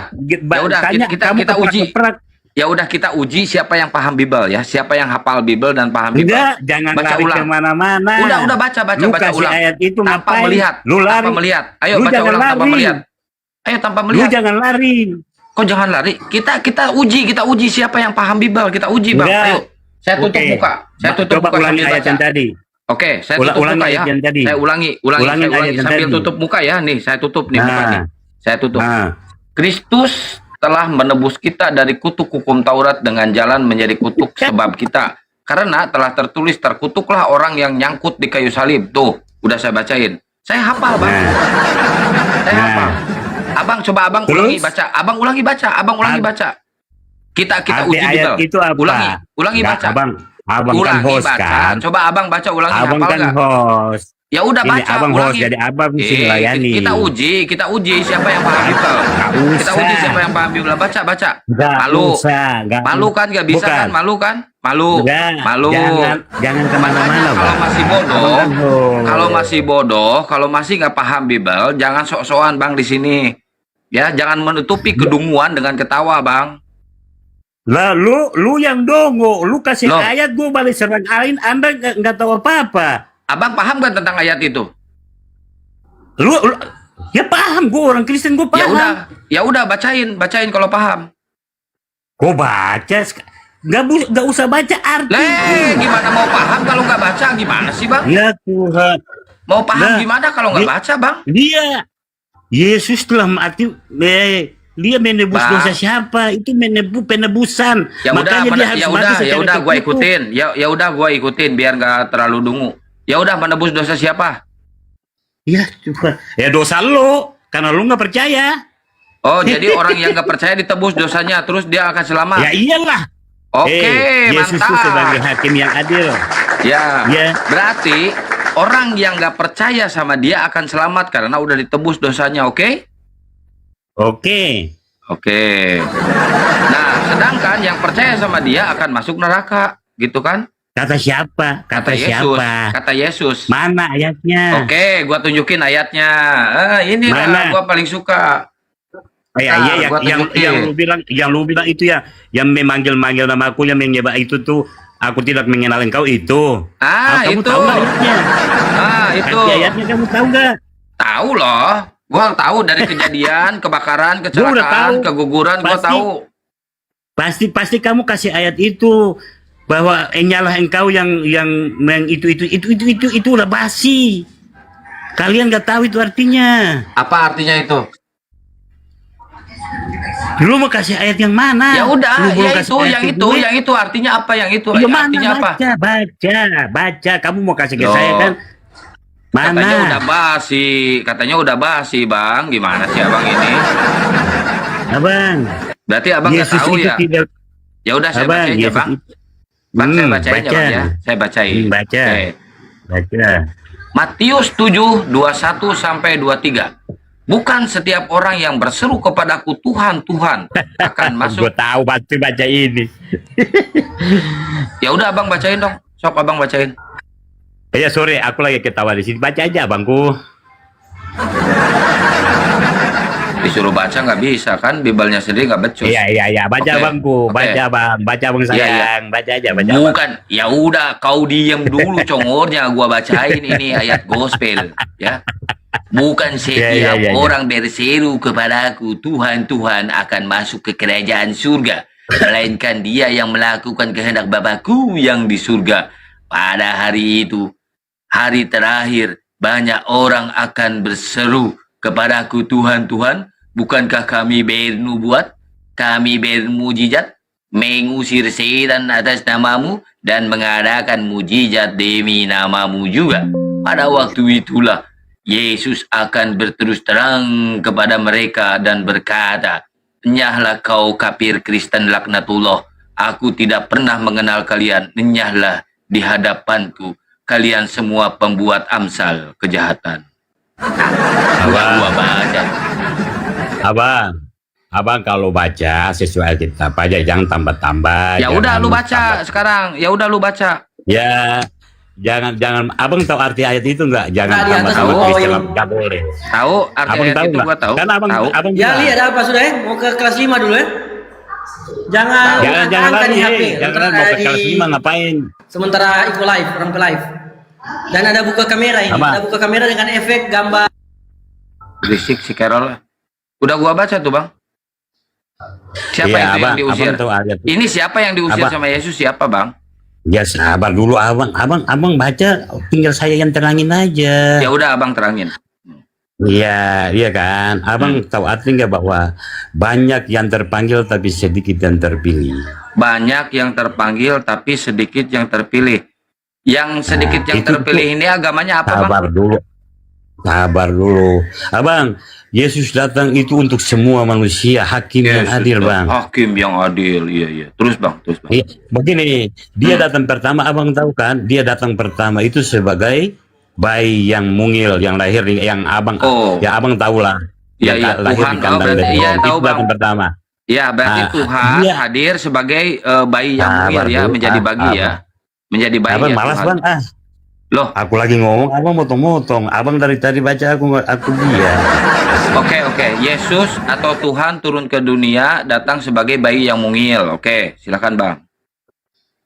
tanya, kita kamu uji. keprak-keprak. Ya udah kita uji siapa yang paham Bible ya, siapa yang hafal Bible dan paham Bible. Enggak, jangan Baca lari ulang. kemana-mana. Udah baca Lu baca kasih ulang. ayat itu Tanpa ngapain? melihat. Lu lari. Tanpa melihat. Ayo Lu baca jangan ulang tanpa lari. melihat. Ayo tanpa Lu melihat. jangan lari. Kok jangan lari? Kita uji siapa yang paham Bible. Kita uji, Bang. Enggak. Ayo. Saya tutup Oke. muka. Saya tutup Coba muka ulangi sambil ayat baca. yang tadi. Oke, saya Ulangi tutup muka ya. ayat yang tadi. Saya ulangi Ulangin saya ayat yang sambil tadi. tutup muka ya. Nih, saya tutup nih muka Nah. nih. Saya tutup. Nah, Kristus telah menebus kita dari kutuk hukum Taurat dengan jalan menjadi kutuk sebab kita. Karena telah tertulis terkutuklah orang yang nyangkut di kayu salib. Tuh, udah saya bacain. Saya hafal, Bang. Saya Nah. hafal. Abang coba abang Terus? ulangi baca. Abang ulangi baca. Abang ulangi baca. Kita arti uji ayat Bible. itu apa? Ulangi Nggak, baca. Abang kan Ulangi host baca. kan. Coba abang baca ulangi Abang hafal kan nggak? host. Ya udah Ini baca, abang ulangi. host, jadi abang mesti melayani. Kita uji siapa yang paham Bible. Nggak Kita usah. uji siapa yang paham Bible. Baca. Nggak Malu. usah, nggak Malu kan gak bisa Bukan. kan? Malu kan? Malu. Nggak, Malu. Jangan kemana-mana, Makanya kalau Bang. masih bodoh, Abang kan host. kalau masih nggak paham Bible, jangan sok-sokan Bang di sini. Ya, jangan menutupi kedunguan dengan ketawa, Bang. Lah, lu yang dongo, lu kasih Loh. ayat, gue balik serang lain, Anda nggak tahu apa-apa. Abang paham kan tentang ayat itu? Lu ya paham, gue orang Kristen, gue paham. Ya udah bacain kalau paham. Gue baca, nggak usah baca arti. Gimana mau paham kalau nggak baca? Gimana sih, Bang? Ya Tuhan, Mau paham Nah, gimana kalau nggak di- baca, Bang? dia Yesus telah mati, dia menebus Bang. dosa siapa? Itu penebusan. Ya udah, Makanya dia harus mati secara gua terkutuk. ikutin. Ya udah gua ikutin biar nggak terlalu dungu. Ya udah menebus dosa siapa? Ya Tuhan, ya dosa lo, karena lo nggak percaya. Oh, jadi orang yang nggak percaya ditebus dosanya terus dia akan selamat. Ya iyalah. Oke, Yesus itu mantap. sebagai hakim yang adil. Ya, Ya. berarti orang yang nggak percaya sama dia akan selamat karena udah ditebus dosanya, oke? Oke. Oke. Nah, sedangkan yang percaya sama dia akan masuk neraka, gitu kan? Kata siapa? Kata Yesus. siapa? Kata Yesus. Mana ayatnya? Oke, gua tunjukin ayatnya. Ini lah Mana? gua paling suka. Oh, ya, Nah, iya, gua tunjukin. yang lu bilang itu ya, yang memanggil-manggil nama aku, yang menyebab itu tuh, aku tidak mengenal engkau itu. Kamu Itu. tahu nggak ayatnya? Itu. Arti ayatnya kamu tahu nggak? Tahu loh. Gua tahu dari kejadian, kebakaran, Gua udah kecelakaan, tahu. keguguran, gua Pasti. tahu. Pasti kamu kasih ayat itu bahwa nyalah engkau yang itu udah basi. Kalian nggak tahu itu artinya. Apa artinya itu? Lu mau kasih ayat yang mana? Ya udah, Lu belum ya kasih itu, ayat yang ke itu, gue? yang itu artinya apa? Yang itu Ya mana? artinya apa? Baca. Kamu mau kasih ke Loh. saya kan? Mana? Katanya udah basi, Bang. Gimana sih Abang ini? Abang. Berarti Abang nggak Yesus tahu itu ya? tidak. Ya udah saya Abang, bacain aja, Yesus Bang. itu- Bang, saya bacain aja, baca. Bang ya. Saya bacain. Baca. Oke. Baca. Matius 7, 21 sampai 23. Bukan setiap orang yang berseru kepadaku Tuhan, Tuhan akan masuk. Gue tahu pasti baca ini. Ya udah Abang bacain dong. Sok Abang bacain. Ya sore, aku lagi ketawa di sini. Baca aja, abangku. Disuruh baca nggak bisa kan? Bibalnya sendiri nggak becus. Iya. Baca Oke. abangku. Oke. Baca abang. Baca abang Iya, iya. sayang. Baca aja. Baca abang. Bukan, ya udah kau diem dulu congornya, gua bacain ini ayat gospel, ya. Bukan setiap Ya. orang berseru kepadaku Tuhan, Tuhan akan masuk ke kerajaan surga, melainkan dia yang melakukan kehendak Bapakku yang di surga. Pada hari itu, hari terakhir, banyak orang akan berseru kepadaku Tuhan, Tuhan, bukankah kami bernubuat Kami bermujizat mengusir setan atas namamu dan mengadakan mujizat demi namamu juga. Pada waktu itulah Yesus akan berterus terang kepada mereka dan berkata, "Enyahlah kau kafir Kristen laknatullah. Aku tidak pernah mengenal kalian. Enyahlah di hadapanku, kalian semua pembuat amsal kejahatan." Gua baca. Abang kalau baca sesuai Alkitab aja, jangan tambah-tambah. Ya udah jangan lu baca tambah. sekarang. Ya udah lu baca. Ya, jangan. Abang tahu arti ayat itu nggak? Jangan Nah, di atas tambah-tambah bawah Kristen, yang- nggak boleh. Tahu arti Abang ayat tahu itu? nggak? Gua tahu. Kan abang Tahu. Ya, bilang. lihat apa sudah ya? Mau ke kelas 5 dulu ya? Jangan Jangan angkat lagi, di HP. jangan Sementara mau ke di- kelas 5 ngapain? Sementara ikut live, orang ke live. Dan ada buka kamera ini. Apa? Ada buka kamera dengan efek gambar. Berisik si Carol. Udah gua baca tuh, Bang. Siapa Iya, itu yang diusir? abang tahu ayat. Ini siapa yang diusir Abang. sama Yesus? Siapa, Bang? Ya sabar dulu abang baca, tinggal saya yang terangin aja. Ya udah Abang terangin. Iya, iya kan. Abang tahu arti nggak bahwa banyak yang terpanggil tapi sedikit yang terpilih. Banyak yang terpanggil tapi sedikit yang terpilih. Yang sedikit Nah, yang itu terpilih ini agamanya apa, Bang? Sabar dulu. Abang, Yesus datang itu untuk semua manusia, hakim yang Yesus, adil, Bang. Hakim yang adil. Iya. Terus, Bang. Iya, begini, dia datang pertama, abang tahu kan? Dia datang pertama itu sebagai bayi yang mungil, yang lahir, yang abang, Oh. ya abang tahu lah. Iya, Yang iya, lahir Tuhan. di kandang berarti bebek. iya tahu, Itu Bang. datang pertama. Ya, berarti Ah, Tuhan iya. hadir sebagai bayi yang Ah, mungil ya, baru. menjadi bagi ya. Menjadi bayi Abang ya, malas, Tuhan. Bang. Loh, Aku lagi ngomong, abang motong-motong. Abang dari tadi baca aku diam. Oke. Yesus atau Tuhan turun ke dunia datang sebagai bayi yang mungil. Oke, silakan, Bang.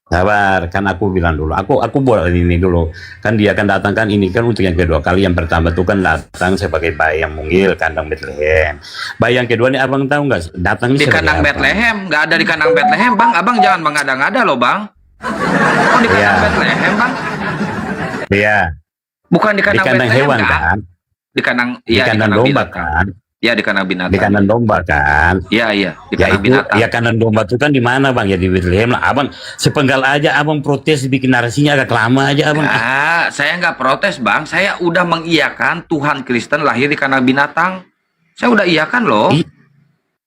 Sabar, kan aku bilang dulu. Aku buat ini dulu. Kan dia akan datang kan ini kan untuk yang kedua kali. Yang pertama itu kan datang sebagai bayi yang mungil kandang Bethlehem. Bayi yang kedua ini abang tahu nggak? Datang Di sebagai kandang apa? Bethlehem, nggak ada di kandang Bethlehem, Bang. Abang jangan mengada-ngada loh, Bang. Oh, di kandang Iya. Bethlehem, Bang. Iya, Bukan di di kandang kandang Bethlehem, hewan kan? kan? Di kandang, Di iya, kandang domba binatang. kan? Iya, di kandang binatang. Di kandang domba kan? Iya, di Ya kandang itu, binatang. ya kandang domba itu kan di mana, Bang? Ya di Bethlehem lah. Abang sepenggal aja abang protes bikin narasinya agak lama aja abang. Saya nggak protes, Bang. Saya udah mengiyakan Tuhan Kristen lahir di kandang binatang. Saya udah iyakan loh.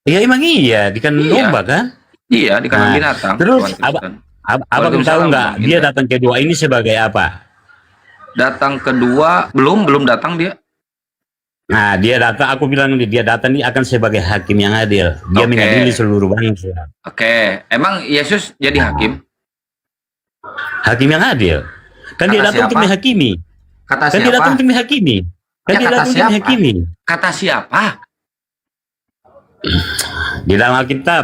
Iya emang iya di kandang Iya. domba kan? Iya, di kandang Nah, binatang. terus Tuhan Kristen. Abang tahu Waalaikumsalam, nggak? Bang Dia Indra. datang kedua ini sebagai apa? Datang kedua, belum datang dia. Nah, dia datang, aku bilang nih, dia datang ini akan sebagai hakim yang adil. Dia Oke. mengadili seluruh bangsa. Oke, emang Yesus jadi hakim? Hakim yang adil. Kan dia Kata datang untuk siapa? menghakimi. Kata Kan dia datang siapa? untuk menghakimi. Kan Ya, dia kata datang untuk siapa? menghakimi. Kata siapa? Di dalam Alkitab.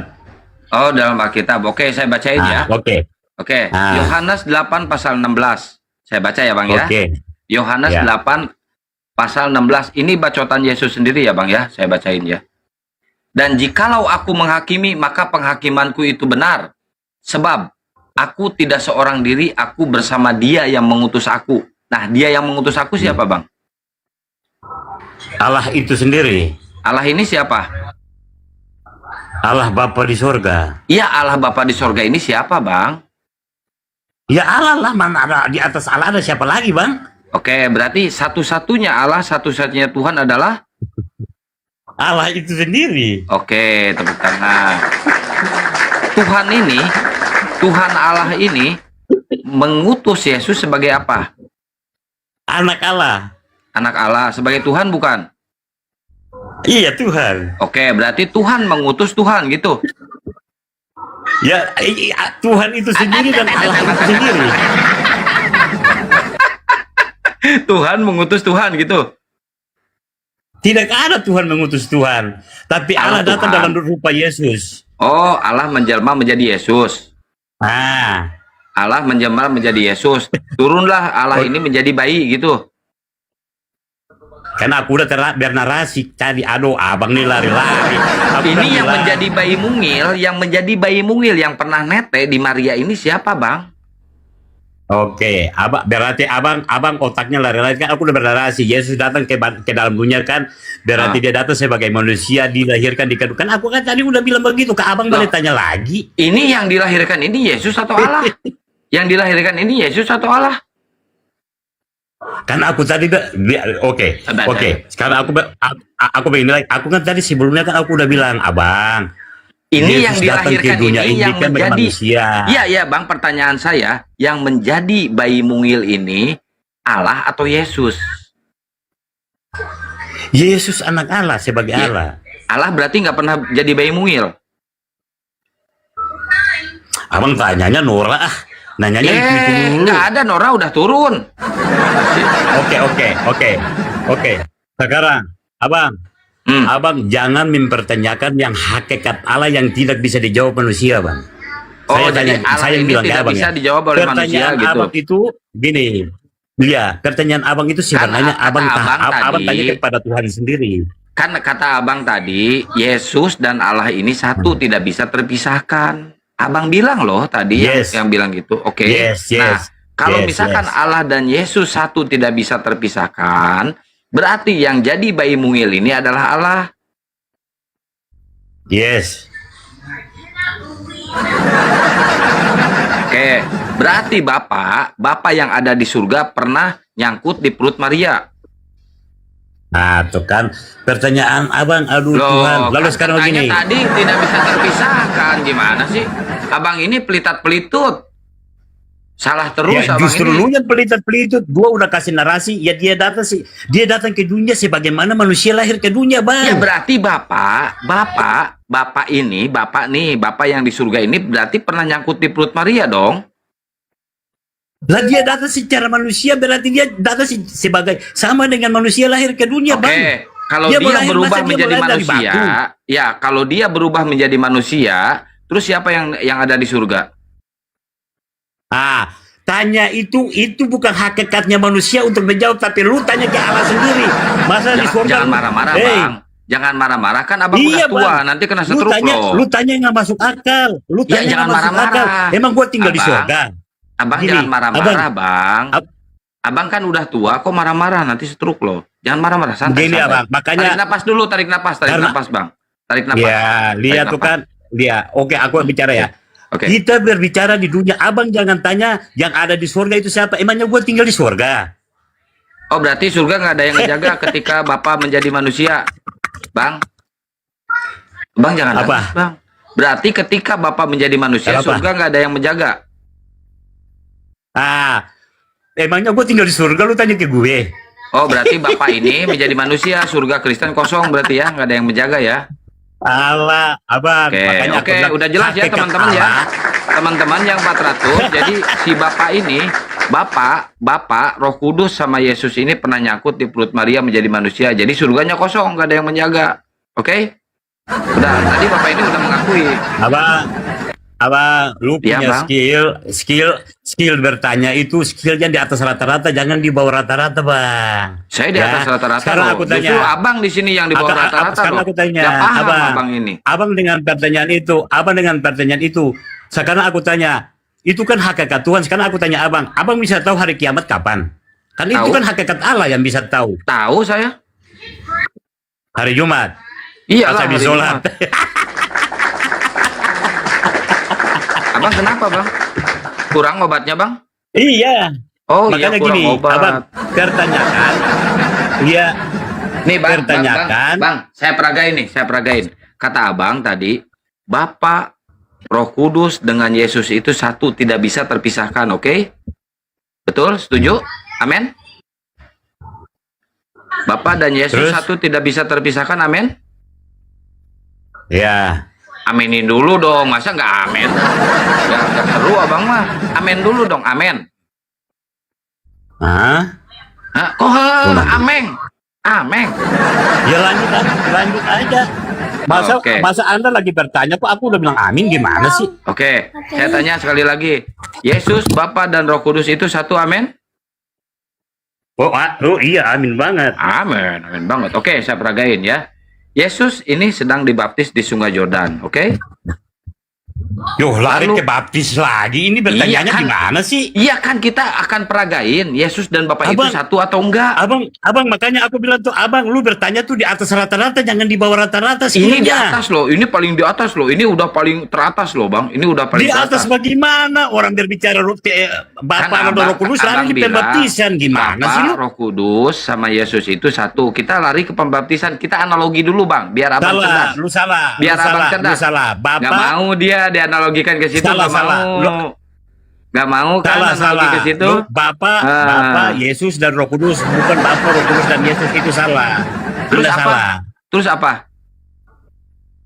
Oh, dalam Alkitab. Oke, saya bacain ya. Oke. Oke, Ah. Yohanes 8 pasal 16. Saya baca ya, Bang ya. Oke. Yohanes Ya. 8 pasal 16. Ini bacotan Yesus sendiri ya, Bang ya. Saya bacain ya. Dan jikalau aku menghakimi, maka penghakimanku itu benar. Sebab aku tidak seorang diri, aku bersama Dia yang mengutus aku. Nah, Dia yang mengutus aku siapa, Bang? Allah itu sendiri. Allah ini siapa? Allah Bapa di sorga. Iya, Allah Bapa di sorga ini siapa, Bang? Ya Allah lah, mana ada di atas Allah ada siapa lagi, Bang? Oke, berarti satu-satunya Allah, satu-satunya Tuhan adalah... Allah itu sendiri. Oke, tepuk tangan. Tuhan ini, Tuhan Allah ini mengutus Yesus sebagai apa? Anak Allah. Anak Allah, sebagai Tuhan bukan? Iya Tuhan. Oke, berarti Tuhan mengutus Tuhan gitu. Ya Tuhan itu sendiri dan Allah itu sendiri. Tuhan mengutus Tuhan gitu. Tidak ada Tuhan mengutus Tuhan, tapi Allah datang Tuhan. dalam rupa Yesus. Oh, Allah menjelma menjadi Yesus. Ah, Allah menjelma menjadi Yesus. Turunlah Allah ini menjadi bayi gitu. karena aku udah biar narasi tadi, aduh abang nih lari-lari. Ini yang menjadi bayi mungil, yang menjadi bayi mungil yang pernah nete di Maria ini siapa, Bang? Oke, berarti abang otaknya lari-lari kan aku udah bernarasi. Yesus datang ke dalam dunia kan, berarti dia datang sebagai manusia dilahirkan di kedua. Kan aku kan tadi udah bilang begitu, ke abang boleh tanya lagi. Ini yang dilahirkan ini Yesus atau Allah? Yang dilahirkan ini Yesus atau Allah? Kan aku tadi oke. Sekarang aku begini lagi. Aku kan tadi sebelumnya kan aku udah bilang, abang. Ini yang Yesus datang ke dilahirkan dunia ini yang kan menjadi manusia. Iya Bang, pertanyaan saya, yang menjadi bayi mungil ini Allah atau Yesus? Yesus anak Allah sebagai Iya. Allah. Allah berarti nggak pernah jadi bayi mungil. Abang tanyanya Nora nanyanya itu dulu. Nggak ada, Nora udah turun. Oke. Sekarang, abang jangan mempertanyakan yang hakikat Allah yang tidak bisa dijawab manusia, bang. Jadi Allah saya ini bilang tidak bisa dijawab oleh manusia pertanyaan gitu. abang itu gini, pertanyaan abang itu sebenarnya abang tanya kepada Tuhan sendiri. Kan kata abang tadi, Yesus dan Allah ini satu, tidak bisa terpisahkan. Abang bilang loh tadi yang bilang gitu. Oke. Nah, kalau misalkan Allah dan Yesus satu tidak bisa terpisahkan, berarti yang jadi bayi mungil ini adalah Allah. Yes. Oke, berarti Bapak yang ada di surga pernah nyangkut di perut Maria. Nah, tuh kan pertanyaan abang, aduh Tuhan. Lalu sekarang begini. Tadi tidak bisa terpisahkan, gimana sih? Abang ini pelitat-pelitut. Salah terus Ya, abang justru ini. lu yang pelitat-pelitut. Gua udah kasih narasi, ya dia datang ke dunia sebagaimana manusia lahir ke dunia, bang. Ya berarti Bapak yang di surga ini berarti pernah nyangkut di perut Maria dong. Lah dia datang secara manusia, berarti dia datang sebagai sama dengan manusia lahir ke dunia, bang. Oke, kalau dia berubah menjadi manusia, ya kalau dia berubah menjadi manusia, terus siapa yang ada di surga? Tanya itu bukan hakikatnya manusia untuk menjawab, tapi lu tanya ke Allah sendiri. Masa di surga Jangan marah-marah, Bang. Jangan marah-marah, kan abang udah tua, Bang. nanti kena setruk loh. Lu tanya nggak masuk akal. Lu tanya jangan nggak masuk akal. marah-marah. Emang gua tinggal di surga. Abang Gini, jangan marah-marah, abang. Bang. Abang kan udah tua, kok marah-marah, nanti setruk loh. Jangan marah-marah, santai. Gini, abang, makanya tarik napas dulu, tarik napas, Bang. Tarik napas. Ya, lihat tuh kan. Dia, oke, aku bicara ya. Oke. Kita berbicara di dunia. Abang jangan tanya yang ada di surga itu siapa. Emangnya gue tinggal di surga? Oh, berarti surga nggak ada yang ngejaga ketika Bapak menjadi manusia, Bang? Bang jangan Apa? nangis, Bang. Berarti ketika Bapak menjadi manusia, Apa? surga nggak ada yang menjaga. Emangnya gue tinggal di surga, lu tanya ke gue. Oh, berarti Bapak ini menjadi manusia, surga Kristen kosong berarti ya, nggak ada yang menjaga ya. Allah, abang. Oke, udah jelas ya teman-teman ya. Teman-teman yang 400, jadi si Bapak ini, Bapak, Roh Kudus sama Yesus ini pernah nyangkut di perut Maria menjadi manusia. Jadi surganya kosong, nggak ada yang menjaga. Oke? Udah, tadi Bapak ini udah mengakui. Abang, lu Iya, punya Bang. skill bertanya itu skillnya di atas rata-rata, jangan di bawah rata-rata, bang. Saya di atas rata-rata. Sekarang loh. aku tanya. Justru abang di sini yang di bawah rata-rata. Sekarang loh. aku tanya, Nggak paham abang ini. Abang dengan pertanyaan itu, sekarang aku tanya, itu kan hakikat Tuhan. Sekarang aku tanya abang bisa tahu hari kiamat kapan? Kan itu Tahu. kan hakikat Allah yang bisa tahu. Tahu saya. Hari Jumat. Iya Pas lah. habis sholat. Abang kenapa bang? Kurang obatnya bang? Iya. Oh Makanya iya kurang gini, obat. abang pertanyakan. Iya. Nih bang, Pertanyakan. bang, saya peragain. Kata abang tadi, Bapak, Roh Kudus dengan Yesus itu satu, tidak bisa terpisahkan, oke? Betul? Setuju? Amin? Bapak dan Yesus Terus? satu, tidak bisa terpisahkan, amin? Ya. Aminin dulu dong, masa nggak amin? Nggak seru abang mah. Amin dulu dong, amin. Hah? Hah? Kok ameng? Ameng. Ya lanjut aja. Masa Anda lagi bertanya kok aku udah bilang amin, gimana sih? Oke, saya tanya sekali lagi. Yesus, Bapa dan Roh Kudus itu satu, amin? Oh iya, amin banget. Amin banget. Oke, saya peragain ya. Yesus ini sedang dibaptis di Sungai Yordan, oke? Yo, lari Lalu- ke baptis lagi. Ini bertanya Iya kan? gimana sih? Iya kan kita akan peragain Yesus dan Bapa itu Abang- satu atau enggak? Abang, makanya aku bilang tuh, abang, lu bertanya tuh di atas rata-rata, jangan di bawah rata-rata Ini di skillnya. atas loh, ini paling di atas loh, ini udah paling teratas loh bang, ini udah paling Di atas teratas. bagaimana orang berbicara Bapa Kan dan Roh Kudus lari di bilang, pembaptisan, gimana Bapa, sih lu? Roh Kudus sama Yesus itu satu. Kita lari ke pembaptisan, kita analogi dulu bang, biar abang Salah, cerdas. lu salah, Biar lu abang salah, cerdas. lu salah. Nggak Bapak, mau dia dianalogikan ke situ, Salah, nggak salah. mau. Nggak mau kan salah, analogi salah. ke situ? Lu Bapak, Yesus dan Roh Kudus, bukan Bapak, Roh Kudus dan Yesus, itu salah. Terus Anda apa? salah. Terus apa?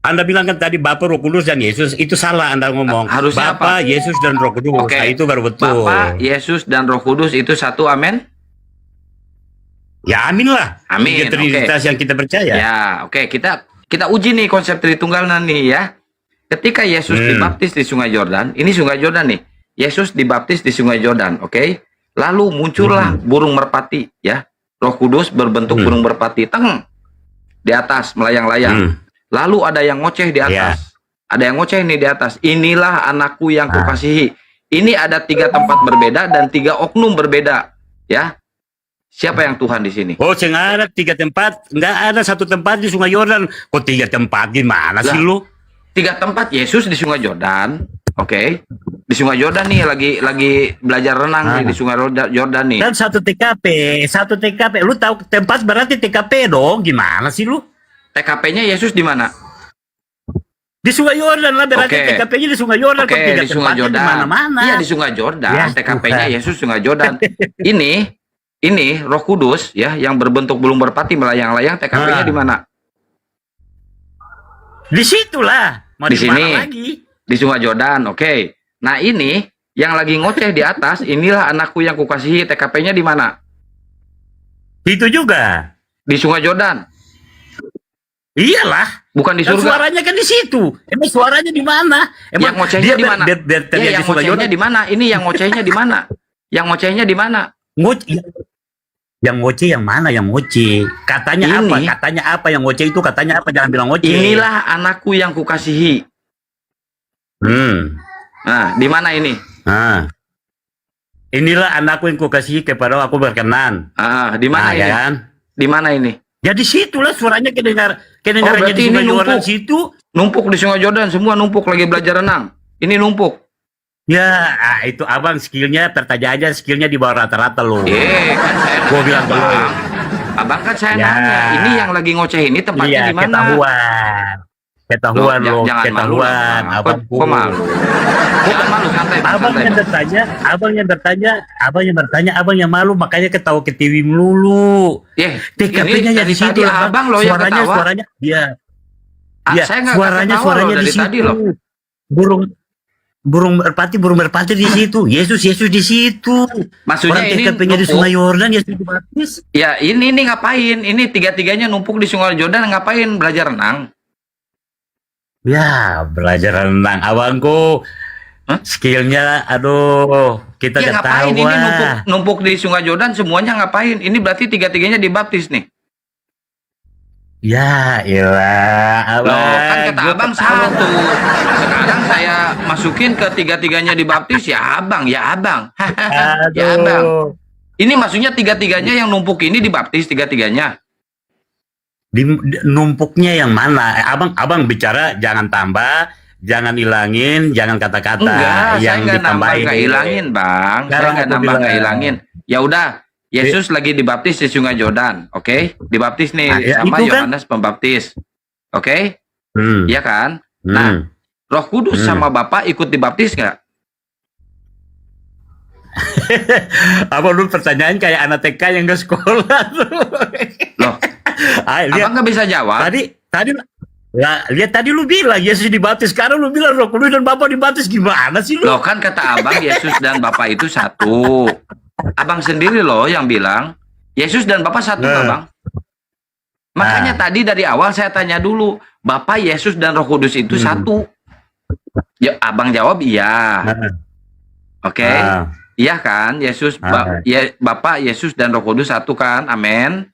Anda bilang kan tadi Bapak, Roh Kudus dan Yesus, itu salah Anda ngomong. Harusnya Bapak, apa? Yesus dan Roh Kudus. Oke. Nah, itu baru betul. Bapa, Yesus dan Roh Kudus itu satu, amin? Ya amin lah. Amin, Tiga Trinitas yang kita percaya. Ya, oke, kita uji nih konsep Tritunggal nih ya. Ketika Yesus dibaptis di Sungai Yordan, ini Sungai Yordan nih. Yesus dibaptis di Sungai Yordan, oke? Lalu muncullah burung merpati ya. Roh Kudus berbentuk burung merpati, teng, di atas melayang-layang. Lalu ada yang ngoceh di atas. Ada yang ngoceh nih di atas. Inilah anakku yang kukasihi. Ini ada 3 tempat berbeda dan 3 oknum berbeda, ya. Siapa yang Tuhan di sini? Oh, nggak ada 3 tempat, nggak ada 1 tempat di Sungai Yordan. Kok 3 tempat gimana sih Lah. lu? 3 tempat Yesus di Sungai Yordan, oke? Di Sungai Yordan nih lagi belajar renang nih di Sungai Yordan nih. Dan 1 TKP. Lu tahu tempat berarti TKP dong. Gimana sih lu? TKP-nya Yesus di mana? Di Sungai Yordan lah berarti Oke. TKP-nya di Sungai Yordan. Oke, Kok 3 di Sungai tempatnya Yordan. di mana-mana. Iya, di Sungai Yordan. Ya, TKP-nya Tuhan. Yesus Sungai Yordan. Ini Roh Kudus ya yang berbentuk burung merpati melayang-layang, TKP-nya di mana? Di situlah. Mau Di di mana sini. lagi? Di Sungai Yordan, oke. Nah, ini yang lagi ngoceh di atas, inilah anakku yang kukasihi, TKP-nya di mana? Itu juga. Di Sungai Yordan. Iyalah. Bukan di Dan surga. suaranya kan di situ. Emang suaranya di mana? Yang ngocehnya di mana? Terlihat Ya, di yang Sungai ngocehnya Yordan. di mana? Ini yang ngocehnya di mana? Yang ngocehnya di mana? Yang ngoceh yang mana yang ngoceh? Katanya Ini. apa? Katanya apa yang ngoceh itu? Katanya apa? Jangan bilang ngoceh. Inilah anakku yang kukasihi. Nah, di mana ini? Inilah anakku yang kukasihi kepada aku berkenan. Di mana Nah, ini? ya kan? Di mana ini? Ya di situlah suaranya kedengarannya berarti di Sungai ini Yordan numpuk. situ. Numpuk di Sungai Yordan, semua numpuk lagi belajar renang. Ini numpuk. Ya, itu abang skillnya aja skillnya di bawah rata-rata loh. Kan saya Gua bilang bang. belum. Abang kan saya Ya. nanya, ini yang lagi ngoceh ini tempatnya Iya, di mana? ketahuan Loh, loh, jangan malu lah, ketahuan. Bang. Abang Kok malu? Jangan malu, santai, Bang, Abang santai, yang Bang. bertanya, abang yang malu, makanya ketawa ke TV melulu. TKP-nya ini ya di dari tadi situ lah, abang loh yang ketawa. suaranya, iya. Ah, Iya, saya nggak suaranya ketawa loh di dari situ. tadi loh. Burung merpati di situ. Yesus di situ. Maksudnya Orang ini TKP-nya di numpuk. Sungai Yordan, Yesus dibaptis. Ya ini ngapain? Ini tiga-tiganya numpuk di Sungai Yordan ngapain? Belajar renang? Ya, belajar renang abangku. Skillnya, aduh, kita Ya udah ngapain tahu ini ah. numpuk di Sungai Yordan semuanya ngapain? Ini berarti tiga-tiganya dibaptis nih. Ya, iyalah, abang. Loh, kan kata Gua abang ketawa. satu. Sekarang saya masukin ke tiga-tiganya dibaptis, ya abang, ya abang. Ya abang. Aduh. Ini maksudnya tiga-tiganya yang numpuk ini dibaptis tiga-tiganya. Numpuknya yang mana? Abang bicara jangan tambah, jangan ilangin, jangan kata-kata Enggak, saya yang nggak nambah, ditambahin. nggak ilangin, bang. Saya Sekarang nggak aku nambah, nggak bilang. ilangin. Ya udah, Yesus lagi dibaptis di Sungai Yordan, oke? Dibaptis nih Nah, ya, sama itu kan. Yohanes Pembaptis, oke? Hmm. Iya kan? Hmm. Nah, Roh Kudus sama Bapa ikut dibaptis nggak? Abang lu pertanyaan kayak anak TK yang nggak sekolah. Loh, Lihat, abang nggak bisa jawab. lihat tadi lu bilang Yesus dibaptis, sekarang lu bilang Roh Kudus dan Bapa dibaptis, gimana sih lu? Loh kan kata abang Yesus dan Bapa itu satu. Abang sendiri loh yang bilang Yesus dan Bapa satu, abang. Makanya tadi dari awal saya tanya dulu, Bapa, Yesus dan Roh Kudus itu satu. Ya, abang jawab iya. Oke. Iya kan? Yesus, Bapa, Yesus dan Roh Kudus satu kan? Amin.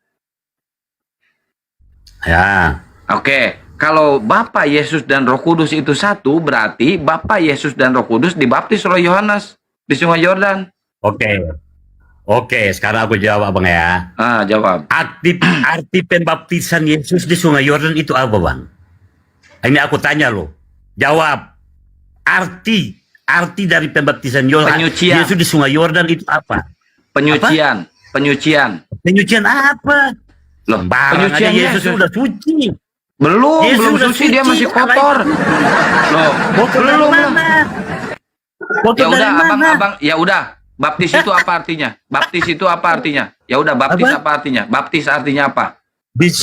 Ya. Oke. kalau Bapa, Yesus dan Roh Kudus itu satu, berarti Bapa, Yesus dan Roh Kudus dibaptis oleh Yohanes di Sungai Yordan. Oke, sekarang aku jawab Bang ya. Jawab. Arti pembaptisan Yesus di Sungai Yordan itu apa Bang? Ini aku tanya lo. Jawab. Arti dari pembaptisan Penyucian. Yesus di Sungai Yordan itu apa? Penyucian. Penyucian apa? Loh, Sembarang aja penyucian Yesus Yesus. sudah suci. Belum Yesus suci, dia suci. masih kotor. Loh, Kotor dari mana? Kotor Ya udah, dari mana? abang, ya udah. Baptis itu apa artinya? Baptis itu apa artinya? Ya udah, baptis apa artinya? Baptis artinya apa? Di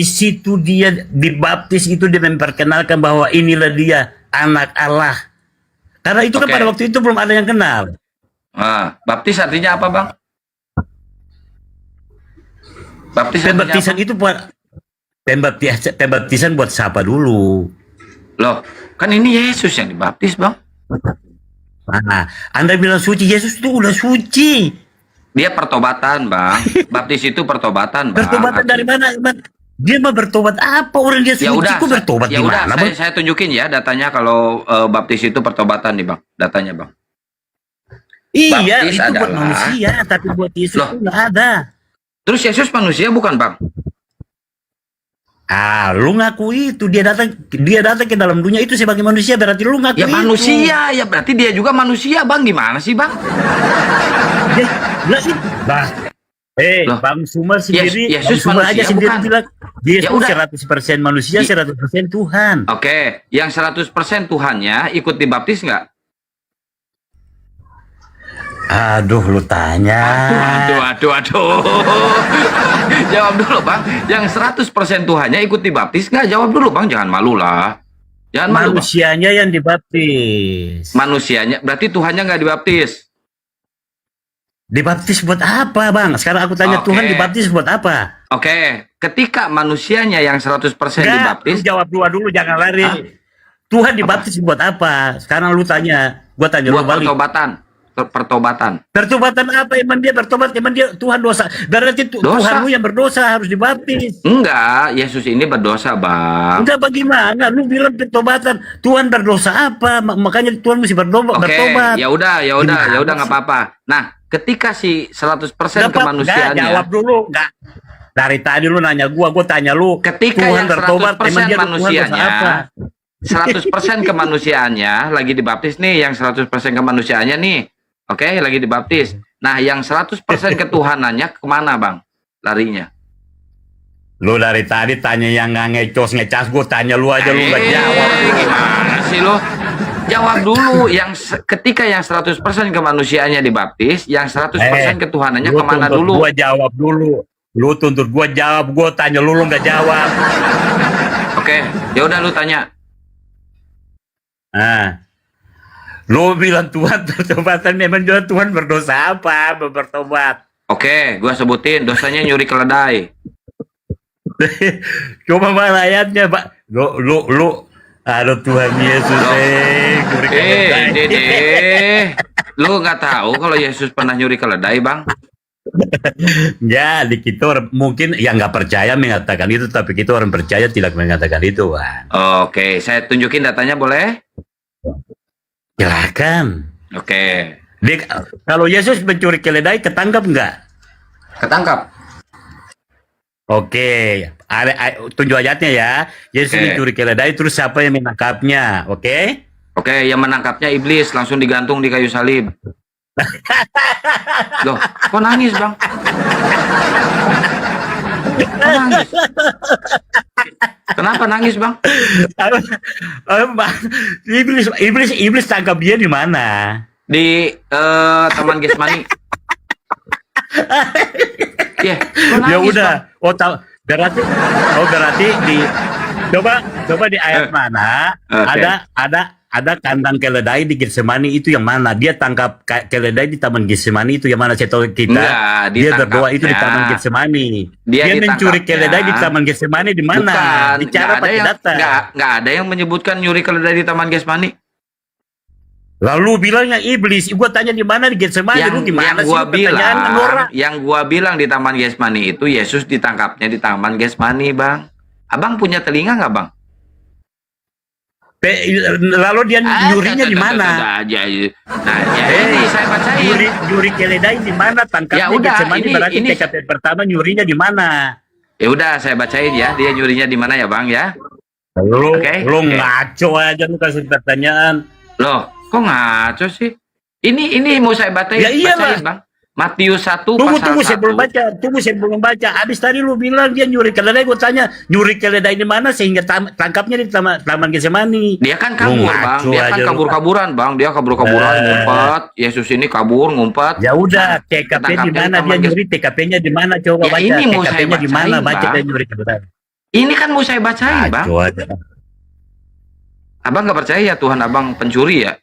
situ dia dibaptis, itu dia memperkenalkan bahwa inilah dia anak Allah. Karena itu kan Oke. pada waktu itu belum ada yang kenal. Baptis artinya apa, Bang? Baptis artinya Pembaptisan apa? itu buat pembaptisan buat siapa dulu? Loh, kan ini Yesus yang dibaptis, Bang. Nah, Anda bilang suci, Yesus itu udah suci. Dia pertobatan, Bang. Baptis itu pertobatan, Bang. Bertobatan dari mana? Dia mah bertobat apa? Orang dia suci Ya udah, kok bertobat ya di udah, mana? Bang? saya tunjukin ya datanya kalau baptis itu pertobatan nih, Bang. Datanya, Bang. Iya, Baptis itu buat adalah- manusia, tapi buat Yesus Loh. itu nggak ada. Terus Yesus manusia bukan, Bang? Lu ngaku itu, dia datang ke dalam dunia itu sebagai manusia, berarti lu ngaku Ya itu. manusia, ya berarti dia juga manusia, Bang. Gimana sih, Bang? Loh. Bang Sumar sendiri, Yesus Bang Sumar aja manusia, sendiri bukan? bilang dia Ya itu udah. 100% manusia, 100% Tuhan. Oke, yang 100% Tuhannya ikut dibaptis nggak? Aduh, lu tanya. Aduh. Jawab dulu, Bang. Yang 100% Tuhannya ikut dibaptis nggak? Jawab dulu, Bang. Jangan malu lah. Jangan malu, Bang. Manusianya yang dibaptis. Manusianya, berarti Tuhannya nggak dibaptis. Dibaptis buat apa, Bang? Sekarang aku tanya, Oke. Tuhan dibaptis buat apa? Oke, ketika manusianya yang 100% Enggak, dibaptis, lu jawab dulu, jangan lari. Tuhan dibaptis buat apa? Sekarang lu tanya, gua tanya buat lu balik. pertobatan. Pertobatan apa? Emang dia bertobat? Emang dia Tuhan dosa? Berarti Dosa. Tuhan lu yang berdosa harus dibaptis. Enggak, Yesus ini berdosa, Bang. Enggak, bagaimana? Lu bilang pertobatan, Tuhan berdosa apa? Makanya Tuhan mesti bertobat. Oke, ya udah Gimana nggak sih? apa-apa. Nah, ketika si 100% Enggak, kemanusiaannya, jawab dulu. Enggak. Dari tadi lu nanya gua tanya lu. ketika Tuhan yang bertobat, 100% emang dia Tuhan dosa manusianya, apa? 100% kemanusiaannya lagi dibaptis nih, yang 100% kemanusiaannya nih. Oke, lagi dibaptis. Nah, yang 100% ketuhanannya kemana, Bang? Larinya. Lu dari tadi tanya yang nggak ngecas, gua tanya lu aja, lu nggak jawab. Gimana sih lo? Jawab dulu. Ketika yang 100% kemanusiaannya dibaptis, yang 100% ketuhanannya Lu kemana tuntut dulu? Gua jawab dulu. Lu tuntut gua jawab, gua tanya lu nggak jawab. Oke, ya udah lu tanya. Nah, lu bilang Tuhan pertobatan, memang Tuhan berdosa apa bertobat? Oke, gua sebutin dosanya nyuri keledai. Coba mana ayatnya, Pak? Lu, aduh Tuhan Yesus, Dede, lu nggak tahu kalau Yesus pernah nyuri keledai, Bang? Ya, di kita orang, mungkin yang nggak percaya mengatakan itu, tapi kita orang percaya tidak mengatakan itu, Bang. Oke, saya tunjukin datanya boleh? Silakan. Oke, Kalau Yesus mencuri keledai, ketangkap nggak? ketangkap. Oke, tunjuk ayatnya ya. Yesus Oke. mencuri keledai, terus siapa yang menangkapnya? Oke? Oke, yang menangkapnya iblis langsung digantung di kayu salib. Loh, kok nangis, Bang? Kok nangis? Kenapa nangis, Bang? Iblis tangkap dia di mana? Di Taman Getsemani. Ya, kok nangis, Ya udah. Bang? Berarti di coba di ayat mana Oke. ada kandang keledai di Getsemani, itu yang mana? Dia tangkap keledai di Taman Getsemani, itu yang mana? Saya tahu kita. Enggak, Dia berdoa itu di ditangkapnya. Taman Getsemani. Dia mencuri ditangkapnya. keledai di Taman Getsemani di mana? Bukan, Bicara pakai data. nggak ada yang menyebutkan nyuri keledai di Taman Getsemani. Lalu bilangnya iblis. Gua tanya di mana di Getsemani, lu gimana sih pertanyaan Nora? Yang gua bilang di Taman Getsemani itu Yesus ditangkapnya di Taman Getsemani, Bang. Abang punya telinga nggak, Bang? Lalu dia nyurinya di mana? Nah, ya ini saya bacain. Nyuri keledai di mana? Tangkapnya Ya udah, Getsemani, berarti ini TKP pertama nyurinya di mana? ya udah saya bacain ya, dia nyurinya di mana ya, Bang ya? Lu Oke, lu oke. ngaco aja lu kasih pertanyaan. Loh, kok ngaco sih? Ini mau saya bacain, Ya iyalah. bacain, Bang. Matius 1 Tunggu pasal saya 1. belum baca. Saya belum baca. Habis tadi lu bilang dia nyuri keledai, gue tanya nyuri keledai di mana sehingga tangkapnya di taman Getsemani. Dia kan kabur, Lu Bang. ngaco Dia kan aja lu. kabur-kaburan, Bang. Dia kabur-kaburan, ngumpet. Yesus ini kabur, ngumpet. Ya udah, TKP di Ketangkapnya mana di dia taman nyuri? TKP-nya di mana? Coba Ya, baca. ini mau saya TKP-nya di mana? bacain, Baca Bang. dia nyuri keledai. Ini kan mau saya bacain, Bang. Ngaco aja. Abang nggak percaya ya Tuhan Abang pencuri ya?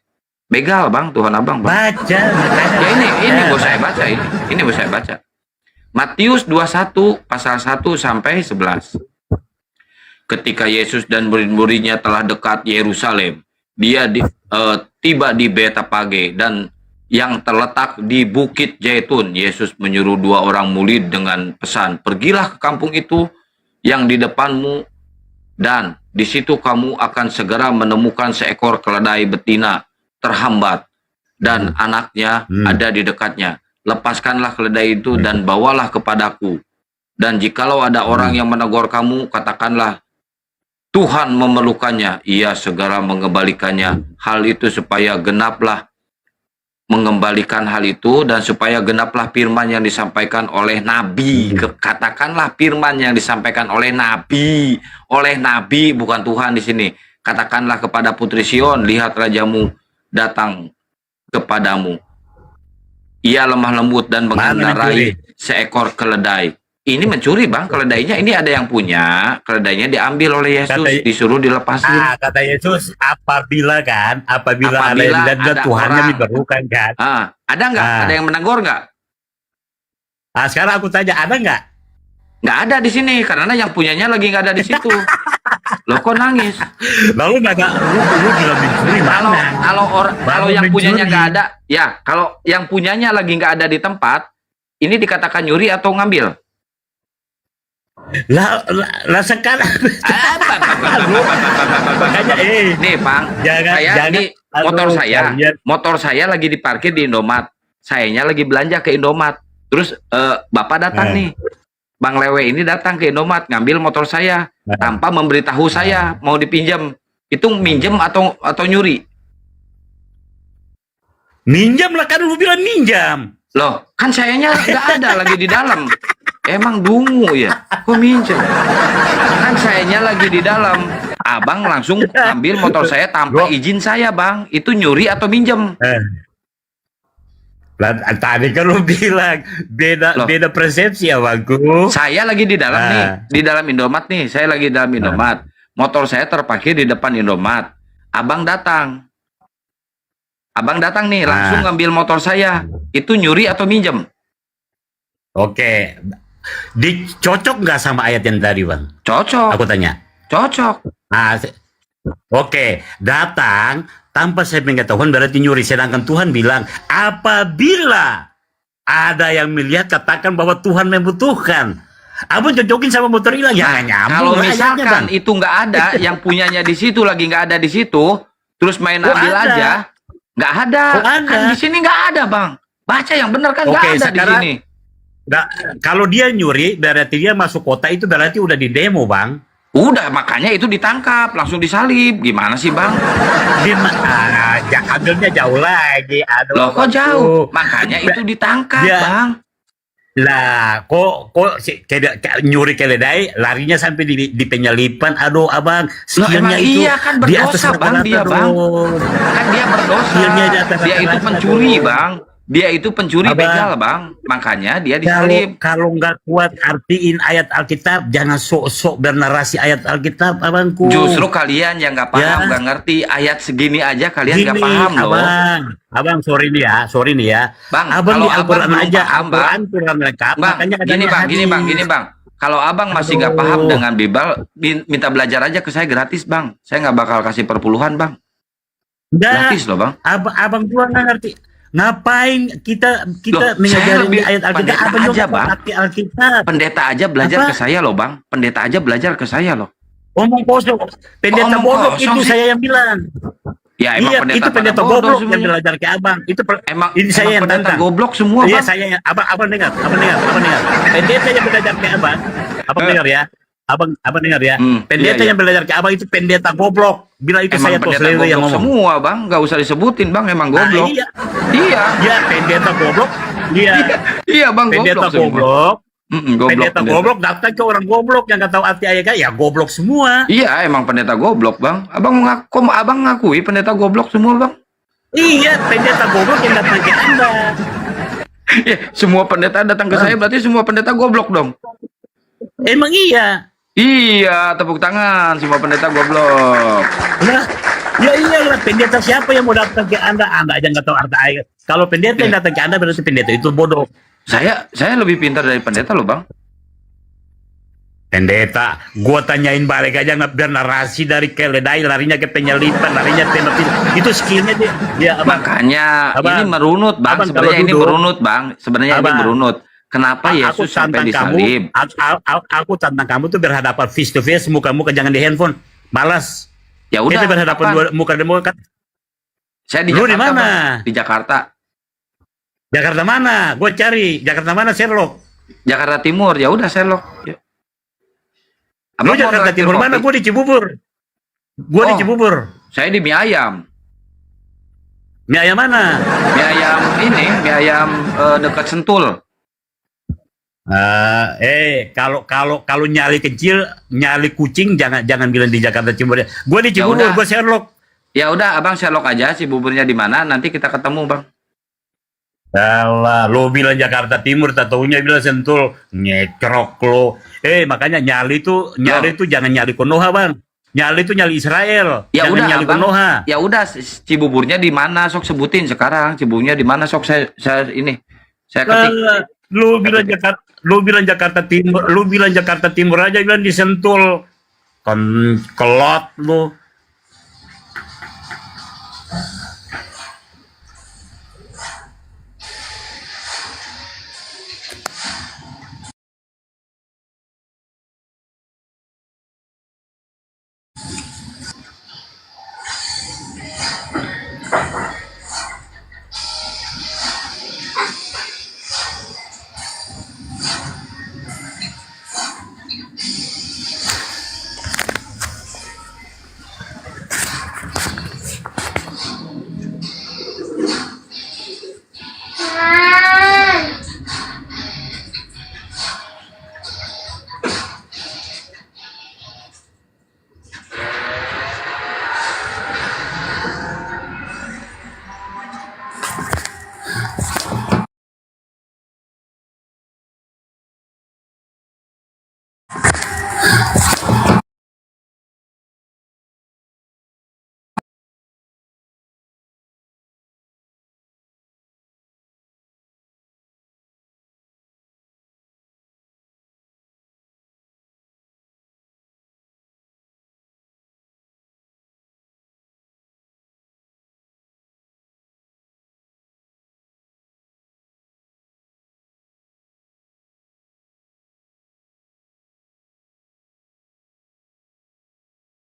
Begal, Bang, Tuhan Abang, Bang. Baca. Ya ini mau saya baca ini. Ini mau saya baca. Matius 21 pasal 1 sampai 11. Ketika Yesus dan murid-muridnya telah dekat Yerusalem, dia tiba di Betapage dan yang terletak di Bukit Zaitun. Yesus menyuruh 2 orang murid dengan pesan, "Pergilah ke kampung itu yang di depanmu, dan di situ kamu akan segera menemukan seekor keledai betina terhambat dan anaknya ada di dekatnya. Lepaskanlah keledai itu dan bawalah kepadaku. Dan jikalau ada orang yang menegur kamu, katakanlah, Tuhan memerlukannya. Ia segera mengembalikannya. Hal itu supaya genaplah mengembalikan hal itu dan supaya genaplah firman yang disampaikan oleh Nabi." Katakanlah firman yang disampaikan oleh Nabi. Oleh Nabi, bukan Tuhan di sini. Katakanlah kepada Putri Sion, lihat rajamu datang kepadamu. Ia lemah lembut dan mengendarai seekor keledai. Ini mencuri, Bang, keledainya. Ini ada yang punya, keledainya diambil oleh Yesus, disuruh dilepasin. Kata Yesus, apabila ada yang dan ada Tuhannya orang. diperlukan kan. Ada nggak? Ada yang menegur nggak? Sekarang aku tanya, ada nggak? Nggak ada di sini, karena yang punyanya lagi nggak ada di situ. Loh, kok nangis? Lalu lu bilang mencuri Kalau mana? kalau yang mencuri. punyanya nggak ada, ya kalau yang punyanya lagi nggak ada di tempat, ini dikatakan nyuri atau ngambil? Lah sekarang makanya Nih, Bang, motor saya lagi diparkir di Indomaret. Sayanya lagi belanja ke Indomaret. Terus Bapak datang nih. Bang Lewe ini datang ke Indomaret ngambil motor saya tanpa memberitahu saya mau dipinjam. Itu minjem atau nyuri? minjam lah, kan lu bilang minjam. Loh, kan sayanya nggak ada lagi di dalam. Emang dungu ya? Kok minjem? Kan sayanya lagi di dalam. Abang langsung ambil motor saya tanpa izin saya, Bang. Itu nyuri atau minjem? Tadi kan lu bilang beda persepsi ya, Bangku. Saya lagi di dalam nih, di dalam Indomaret nih. Saya lagi di dalam Indomaret. Motor saya terparkir di depan Indomaret. Abang datang nih, langsung ngambil motor saya. Itu nyuri atau minjem? Oke. Dicocok nggak sama ayat yang tadi, Bang? Cocok. Aku tanya. Cocok. Oke, datang tanpa saya pengetahuan berarti nyuri. Sedangkan Tuhan bilang, apabila ada yang melihat, katakan bahwa Tuhan membutuhkan. Abang cocokin sama motor hilang, ya nyambung. Kalau lah ayatnya, misalkan Bang. itu nggak ada, yang punyanya di situ lagi nggak ada di situ, terus main ambil ada. aja, nggak ada. Ada. Kan di sini nggak ada, Bang. Baca yang benar kan nggak Oke, ada sekarang- di sini. Nah, kalau dia nyuri, berarti dia masuk kota itu berarti udah di demo, Bang. Udah, makanya itu ditangkap, langsung disalib. Gimana sih, Bang? Ambilnya jauh lagi. Aduh, Loh, kok Bang. jauh? Makanya itu ditangkap, Dia- Bang. Lah, kok nyuri keledai, larinya sampai di penyelipan. Aduh, Abang, Loh, skillnya emang itu iya kan di atas berdosa, Bang, rata-rata dia, Bang. dong. Kan dia berdosa. Skillnya di atas Dia itu rata-rata pencuri, dong. Bang. Dia itu pencuri Abang. begal, Bang. Makanya dia disalib. Kalau nggak kuat artiin ayat Alkitab, jangan sok-sok bernarasi ayat Alkitab, Abangku. Justru kalian yang nggak paham, Ya. nggak ngerti ayat segini aja kalian nggak Gini, paham loh. Abang, sorry nih ya. Bang, Abang kalau di Al-Quran abang belum aja, paham, Bang. Al-Quran kurang lengkap. Bang, makanya gini adanya bang, hadis. gini bang. Kalau abang masih nggak Aduh. paham dengan Bible, minta belajar aja ke saya gratis, Bang. Saya nggak bakal kasih perpuluhan, Bang. Nggak, Gratis loh, Bang. abang tua nggak ngerti. Ngapain kita Loh, saya mengajarin lebih ayat Alkitab? pendeta Abang juga aja, Bang. ngerti Alkitab. Pendeta aja belajar Apa? ke saya loh, Bang. Pendeta aja belajar ke saya loh. Omong kosong. Pendeta Omong bodoh kosong itu sih. saya yang bilang. Ya emang Iya, pendeta itu pendeta pada bodoh goblok yang semuanya. belajar ke abang. Itu Emang ini saya yang pendeta tantang. goblok semua, Iya, Bang. saya yang abang dengar. Pendeta yang belajar ke abang. Abang dengar ya. Abang dengar ya. Pendeta iya. yang belajar ke abang itu pendeta goblok. Bila itu Emang saya tuh pendeta sendiri yang goblok ngomong. semua, Bang. Gak usah disebutin, Bang. Emang Nah, goblok. iya. Iya. Iya, pendeta goblok. Iya. Iya, Bang. Pendeta Goblok semua. goblok. Goblok. Pendeta goblok datang ke orang goblok yang nggak tahu arti ayat, ya goblok semua. Iya, emang pendeta goblok, Bang. Abang ngakui pendeta goblok semua, Bang? Iya, pendeta goblok yang datang ke Anda. Ya, semua pendeta datang ke saya berarti semua pendeta goblok dong. Emang iya. Iya, tepuk tangan semua pendeta goblok. Nah, ya iyalah, pendeta siapa yang mau datang ke Anda? Anda aja nggak tahu arti ayat. Kalau pendeta yang datang ke Anda berarti pendeta itu bodoh. Saya lebih pintar dari pendeta loh, Bang. Pendeta, gua tanyain balik aja nggak biar narasi dari keledai larinya ke penyelipan, larinya ke itu skillnya dia. Ya, abang. Makanya Abang. ini merunut, Bang. Abang, Sebenarnya kalau ini duduk. merunut, Bang. Sebenarnya ini Abang. merunut. Kenapa Yesus sampai disalib? Aku tantang kamu tuh berhadapan face to face, muka-muka, jangan di handphone. Malas. Ya udah. Kita berhadapan kapan? muka dan muka. Saya di Lu Jakarta, di mana? Bang. Di Jakarta. Jakarta mana? Gue cari. Jakarta mana, Sherlock? Jakarta Timur. Ya udah, Sherlock. Ya. Lu Abang mau Jakarta traktir Timur mana? kopi? Gue di Cibubur. Gue di Oh. Cibubur. Saya di mie ayam. Mie ayam mana? Mie ayam ini, mie ayam dekat Sentul. Kalau nyali kecil, nyali kucing jangan bilang di Jakarta Timur. Gue di Ya Cibubur, udah. gue Sherlock. Ya udah, Abang Sherlock aja si buburnya di mana, nanti kita ketemu, Bang. Alah, lo bilang Jakarta Timur, tak taunya bilang Sentul, nyekrok lo. Makanya nyali itu jangan nyali Konoha, Bang. Nyali itu nyali Israel. Ya jangan udah, nyali Abang. Konoha. Ya udah, Cibuburnya di mana? Sok sebutin sekarang. Cibuburnya di mana? Sok saya ketik. Lu bilang Jakarta Timur, lu bilang Jakarta Timur aja, bilang di Sentul. Kelot lu.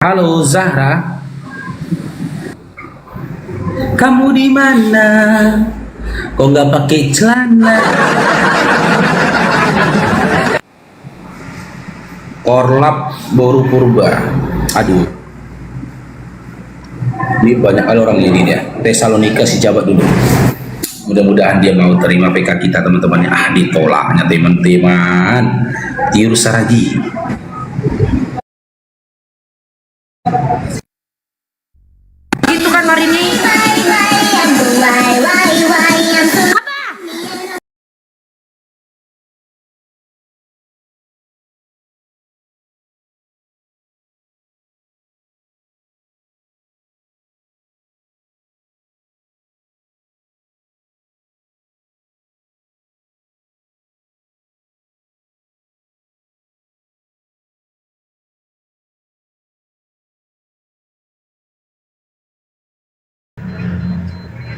Halo Zahra, kamu di mana? Kok nggak pakai celana? Korlap Boru Purba. Aduh, ini banyak kali orang ini ya. Tesalonika si jabat dulu. Mudah-mudahan dia mau terima PK kita teman-temannya. Ditolaknya teman-teman. Tiur Saragi. Gitu kan Marini?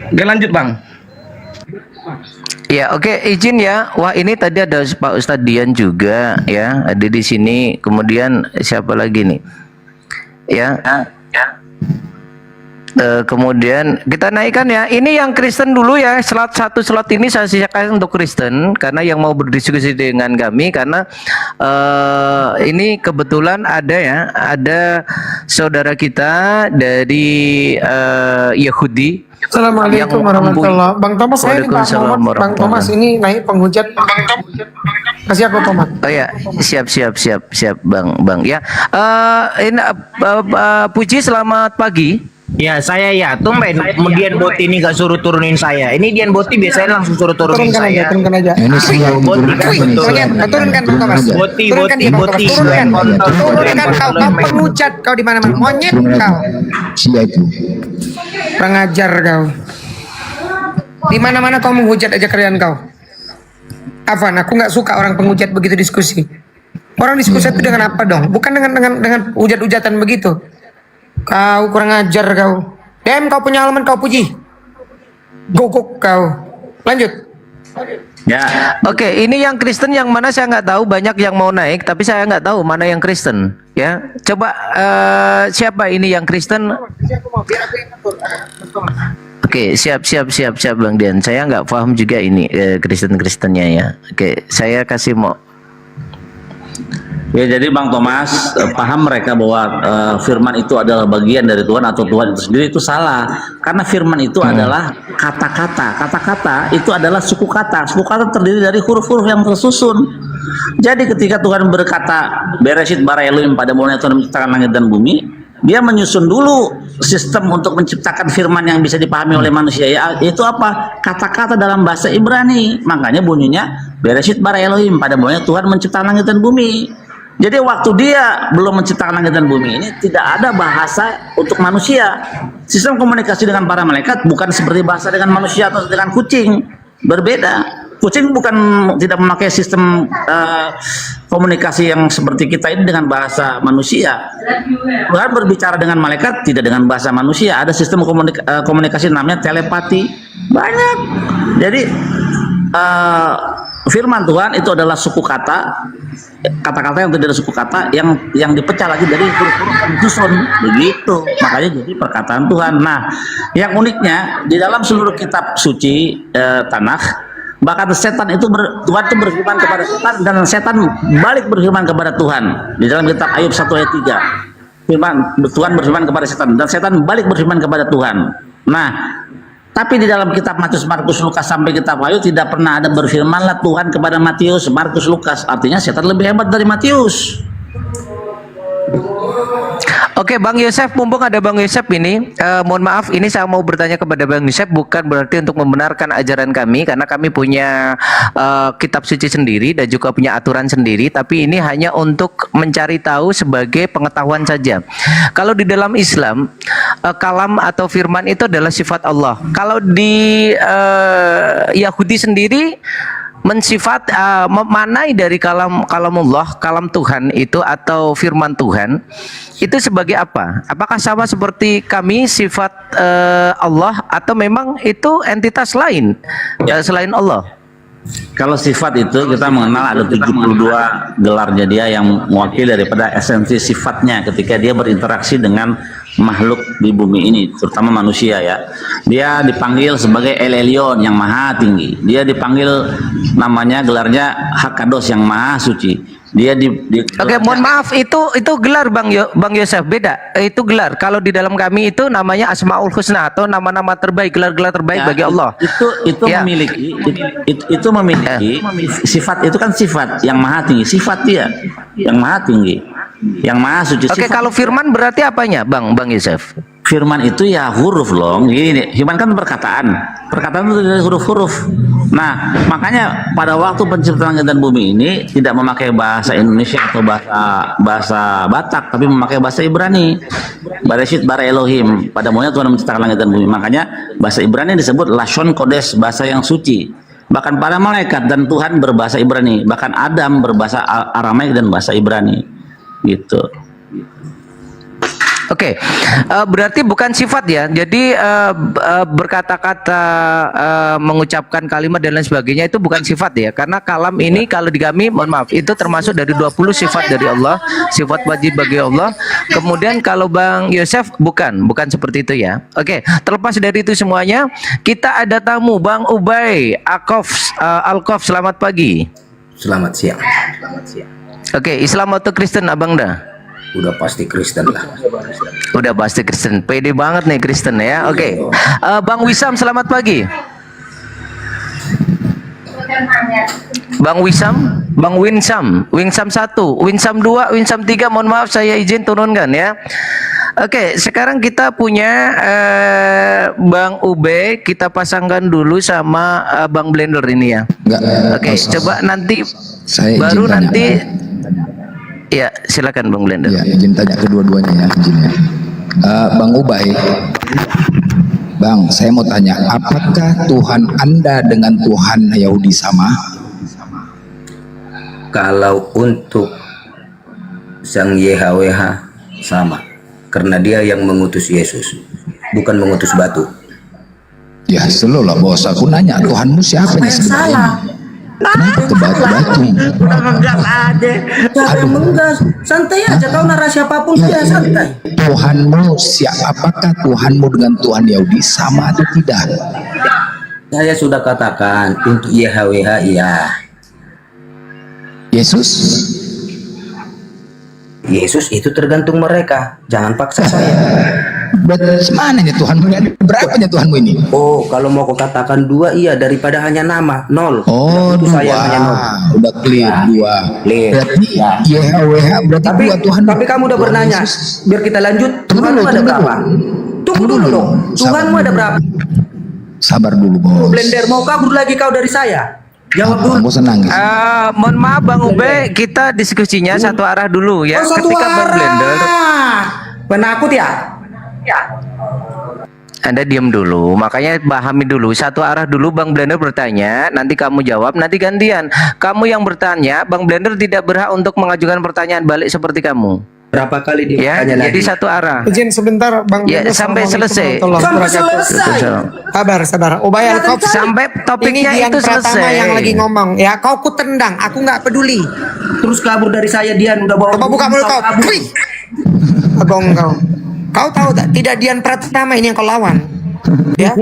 Oke lanjut Bang. Ya, oke, izin ya. Wah, ini tadi ada Pak Ustadz Dian juga ya, ada di sini. Kemudian siapa lagi nih? ya. Kemudian kita naikkan ya. Ini yang Kristen dulu ya. Satu slot ini saya sisakan untuk Kristen karena yang mau berdiskusi dengan kami, karena ini kebetulan ada ya, ada saudara kita dari Yahudi. Assalamualaikum warahmatullahi wabarakatuh. Bang Thomas, saya minta mohon, Bang Thomas ini naik penghujat. Kasih aku Thomas. Oh ya, siap Bang ya. Ini Puji, selamat pagi. Ya, saya ya, tumben Dian Boti ini gak suruh turunin saya. Ini Dian Boti biasanya langsung suruh turunin saya. Turunkan aja. Ini sih Boti kan betul. Turunkan Bang Thomas. Boti. Turunkan kau penghujat kau di mana-mana. Monyet kau. Pengajar kau. Di mana-mana kau menghujat aja kalian kau. Afan, aku nggak suka orang penghujat begitu diskusi. Orang diskusi itu dengan apa dong? Bukan dengan hujat-hujatan begitu. Kau kurang ajar kau. Kau punya alaman kau Puji. Gogok kau. Lanjut. Ya. Oke, ini yang Kristen yang mana saya nggak tahu, banyak yang mau naik, tapi saya nggak tahu mana yang Kristen. Ya, coba siapa ini yang Kristen? Oke, siap Bang Dian. Saya nggak paham juga ini Kristen-Kristennya ya. Oke, saya kasih mau. Ya, jadi Bang Thomas, paham mereka bahwa firman itu adalah bagian dari Tuhan atau Tuhan itu sendiri, itu salah. Karena firman itu adalah kata-kata. Kata-kata itu adalah suku kata. Suku kata terdiri dari huruf-huruf yang tersusun. Jadi ketika Tuhan berkata, Bereshit bara Elohim, pada mulanya Tuhan menciptakan langit dan bumi, dia menyusun dulu sistem untuk menciptakan firman yang bisa dipahami oleh manusia, yaitu apa? Kata-kata dalam bahasa Ibrani. Makanya bunyinya Bereshit bara Elohim, pada mulanya Tuhan menciptakan langit dan bumi. Jadi waktu dia belum menciptakan langit dan bumi ini, tidak ada bahasa untuk manusia. Sistem komunikasi dengan para malaikat bukan seperti bahasa dengan manusia atau dengan kucing. Berbeda. Kucing tidak memakai sistem komunikasi yang seperti kita ini dengan bahasa manusia. Tuhan berbicara dengan malaikat tidak dengan bahasa manusia. Ada sistem komunikasi namanya telepati. Banyak. Jadi firman Tuhan itu adalah suku kata, kata-kata yang tidak ada suku kata yang dipecah lagi dari huruf-huruf yang disusun, begitu. Makanya jadi perkataan Tuhan. Nah, yang uniknya di dalam seluruh kitab suci Tanakh, bahkan setan itu Tuhan itu berfirman kepada setan dan setan balik berfirman kepada Tuhan. Di dalam kitab Ayub 1 ayat 3, Tuhan berfirman kepada setan dan setan balik berfirman kepada Tuhan. Nah, tapi di dalam kitab Matius, Markus, Lukas sampai kitab Wahyu tidak pernah ada berfirmanlah Tuhan kepada Matius, Markus, Lukas. Artinya setan lebih hebat dari Matius. Oke, Bang Yosef, mumpung ada Bang Yosef ini, mohon maaf, ini saya mau bertanya kepada Bang Yosef, bukan berarti untuk membenarkan ajaran kami, karena kami punya kitab suci sendiri dan juga punya aturan sendiri, tapi ini hanya untuk mencari tahu sebagai pengetahuan saja. Kalau di dalam Islam, kalam atau firman itu adalah sifat Allah. Kalau di Yahudi sendiri, mensifat memanai dari kalamullah, kalam Tuhan itu atau firman Tuhan itu sebagai apa? Apakah sama seperti kami sifat Allah atau memang itu entitas lain selain Allah? Kalau sifat itu kita mengenal ada 72 gelarnya dia yang mewakili daripada esensi sifatnya ketika dia berinteraksi dengan makhluk di bumi ini, terutama manusia ya. Dia dipanggil sebagai El Elyon yang maha tinggi. Dia dipanggil namanya gelarnya Hakados yang maha suci. Dia Oke, mohon maaf, itu gelar Bang Yosef, beda. Itu gelar. Kalau di dalam kami itu namanya Asmaul Husna atau nama-nama terbaik, gelar-gelar terbaik bagi Allah. Itu ya. memiliki sifat, itu kan sifat yang maha tinggi, sifat dia yang maha tinggi, yang maha suci. Oke, kalau firman berarti apanya, Bang Yosef? Firman itu ya huruf loh. Gini, firman kan perkataan itu dari huruf-huruf. Nah, makanya pada waktu penciptaan langit dan bumi ini tidak memakai bahasa Indonesia atau bahasa Batak, tapi memakai bahasa Ibrani. Bereshit bara Elohim, pada mulanya Tuhan menciptakan langit dan bumi. Makanya bahasa Ibrani disebut Lashon Kodesh, bahasa yang suci. Bahkan para malaikat dan Tuhan berbahasa Ibrani, bahkan Adam berbahasa Aramaik dan bahasa Ibrani. Gitu. Oke, berarti bukan sifat ya. Jadi berkata-kata, mengucapkan kalimat dan lain sebagainya itu bukan sifat ya. Karena kalam ini kalau di kami, mohon maaf, itu termasuk dari 20 sifat dari Allah, sifat wajib bagi Allah. Kemudian kalau Bang Yosef bukan seperti itu ya. Oke, terlepas dari itu semuanya, kita ada tamu Bang Ubay Alkof, selamat pagi. Selamat siang. Oke, Islam atau Kristen Abang dah? Udah pasti Kristen lah. Udah pasti Kristen. Pede banget nih Kristen ya. Oke. Bang Wisam selamat pagi. Bang Wisam, Bang Winsam 1, Winsam 2, Winsam 3, mohon maaf saya izin turunkan ya. Oke, sekarang kita punya Bang Ube, kita pasangkan dulu sama Bang Blender ini ya. Oke, coba nanti baru nanti ya, silakan Bang Blender. Ya, izin tanya kedua-duanya ya, izinnya. Bang Ubay, Bang, saya mau tanya, apakah Tuhan Anda dengan Tuhan Yahudi sama? Kalau untuk Sang YHWH sama, karena dia yang mengutus Yesus, bukan mengutus batu. Ya, selalu lah bos, aku nanya Tuhanmu siapa yang sebenarnya? Kenapa ke batu-batu? Udah ngegas aja. Jangan menggas. Santai aja, kau narasi apapun saya santai. Tuhanmu apakah Tuhanmu dengan Tuhan Yahudi sama atau tidak? Saya sudah katakan untuk YHWH iya. Yesus itu tergantung mereka. Jangan paksa saya. Berarti mana nih Tuhanmu? Berapa nya Tuhanmu ini? Oh, kalau mau kau katakan 2 iya, daripada hanya nama 0. Oh, itu 2. saya hanya 0. Udah clear 2. Clear. Berarti YHWH berarti 2 Tuhan. Tapi kamu udah bertanya. Biar kita lanjut. Tuhanmu ada berapa? Tunggu dulu dong. Tuhanmu ada berapa? Sabar dulu bos. Blender, mau kabur lagi kau dari saya? Jawab dulu. Bos senang. Mohon maaf Bang Ube, kita diskusinya satu arah dulu ya. Oh, satu Ketika Bang arah. Blender Penakut ya? Anda diam dulu, makanya pahami dulu satu arah dulu. Bang Blender bertanya, nanti kamu jawab, nanti gantian. Kamu yang bertanya, Bang Blender tidak berhak untuk mengajukan pertanyaan balik seperti kamu. Berapa kali dia Ya, tanya jadi lagi? satu arah. Izin sebentar Bang. Ya, sampai selesai. Sampai selesai. Sabar. Ubay Alkof. Sampai topiknya Ini Dian itu Pratama selesai. yang lagi ngomong. Ya, kau ku tendang, aku nggak peduli. Terus kabur dari saya, Dian udah bawa. Coba buka mulut kau. Kri. Abang kau. Kau tahu tak? Tidak Dian Pratama ini yang kau lawan. Ya.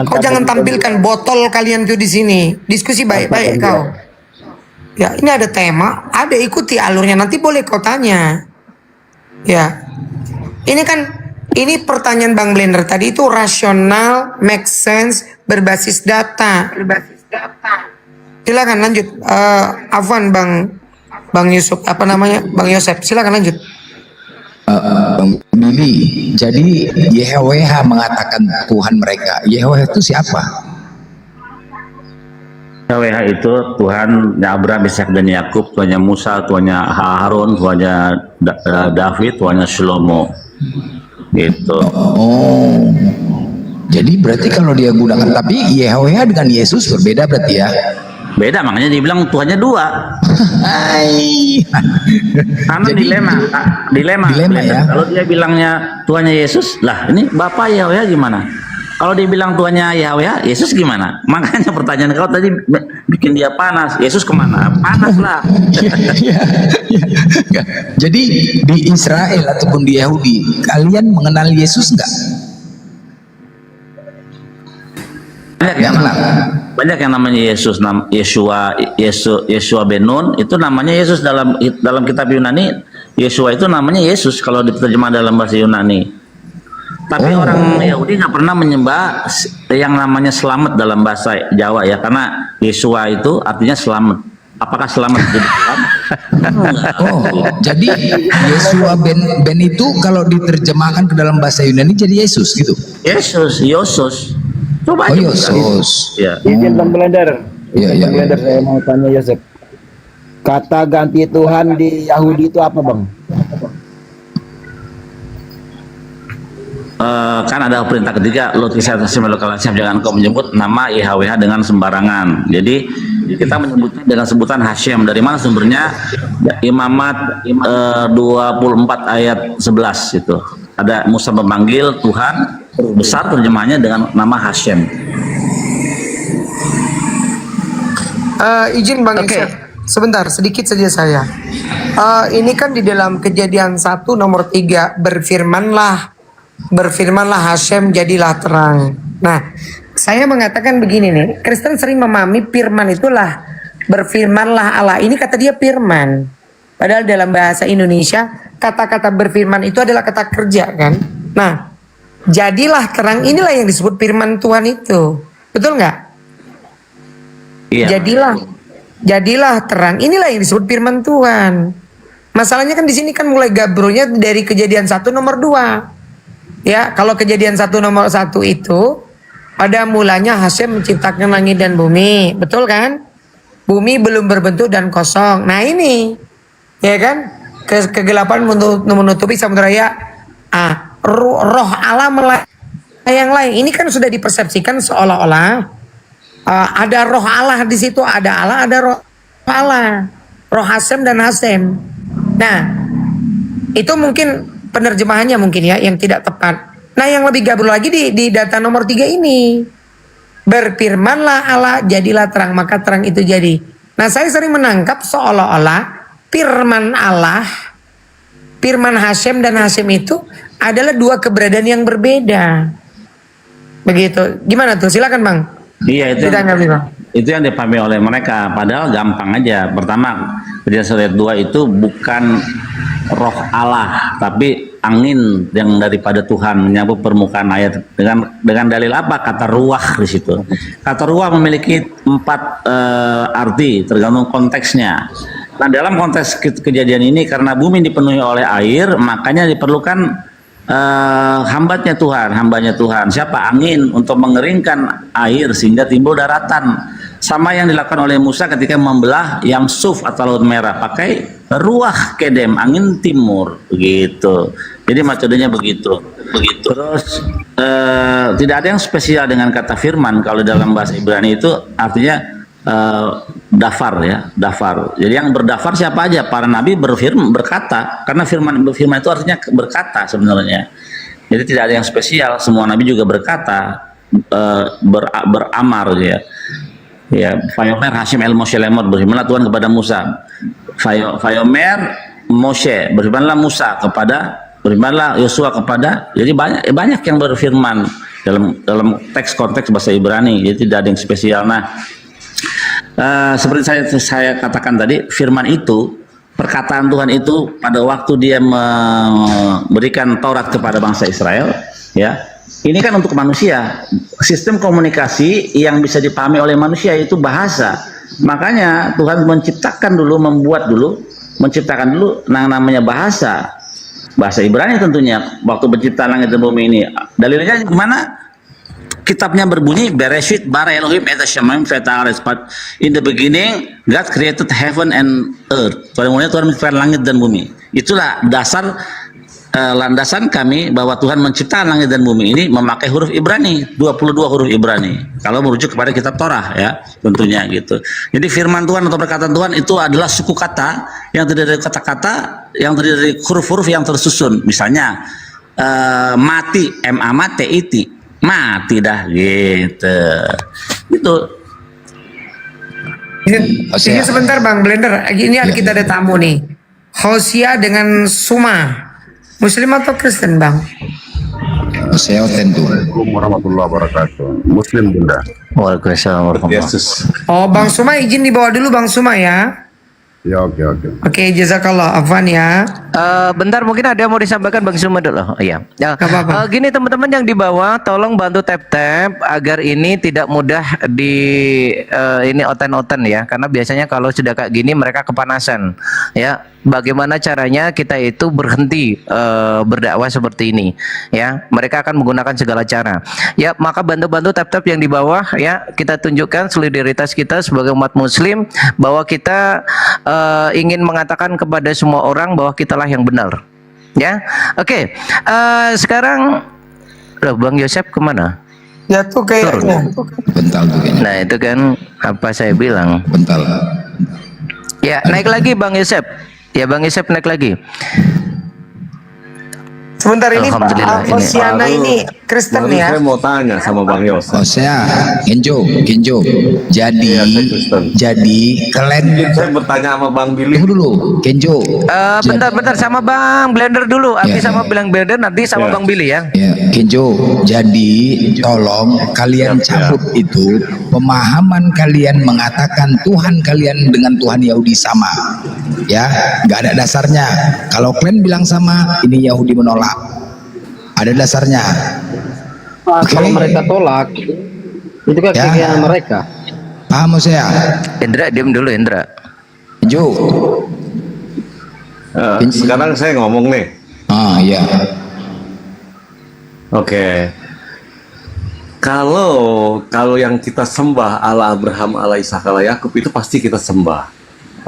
Kau jangan tampilkan botol kalian tuh di sini. Diskusi baik-baik kau. Ya, ini ada tema, ada ikuti alurnya. Nanti boleh kau tanya. Ya. Ini pertanyaan Bang Blender tadi itu rasional, make sense, berbasis data. Silakan lanjut. Afwan Bang Yusuf, apa namanya? Bang Yosef, silakan lanjut. Bang Billy, jadi YHWH mengatakan Tuhan mereka. YHWH itu siapa? YHWH itu Tuhan Abraham, Ishak dan Yakub, Tuhannya Musa, Tuhannya Harun, Tuhannya David, Tuhannya Shlomo. Gitu. Oh. Jadi berarti kalau dia gunakan, tapi YHWH dengan Yesus berbeda berarti ya? Beda, makanya dibilang Tuhannya 2. Karena Jadi, dilema ya. Kalau dia bilangnya Tuhannya Yesus, lah ini Bapak YHWH gimana? Kalau dia bilang Tuhannya YHWH, Yesus gimana? Makanya pertanyaan kau tadi bikin dia panas. Yesus kemana? Panas lah. Jadi di Israel ataupun di Yahudi, kalian mengenal Yesus enggak? Banyak yang namanya Yesus, Yeshua ben Nun, itu namanya Yesus dalam kitab Yunani. Yeshua itu namanya Yesus kalau diterjemah dalam bahasa Yunani. Tapi orang Yahudi nggak pernah menyembah yang namanya selamat dalam bahasa Jawa ya, karena Yeshua itu artinya selamat. Apakah selamat jadi selamat? Jadi Yeshua ben itu kalau diterjemahkan ke dalam bahasa Yunani jadi Yesus gitu? Yosus. Coba aja. Yosus. Ya. Izin Bang Blender. Iya. Bang Blender, saya mau tanya Yosef. Kata ganti Tuhan di Yahudi itu apa Bang? Kan ada perintah ketiga, jangan kau menyebut nama YHWH dengan sembarangan. Jadi Kita menyebutnya dengan sebutan Hashem. Dari mana sumbernya? Imamat 24 ayat 11 itu. Ada Musa memanggil Tuhan besar, terjemahnya dengan nama Hashem. Izin Bang Yusuf, sebentar sedikit saja saya. Ini kan di dalam Kejadian 1 nomor 3, berfirmanlah Hashem jadilah terang. Nah, saya mengatakan begini nih, Kristen sering memahami firman itulah berfirmanlah Allah. Ini kata dia firman. Padahal dalam bahasa Indonesia kata-kata berfirman itu adalah kata kerja kan. Nah, jadilah terang inilah yang disebut firman Tuhan itu. Betul nggak? Iya. Jadilah terang inilah yang disebut firman Tuhan. Masalahnya kan di sini kan mulai gabronya dari Kejadian 1 nomor 2. Ya, kalau Kejadian 1 nomor 1 itu pada mulanya Hashem menciptakan langit dan bumi, betul kan? Bumi belum berbentuk dan kosong. Nah ini, ya kan? Kegelapan menutupi samudera raya. Roh Allah melayang-layang. Ini kan sudah dipersepsikan seolah-olah ada roh Allah di situ, ada Allah, ada roh Allah, roh Hashem dan Hashem. Nah, itu mungkin penerjemahannya mungkin ya yang tidak tepat. Nah, yang lebih gabur lagi di data nomor 3 ini. Berfirmanlah Allah, jadilah terang, maka terang itu jadi. Nah, saya sering menangkap seolah-olah firman Allah, firman Hashem dan Hashem itu adalah dua keberadaan yang berbeda. Begitu. Gimana tuh? Silakan Bang. Iya, itu yang dipahami oleh mereka. Padahal gampang aja. Pertama, Kejadian 1 ayat 2 itu bukan roh Allah, tapi angin yang daripada Tuhan menyapu permukaan air. Dengan dalil apa? Kata ruah di situ. Kata ruah memiliki 4 arti tergantung konteksnya. Nah, dalam konteks kejadian ini karena bumi dipenuhi oleh air, makanya diperlukan hambanya Tuhan. Siapa? Angin untuk mengeringkan air sehingga timbul daratan. Sama yang dilakukan oleh Musa ketika membelah Yam Suf atau Laut Merah pakai ruah kedem, angin timur, begitu. Jadi metodenya begitu. Terus tidak ada yang spesial dengan kata firman. Kalau dalam bahasa Ibrani itu artinya dafar ya, dafar. Jadi yang berdafar siapa aja? Para nabi berkata, karena firman itu artinya berkata sebenarnya. Jadi tidak ada yang spesial, semua nabi juga berkata, beramar ya. Ya, Fayomer Hashim El Moshe Lemot, berfirmanlah Tuhan kepada Musa. Fayomer Moshe, berfirmanlah Musa kepada, berfirmanlah Yosua kepada. Jadi banyak yang berfirman dalam teks konteks bahasa Ibrani. Jadi tidak ada yang spesial. Nah, seperti saya katakan tadi, firman itu, perkataan Tuhan itu pada waktu dia memberikan Taurat kepada bangsa Israel, ya, ini kan untuk manusia. Sistem komunikasi yang bisa dipahami oleh manusia itu bahasa. Makanya Tuhan menciptakan dulu namanya bahasa Ibrani tentunya waktu penciptaan langit dan bumi ini. Dalilnya gimana? Kitabnya berbunyi Bereshit bara Elohim et hashamayim ve'haaretz. In the beginning God created heaven and earth. Pada mulanya Tuhan menciptakan langit dan bumi. Itulah dasar landasan kami bahwa Tuhan menciptakan langit dan bumi ini memakai huruf Ibrani, 22 huruf Ibrani. Kalau merujuk kepada kitab Torah ya, tentunya gitu. Jadi firman Tuhan atau perkataan Tuhan itu adalah suku kata yang terdiri dari kata-kata yang terdiri dari huruf-huruf yang tersusun. Misalnya mati, M-A-T-I-T. Mati dah gitu. Itu. Ini sebentar Bang Blender. Ini kita ada tamu nih. Hosea dengan Suma. Muslim atau Kristen Bang? Hosea tentu. Assalamualaikum warahmatullahi wabarakatuh. Muslim Bunda. Waalaikumsalam warahmatullahi wabarakatuh. Oh Bang Suma izin dibawa dulu Bang Suma ya. Ya oke. Oke, jazakallah Afwan ya. Bentar mungkin ada yang mau disampaikan Bang Suma dulu. Oh, iya. Gini teman-teman yang di bawah tolong bantu tap agar ini tidak mudah ini oten-oten ya, karena biasanya kalau sudah kayak gini mereka kepanasan ya. Bagaimana caranya kita itu berhenti berdakwah seperti ini ya? Mereka akan menggunakan segala cara ya, maka bantu-bantu tap yang di bawah ya. Kita tunjukkan solidaritas kita sebagai umat muslim bahwa kita ingin mengatakan kepada semua orang bahwa kitalah yang benar ya. Oke. Sekarang Bang Yosef kemana? Ya tuh kayaknya. Bental tuh kayaknya. Nah itu kan apa saya bilang. Bental. Ya naik lagi Bang Yosep. Ya Bang Yosep naik lagi. Sebentar ini Alhamdulillah, Pak Hosiana ini Kristen ya. Saya mau tanya sama Bang Yos. Oh saya Kenjo. Jadi kalian Saya bertanya sama Bang Billy. tunggu dulu Kenjo. Bentar sama Bang Blender dulu. Habis sama Bilang Blender nanti sama Bang Billy ya. Ya, Kenjo. Jadi tolong kalian cabut itu pemahaman kalian mengatakan Tuhan kalian dengan Tuhan Yahudi sama. Ya, nggak ada dasarnya. Kalau kalian bilang sama, ini Yahudi menolak. Ada dasarnya. Kalau mereka tolak, itu kan keyakinan mereka. Paham saya? Indra diam dulu Indra. Kenjo. Sekarang saya ngomong nih. Ah iya. Oke. Kalau yang kita sembah Allah Abraham, Allah Ishak, Allah Yakub itu pasti kita sembah.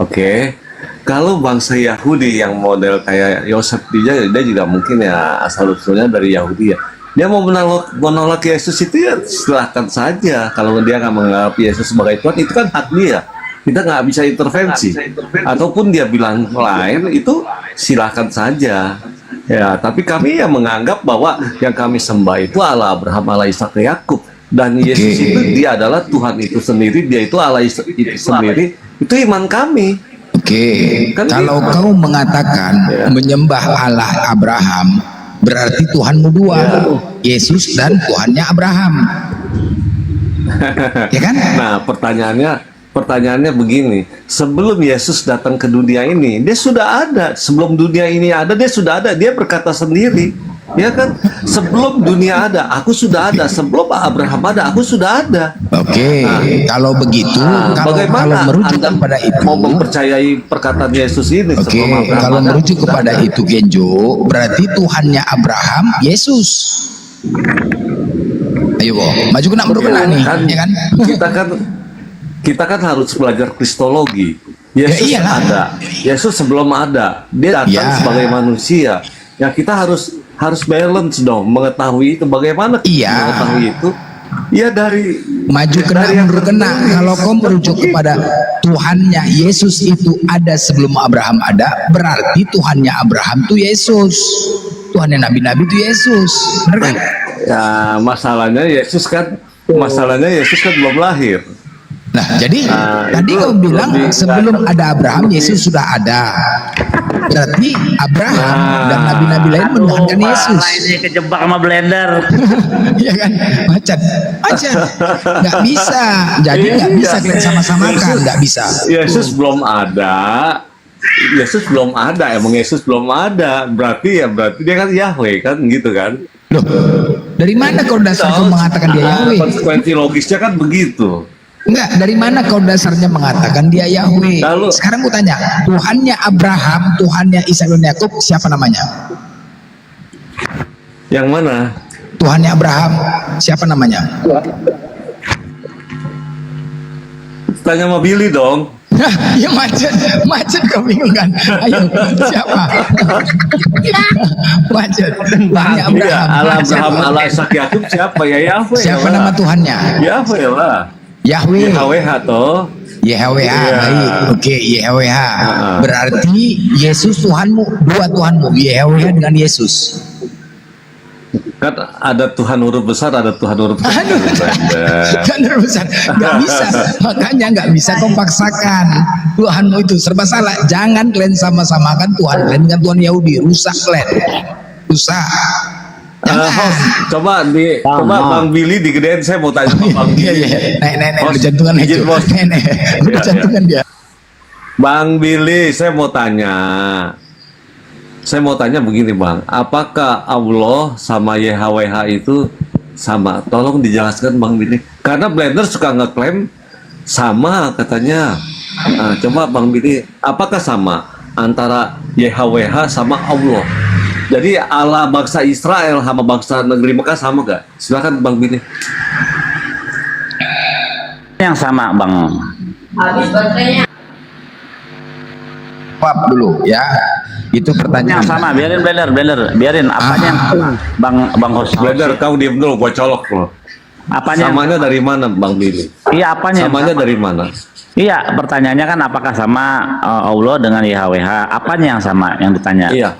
Oke. Kalau bangsa Yahudi yang model kayak Yosef dia juga mungkin ya asal usulnya dari Yahudi ya. Dia mau menolak Yesus itu ya silahkan saja. Kalau dia nggak menganggap Yesus sebagai Tuhan itu kan hak dia. Kita nggak bisa intervensi. Ataupun dia bilang lain itu silahkan saja. Ya, tapi kami yang menganggap bahwa yang kami sembah itu Allah Abraham, Allah Ishak, Yakub. Dan Yesus itu dia adalah Tuhan itu sendiri, dia itu Allah itu sendiri. Itu iman kami. Oke, kalau kau mengatakan menyembah Allah Abraham, berarti Tuhanmu dua, Yesus dan Tuhannya Abraham, ya kan? Nah, pertanyaannya begini, sebelum Yesus datang ke dunia ini, dia sudah ada. Sebelum dunia ini ada, dia sudah ada. Dia berkata sendiri, ya kan? Sebelum dunia ada, aku sudah ada. Sebelum Abraham ada, aku sudah ada. Oke, kalau begitu, kalau merujuk kepada itu, mau mempercayai perkataan Yesus ini? Oke, sebelum Abraham kalau ada, merujuk kepada itu Genjo, berarti Tuhannya Abraham Yesus. Ayo, Bo, maju kena kena nih, ya kan? Kita kan harus belajar kristologi. Yesus ada, Yesus sebelum ada, dia datang sebagai manusia. Ya kita harus balance dong, mengetahui itu bagaimana mengetahui itu. Ya dari maju kena mundur kena. Kalau kau merujuk kepada Tuhannya Yesus itu ada sebelum Abraham ada, berarti Tuhannya Abraham itu Yesus. Tuhannya nabi-nabi itu Yesus. Benar kan? Ya masalahnya Yesus kan belum lahir. Nah, jadi tadi kau bilang sebelum ada Abraham Yesus sudah ada. Berarti Abraham dan nabi-nabi lain menuhankan Yesus. Ini kejebak sama Blender. Iya kan? Macan. Nggak bisa. Jadi nggak bisa kalian sama-samakan. Nggak bisa. Yesus belum ada. Emang Yesus belum ada. Berarti dia kan Yahweh kan gitu kan? Loh, dari mana kau dasar kau mengatakan dia Yahweh? Konsekuensi logisnya kan begitu. Enggak, dari mana kau dasarnya mengatakan dia Yahweh? Sekarang aku tanya, Tuhannya Abraham, Tuhannya Ishak dan Yakub siapa namanya? Yang mana? Tuhannya Abraham, siapa namanya? Tanya sama Billy dong. Ya macet kau bingung kan? Ayo, siapa? Macet. Tuhannya Abraham. Allah Abraham, Allah Ishak, Yakub siapa ya? Yahweh. Siapa nama Tuhannya? Yahweh lah. Yahweh. YHWH toh. YHWH, baik. Oke, YHWH. Berarti Yesus Tuhanmu, dua Tuhanmu, YHWH dengan Yesus. Kan ada Tuhan huruf besar, ada Tuhan huruf kecil. Tuhan huruf besar, nggak bisa. Makanya nggak bisa kau paksakan. Tuhanmu itu serba salah. Jangan kalian sama-samakan Tuhan kalian dengan Tuhan Yahudi. Rusak kalian. Rusak. Coba Bang Billy digedein, saya mau tanya sama Bang Billy. Nenek, udah jantungan aja. Nenek, udah jantungan dia. Bang Billy, saya mau tanya begini Bang, apakah Allah sama YHWH itu sama? Tolong dijelaskan Bang Billy. Karena Blender suka ngeklaim sama katanya. Coba Bang Billy, apakah sama antara YHWH sama Allah? Jadi Allah bangsa Israel sama bangsa negeri Mekah sama gak? Silakan Bang Billy. Yang sama Bang. Habis baterainya. Jawab dulu ya. Itu pertanyaan. Yang sama, biarin Blender, biarin apanya yang Bang Host. Blender, kau diam dulu, gua colok lo. Apanya? Samanya dari mana, Bang Billy? Iya, apanya? Samanya dari mana? Iya, pertanyaannya kan apakah sama Allah dengan YHWH? Apanya yang sama yang ditanya? Iya.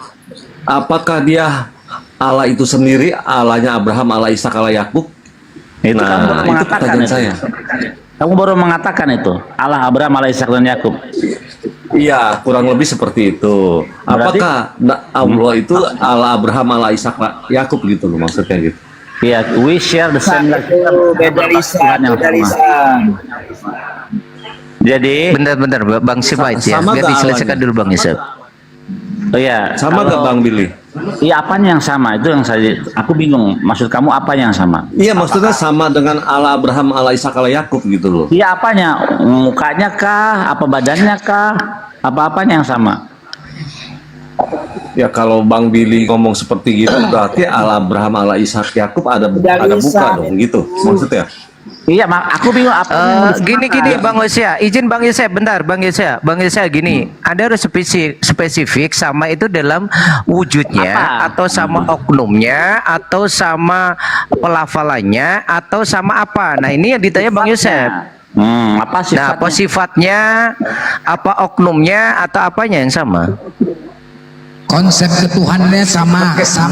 Apakah dia Allah itu sendiri, Allahnya Abraham, Allah Ishak, Allah Yakub? Itu kamu baru itu mengatakan pertanyaan itu. saya. Kamu baru mengatakan itu. Allah Abraham, Allah Ishak dan Yakub. Iya, kurang lebih seperti itu. Berarti- Apakah Allah itu Allah Abraham, Allah Ishak, Yakub gitu loh maksudnya gitu? Iya, we share the same Beda lisan, beda lisan. Jadi Bentar-bentar Bang Sipait ya, Sama biar gak diselesaikan awalnya? dulu Bang Yusuf. oh iya, Sama gak Bang Billy? Iya, apanya yang sama? Itu yang aku bingung. Maksud kamu apa yang sama? Iya, maksudnya sama dengan Allah Abraham, Allah Ishak, Allah Yakub gitu loh. Iya, apanya? Mukanya kah? Apa badannya kah? Apa-apanya yang sama? Ya kalau Bang Billy ngomong seperti gitu berarti Allah Abraham, Allah Ishak, Yakub ada muka dong gitu maksudnya. Iya, aku bingung apa Gini Bang Yosef, izin Bang Yosef bentar, Bang Yosef gini, Anda harus spesifik sama itu dalam wujudnya atau sama oknumnya atau sama pelafalannya atau sama apa. Nah, ini yang ditanya Bang Yosef. Apa sifatnya? Nah, apa sifatnya, apa oknumnya atau apanya yang sama? Konsep ketuhanannya sama esa,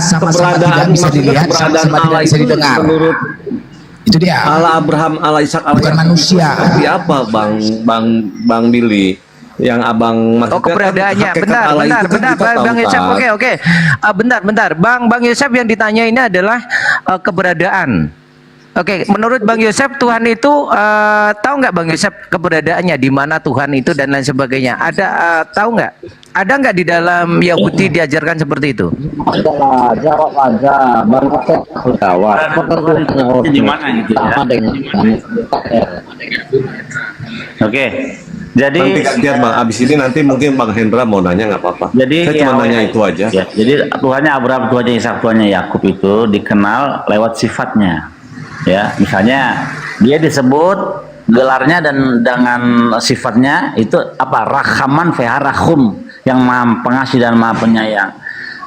sama-sama tidak bisa dilihat, sama-sama tidak bisa didengar. Menurut itu dia. Allah Abraham, Allah Ishak, Allah Bukan Yakub manusia. Seperti apa Bang Billy? Yang abang maksudnya Oh, keberadaannya. kan hakikat Bentar, Allah itu kan bentar, kita tahu, Bang Yosef. Pak. Oke. Bentar. Bang Yosef yang ditanya ini adalah keberadaan. Oke, menurut Bang Yosef Tuhan itu tahu nggak Bang Yosef keberadaannya di mana Tuhan itu dan lain sebagainya? Ada tahu nggak? Ada nggak di dalam Yahudi diajarkan seperti itu? Adalah jawab aja, Bang Yosef jawab. Di mana gitu ya? Oke. Jadi Nanti gantian Bang, abis ini nanti mungkin Bang Hendra mau nanya nggak apa-apa. Jadi Saya cuma nanya itu aja. Ya, jadi Tuhannya Abraham, Tuhannya Ishak, Tuhannya Yakub itu dikenal lewat sifatnya. Ya, misalnya dia disebut gelarnya dan dengan sifatnya itu apa? Rahman Feharahum, yang Maha Pengasih dan Maha Penyayang.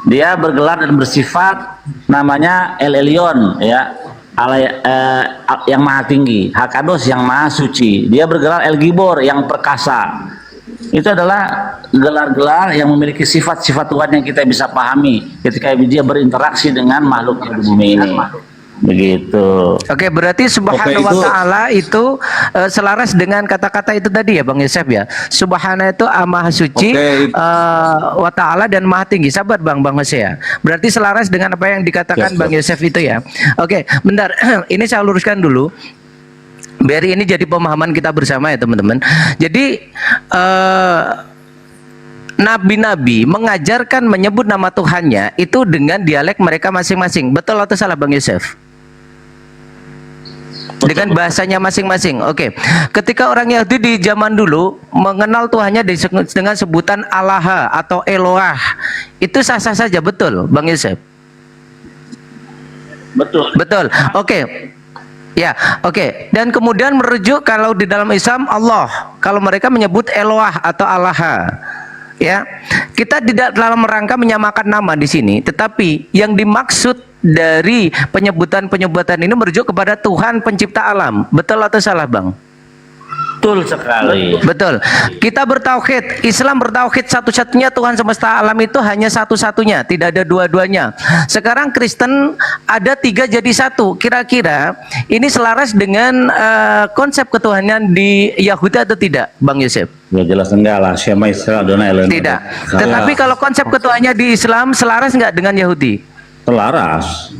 Dia bergelar dan bersifat namanya El Elyon, ya. Yang Maha Tinggi, Hakados yang Maha Suci. Dia bergelar El Gibor yang perkasa. Itu adalah gelar-gelar yang memiliki sifat-sifat Tuhan yang kita bisa pahami ketika dia berinteraksi dengan makhluk di bumi ini. Begitu. Oke, berarti Subhanahu wa Ta'ala itu selaras dengan kata-kata itu tadi ya Bang Yosef ya. Subhana itu Maha Suci, wa Ta'ala dan Maha Tinggi. Sabar Bang Yosef ya. Berarti selaras dengan apa yang dikatakan Bang Yosef itu ya. Oke, bentar. Ini saya luruskan dulu. Biar ini jadi pemahaman kita bersama ya teman-teman. Jadi nabi-nabi mengajarkan menyebut nama Tuhannya itu dengan dialek mereka masing-masing. Betul atau salah Bang Yosef? Dengan bahasanya masing-masing. Oke. Ketika orang Yahudi di zaman dulu mengenal Tuhannya dengan sebutan Allah atau Eloah, itu sah-sah saja, betul Bang Yosef? Betul. Oke. Ya, oke. Dan kemudian merujuk kalau di dalam Islam Allah, kalau mereka menyebut Eloah atau Allah. Ya, kita tidak dalam rangka menyamakan nama di sini, tetapi yang dimaksud dari penyebutan ini merujuk kepada Tuhan pencipta alam. Betul atau salah, Bang? Betul sekali. Betul. Kita bertauhid, Islam bertauhid satu-satunya Tuhan semesta alam itu hanya satu-satunya, tidak ada dua-duanya. Sekarang Kristen ada 3 jadi 1. Kira-kira ini selaras dengan konsep ketuhanan di Yahudi atau tidak, Bang Yosef? Ya jelas enggak lah, Syama Israel Adonai Elohim. Tidak. Tetapi kalau konsep ketuhannya di Islam selaras nggak dengan Yahudi? Selaras.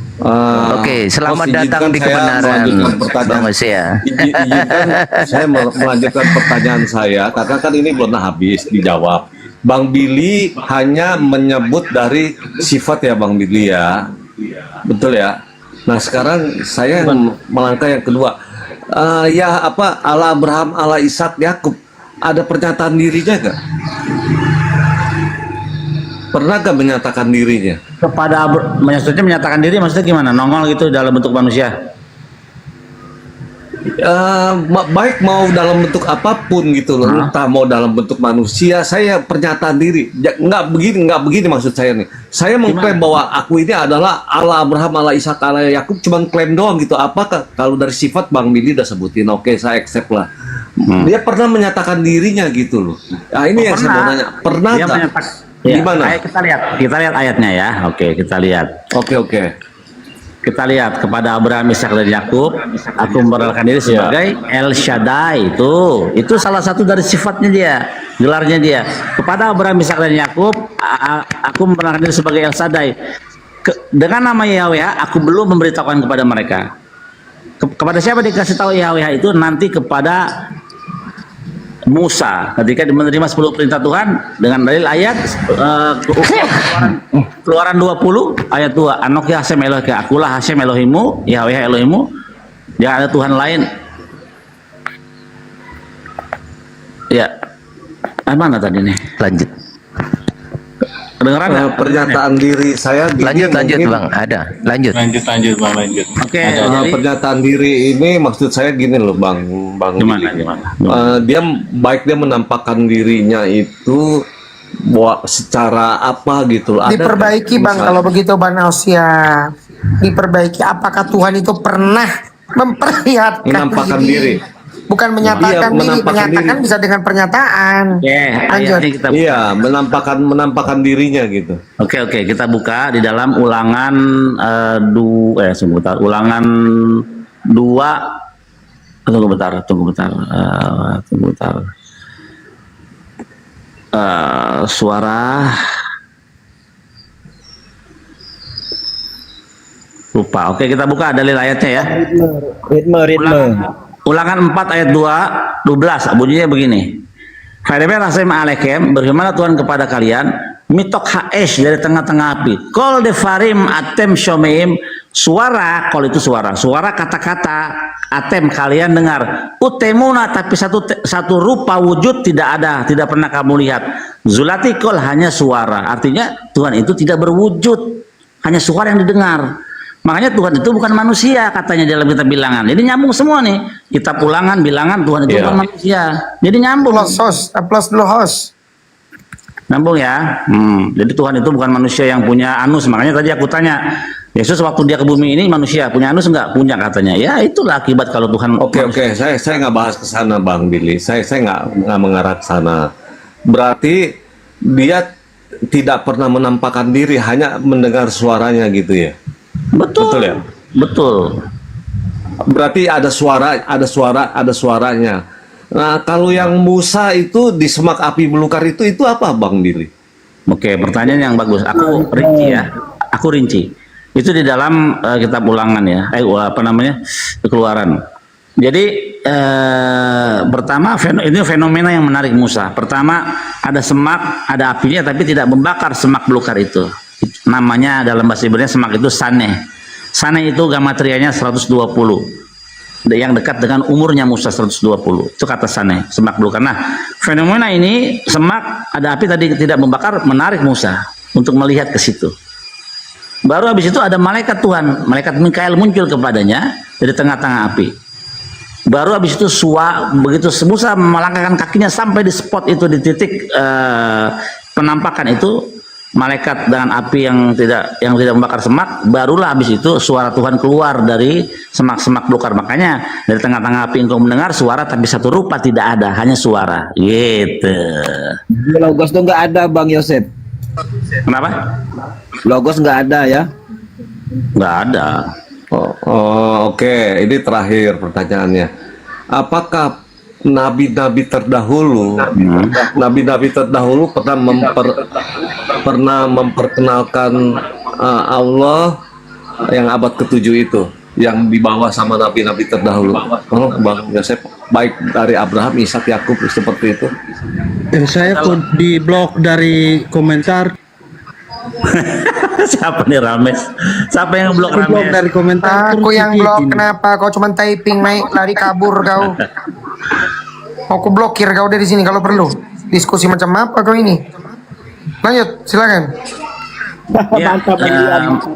Oke, selamat datang di kebenaran, Bang Yosef ya. Izinkan saya melanjutkan pertanyaan saya, karena kan ini belum habis dijawab. Bang Billy hanya menyebut dari sifat ya Bang Billy ya, betul ya. Nah sekarang saya melangkah yang kedua. Ya apa Allah Abraham, Allah Ishak, Yakub, ada pernyataan dirinya gak? Pernah gak menyatakan dirinya? Maksudnya menyatakan diri maksudnya gimana? Nongol gitu dalam bentuk manusia? baik mau dalam bentuk apapun gitu loh, entah mau dalam bentuk manusia, saya pernyataan diri. Nggak begini maksud saya nih. Saya mengklaim bahwa aku ini adalah Allah Abraham, Allah Ishak, Allah Yakub, cuman klaim doang gitu. Apakah kalau dari sifat Bang Billy udah sebutin, oke, saya accept lah. Dia pernah menyatakan dirinya gitu loh. Nah ini yang saya mau nanya, pernah nggak? Gimana? Kita lihat ayatnya ya. Oke, kita lihat. Oke. Kita lihat kepada Abraham, Ishak dan Yakub, aku memperkenalkan diri sebagai El Shaddai. Itu salah satu dari sifatnya dia, gelarnya dia. Kepada Abraham, Ishak dan Yakub, aku memperkenalkan diri sebagai El Shaddai. Dengan nama Yahweh, aku belum memberitahukan kepada mereka. Kepada siapa dikasih tahu Yahweh itu? Nanti kepada Musa ketika menerima 10 perintah Tuhan dengan dalil ayat Keluaran 20 ayat 2, Anoki Hashem Elohim, akulah Hashem Elohimu, Yahweh Elohimu, jangan ada Tuhan lain. Ya, mana tadi nih? Lanjut. Kedengeran nggak? Pernyataan diri saya gini, lanjut mungkin, Bang, ada. Lanjut Bang, lanjut. Oke, jadi pernyataan diri ini maksud saya gini loh, Bang. Gimana? Dia baik dia menampakkan dirinya itu secara apa gitu loh. Diperbaiki Bang kalau begitu Bang Ausia. Diperbaiki. Apakah Tuhan itu pernah memperlihatkan menampakkan diri? Bukan menyatakan diri, menyatakan bisa dengan pernyataan. Iya, menampakkan dirinya gitu. Oke, kita buka di dalam Ulangan Ulangan 2. Tunggu bentar. Suara lupa. Oke, kita buka dalil ayatnya ya. Ritme. Ulangan 4 ayat 12 bunyinya begini. Fa'idabir Hashem alaikum, berfirmanlah Tuhan kepada kalian, mitok haesh dari tengah-tengah api. Kol defarim atem shomeim, suara, kol itu suara kata-kata atem kalian dengar. Utemuna, tapi satu rupa wujud tidak ada, tidak pernah kamu lihat. Zulati kol hanya suara, artinya Tuhan itu tidak berwujud, hanya suara yang didengar. Makanya Tuhan itu bukan manusia katanya dalam kitab Bilangan. Jadi nyambung semua nih. Kitab Ulangan, Bilangan, Tuhan itu bukan manusia. Jadi nyambung. Plus dulu host. Nyambung ya. Jadi Tuhan itu bukan manusia yang punya anus. Makanya tadi aku tanya, Yesus waktu dia ke bumi ini manusia punya anus enggak? Punya katanya. Ya itulah akibat kalau Tuhan. Oke. Saya nggak bahas ke sana Bang Billy. Saya nggak mengarah ke sana. Berarti dia tidak pernah menampakkan diri, hanya mendengar suaranya gitu ya. Betul ya? Betul. Berarti ada suaranya. Nah, kalau yang Musa itu di semak api belukar itu apa Bang Billy? Oke, pertanyaan yang bagus. Aku rinci. Itu di dalam kitab Ulangan ya. Keluaran. Jadi pertama ini fenomena yang menarik Musa. Pertama ada semak, ada apinya tapi tidak membakar semak belukar itu. Namanya dalam bahasa Ibrani semak itu saneh. Saneh itu gematrianya 120. Yang dekat dengan umurnya Musa 120. Itu kata saneh, semak belukar. Nah, fenomena ini semak ada api tadi tidak membakar menarik Musa untuk melihat ke situ. Baru habis itu ada malaikat Tuhan, malaikat Mikael muncul kepadanya dari tengah-tengah api. Baru habis itu begitu Musa melangkahkan kakinya sampai di spot itu, di titik penampakan itu, malaikat dengan api yang tidak membakar semak, barulah habis itu suara Tuhan keluar dari semak-semak belukar. Makanya dari tengah-tengah api engkau mendengar suara tapi satu rupa tidak ada, hanya suara. Gitu. Logos tuh nggak ada Bang Yosef. Kenapa? Logos nggak ada ya? Nggak ada. Oke. Ini terakhir pertanyaannya. Apakah nabi-nabi terdahulu pernah memperkenalkan Allah yang abad ke-7 itu, yang dibawa sama nabi-nabi terdahulu? Bang Yosef, baik dari Abraham, Ishak, Yakub seperti itu. Saya di blok dari komentar. Siapa nih Rames? Siapa yang blok Rames? Blok dari komentar. Aku yang blok. Kenapa? Kau cuma typing naik lari kabur kau. Aku blokir kau dari sini kalau perlu. Diskusi macam apa kau ini? Lanjut, silakan. Ya,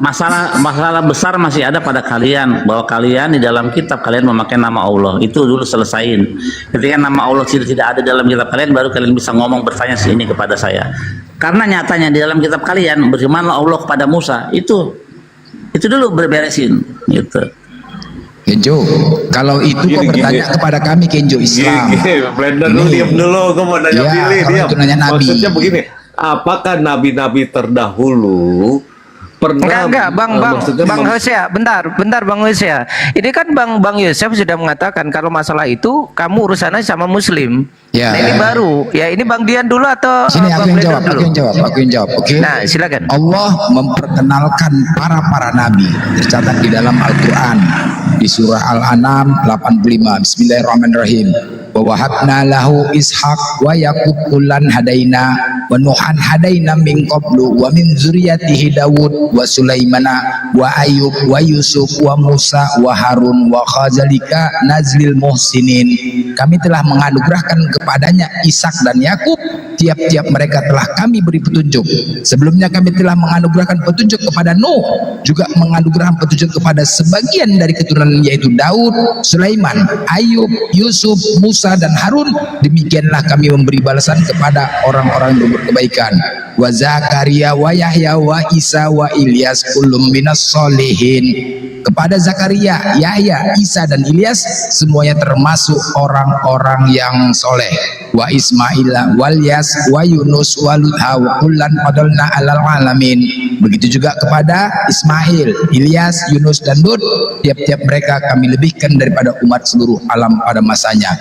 masalah besar masih ada pada kalian, bahwa kalian di dalam kitab kalian memakai nama Allah. Itu dulu selesaiin. Ketika nama Allah tidak ada dalam kitab kalian, baru kalian bisa ngomong bertanya sini kepada saya. Karena nyatanya di dalam kitab kalian berfirmanlah Allah kepada Musa. Itu dulu berberesin gitu. Kenjo, kalau itu kok bertanya kepada kami Kenjo Islam. Blender dulu, diam dulu, gue mau nanya Billy, diam. Maksudnya begini, apakah nabi-nabi terdahulu pernah Enggak, Bang Hosea, bentar Bang Hosea. Ini kan Bang Yosef sudah mengatakan kalau masalah itu kamu urusannya sama Muslim. Ya. Nah, ini baru. Ya, ini Bang Dian dulu atau Sini aku yang jawab, aku yang jawab. Oke. Nah, silakan. Allah memperkenalkan para nabi tercatat di dalam Al-Qur'an di surah Al-An'am 85. Bismillahirrahmanirrahim. Wa wahabna lahu ishaq wa yaqub kullan hadaina wa nuhan hadaina min qablu wa min dzurriyyatihi Daud wa Sulaimana wa Ayub wa Yusuf wa Musa wa Harun wa khazalika nazlil muhsinin. Kami telah menganugerahkan kepadanya Ishak dan Yakub, tiap-tiap mereka telah kami beri petunjuk. Sebelumnya kami telah menganugerahkan petunjuk kepada Nuh, juga menganugerahkan petunjuk kepada sebagian dari keturunan yaitu Daud, Sulaiman, Ayub, Yusuf, Musa dan Harun. Demikianlah kami memberi balasan kepada orang-orang yang berbuat kebaikan. Wa Zakaria wa Yahya wa Isa wa Ilyas kullum minas solihin. Kepada Zakaria, Yahya, Isa dan Ilyas semuanya termasuk orang-orang yang soleh. Wa Ismail wal Yas wa Yunus wa Lutha wa kullan fadalna alal alamin. Begitu juga kepada Ismail, Ilyas, Yunus dan Lut, tiap-tiap mereka kami lebihkan daripada umat seluruh alam pada masanya.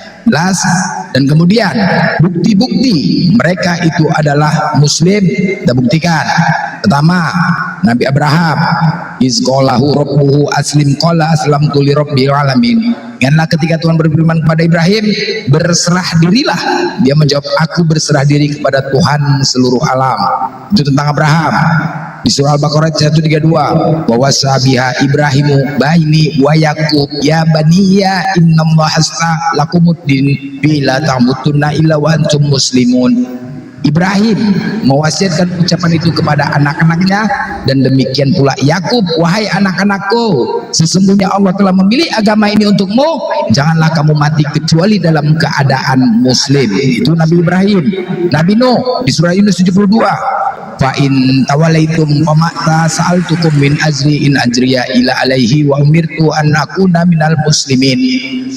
Dan kemudian bukti-bukti mereka itu adalah Muslim, kita buktikan. Pertama, Nabi Abraham, izqalahu rabbuhu aslim qala aslamtu li rabbil alamin. Karena ketika Tuhan berfirman kepada Ibrahim, berserah dirilah, dia menjawab, aku berserah diri kepada Tuhan seluruh alam. Itu tentang Abraham. Di surah Al-Baqarah 132, wa wasabiha Ibrahimu baini wa Yaqub ya baniya innallaha asta lakumuddin bila tamutunna illa wa antum muslimun. Ibrahim mewasiatkan ucapan itu kepada anak-anaknya, dan demikian pula Yakub, wahai anak-anakku, sesungguhnya Allah telah memilih agama ini untukmu, janganlah kamu mati kecuali dalam keadaan muslim. Itu Nabi Ibrahim. Nabi Nuh di surah Yunus 72, fa in tawalaitum famata sa'altukum min ajri in ajriya ila alaihi wa umirtu an akuna minal muslimin.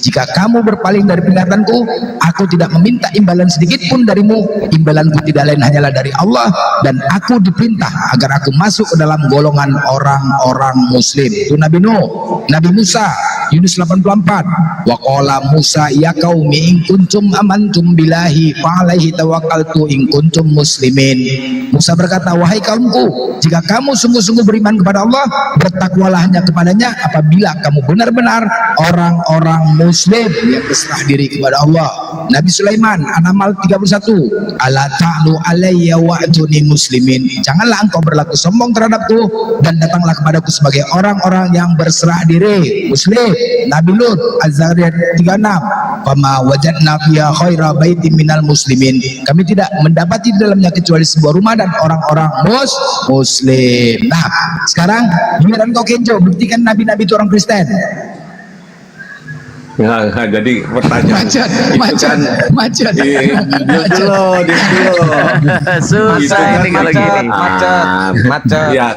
Jika kamu berpaling dari peringatanku, aku tidak meminta imbalan sedikit pun darimu. Imbalanku tidak lain hanyalah dari Allah, dan aku diperintah agar aku masuk ke dalam golongan orang-orang muslim. Itu Nabi Nuh. Nabi Musa, Yunus 84, wa qala Musa ya qaumi in kuntum amantum billahi fa alaihi tawakkaltu in kuntum muslimin. Musa berkata, wahai kaumku, jika kamu sungguh-sungguh beriman kepada Allah, bertakwalah hanya kepadanya apabila kamu benar-benar orang-orang muslim yang berserah diri kepada Allah. Nabi Sulaiman, An-Naml 31, ala ta'lu alayya wa'tuni muslimin. Janganlah engkau berlaku sombong terhadapku, dan datanglah kepadaku sebagai orang-orang yang berserah diri, muslim. Nabi Lut, Az-Zariyat 36, fama wajadna fiha khaira baitin minal muslimin. Kami tidak mendapati di dalamnya kecuali sebuah rumah dan orang-orang muslim. Nah, sekarang giliran kau Kenjo, buktikan nabi-nabi itu orang Kristen. Nggak, jadi pertanyaan Macet. Susah ini kalau gini. Macet. Ya,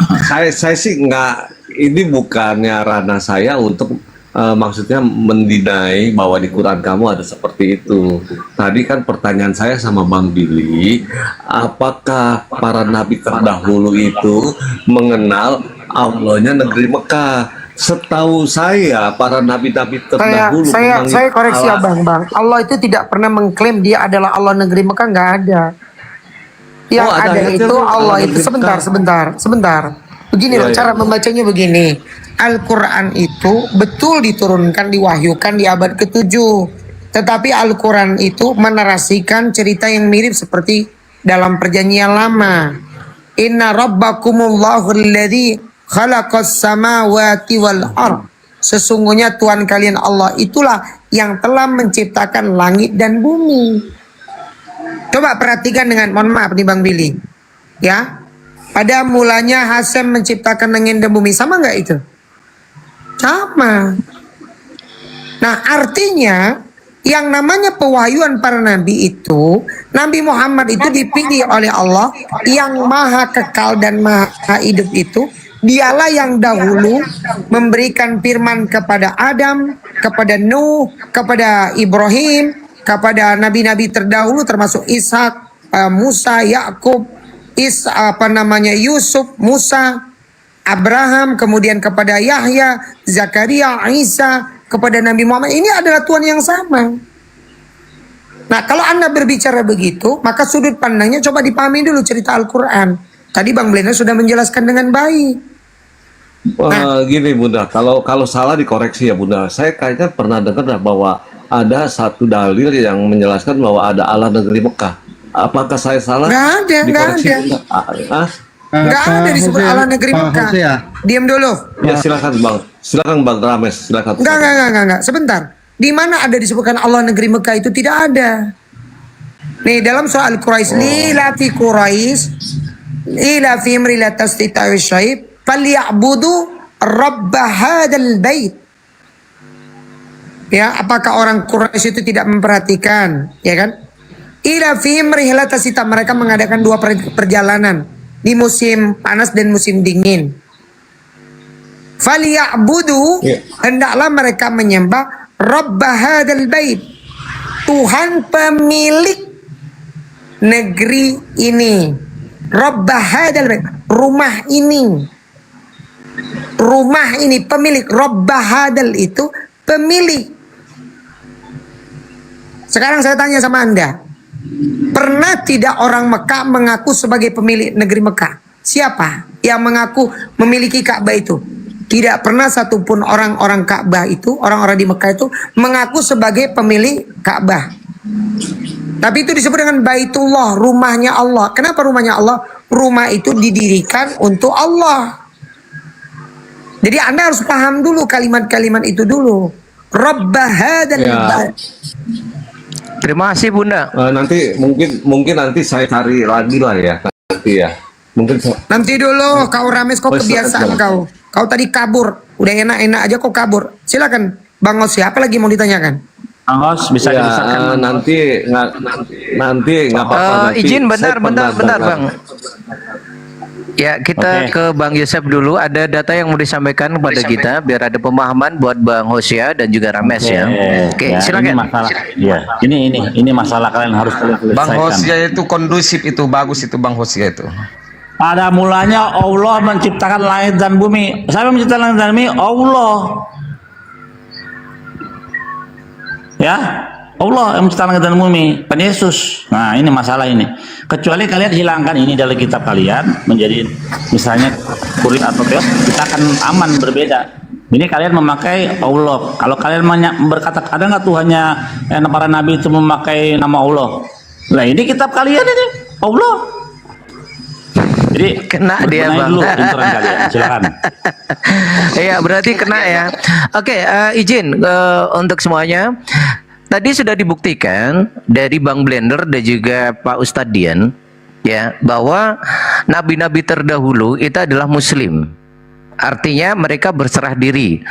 saya sih nggak. Ini bukannya ranah saya untuk maksudnya mendinai bahwa di Quran kamu ada seperti itu. Tadi kan pertanyaan saya sama Bang Billy, apakah para nabi terdahulu itu mengenal Allahnya negeri Mekah? Setahu saya para nabi-nabi terdahulu saya koreksi ya Bang. Allah itu tidak pernah mengklaim dia adalah Allah negeri Mekah, nggak ada. Yang ada itu Allah itu sebentar. Begini loh cara membacanya begini. Al-Quran itu betul diturunkan, diwahyukan di abad ke-7. Tetapi Al-Quran itu menarasikan cerita yang mirip seperti dalam perjanjian lama. Inna rabbakumullahu alladzi khalaqas samawati wal ard. Sesungguhnya Tuhan kalian Allah itulah yang telah menciptakan langit dan bumi. Coba perhatikan dengan, mohon maaf nih Bang Billy. Ya. Pada mulanya Hasem menciptakan langit dan bumi. Sama nggak itu? Sama. Nah, artinya yang namanya pewahyuan para nabi itu, Nabi Muhammad itu dipilih oleh Allah yang maha kekal dan maha hidup itu. Dialah yang dahulu memberikan firman kepada Adam, kepada Nuh, kepada Ibrahim, kepada nabi-nabi terdahulu termasuk Ishak, Musa, Yakub, Yusuf, Musa, Abraham, kemudian kepada Yahya, Zakaria, Isa, kepada Nabi Muhammad. Ini adalah Tuhan yang sama. Nah, kalau Anda berbicara begitu, maka sudut pandangnya coba dipahami dulu cerita Al-Quran. Tadi Bang Blender sudah menjelaskan dengan baik. Gini Bunda, kalau salah dikoreksi ya Bunda. Saya kayaknya pernah dengar bahwa ada satu dalil yang menjelaskan bahwa ada Allah negeri Mekah. Apakah saya salah? Nggak ada, nggak Dikoreksi, ada. Bunda. Nggak ada disebut Allah negeri Mekah. Diam dulu. Ya silakan Bang. Silakan Bang Rames, silakan. Enggak. Sebentar. Di mana ada disebutkan Allah negeri Mekah itu? Tidak ada. Nih dalam surah Al-Quraisy, Lilati Quraisy, ila fi mrilatas titawi syaib, falyabudu rabb hadzal bait. Ya, apakah orang Quraisy itu tidak memperhatikan, ya kan? Ila fi mrilatas tita, mereka mengadakan dua perjalanan di musim panas dan musim dingin. Falyabudu, hendaklah mereka menyembah Rabb hadzal bait, Tuhan pemilik negeri ini. Rabb hadzal bait, rumah ini. Rumah ini pemilik. Rabb hadzal itu pemilik. Sekarang saya tanya sama Anda, pernah tidak orang Mekah mengaku sebagai pemilik negeri Mekah? Siapa yang mengaku memiliki Ka'bah itu? Tidak pernah satupun orang-orang Ka'bah itu, orang-orang di Mekah itu mengaku sebagai pemilik Ka'bah. Tapi itu disebut dengan Baitullah, rumahnya Allah. Kenapa rumahnya Allah? Rumah itu didirikan untuk Allah. Jadi Anda harus paham dulu kalimat-kalimat itu dulu. Rabb hadzal bait. Terima kasih Bunda. Nanti mungkin nanti saya cari lagi lah ya nanti ya. Mungkin nanti dulu kau Rames, kau kebiasaan kau. Kau tadi kabur, udah enak-enak aja kau kabur. Silakan Bang Os, siapa lagi mau ditanyakan? Bang Os bisa dibesarkan. Nanti nggak apa-apa. Izin bentar Bang. Ya, kita ke Bang Yosef dulu. Ada data yang mau disampaikan kepada kita biar ada pemahaman buat Bang Hosea dan juga Rames ya. Oke, silakan. Ini masalah, ini masalah kalian harus selesaikan. Bang Hosea itu kondusif, itu bagus itu Bang Hosea itu. Pada mulanya Allah menciptakan langit dan bumi. Siapa yang menciptakan langit dan bumi? Allah. Ya, Allah yang menciptakan langit dan bumi, bukan Yesus. Nah, ini masalah ini. Kecuali kalian hilangkan ini dari kitab kalian menjadi misalnya kurit atau teos, kita akan aman berbeda. Ini kalian memakai Allah. Kalau kalian berkata ada nggak Tuhannya para nabi itu memakai nama Allah? Nah, ini kitab kalian ini Allah. Jadi kena dia Bang. Dulu kalian. Silakan. Iya, berarti kena ya. Oke, izin untuk semuanya. Tadi sudah dibuktikan dari Bang Blender dan juga Pak Ustadz Dian ya bahwa nabi-nabi terdahulu itu adalah muslim. Artinya mereka berserah diri.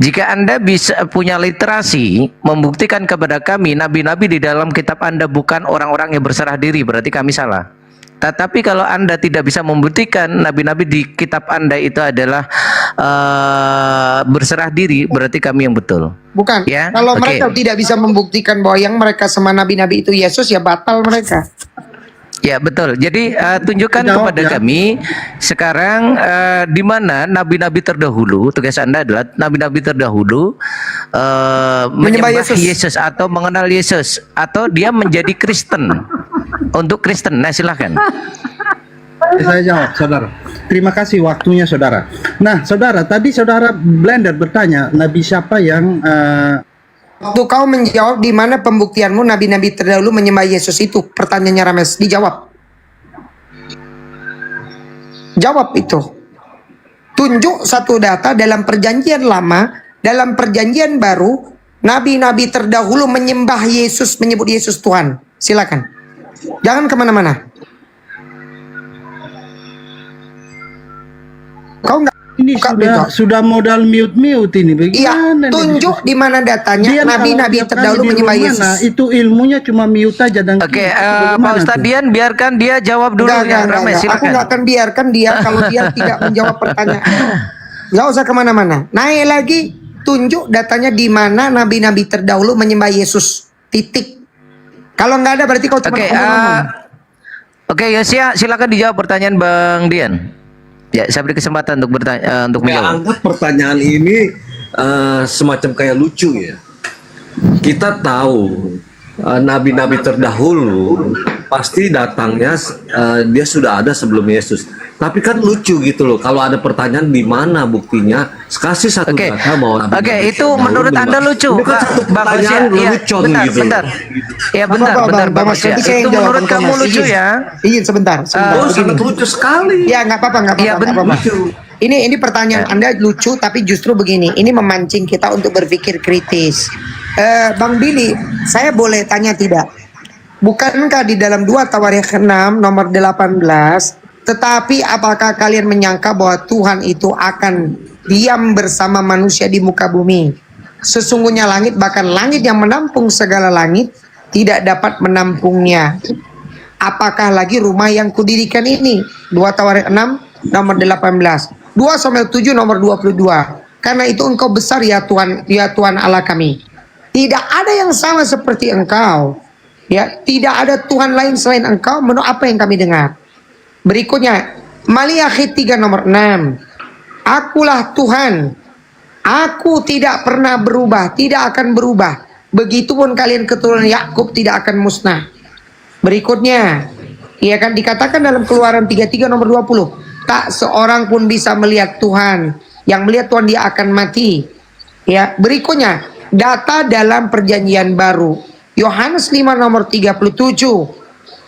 Jika Anda bisa punya literasi membuktikan kepada kami nabi-nabi di dalam kitab Anda bukan orang-orang yang berserah diri, berarti kami salah. Tetapi kalau Anda tidak bisa membuktikan nabi-nabi di kitab Anda itu adalah berserah diri, berarti kami yang betul. Bukan. Ya? Kalau mereka tidak bisa membuktikan bahwa yang mereka sama nabi-nabi itu Yesus, ya batal mereka. Ya betul. Jadi tunjukkan kepada kami sekarang di mana nabi-nabi terdahulu, tugas Anda adalah nabi-nabi terdahulu menyembah Yesus atau mengenal Yesus atau dia menjadi Kristen. Untuk Kristen, nah silahkan. Saya jawab, saudara. Terima kasih waktunya, saudara. Nah, saudara, tadi saudara Blender bertanya, nabi siapa yang Waktu kau menjawab di mana pembuktianmu nabi-nabi terdahulu menyembah Yesus itu, pertanyaannya Rames, dijawab. Jawab itu. Tunjuk satu data dalam perjanjian lama, dalam perjanjian baru, nabi-nabi terdahulu menyembah Yesus, menyebut Yesus Tuhan. Silakan. Jangan kemana-mana. Kau nggak Ini sudah modal mute ini Iya, bagaimana? tunjuk di mana datanya nabi-nabi terdahulu menyembah Yesus. Itu ilmunya cuma mute aja dan Oke, Pak Ustadz Dian, biarkan dia jawab dulu ya, Ramai, Aku silakan. nggak akan biarkan dia kalau dia tidak menjawab pertanyaan. Nggak usah kemana-mana. Naik lagi, tunjuk datanya di mana nabi-nabi terdahulu menyembah Yesus. Titik. Kalau nggak ada berarti kau cuma ngomong. Oke, Yosia, silakan dijawab pertanyaan Bang Dian. Ya, saya beri kesempatan untuk bertanya, untuk Ya, menjawab. anggap pertanyaan ini semacam kayak lucu ya. Kita tahu nabi-nabi terdahulu pasti datangnya dia sudah ada sebelum Yesus. Tapi kan lucu gitu loh. Kalau ada pertanyaan di mana buktinya, kasih satu data bahwa nabi-nabi Itu terdahulu menurut Anda menyembah. lucu, Ini kan satu Bang pertanyaan Yosia. Iya, lelucon bentar, gitu. bentar. Ya, bentar, Bang Yosia. Itu menurut kamu lucu ya? Izin sebentar. Oh, sangat lucu sekali. Ya nggak apa-apa, nggak apa-apa. nggak apa-apa. Ini pertanyaan Anda lucu, tapi justru begini. Ini memancing kita untuk berpikir kritis. Bang Billy, saya boleh tanya tidak? Bukankah di dalam 2 Tawarikh 6 nomor 18, tetapi apakah kalian menyangka bahwa Tuhan itu akan diam bersama manusia di muka bumi? Sesungguhnya langit, bahkan langit yang menampung segala langit, tidak dapat menampungnya. Apakah lagi rumah yang kudirikan ini? 2 Tawarikh 6 nomor 18. 2 Samuel 7 nomor 22. Karena itu engkau besar ya Tuhan Allah kami. Tidak ada yang sama seperti engkau. Ya, tidak ada Tuhan lain selain engkau. Menurut apa yang kami dengar? Berikutnya, Maliakhi 3 nomor 6. Akulah Tuhan. Aku tidak pernah berubah, tidak akan berubah. Begitupun kalian keturunan Yakub tidak akan musnah. Berikutnya, ia akan dikatakan dalam Keluaran 33 nomor 20. Tak seorang pun bisa melihat Tuhan. Yang melihat Tuhan dia akan mati. Ya, berikutnya, data dalam perjanjian baru. Yohanes 5 nomor 37.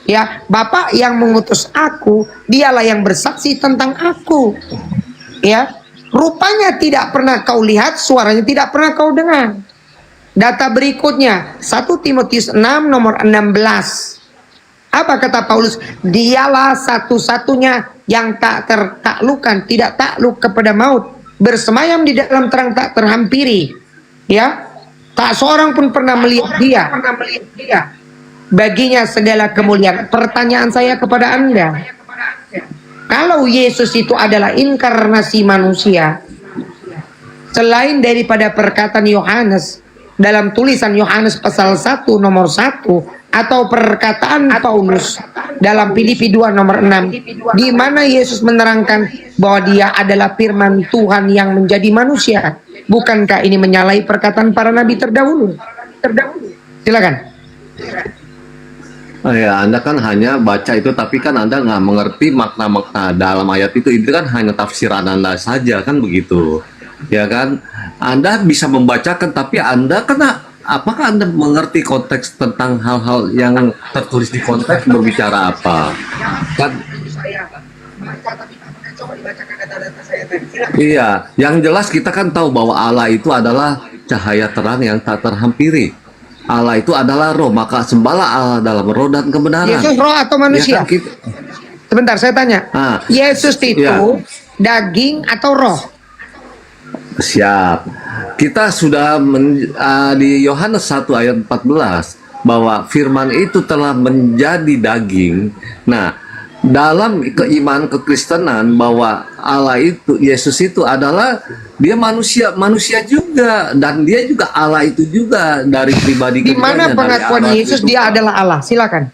Ya, Bapa yang mengutus aku, dialah yang bersaksi tentang aku. Ya, rupanya tidak pernah kau lihat, suaranya tidak pernah kau dengar. Data berikutnya, 1 Timotius 6 nomor 16. Apa kata Paulus? Dialah satu-satunya yang tak tertaklukkan, tidak takluk kepada maut, bersemayam di dalam terang tak terhampiri. Ya, tak seorang pun pernah melihat dia. Baginya segala kemuliaan. Pertanyaan saya kepada Anda, kalau Yesus itu adalah inkarnasi manusia, selain daripada perkataan Yohanes dalam tulisan Yohanes pasal 1 nomor 1, atau perkataan Paulus dalam Filipi 2 nomor 6, di mana Yesus menerangkan bahwa dia adalah firman Tuhan yang menjadi manusia. Bukankah ini menyalahi perkataan para nabi terdahulu? Silakan. Oh ya, Anda kan hanya baca itu, tapi kan Anda nggak mengerti makna-makna dalam ayat itu. Itu kan hanya tafsiran Anda saja, kan begitu. Ya kan? Anda bisa membacakan, tapi Anda apakah Anda mengerti konteks tentang hal-hal yang tertulis di konteks berbicara apa? Kan? Iya, yang jelas kita kan tahu bahwa Allah itu adalah cahaya terang yang tak terhampiri. Allah itu adalah roh, maka sembahlah Allah dalam roh dan kebenaran. Yesus roh atau manusia? Ya kan, Sebentar, saya tanya. Yesus itu daging atau roh? Siap. Kita sudah di Yohanes 1 ayat 14 bahwa firman itu telah menjadi daging. Nah, dalam keimanan kekristenan bahwa Allah itu, Yesus itu adalah dia manusia juga, dan dia juga Allah itu juga dari pribadi keduanya. Di mana pengakuan Yesus dia adalah Allah? Silakan.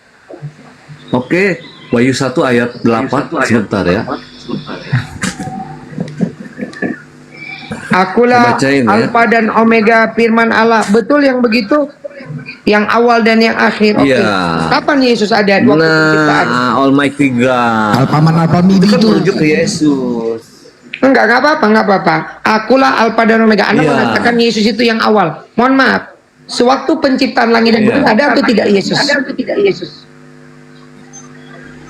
Oke, Wahyu 1 ayat 8 sebentar ya. Akulah Alfa dan Omega, firman Allah. Betul yang begitu? Yang awal dan yang akhir. Oke. Kapan Yesus ada? Almighty God. Alpaman Alpamidi itu menuju ke Yesus. Enggak apa-apa. Akulah Alfa dan Omega. Anda mengatakan Yesus itu yang awal. Mohon maaf. Sewaktu penciptaan langit dan bumi ada atau tidak Yesus?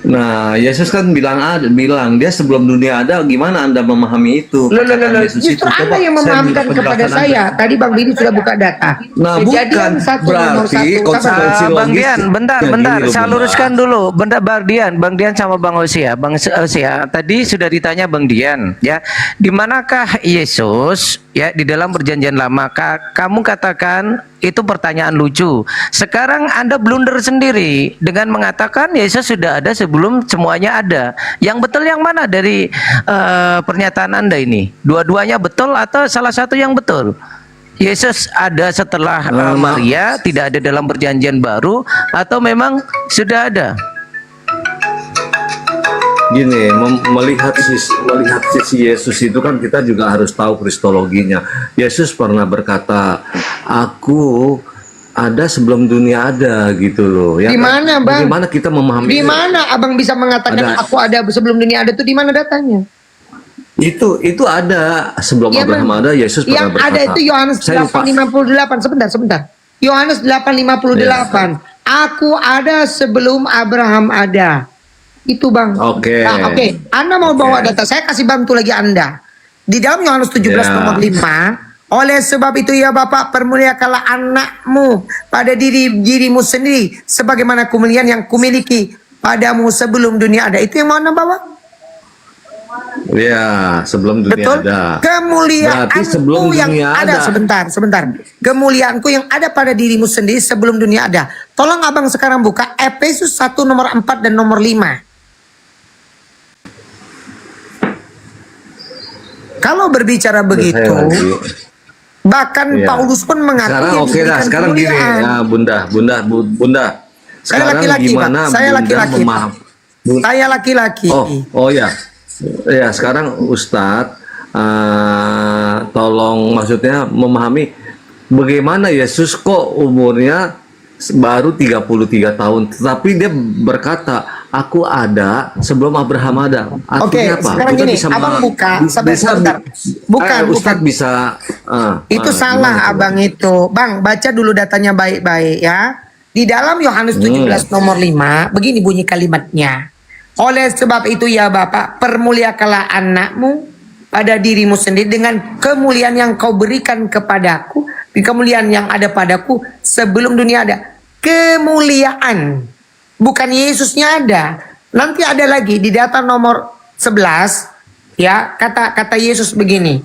Nah, Yesus kan bilang dia sebelum dunia ada, gimana Anda memahami itu? Loh, Perkataan Yesus justru itu. Anda Coba yang saya memahamkan minta kepada penjelasan saya. Anda. Tadi Bang Bini sudah buka data. Nah, Kejadian bukan 1 nomor berarti 1. konsekuensi Bang logis. Dian, bentar, Ya, bentar. gini loh, Saya Bunda. luruskan dulu. Bentar, Bang Dian sama Bang Osia. Bang Osia, tadi sudah ditanya Bang Dian, ya. Di manakah Yesus, ya, di dalam perjanjian lama? Kamu katakan itu pertanyaan lucu. Sekarang Anda blunder sendiri dengan mengatakan Yesus sudah ada sebelum semuanya ada. Yang betul yang mana dari pernyataan Anda ini? Dua-duanya betul atau salah satu yang betul? Yesus ada setelah Maria, tidak ada dalam perjanjian baru, atau memang sudah ada? Gini, melihat sisi Yesus itu kan kita juga harus tahu kristologinya. Yesus pernah berkata, aku ada sebelum dunia ada, gitu loh. Ya Di kan? mana, Bang? Bagaimana kita memahami? Di mana Abang bisa mengatakan Ada. aku ada sebelum dunia ada tuh di mana datanya? Itu ada sebelum Iya, Abraham Bang. ada, Yesus pernah Yang berkata. ada itu Yohanes Saya lupa. 8:58. Sebentar. Yohanes 8:58. Aku ada sebelum Abraham ada. Itu Bang. Oke. Nah, oke. Anda mau bawa data, saya kasih bantu lagi Anda. Di dalam Yohanes 17 Ya. nomor 5, oleh sebab itu ya Bapak, permuliakanlah anakmu pada dirimu sendiri sebagaimana kemuliaan yang kumiliki padamu sebelum dunia ada. Itu yang mau Anda bawa? Ya, sebelum dunia Betul. ada. Kemuliaanku Berarti sebelum yang dunia ada. Sebentar. Kemuliaanku yang ada pada dirimu sendiri sebelum dunia ada. Tolong Abang sekarang buka Efesus 1 nomor 4 dan nomor 5. Kalau berbicara begitu, bahkan Iya. Paulus pun mengaku Sekarang dia oke lah, diberikan sekarang gini, kemuliaan. nah, Bunda. Saya Sekarang laki-laki, gimana Pak. Saya Bunda laki-laki, Pak. Saya laki-laki. Oh ya, ya sekarang Ustadz, tolong maksudnya memahami bagaimana Yesus kok umurnya baru 33 tahun, tetapi dia berkata, aku ada sebelum Abraham ada. Oke, Artinya apa? sekarang Kita gini, bisa Abang buka, sebentar. Ustadz bisa. Itu salah Abang itu. Bang, baca dulu datanya baik-baik ya. Di dalam Yohanes 17 nomor 5, begini bunyi kalimatnya. Oleh sebab itu ya Bapak, permuliakanlah anakmu pada dirimu sendiri dengan kemuliaan yang kau berikan kepadaku, di kemuliaan yang ada padaku sebelum dunia ada. Kemuliaan. Bukan Yesusnya ada. Nanti ada lagi di data nomor 11, ya, kata Yesus begini.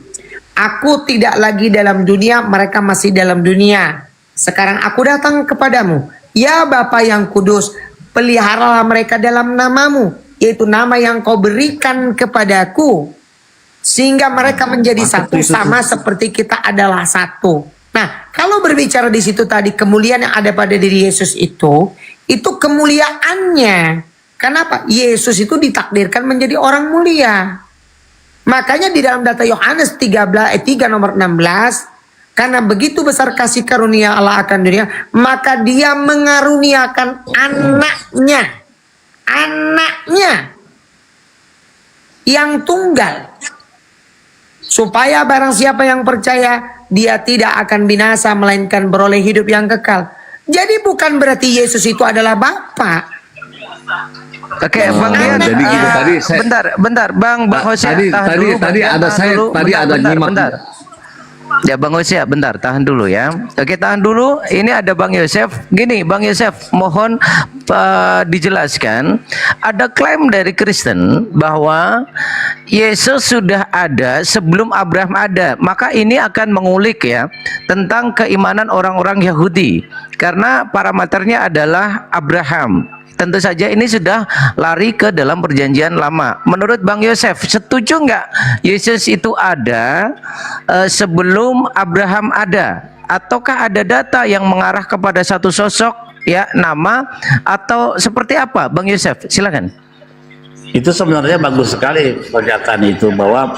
Aku tidak lagi dalam dunia, mereka masih dalam dunia. Sekarang aku datang kepadamu. Ya Bapa yang kudus, peliharalah mereka dalam namamu, yaitu nama yang kau berikan kepadaku, sehingga mereka menjadi satu sama seperti kita adalah satu. Nah, kalau berbicara di situ tadi kemuliaan yang ada pada diri Yesus itu kemuliaannya. Kenapa? Yesus itu ditakdirkan menjadi orang mulia. Makanya di dalam data Yohanes 3 nomor 16, karena begitu besar kasih karunia Allah akan dunia, maka dia mengaruniakan anaknya yang tunggal, supaya barang siapa yang percaya dia tidak akan binasa melainkan beroleh hidup yang kekal. Jadi bukan berarti Yesus itu adalah Bapa. Oke, Bang Dian. Jadi gitu tadi saya bentar, Bang Hosea. tadi ada nyimak. Bentar. Ya Bang Hosea, bentar, tahan dulu ya. Oke, tahan dulu. Ini ada Bang Yosef. Gini, Bang Yosef, mohon dijelaskan. Ada klaim dari Kristen bahwa Yesus sudah ada sebelum Abraham ada. Maka ini akan mengulik ya tentang keimanan orang-orang Yahudi. Karena parameternya adalah Abraham. Tentu saja ini sudah lari ke dalam perjanjian lama. Menurut Bang Yosef, setuju nggak Yesus itu ada sebelum Abraham ada? Ataukah ada data yang mengarah kepada satu sosok, ya, nama, atau seperti apa, Bang Yosef? Silakan. Itu sebenarnya bagus sekali pernyataan itu, bahwa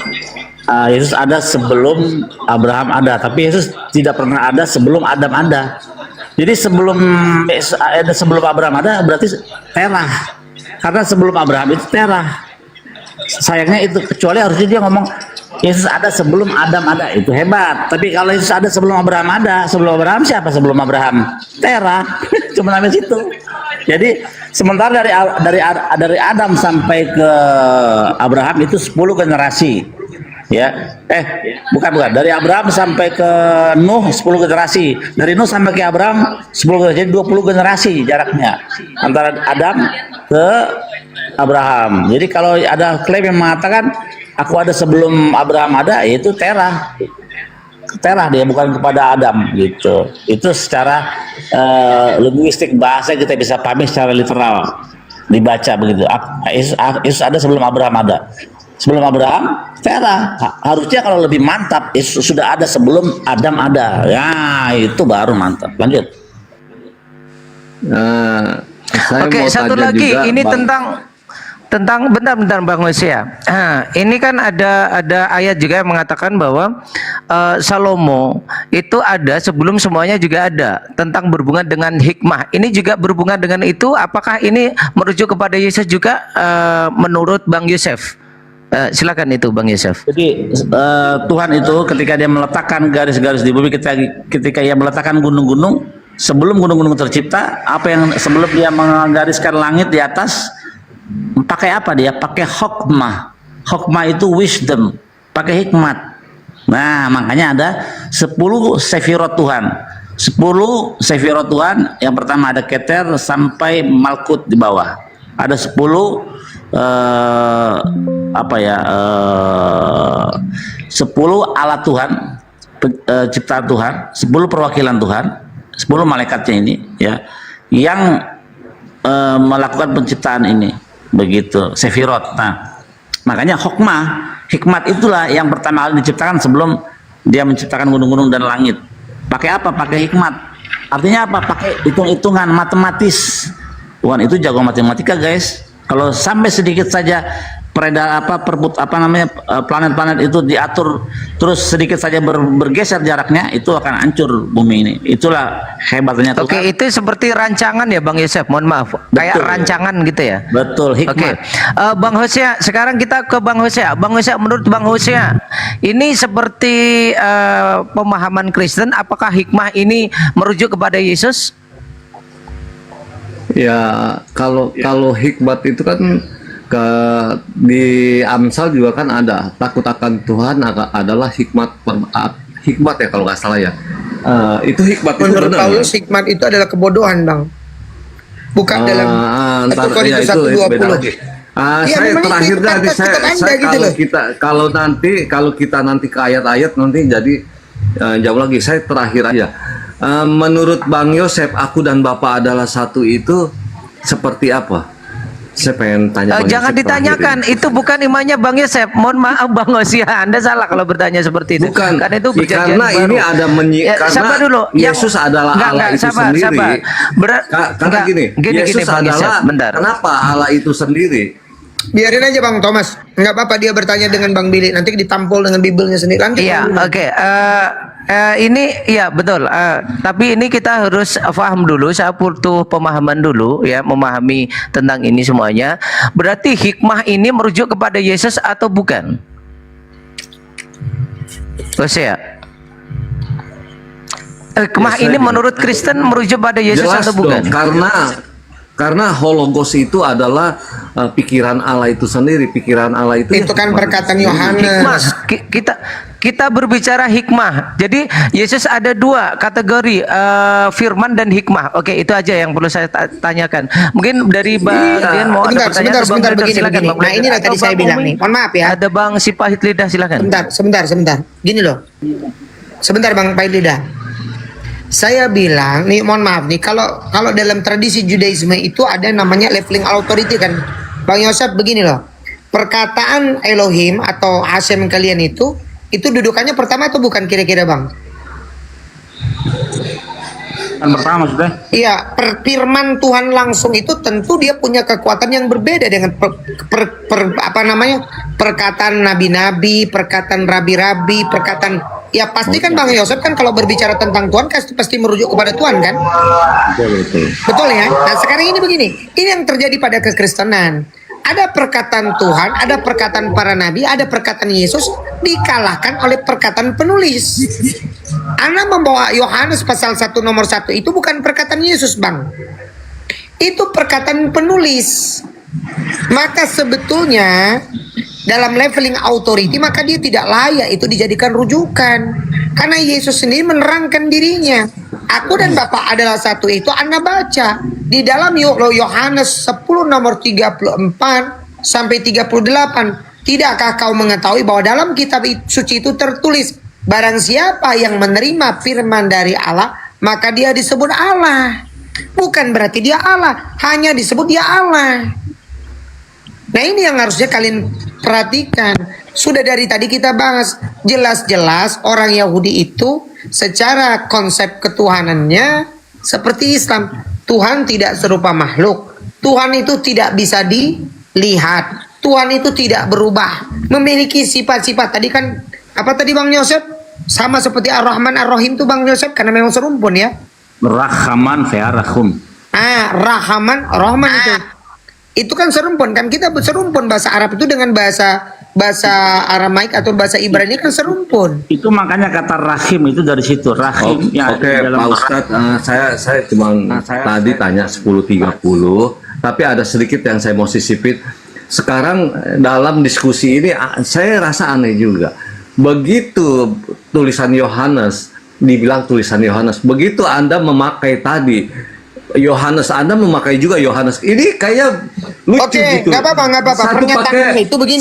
Yesus ada sebelum Abraham ada, tapi Yesus tidak pernah ada sebelum Adam ada. Jadi sebelum Abraham ada berarti terah, karena sebelum Abraham itu terah. Sayangnya itu, kecuali harusnya dia ngomong Yesus ada sebelum Adam ada, itu hebat. Tapi kalau Yesus ada sebelum Abraham ada, sebelum Abraham siapa sebelum Abraham? Tera. Cuma sampai situ. Jadi sementara dari Adam sampai ke Abraham itu 10 generasi. Ya. Bukan. Dari Abraham sampai ke Nuh 10 generasi. Dari Nuh sampai ke Abraham 10 generasi. Jadi 20 generasi jaraknya antara Adam ke Abraham. Jadi kalau ada klaim yang mengatakan aku ada sebelum Abraham ada, yaitu Terah dia, bukan kepada Adam gitu. Itu secara linguistik bahasa kita bisa pahami secara literal, dibaca begitu. Yesus ada sebelum Abraham ada. Sebelum Abraham Terah. Harusnya kalau lebih mantap, Yesus sudah ada sebelum Adam ada. Ya itu baru mantap. Lanjut. Oke, satu lagi juga, ini tentang bentar Bang Hosea. Ini kan ada ayat juga yang mengatakan bahwa Salomo itu ada sebelum semuanya juga ada, tentang berhubungan dengan hikmah. Ini juga berhubungan dengan itu. Apakah ini merujuk kepada Yesus juga menurut Bang Yosef? Silakan itu Bang Yosef. Jadi Tuhan itu ketika dia meletakkan garis-garis di bumi, ketika ia meletakkan gunung-gunung, sebelum gunung-gunung tercipta, apa yang sebelum dia menggariskan langit di atas, pakai apa dia? Pakai hokmah. Hokmah itu wisdom, pakai hikmat. Nah, makanya ada 10 sefirot Tuhan. 10 sefirot Tuhan. Yang pertama ada Keter sampai Malkut di bawah. Ada 10 10 alat Tuhan, ciptaan Tuhan, 10 perwakilan Tuhan, 10 malaikatnya ini ya, yang melakukan penciptaan ini, begitu sefirot. Nah, makanya hikmat itulah yang pertama kali diciptakan sebelum dia menciptakan gunung-gunung dan langit. Pakai apa? Pakai hikmat. Artinya apa? Pakai hitung-hitungan matematis. Tuhan itu jago matematika, guys. Kalau sampai sedikit saja planet-planet itu diatur terus sedikit saja bergeser jaraknya, itu akan hancur bumi ini. Itulah hebatnya Tuhan. Oke, itu seperti rancangan ya Bang Yosef, mohon maaf. Kayak rancangan gitu ya. Betul, hikmat. Bang Hosea, sekarang kita ke Bang Hosea. Bang Hosea, menurut Bang Hosea, ini seperti pemahaman Kristen, apakah hikmah ini merujuk kepada Yesus? Ya, kalau hikmat itu kan di Amsal juga kan ada, takut akan Tuhan adalah hikmat ya kalau nggak salah ya. Itu hikmat. Menurut itu benar, Paulus hikmat itu adalah kebodohan, Bang. Bukan dalam 1 Korintus 1:20. Saya terakhir nanti kalau kita nanti ke ayat-ayat nanti jadi jauh lagi. Saya terakhir aja. Menurut Bang Yosef, aku dan Bapak adalah satu itu seperti apa? Saya pengen tanya. Jangan ditanyakan, itu bukan imannya Bang Yosef. Mohon maaf Bang Hosea, Anda salah kalau bertanya seperti itu. Bukan, karena itu perjanjian karena baru. Ini ada sabar dulu. Yesus adalah Allah itu sendiri. Karena gini, Yesus adalah, kenapa Allah itu sendiri? Biarin aja Bang Thomas, nggak apa-apa dia bertanya dengan Bang Billy, nanti ditampol dengan Bibelnya sendiri. Iya, oke. Ini ya betul. Tapi ini kita harus paham dulu. Saya butuh pemahaman dulu ya, memahami tentang ini semuanya. Berarti hikmah ini merujuk kepada Yesus atau bukan? Hosea. Hikmah ini menurut Kristen merujuk pada Yesus jelas atau bukan? Dong, karena hologos itu adalah pikiran Allah itu sendiri. Pikiran Allah itu kan perkataan Yohanes. Kita berbicara hikmah. Jadi Yesus ada 2 kategori, firman dan hikmah. Oke, itu aja yang perlu saya tanyakan. Mungkin dari Bang Dian mau ada pertanyaan. Sebentar, begini. Nah, ini tadi saya bilang nih. Mohon maaf ya. Ada Bang si Pahit Lidah, silakan. Sebentar. Gini loh. Sebentar Bang Pahit Lidah. Saya bilang nih, mohon maaf nih, kalau dalam tradisi Judaisme itu ada namanya leveling authority kan, Bang Yosef. Begini loh, perkataan Elohim atau Hashem kalian itu dudukannya pertama atau bukan kira-kira Bang? Pertama sudah. Iya, firman Tuhan langsung itu tentu dia punya kekuatan yang berbeda dengan perkataan nabi-nabi, perkataan rabi-rabi, perkataan. Ya pasti kan Bang Yosef kan kalau berbicara tentang Tuhan pasti merujuk kepada Tuhan kan? Betul ya. Nah sekarang ini begini, ini yang terjadi pada kekristenan. Ada perkataan Tuhan, ada perkataan para nabi, ada perkataan Yesus dikalahkan oleh perkataan penulis. Anda membawa Yohanes pasal 1 nomor 1 itu bukan perkataan Yesus, Bang. Itu perkataan penulis. Maka sebetulnya dalam leveling authority maka dia tidak layak itu dijadikan rujukan. Karena Yesus sendiri menerangkan dirinya. Aku dan Bapa adalah satu, itu Anda baca di dalam Yohanes 10 nomor 34 sampai 38. Tidakkah kau mengetahui bahwa dalam kitab suci itu tertulis, barang siapa yang menerima firman dari Allah, maka dia disebut Allah. Bukan berarti dia Allah, hanya disebut dia Allah. Nah, ini yang harusnya kalian perhatikan. Sudah dari tadi kita bahas, jelas-jelas orang Yahudi itu secara konsep ketuhanannya seperti Islam. Tuhan tidak serupa makhluk. Tuhan itu tidak bisa dilihat. Tuhan itu tidak berubah. Memiliki sifat-sifat. Tadi kan, apa tadi Bang Yosef? Sama seperti Ar-Rahman Ar-Rahim itu Bang Yosef, karena memang serumpun ya. Rahman fe'arahum. Rahman, Rahman itu kan serumpun kan, kita serumpun bahasa Arab itu dengan bahasa Aramaik atau bahasa Ibrani kan serumpun. Itu makanya kata rahim itu dari situ. Rahim yang Oke, Pak Ustadz, saya cuma tadi tanya 10.30, tapi ada sedikit yang saya mau sisipin. Sekarang dalam diskusi ini saya rasa aneh juga. Begitu tulisan Yohanes, dibilang tulisan Yohanes, begitu Anda memakai tadi Yohanes, Anda memakai juga Yohanes. Ini kayak lucu gitu. Oke, nggak apa-apa. Satu pakai itu begini.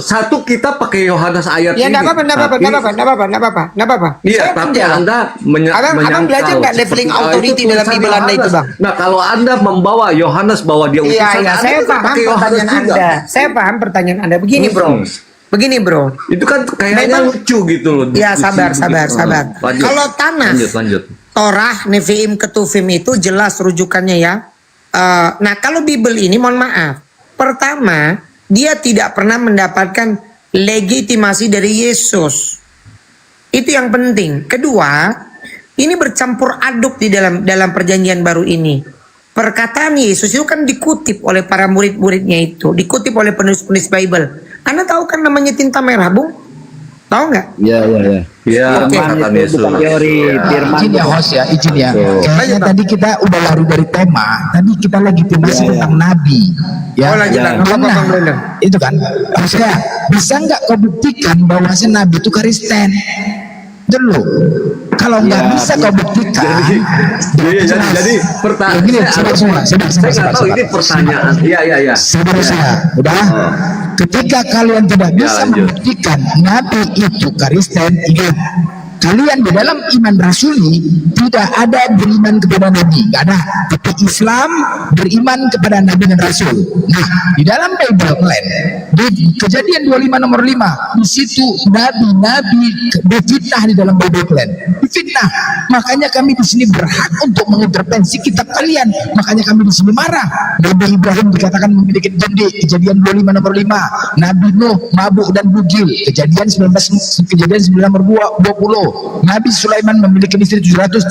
satu kita pakai Yohanes ayat Ya ini. nggak apa-apa. Iya, tapi Anda menyangkal. Abang belajar nggak leveling authority dalam Bible Anda itu, Bang? Nah, kalau Anda membawa Yohanes bahwa dia utusan, Iya, saya paham pertanyaan Anda. Saya paham pertanyaan Anda. Begini, Bro. Itu kan kayaknya lucu gitu loh. Ya, sabar. Kalau tanah, lanjut. Torah, Nevi'im, Ketuvim itu jelas rujukannya ya. Nah, kalau Bible ini mohon maaf. Pertama, dia tidak pernah mendapatkan legitimasi dari Yesus. Itu yang penting. Kedua, ini bercampur aduk di dalam perjanjian baru ini. Perkataan Yesus itu kan dikutip oleh para murid-muridnya itu. Dikutip oleh penulis-penulis Bible. Anda tahu kan namanya tinta merah, Bung? Tahu nggak? Iya. Iya, Firman itu bukan teori firman. Izin ya host ya, izin ya. Kayaknya tadi kita udah lari dari tema. Tadi kita legitimasi tentang nabi. Ya, itu kan. Maksudnya bisa nggak kau buktikan bahwasanya nabi itu Kristen? Dulu. Kalau nggak bisa kau buktikan. Jadi pertanyaan. Saya nggak tahu ini pertanyaan. Iya. Saudara, udah. Ketika kalian tidak bisa membuktikan nabi itu Kristen, ingat kalian di dalam iman rasuli tidak ada beriman kepada nabi, nggak ada. Tapi Islam beriman kepada nabi dan rasul. Nah, di dalam Bible plan di Kejadian 25 nomor 5 di situ nabi-nabi difitnah di dalam Bible plan, difitnah. Makanya kami di sini berhak untuk mengintervensi kitab kalian. Makanya kami di sini marah. Nabi Ibrahim dikatakan memiliki jandi, Kejadian 25 nomor 5. Nabi Nuh mabuk dan bugil, Kejadian 9 nomor 20. Nabi Sulaiman memiliki istri 300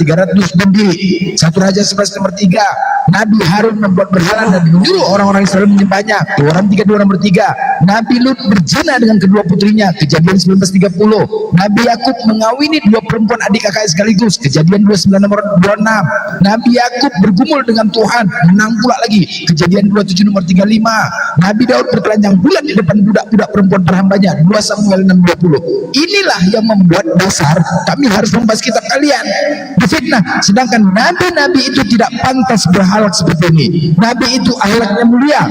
jandi, 1 Raja 11 nomor 3. Nabi Harun membuat berhala dan menyuruh orang-orang Israel menyembahnya, 2 Orang 32 nomor 3. Nabi Lut berzina dengan kedua putrinya, Kejadian 19:30. Nabi Yakub mengawini 2 perempuan adik kakak sekaligus, Kejadian 29 nomor 26. Nabi Yakub bergumul dengan Tuhan, menang pula lagi, Kejadian 27 nomor 35. Nabi Daud bertelanjang bulan di depan budak-budak perempuan perhambanya, 2 Samuel 6:20. Inilah yang membuat dasar kami harus membahas kitab kalian difitnah. Sedangkan nabi-nabi itu tidak pantas berakhlak seperti ini. Nabi itu akhlaknya mulia.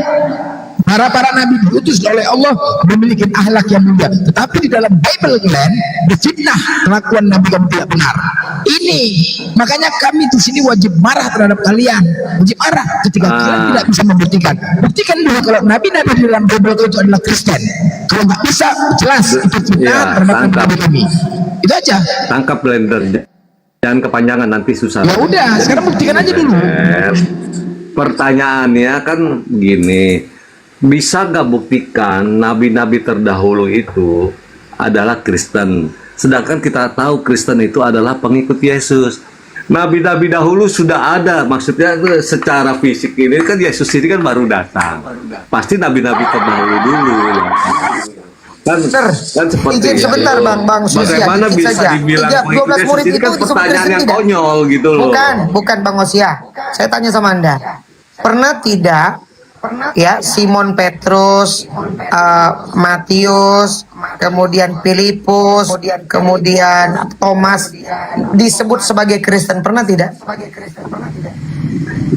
Para nabi diutus oleh Allah memiliki akhlak yang mulia. Tetapi di dalam Bible land difitnah kelakuan nabi yang tidak benar. Ini makanya kami di sini wajib marah terhadap kalian. Wajib marah ketika kalian tidak bisa membuktikan. Buktikan dulu kalau nabi-nabi di dalam Bible itu adalah Kristen. Kalau nggak bisa, jelas itu fitnah terhadap nabi kami. Itu aja. Tangkap blender. Jangan kepanjangan nanti susah. Ya udah, sekarang buktikan aja dulu. Pertanyaannya kan gini, bisa nggak buktikan nabi-nabi terdahulu itu adalah Kristen? Sedangkan kita tahu Kristen itu adalah pengikut Yesus. nabi-nabi dahulu sudah ada, maksudnya secara fisik ini kan Yesus ini kan baru datang. Pasti nabi-nabi terdahulu dulu. Kan seperti Izin sebentar Bang Susia, bagaimana dikit bisa saja. dibilang 12 murid itu kan disebut pertanyaan Kristen yang tidak? konyol gitu loh. Bukan Bang Osia. Saya tanya sama Anda. Pernah tidak ya Simon Petrus, Matius, kemudian Filipus, kemudian Thomas disebut sebagai Kristen? Pernah tidak?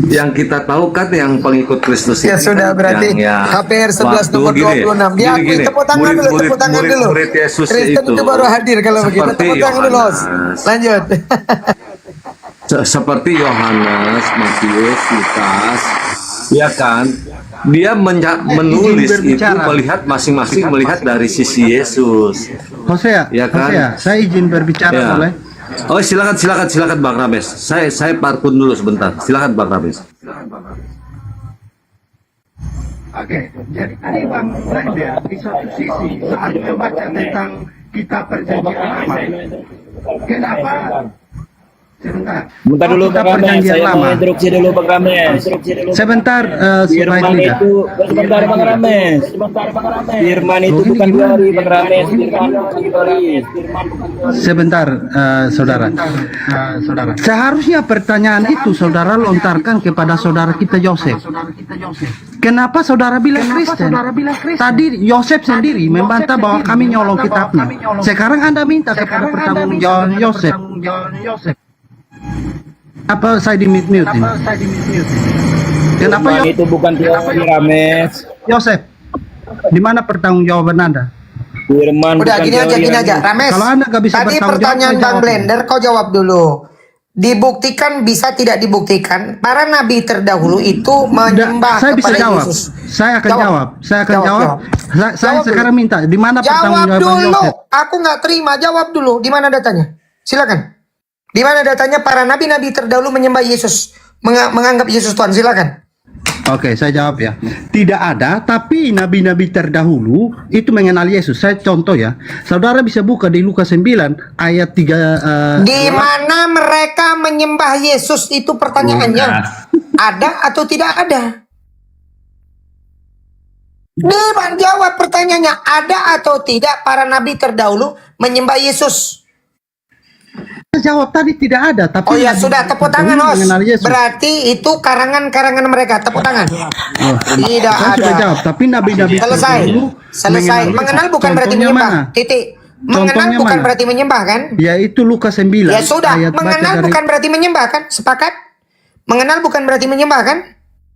Yang kita tahu kan yang pengikut Kristus Ya ini sudah, kan berarti KPR 11 nomor 26. Diakui, tepuk tangan dulu, tepuk tangan dulu. Murid Yesus Kristen itu baru hadir kalau begitu. seperti Tepuk tangan dulu, Os. Yohanes. Lanjut. Seperti Yohanes, Matius, Lukas, ya kan? Dia menulis itu melihat masing-masing melihat dari sisi Yesus. Hosea, Ya kan? Hosea, saya izin berbicara Ya. boleh? Oh silakan Bang Rames. Saya parkun dulu sebentar. Silakan Bang Rames. Oke, jadi tadi Bang Blender di satu sisi saat membaca tentang kitab perjanjian lama, kenapa? Bentar dulu Kita Bang Rames, perjanjian saya mau lama. interupsi dulu Bang Rames. Sebentar, supaya Firman tidak. itu, sebentar Bang Rames. Firman itu bukan dari Bang Rames, firman bukan dari. Sebentar, saudara. Seharusnya pertanyaan itu saudara lontarkan kepada saudara kita Yosef. Kenapa saudara bilang Kristen? Tadi Yosef sendiri membantah bahwa kami nyolong kitabnya. Sekarang Anda minta kepada pertanggungjawaban Yosef. Apa saya di-mute ini? Kenapa Firman itu bukan teori Rames. Yosef? Di mana pertanggungjawaban Anda? Firman Udah bukan gini aja, teori gini aja. Rames, Kalau Anda nggak bisa tadi bertanggung pertanyaan jawab, Bang jawab. Blender, kau jawab dulu. Dibuktikan bisa tidak dibuktikan? Para nabi terdahulu itu menyembah Saya bisa kepada jawab. Yesus. Saya akan jawab. Saya akan jawab. Saya Jawab sekarang dulu. minta di mana Jawab pertanggungjawaban dulu. Yosef? Aku nggak terima. Jawab dulu. Di mana datanya? Silakan. Di mana datanya para nabi-nabi terdahulu menyembah Yesus, menganggap Yesus Tuhan? Silakan. Oke, saya jawab ya. Tidak ada, tapi nabi-nabi terdahulu itu mengenal Yesus. Saya contoh ya. Saudara bisa buka di Lukas 9 ayat 3. Di mana mereka menyembah Yesus itu pertanyaannya. Ada atau tidak ada? Dewan jawab pertanyaannya. Ada atau tidak para nabi terdahulu menyembah Yesus? Saya jawab tadi tidak ada, tapi Oh ya nabi sudah, tepuk tangan terdahulu Os. mengenal Yesus. Berarti itu karangan-karangan mereka. Tepuk tangan. Tidak Saya sudah ada. jawab, tapi nabi-nabi Selesai. terdahulu Selesai. Mengenal bukan berarti Contohnya menyembah. mana? Titik. Mengenal Contohnya bukan mana? berarti menyembah kan? Yaitu Lukas 9. Ya sudah. ayat baca Mengenal dari- bukan berarti menyembah kan? Sepakat? Mengenal bukan berarti menyembah kan?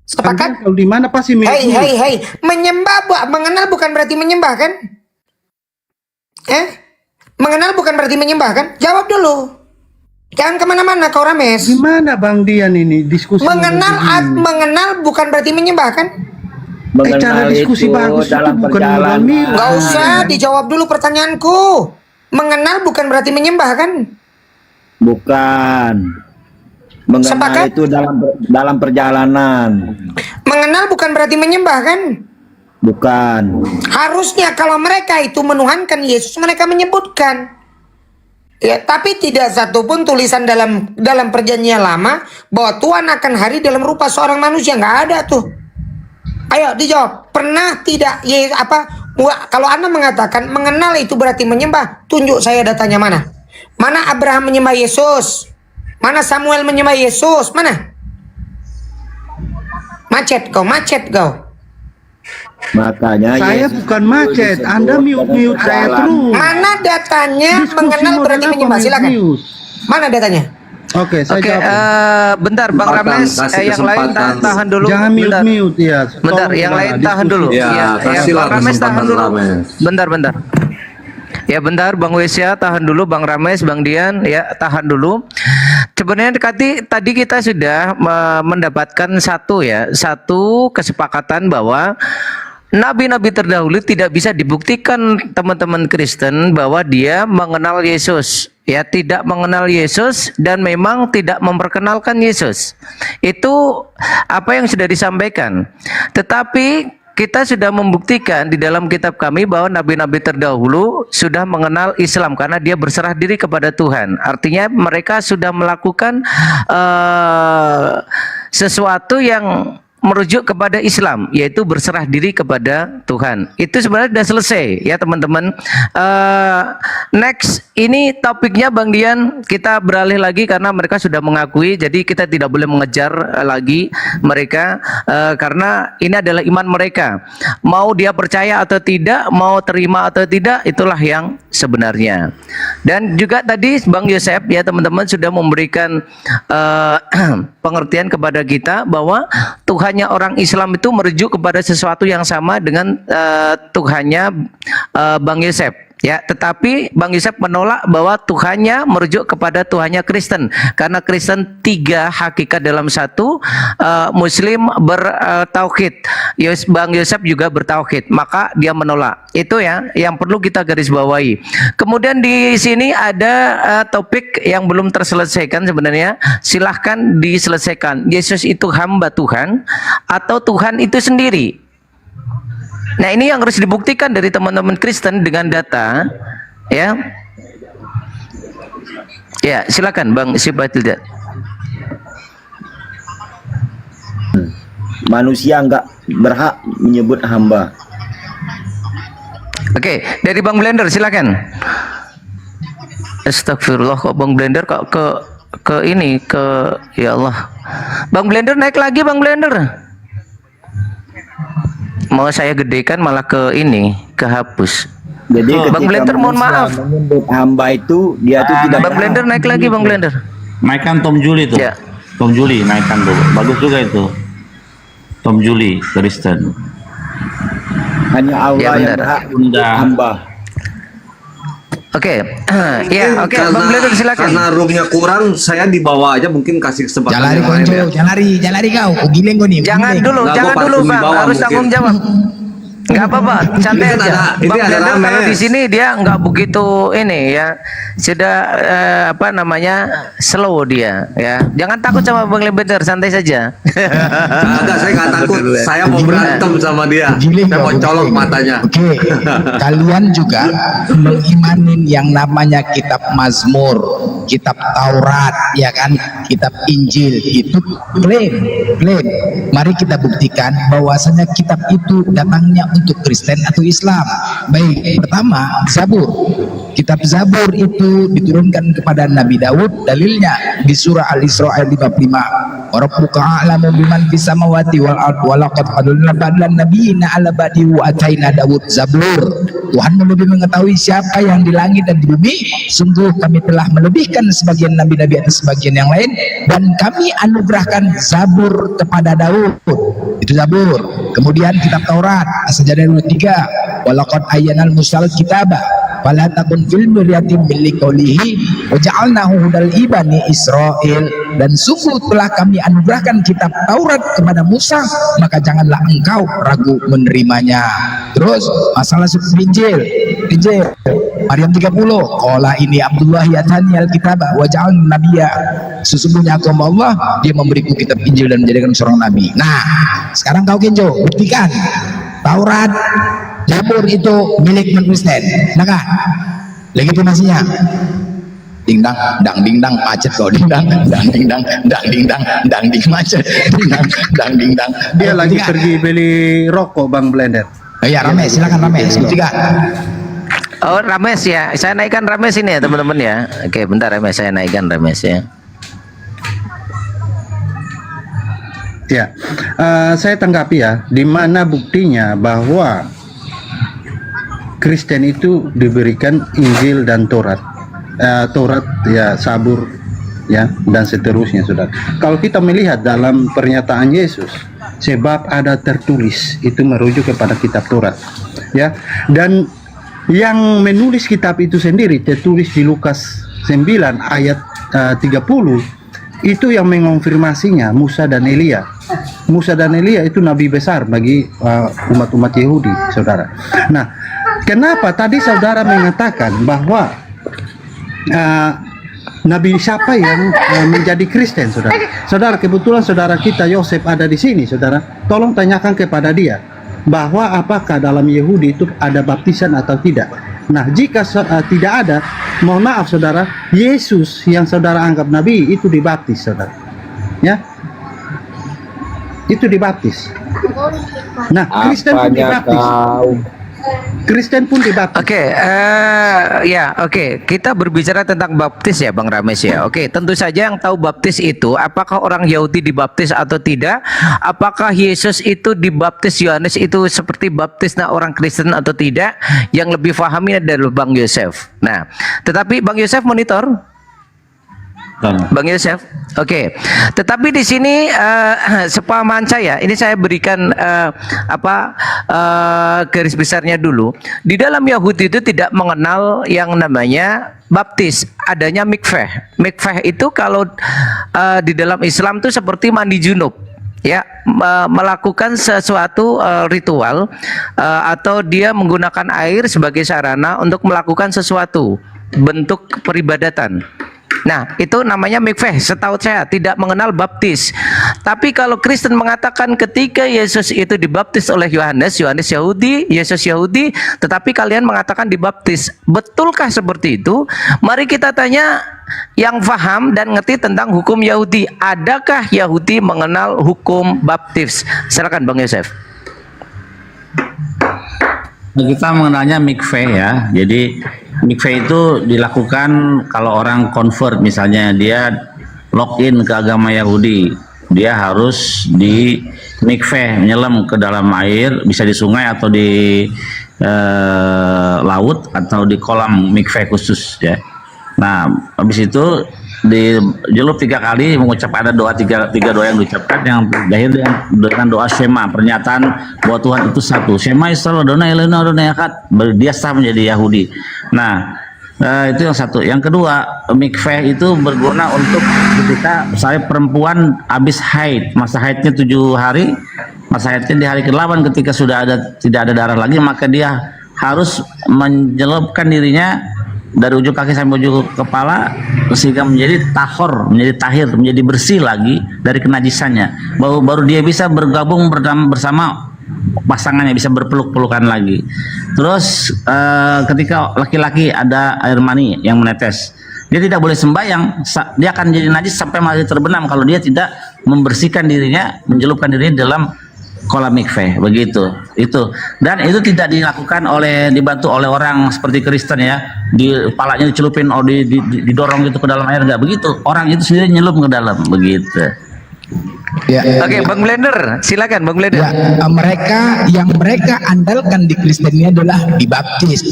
Sepakat? Kalau di mana pasti Hei. Menyembah, mengenal bukan berarti menyembah kan? Mengenal bukan berarti menyembah kan? Jawab dulu. Jangan kemana-mana kau Rames. Gimana Bang Dian ini diskusi? Mengenal bukan berarti menyembah kan? Cara diskusi bagus itu bukan mengenal. Gak usah dijawab dulu pertanyaanku. Mengenal bukan berarti menyembah kan? Bukan. Mengenal Sepakat? itu dalam perjalanan. Mengenal bukan berarti menyembah kan? Bukan. Harusnya kalau mereka itu menuhankan Yesus, mereka menyebutkan. Ya, tapi tidak satu pun tulisan dalam perjanjian lama bahwa Tuhan akan hari dalam rupa seorang manusia. Nggak ada tuh. Ayo dijawab. Pernah tidak? Kalau Anda mengatakan mengenal itu berarti menyembah, tunjuk saya datanya mana? Mana Abraham menyembah Yesus? Mana Samuel menyembah Yesus? Mana? Macet kau. Makanya Saya Yesus bukan macet. Anda mute saya terus. Mana datanya Diskusi mengenal model berarti apa, menyembah? Silakan. Mute? Mana datanya? Oke, saya Oke, jawab. bentar Bang Rames, yang lain tahan dulu. Jangan Bentar. mute ya. Bentar, yang lain tahan dulu. kasihlah Bang Rames tahan kesempatan dulu. Rames. Bentar. Ya bentar, Bang Wesya tahan dulu, Bang Rames, Bang Dian ya tahan dulu. Sebenarnya tadi kita sudah mendapatkan satu kesepakatan bahwa nabi-nabi terdahulu tidak bisa dibuktikan teman-teman Kristen bahwa dia mengenal Yesus. Ya, tidak mengenal Yesus dan memang tidak memperkenalkan Yesus. Itu apa yang sudah disampaikan. Tetapi kita sudah membuktikan di dalam kitab kami bahwa nabi-nabi terdahulu sudah mengenal Islam karena dia berserah diri kepada Tuhan. Artinya mereka sudah melakukan sesuatu yang merujuk kepada Islam, yaitu berserah diri kepada Tuhan. Itu sebenarnya sudah selesai ya teman-teman. Next, ini topiknya Bang Dian, kita beralih lagi karena mereka sudah mengakui, jadi kita tidak boleh mengejar lagi mereka karena ini adalah iman mereka. Mau dia percaya atau tidak, mau terima atau tidak, itulah yang sebenarnya. Dan juga tadi Bang Yosef ya teman-teman sudah memberikan pengertian kepada kita bahwa Tuhannya orang Islam itu merujuk kepada sesuatu yang sama dengan Tuhannya Bang Yosef. Ya, tetapi Bang Yosef menolak bahwa Tuhannya merujuk kepada Tuhannya Kristen, karena Kristen 3 hakikat dalam satu, Muslim bertauhid, Bang Yosef juga bertauhid, maka dia menolak. Itu ya yang perlu kita garis bawahi. Kemudian di sini ada topik yang belum terselesaikan sebenarnya, silahkan diselesaikan. Yesus itu hamba Tuhan atau Tuhan itu sendiri? Nah, ini yang harus dibuktikan dari teman-teman Kristen dengan data, ya. Ya, silakan Bang Sibatil. Manusia enggak berhak menyebut hamba. Oke, dari Bang Blender silakan. Astagfirullah, kok Bang Blender kok ke ini ke ya Allah. Bang Blender naik lagi Bang Blender. Mau saya gedekan malah ke ini, kehapus. Jadi Bang Blender mohon maaf. Menyebut hamba itu dia itu tidak. Bang Blender naik lagi Bang Blender. Naikkan Tom Juli tuh. Ya. Tom Juli naikkan tuh. Bagus juga itu. Tom Juli Kristen. Hanya Allah Ya, yang benar. berhak untuk hamba. Oke, ya oke Bang Blender silakan. Karena roomnya kurang, saya dibawa aja mungkin kasih kesempatan Jalari yang lain konco, ya. jalari kau. Gileng kau nih. Jangan gileng. dulu, Nggak, jangan gua dulu parfum di Bang, bawah harus mungkin. tanggung jawab. Nggak apa-apa, santai Ini kan aja. ini Bang ada Blender kalau rames. di sini dia nggak begitu ini ya, sudah apa namanya slow dia ya. Jangan takut sama Bang Blender, santai saja. Enggak, saya nggak takut. Saya mau berantem sama dia. Gileng Saya kau, mau colok gileng. matanya. Oke, kalian juga mengimanin yang namanya kitab Mazmur, kitab Taurat, ya kan, kitab Injil itu klaim. Mari kita buktikan bahwasanya kitab itu datangnya untuk Kristen atau Islam. Baik, pertama Zabur. Kitab Zabur itu diturunkan kepada Nabi Daud, dalilnya di surah Al-Isra ayat 55. Rabbuka a'lamu biman fis samawati wal ardh wa laqad adallna ba'dal nabiyina ala ba'di wa ataina Daud Zabur. Tuhan lebih mengetahui siapa yang di langit dan di bumi. Sungguh kami telah melebihkan sebagian nabi-nabi atas sebagian yang lain, dan kami anugerahkan Zabur kepada Daud. Itu Zabur. Kemudian kitab Taurat As-Sajdah 23. Walaqad ayyanal musal kitaba fala takun fil miryatin min liqaulihi wa ja'alnahu hudal ibani Israil. Dan sungguh telah kami anugerahkan kitab Taurat kepada Musa, maka janganlah engkau ragu menerimanya. Terus masalah Injil Maryam 30, qala ini Abdullah yatani alkitab wa ja'alna nabiyya. Sesungguhnya aku Allah, dia memberiku kitab Injil dan menjadikan seorang nabi. Nah, sekarang kau Kenjo buktikan Taurat Zabur itu milik non-Kristen. Nah kan? Legitimasinya. Ding dang macet kau, ding dang macet, ding dang. Dia lagi pergi beli rokok Bang Blender. Oh iya, Rames, silakan Rames. Buktikan. Oh Rames ya, saya naikkan Rames ini ya teman-teman ya. Oke bentar Rames, saya naikkan Rames ya. Ya, saya tanggapi ya, di mana buktinya bahwa Kristen itu diberikan Injil dan Taurat, Taurat ya, Zabur ya, dan seterusnya, saudara. Kalau kita melihat dalam pernyataan Yesus, sebab ada tertulis, itu merujuk kepada kitab Taurat, ya. Dan yang menulis kitab itu sendiri tertulis di Lukas 9 ayat 30. Itu yang mengonfirmasinya Musa dan Elia. Musa dan Elia itu nabi besar bagi umat-umat Yahudi, saudara. Nah, kenapa tadi saudara mengatakan bahwa nabi siapa yang menjadi Kristen, saudara? Saudara, kebetulan saudara kita Yosef ada di sini, saudara. Tolong tanyakan kepada dia. bahwa apakah dalam Yahudi itu ada baptisan atau tidak. Nah, jika tidak ada, mohon maaf saudara, Yesus yang saudara anggap nabi itu dibaptis, saudara. Ya, itu dibaptis. Nah, Kristen pun dibaptis. Kristen pun dibaptis. Oke, kita berbicara tentang baptis ya, Bang Rames ya. Oke, tentu saja yang tahu baptis itu, apakah orang Yahudi dibaptis atau tidak, apakah Yesus itu dibaptis, Yohanes itu seperti baptisnya orang Kristen atau tidak, yang lebih pahami adalah Bang Yosef. Nah, tetapi Bang Yosef monitor. Bang Yosef, oke. Tetapi di sini sepahaman saya, ini saya berikan garis besarnya dulu. Di dalam Yahudi itu tidak mengenal yang namanya baptis, adanya mikveh. Mikveh itu kalau di dalam Islam itu seperti mandi junub. Ya, melakukan sesuatu ritual atau dia menggunakan air sebagai sarana untuk melakukan sesuatu bentuk peribadatan. Nah, itu namanya mikveh. Setahu saya tidak mengenal baptis. Tapi kalau Kristen mengatakan ketika Yesus itu dibaptis oleh Yohanes, Yohanes Yahudi, Yesus Yahudi, tetapi kalian mengatakan dibaptis. Betulkah seperti itu? Mari kita tanya yang paham dan ngerti tentang hukum Yahudi. Adakah Yahudi mengenal hukum baptis? Silakan Bang Yosef. Kita mengenalnya mikveh ya. Jadi mikveh itu dilakukan kalau orang convert, misalnya dia login ke agama Yahudi, dia harus di mikveh, menyelam ke dalam air, bisa di sungai atau di laut atau di kolam mikveh khusus ya. Nah, habis itu dijelup 3 kali, mengucap ada doa tiga doa yang diucapkan, yang terakhir dengan doa Shema, pernyataan bahwa Tuhan itu satu. Shema Israel Adonai Eloheinu Adonai Echad, dia sah menjadi Yahudi. Nah, itu yang satu. Yang kedua, mikveh itu berguna untuk ketika misalnya perempuan habis haid, masa haidnya 7 hari, masa haidnya di hari ke-8 ketika sudah tidak ada darah lagi, maka dia harus menjelupkan dirinya dari ujung kaki sampai ujung kepala sehingga menjadi tahor, menjadi tahir, menjadi bersih lagi dari kenajisannya. Baru dia bisa bergabung bersama pasangannya, bisa berpeluk-pelukan lagi. Terus ketika laki-laki ada air mani yang menetes, dia tidak boleh sembahyang, dia akan jadi najis sampai mati terbenam kalau dia tidak membersihkan dirinya, menjelupkan dirinya dalam kolam mikveh, begitu. Itu, dan itu tidak dilakukan dibantu oleh orang seperti Kristen ya, di kepalanya dicelupin, didorong gitu ke dalam air, enggak begitu. Orang itu sendiri nyelup ke dalam, begitu. Ya. Oke, Bang Blender, silakan Bang Blender. Ya, mereka andalkan di Kristen ini adalah dibaptis,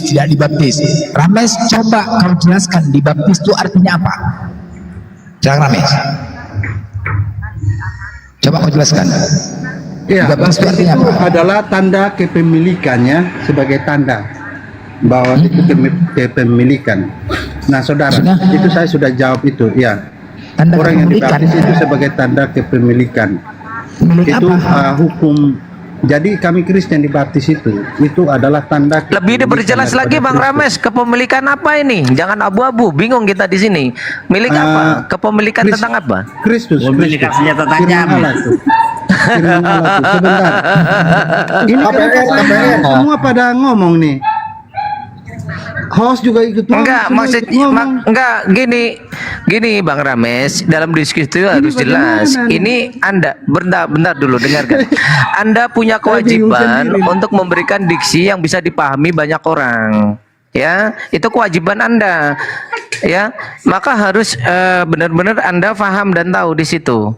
tidak dibaptis. Rames, coba kau jelaskan dibaptis itu artinya apa? Silakan Rames. Coba kau jelaskan. Ya, baptis itu adalah tanda kepemilikannya, sebagai tanda bahwa itu kepemilikan. Nah, saudara, itu saya sudah jawab itu. Ya, tanda orang yang dibaptis itu sebagai tanda kepemilikan. Itu hukum. Jadi kami Kristen dibaptis itu adalah tanda. Lebih diperjelas lagi Bang Rames, kepemilikan apa ini? Jangan abu-abu, bingung kita di sini. Milik apa? Kepemilikan tentang apa? Kristus. Pemilikan senjata tajam. Sebentar. Ini semua pada ngomong nih. Host juga ikut ngomong. Enggak, maksudnya enggak gini Bang Rames, dalam diskusi itu harus jelas. Ini Anda bentar dulu, dengarkan. Anda punya kewajiban untuk memberikan diksi yang bisa dipahami banyak orang. Ya, itu kewajiban Anda. Ya, maka harus benar-benar Anda paham dan tahu di situ.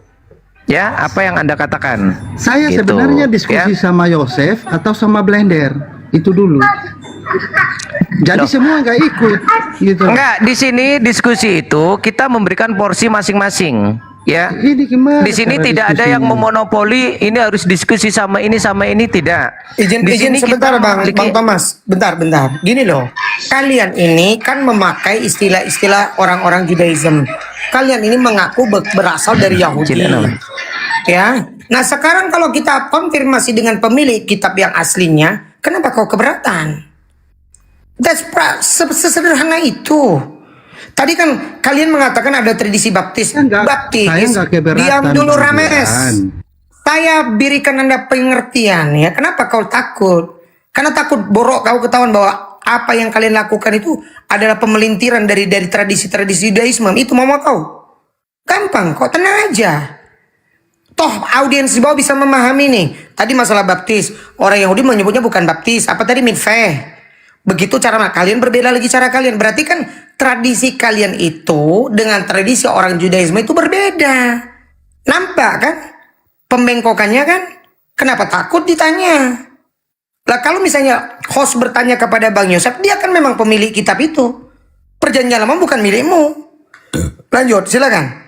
Ya, apa yang Anda katakan? Saya gitu, sebenarnya diskusi sama Yosef atau sama Blender itu dulu. Jadi semua nggak ikut, gitu. Enggak, di sini diskusi itu kita memberikan porsi masing-masing. Ya, di sini tidak ada yang memonopoli. Ini harus diskusi sama ini tidak. Izin sebentar Bang Thomas, bentar. Gini loh, kalian ini kan memakai istilah-istilah orang-orang Judaism. Kalian ini mengaku berasal dari Yahudi. Ya, nah sekarang kalau kita konfirmasi dengan pemilik kitab yang aslinya, kenapa kau keberatan? Sesederhana itu. Tadi kan kalian mengatakan ada tradisi baptis. Diam dulu Rames. Saya berikan Anda pengertian ya. Kenapa kau takut? Karena takut borok kau ketahuan bahwa apa yang kalian lakukan itu adalah pemelintiran dari tradisi-tradisi Judaisme. Itu mau kau. Gampang, kok tenang aja. Toh audiens di bawah bisa memahami nih. Tadi masalah baptis. Orang Yahudi menyebutnya bukan baptis. Apa tadi mikveh? Begitu cara kalian berbeda lagi cara kalian. Berarti kan tradisi kalian itu dengan tradisi orang Judaisme itu berbeda. Nampak kan? Pembengkokannya kan? Kenapa takut ditanya? Lah kalau misalnya host bertanya kepada Bang Yosef, dia kan memang pemilik kitab itu. Perjanjian lama bukan milikmu. Lanjut, silakan.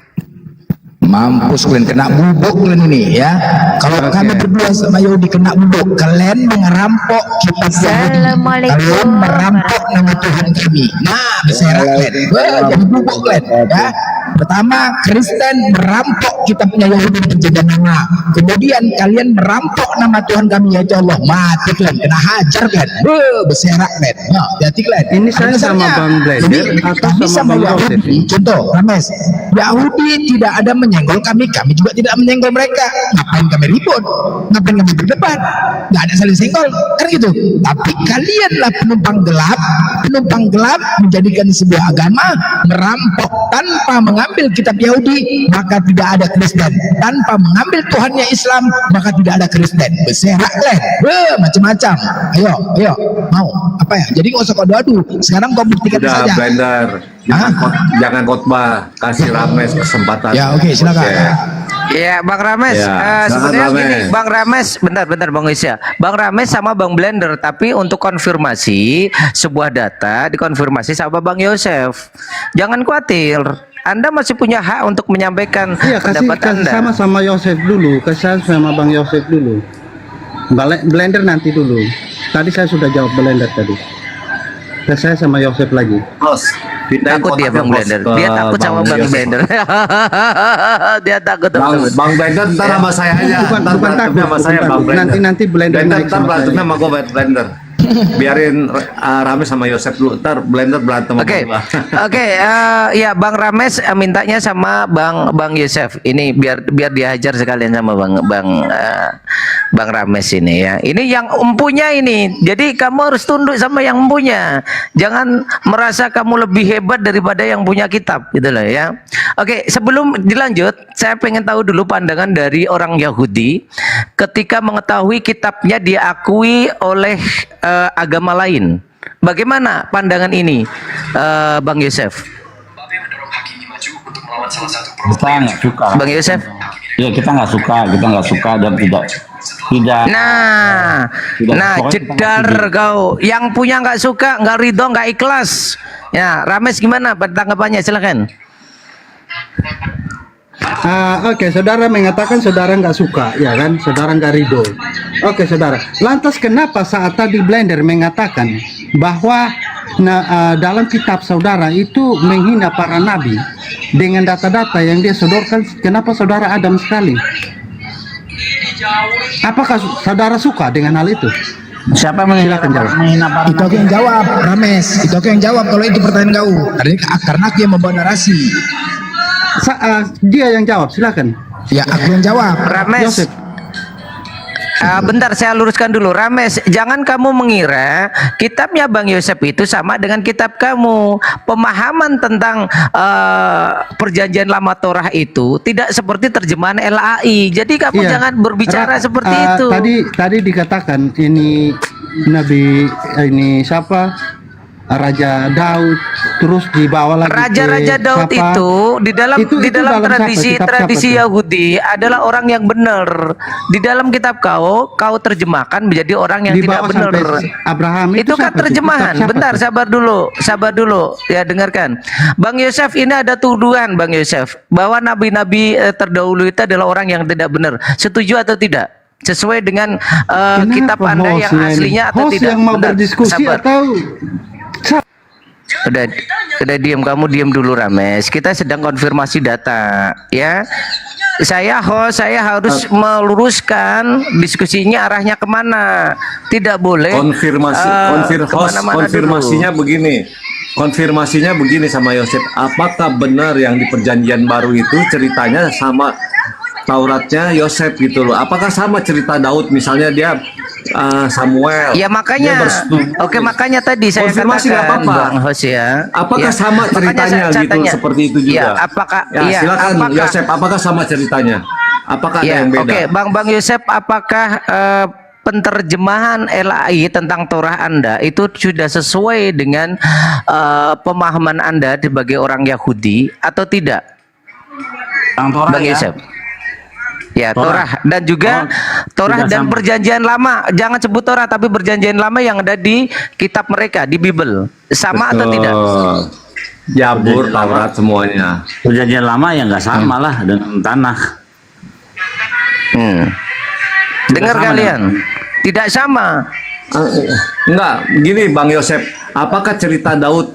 Mampus kalian kena bubuk kalian ini ya. Kalau kami berdua sama Yahudi kena bubuk, kalian merampok kitab Yahudi. Kalian merampok nama Tuhan kami. Nah, berserak kalian. Jadi bubuk kalian ya. Pertama, Kristen merampok kitabnya Yahudi perjanjian lama. Kemudian kalian merampok nama Tuhan kami ya Allah. Mati kalian, kena hajar kalian. Berserak kalian. Ya, hati kalian. Ini saya sama Bang Blender atau sama Bang Yosef? Contoh, Rames, Yahudi tidak ada menyenggol kami juga tidak menyenggol mereka. Ngapain kami ribut? Ngapain kami berdebat? Nggak ada saling senggol, kan gitu. Tapi kalianlah penumpang gelap menjadikan sebuah agama, merampok tanpa mengambil kitab Yahudi, maka tidak ada Kristen. Tanpa mengambil Tuhannya Islam, maka tidak ada Kristen. Berserak kalian, macam-macam. Ayo, mau apa ya? Jadi nggak usah kau adu. Sekarang kau buktikan Udah, saja. Blender. Jangan khotbah, kasih Rames kesempatan. Ya, oke, silakan. Ya, Bang Rames, Ya, sebenarnya Rames. gini, Bang Rames, bentar Bang Isya. Bang Rames sama Bang Blender, tapi untuk konfirmasi sebuah data dikonfirmasi sama Bang Yosef. Jangan khawatir, Anda masih punya hak untuk menyampaikan pendapat Anda. Sama Yosef dulu, kasih sama Bang Yosef dulu. Blender nanti dulu. Tadi saya sudah jawab Blender tadi. Saya sama Yosef lagi. Takut dia Bang Blender. Dia takut sama Bang Blender. Dia takut sama Bang Blender ntar sama saya aja. Bukan takut sama saya Bang Blender. Nanti Blender naik ntar sama berantemnya saya. sama gue Blender. Biarin Rames sama Yosef dulu. Ntar Blender berantem sama Oke, gua. ya Bang Rames mintanya sama Bang Yosef. Ini biar dihajar sekalian sama Bang Rames ini ya. Ini yang empunya ini. Jadi kamu harus tunduk sama yang empunya. Jangan merasa kamu lebih hebat daripada yang punya kitab gitu loh ya. Oke, sebelum dilanjut, saya pengen tahu dulu pandangan dari orang Yahudi ketika mengetahui kitabnya diakui oleh agama lain. Bagaimana pandangan ini, Bang Yosef? Kita nggak suka. Bang Yosef? Ya kita nggak suka dan tidak. Nah, pokoknya jedar kau. Yang punya nggak suka, nggak ridho, nggak ikhlas. Ya, Rames gimana tanggapannya? Silakan. Oke, saudara mengatakan saudara nggak suka, ya kan? Saudara nggak ridho. Oke, saudara. Lantas kenapa saat tadi Blender mengatakan bahwa dalam kitab saudara itu menghina para nabi dengan data-data yang dia sodorkan? Kenapa saudara Adam sekali? Apakah saudara suka dengan hal itu? Siapa menghina para Itu aku yang jawab, Rames. Itu aku yang jawab kalau itu pertanyaan kau. Karena aku yang membawa narasi. Dia yang jawab, silakan. Ya, aku yang jawab. Rames. Yosef. Bentar saya luruskan dulu. Rames, jangan kamu mengira kitabnya Bang Yosef itu sama dengan kitab kamu. Pemahaman tentang perjanjian lama Torah itu tidak seperti terjemahan LAI. Jadi kamu jangan berbicara seperti itu. Tadi dikatakan ini Nabi ini siapa? Raja Daud, terus dibawa lagi Raja-raja Daud siapa? itu di dalam tradisi siapa? Yahudi adalah orang yang benar. Di dalam kitab kau terjemahkan menjadi orang yang tidak benar. Abraham itu kan terjemahan. Bentar, sabar dulu. Ya, dengarkan. Bang Yosef, ini ada tuduhan Bang Yosef bahwa nabi-nabi terdahulu itu adalah orang yang tidak benar. Setuju atau tidak? Sesuai dengan kitab Anda yang aslinya atau tidak? Yang mau berdiskusi atau Udah diam, kamu diam dulu Rames. Kita sedang konfirmasi data ya. Saya harus meluruskan diskusinya arahnya kemana. Tidak boleh konfirmasinya begini. Konfirmasinya begini sama Yosef. Apakah benar yang di perjanjian baru itu ceritanya sama Tauratnya Yosef gitu loh. Apakah sama cerita Daud misalnya dia Samuel? Ya makanya, oke makanya tadi saya konfirmasi nggak katakan apa-apa. Bang Hosea. Apakah ya, sama makanya ceritanya saya gitu tanya. seperti itu juga? Ya, apakah? Ya, Ya, silakan apakah, Yosef. Apakah sama ceritanya? Apakah ada ya, yang beda? Oke, Bang Yosef, apakah penterjemahan LAI tentang Torah Anda itu sudah sesuai dengan pemahaman Anda sebagai orang Yahudi atau tidak? Torah Bang ya? Yosef. Ya, Torah. Torah dan juga Torah tidak dan sama. Perjanjian Lama. Jangan sebut Torah tapi Perjanjian Lama yang ada di kitab mereka di Bible. Sama atau tidak? Jabur, Taurat semuanya. Perjanjian lama ya nggak sama lah dengan tanah. Dengar sama kalian? Tidak sama. Enggak, gini Bang Yosef, apakah cerita Daud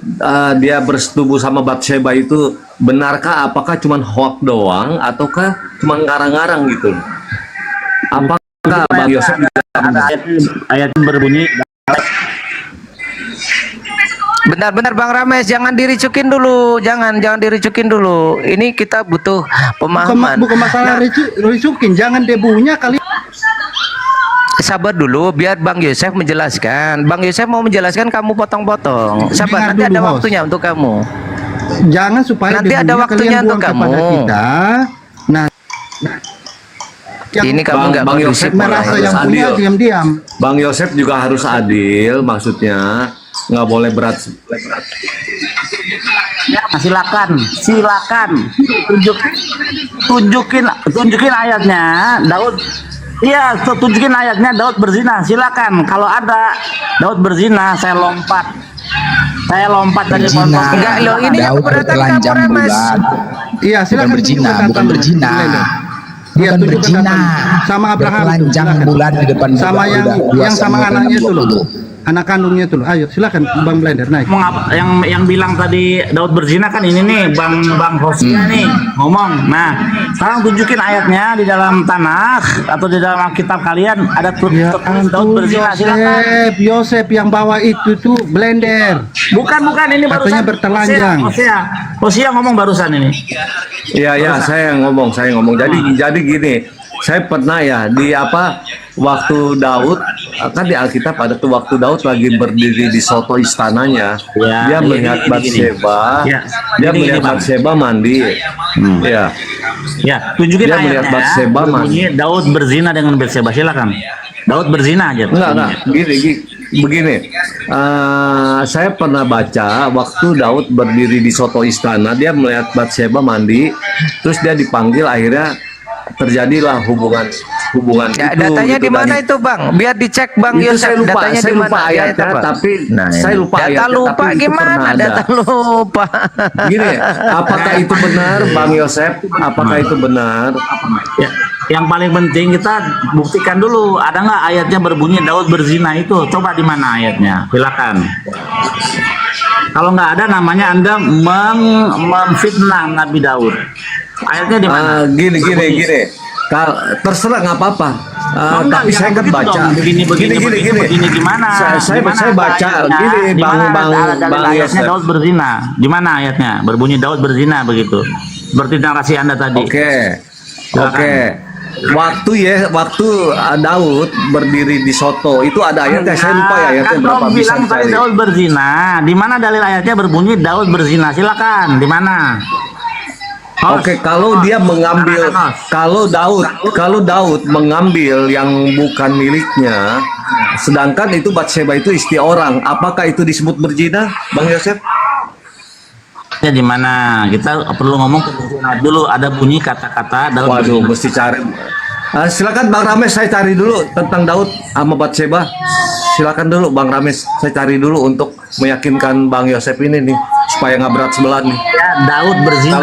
dia bersetubuh sama Batseba itu benarkah? Apakah cuma hoax doang ataukah cuma ngarang-ngarang gitu? Apakah Bang Yosef ada ayat berbunyi Benar-benar Bang Rames, jangan diricukin dulu, jangan diricukin dulu. Ini kita butuh pemahaman. Bukan masalah ricukin, jangan debunya kali. Sabar dulu, biar Bang Yosef menjelaskan. Bang Yosef mau menjelaskan, kamu potong-potong. Sabar, Dengar nanti dulu, ada host. waktunya untuk kamu. Jangan supaya Nanti ada debunya waktunya kalian untuk buang kamu. kepada kita. Nah, Ini kamu nggak Bang Yosef kondusif merasa harus yang punya adil. diam-diam. Bang Yosef juga harus adil, maksudnya nggak boleh berat. ya, silakan tunjukin ayatnya Daud. Iya, tunjukin ayatnya Daud berzina. Silakan. Kalau ada Daud berzina, saya lompat dari pohon. Enggak loh, ini yang Daud keberatan kamu bertelanjang Rames. bulat. Iya, Bukan silakan berzina, tunjukkan bukan datang. berzina. Dia Bukan tunjukkan berzina. datang. Sama Abraham itu, Bertelanjang silakan. bulat di depan sama Tuhan. yang Udah, 2 sama Samuel anaknya itu loh. 60. Anak kandungnya itu loh. Ayo, silakan Bang Blender naik. Yang bilang tadi Daud berzina kan ini nih Bang Hosea nih ngomong. Nah, sekarang tunjukin ayatnya di dalam Tanakh atau di dalam kitab kalian ada tulisan Daud berzina. Silakan. Yosef yang bawa itu tuh Blender. Bukan ini barusan. Katanya bertelanjang. Hosea ngomong barusan ini. Iya, saya ngomong. Jadi gini, saya pernah ya di waktu Daud kan di Alkitab ada tuh waktu Daud lagi berdiri di soto istananya, dia melihat Batseba, dia melihat Batseba mandi. Ya. Ya, tunjukin Dia melihat ayatnya. Batseba Berbunyi Daud berzina dengan Batseba. Silakan. Daud berzina aja. Enggak. Begini. Saya pernah baca waktu Daud berdiri di soto istana, dia melihat Batseba mandi, terus dia dipanggil, akhirnya terjadilah hubungan Ya, itu. datanya gitu. di mana Dan itu Bang? Biar dicek Bang itu Yosef. saya lupa, Datanya saya di lupa mana? Di ayat ayatnya, apa? tapi Nah, saya ini. lupa Data ayatnya, lupa tapi itu gimana? pernah ada. Data lupa. Gini, apakah itu benar, Bang Yosef? Apakah itu benar? Ya, yang paling penting kita buktikan dulu ada nggak ayatnya berbunyi Daud berzina itu. Coba di mana ayatnya? Silakan. Kalau nggak ada, namanya Anda memfitnah Nabi Daud. Ayatnya di mana? Gini. Terserah, nggak apa-apa. Tapi saya kan baca. Gini. Gimana? Saya baca. Gini, Di mana Bang ayatnya Yosef. Daud berzina? Di mana ayatnya? Berbunyi Daud berzina begitu. Seperti narasi Anda tadi. Oke. Waktu Daud berdiri di soto itu ada ayatnya, saya lupa ya ayatnya Kan berapa, kau bisa bilang tadi dicari. Daud berzina. Di mana dalil ayatnya berbunyi Daud berzina? Silakan. Di mana? Oke, kalau dia mengambil, kalau Daud mengambil yang bukan miliknya, sedangkan itu Batseba itu istri orang, apakah itu disebut berzina, Bang Yosef? Ya di mana? Kita perlu ngomong kebenaran dulu. Ada bunyi kata-kata Daud. Waduh, mesti cari. Silakan Bang Rames, saya cari dulu tentang Daud sama Batseba. Silakan dulu Bang Rames, saya cari dulu untuk meyakinkan Bang Yosef ini nih supaya nggak berat sebelah nih. Ya, Daud berzina.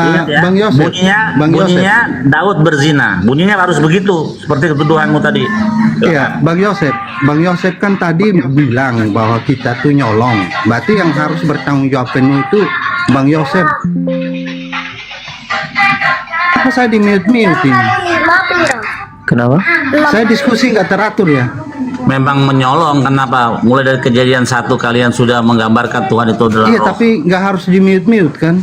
Ingat ya, Bang Yosef, bunyinya Daud berzina. Bunyinya harus begitu, seperti ketuduhanmu tadi. Iya, Bang Yosef kan tadi bilang bahwa kita tuh nyolong. Berarti yang harus bertanggung jawab penuh itu Bang Yosef. Apa saya di mute ini? Kenapa? Saya diskusi nggak teratur ya. Memang menyolong, kenapa? Mulai dari kejadian 1 kalian sudah menggambarkan Tuhan itu adalah Iya, roh. tapi nggak harus di mute kan?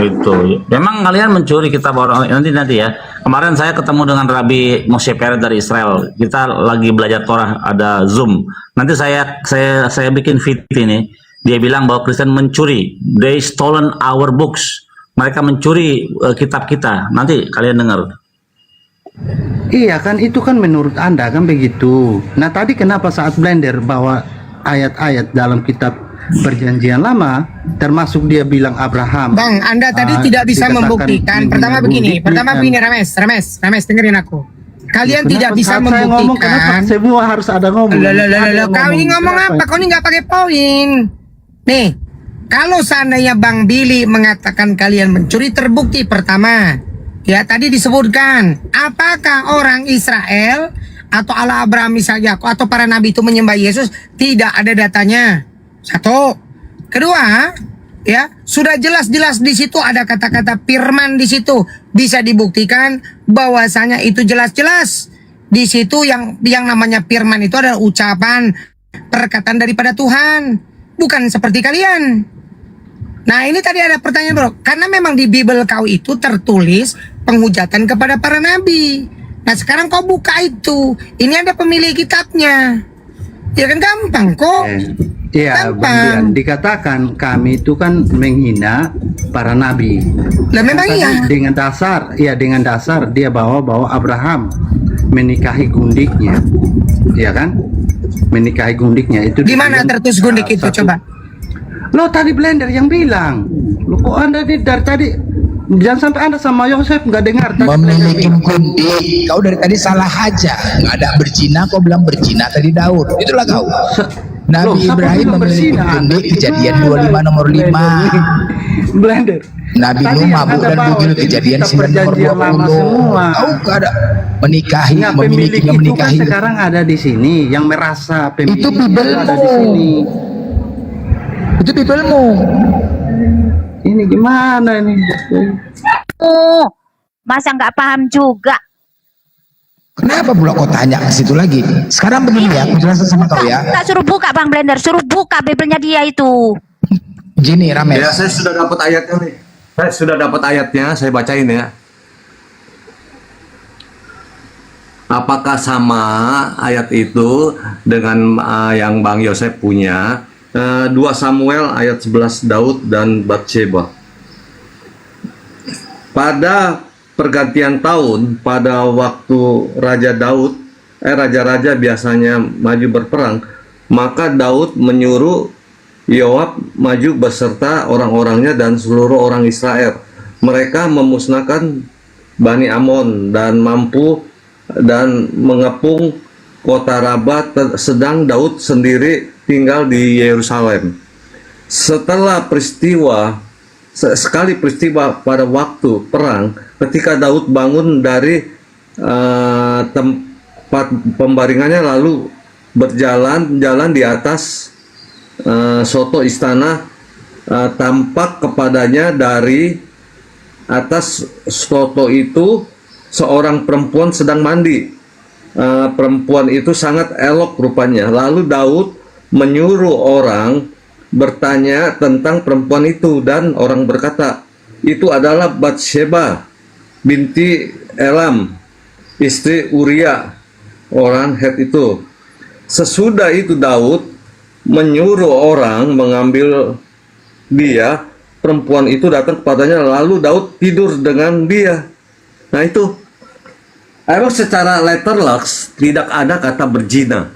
Gitu. Memang kalian mencuri kita bawa nanti ya. Kemarin saya ketemu dengan Rabbi Moshe Peret dari Israel. Kita lagi belajar Torah, ada Zoom. Nanti saya bikin feed ini. Dia bilang bahwa Kristen mencuri. They stolen our books. Mereka mencuri kitab kita. Nanti kalian dengar. Iya kan, itu kan menurut Anda kan begitu. Nah tadi kenapa saat Blender bawa ayat-ayat dalam kitab Perjanjian Lama, termasuk dia bilang Abraham. Bang, Anda tadi tidak bisa membuktikan. Pertama begini, Rames, dengerin aku. Kalian tidak bisa membuktikan. Semua harus ada ngomong. Kau ini ngomong apa? Kau ini nggak pakai poin. Nih, kalau seandainya Bang Billy mengatakan kalian mencuri, terbukti pertama. Ya, tadi disebutkan, apakah orang Israel atau Allah Abraham, Ishak, Yakub atau para nabi itu menyembah Yesus? Tidak ada datanya. Satu. Kedua, ya, sudah jelas-jelas di situ ada kata-kata firman di situ. Bisa dibuktikan bahwasanya itu jelas-jelas. Di situ yang namanya firman itu adalah ucapan, perkataan daripada Tuhan. Bukan seperti kalian. Nah, ini tadi ada pertanyaan, bro. Karena memang di Bible kau itu tertulis penghujatan kepada para nabi. Nah, sekarang kau buka itu. Ini ada pemilik kitabnya. Ya kan gampang kok. Iya, Bang Dian, dikatakan kami itu kan menghina para nabi. Lah memang iya. Dengan dasar dia bawa Abraham menikahi gundiknya. Iya kan? Menikahi gundiknya itu. Di mana tertulis gundik itu coba? Lo tadi Blender yang bilang. Lo kok Anda dari tadi jangan sampai Anda sama Yosef nggak dengar tadi. Memiliki gundik. Kau dari tadi salah aja. Nggak ada berzina, kau bilang berzina tadi Daud. Itulah kau. Nabi Ibrahim memiliki gundik, Kejadian 25 nomor 5. Blender. Nabi Nuh mabuk dan bugil, Kejadian 9 nomor 20. Kau ada menikahi, memiliki dan menikahi. Kan sekarang ada di sini yang merasa pemilik itu Bibelmu. Ada di sini. Itu Bibelmu. Ini gimana ini? Oh, masa nggak paham juga? Kenapa pula kau tanya ke situ lagi? Sekarang begini ya, aku jelasin sama kau ya. Kita suruh buka Bang Blender, suruh buka Bibelnya dia itu. Gini, Rames. Ya, saya sudah dapat ayatnya nih. Saya sudah dapat ayatnya, saya bacain ya. Apakah sama ayat itu dengan yang Bang Yosef punya? 2 Samuel ayat 11 Daud dan Batsheba. Pada pergantian tahun, pada waktu raja-raja biasanya maju berperang, maka Daud menyuruh Yoab maju beserta orang-orangnya dan seluruh orang Israel. Mereka memusnahkan Bani Amon dan mengepung kota Raba, sedang Daud sendiri tinggal di Yerusalem. Setelah sekali peristiwa pada waktu perang, ketika Daud bangun dari tempat pembaringannya lalu berjalan di atas soto istana, tampak kepadanya dari atas soto itu seorang perempuan sedang mandi. Perempuan itu sangat elok rupanya. Lalu Daud menyuruh orang bertanya tentang perempuan itu, dan orang berkata, itu adalah Batsheba binti Elam, istri Uria orang Het itu. Sesudah itu Daud menyuruh orang mengambil dia, perempuan itu datang kepadanya, lalu Daud tidur dengan dia. Nah itu emang secara letterlux tidak ada kata berzina,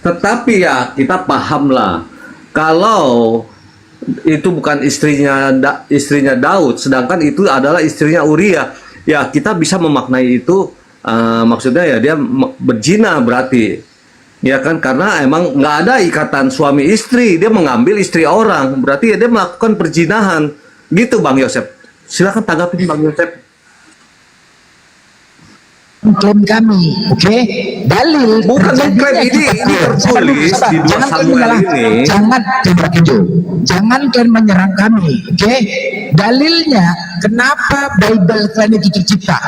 tetapi ya kita pahamlah kalau itu bukan istrinya Daud, sedangkan itu adalah istrinya Uria. Ya kita bisa memaknai itu maksudnya ya dia berzina berarti, ya kan, karena emang nggak ada ikatan suami istri, dia mengambil istri orang, berarti ya dia melakukan perzinahan gitu. Bang Yosef, silakan tanggapin Bang Yosef. Klaim kami, oke? Dalil. Bukan klaim, ini tertulis di 2 Samuel ini. Jangan kalian menyerang kami, oke? dalilnya kenapa Bible kalian itu tercipta?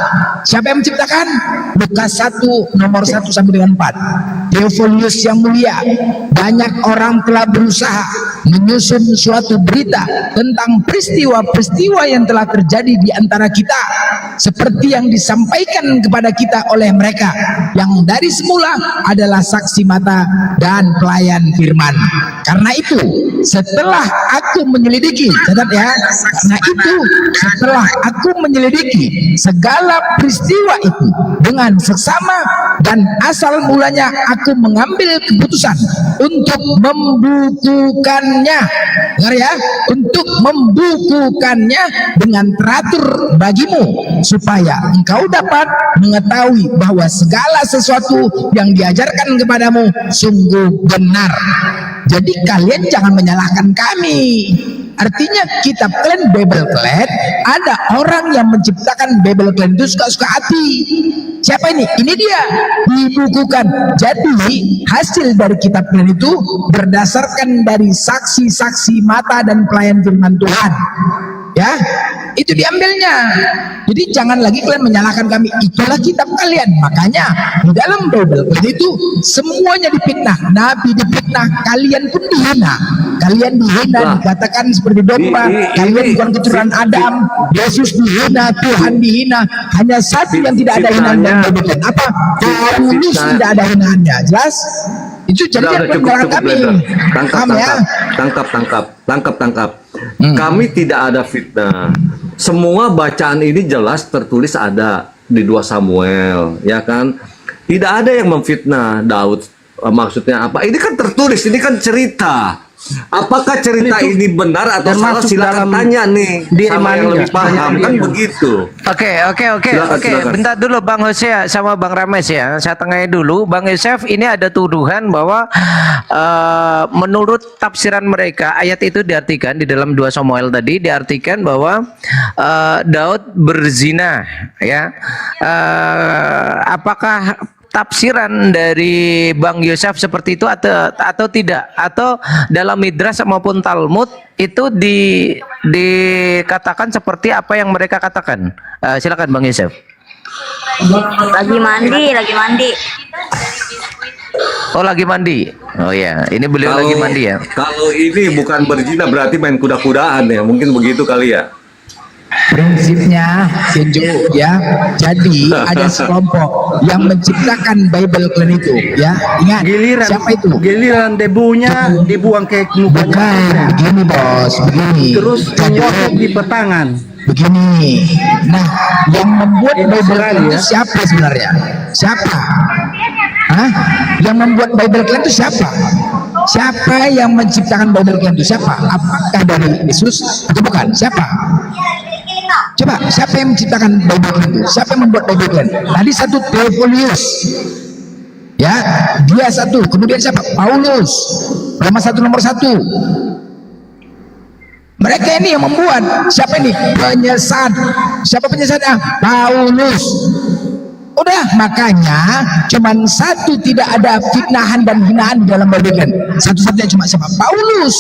Siapa yang menciptakan? Lukas 1 nomor 1 sampai dengan 4. Theophilus yang mulia, banyak orang telah berusaha menyusun suatu berita tentang peristiwa-peristiwa yang telah terjadi di antara kita, seperti yang disampaikan kepada kita oleh mereka yang dari semula adalah saksi mata dan pelayan firman. Karena itu, setelah aku menyelidiki, catat ya, karena itu setelah aku menyelidiki segala peristiwa itu dengan seksama dan asal mulanya, aku mengambil keputusan untuk membukukannya. Dengar ya, untuk membukukannya dengan teratur bagimu, supaya engkau dapat mengetahui bahwa segala sesuatu yang diajarkan kepadamu sungguh benar. Jadi kalian jangan menyalahkan kami. Artinya kitab kalian, Bible kalian, ada orang yang menciptakan Bible kalian itu suka-suka hati. Siapa ini? Ini dia, dibukukan. Jadi hasil dari kitab kalian itu berdasarkan dari saksi-saksi mata dan pelayan firman Tuhan. Ya, itu diambilnya. Jadi jangan lagi kalian menyalahkan kami. Itulah kitab kalian. Makanya di dalam Bible itu semuanya difitnah. Nabi difitnah, kalian pun dihina. Kalian dihina, dikatakan seperti domba. Kalian bukan keturunan Adam. Yesus dihina, Tuhan dihina. Hanya satu yang tidak ada hinaannya. Apa? Paulus tidak ada hinaannya. Jelas? Itu jadi cukup kami. Tangkap. Kami tidak ada fitnah. Semua bacaan ini jelas tertulis ada di 2 Samuel, ya kan? Tidak ada yang memfitnah Daud. Maksudnya apa? Ini kan tertulis, ini kan cerita. Apakah cerita ini benar atau salah? Silakan tanya nih sama yang lebih paham, kan begitu. Oke. Bentar dulu Bang Hosea sama Bang Rames ya. Saya tengahnya dulu. Bang Yosef, ini ada tuduhan bahwa menurut tafsiran mereka ayat itu diartikan di dalam 2 Samuel tadi diartikan bahwa Daud berzina, ya. Apakah tafsiran dari Bang Yosef seperti itu atau tidak, atau dalam Midrash maupun Talmud itu dikatakan seperti apa yang mereka katakan? Silakan Bang Yosef. Lagi mandi. Oh, lagi mandi. Oh ya, ini beliau lagi mandi ya. Kalau ini bukan berzina berarti main kuda-kudaan ya, mungkin begitu kali ya. Prinsipnya Kenjo ya, jadi ada sekelompok yang menciptakan Bible kalian itu ya. Ingat, siapa itu? Giliran debunya dibuang ke mukanya. Bukan, begini bos, begini. Terus menyosok di petangan. Begini. Nah, yang membuat Bible kalian itu siapa sebenarnya? Siapa? Hah? Yang membuat Bible kalian itu siapa? Siapa yang menciptakan Bible kalian itu siapa? Apakah dari Yesus atau bukan? Siapa? Coba, siapa yang menciptakan Bible itu? Siapa yang membuat Bible kalian? Tadi satu Theophilus, ya, dia satu. Kemudian siapa? Paulus, Roma 1 nomor 1. Mereka ini yang membuat. Siapa ini? Penyesat. Siapa penyesatnya? Paulus. Udah, makanya cuman satu tidak ada fitnahan dan hinaan di dalam Bible. Satu-satunya cuma siapa? Paulus.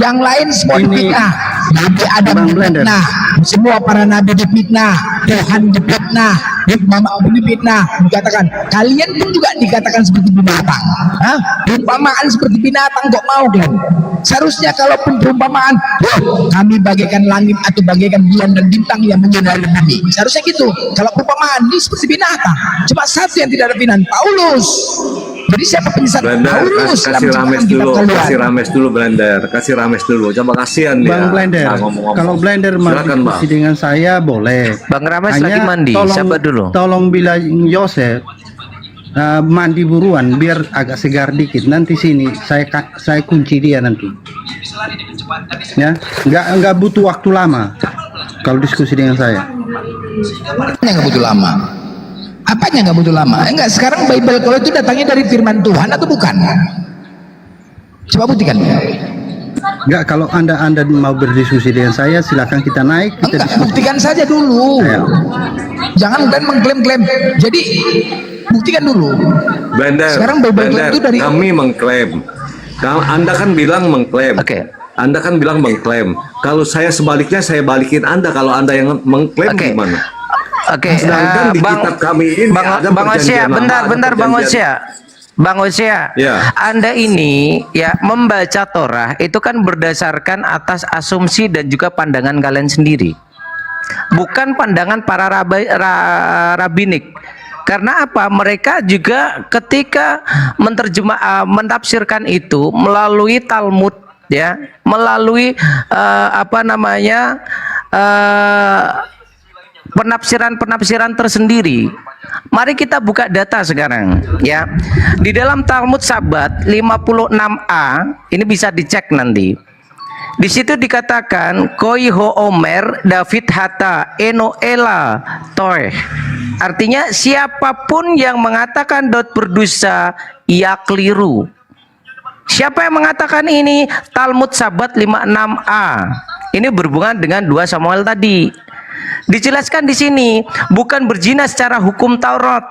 Yang lain semua difitnah. Nabi Adam difitnah, semua para nabi difitnah, Tuhan difitnah, Muhammad difitnah. Dikatakan kalian pun juga dikatakan seperti binatang. Perumpamaan seperti binatang kok mau kan? Seharusnya kalaupun perumpamaan, kami bagaikan langit atau bagaikan bulan dan bintang yang menyinari bumi. Seharusnya gitu. Kalau perumpamaan ini seperti binatang. Cuma satu yang tidak ada binatang, Paulus. Jadi siapa penyesat? Paulus. Kasih rames dulu. Coba kasihan dia. Bang Blender, kalau Blender mau diskusi dengan saya boleh. Bang Rames lagi mandi. Siapa dulu? Tolong bilang Yosef mandi buruan biar agak segar dikit. Nanti sini saya kunci dia nanti. Ya, nggak butuh waktu lama kalau diskusi dengan saya. Nggak butuh lama. Apanya nggak butuh lama? Enggak, sekarang Bible kalau itu datangnya dari firman Tuhan atau bukan? Coba buktikan. Enggak, kalau anda mau berdiskusi dengan saya silakan kita naik. Enggak, buktikan saja dulu. Jangan dan mengklaim-klaim. Jadi buktikan dulu. Blender, sekarang Bible itu dari kami mengklaim. Anda kan bilang mengklaim. Oke. Anda kan bilang mengklaim. Kalau saya sebaliknya, saya balikin Anda. Kalau Anda yang mengklaim gimana? Oke, Sedangkan di kitab kami ini ada Bang Osia, perjanjian lama, ada bentar Bang perjanjian- Osia. Bang Osia, Ya. Anda ini ya membaca Torah itu kan berdasarkan atas asumsi dan juga pandangan kalian sendiri. Bukan pandangan para rabinik. Karena apa? Mereka juga ketika mentafsirkan itu melalui Talmud ya, melalui penafsiran tersendiri. Mari kita buka data sekarang ya. Di dalam Talmud Sabat 56a, ini bisa dicek nanti. Di situ dikatakan Koiho Omer David Hatta Enoela Toy. Artinya siapapun yang mengatakan Daud berdosa, ia keliru. Siapa yang mengatakan ini? Talmud Sabat 56a. Ini berhubungan dengan 2 Samuel tadi. Dijelaskan di sini bukan berzina secara hukum Taurat.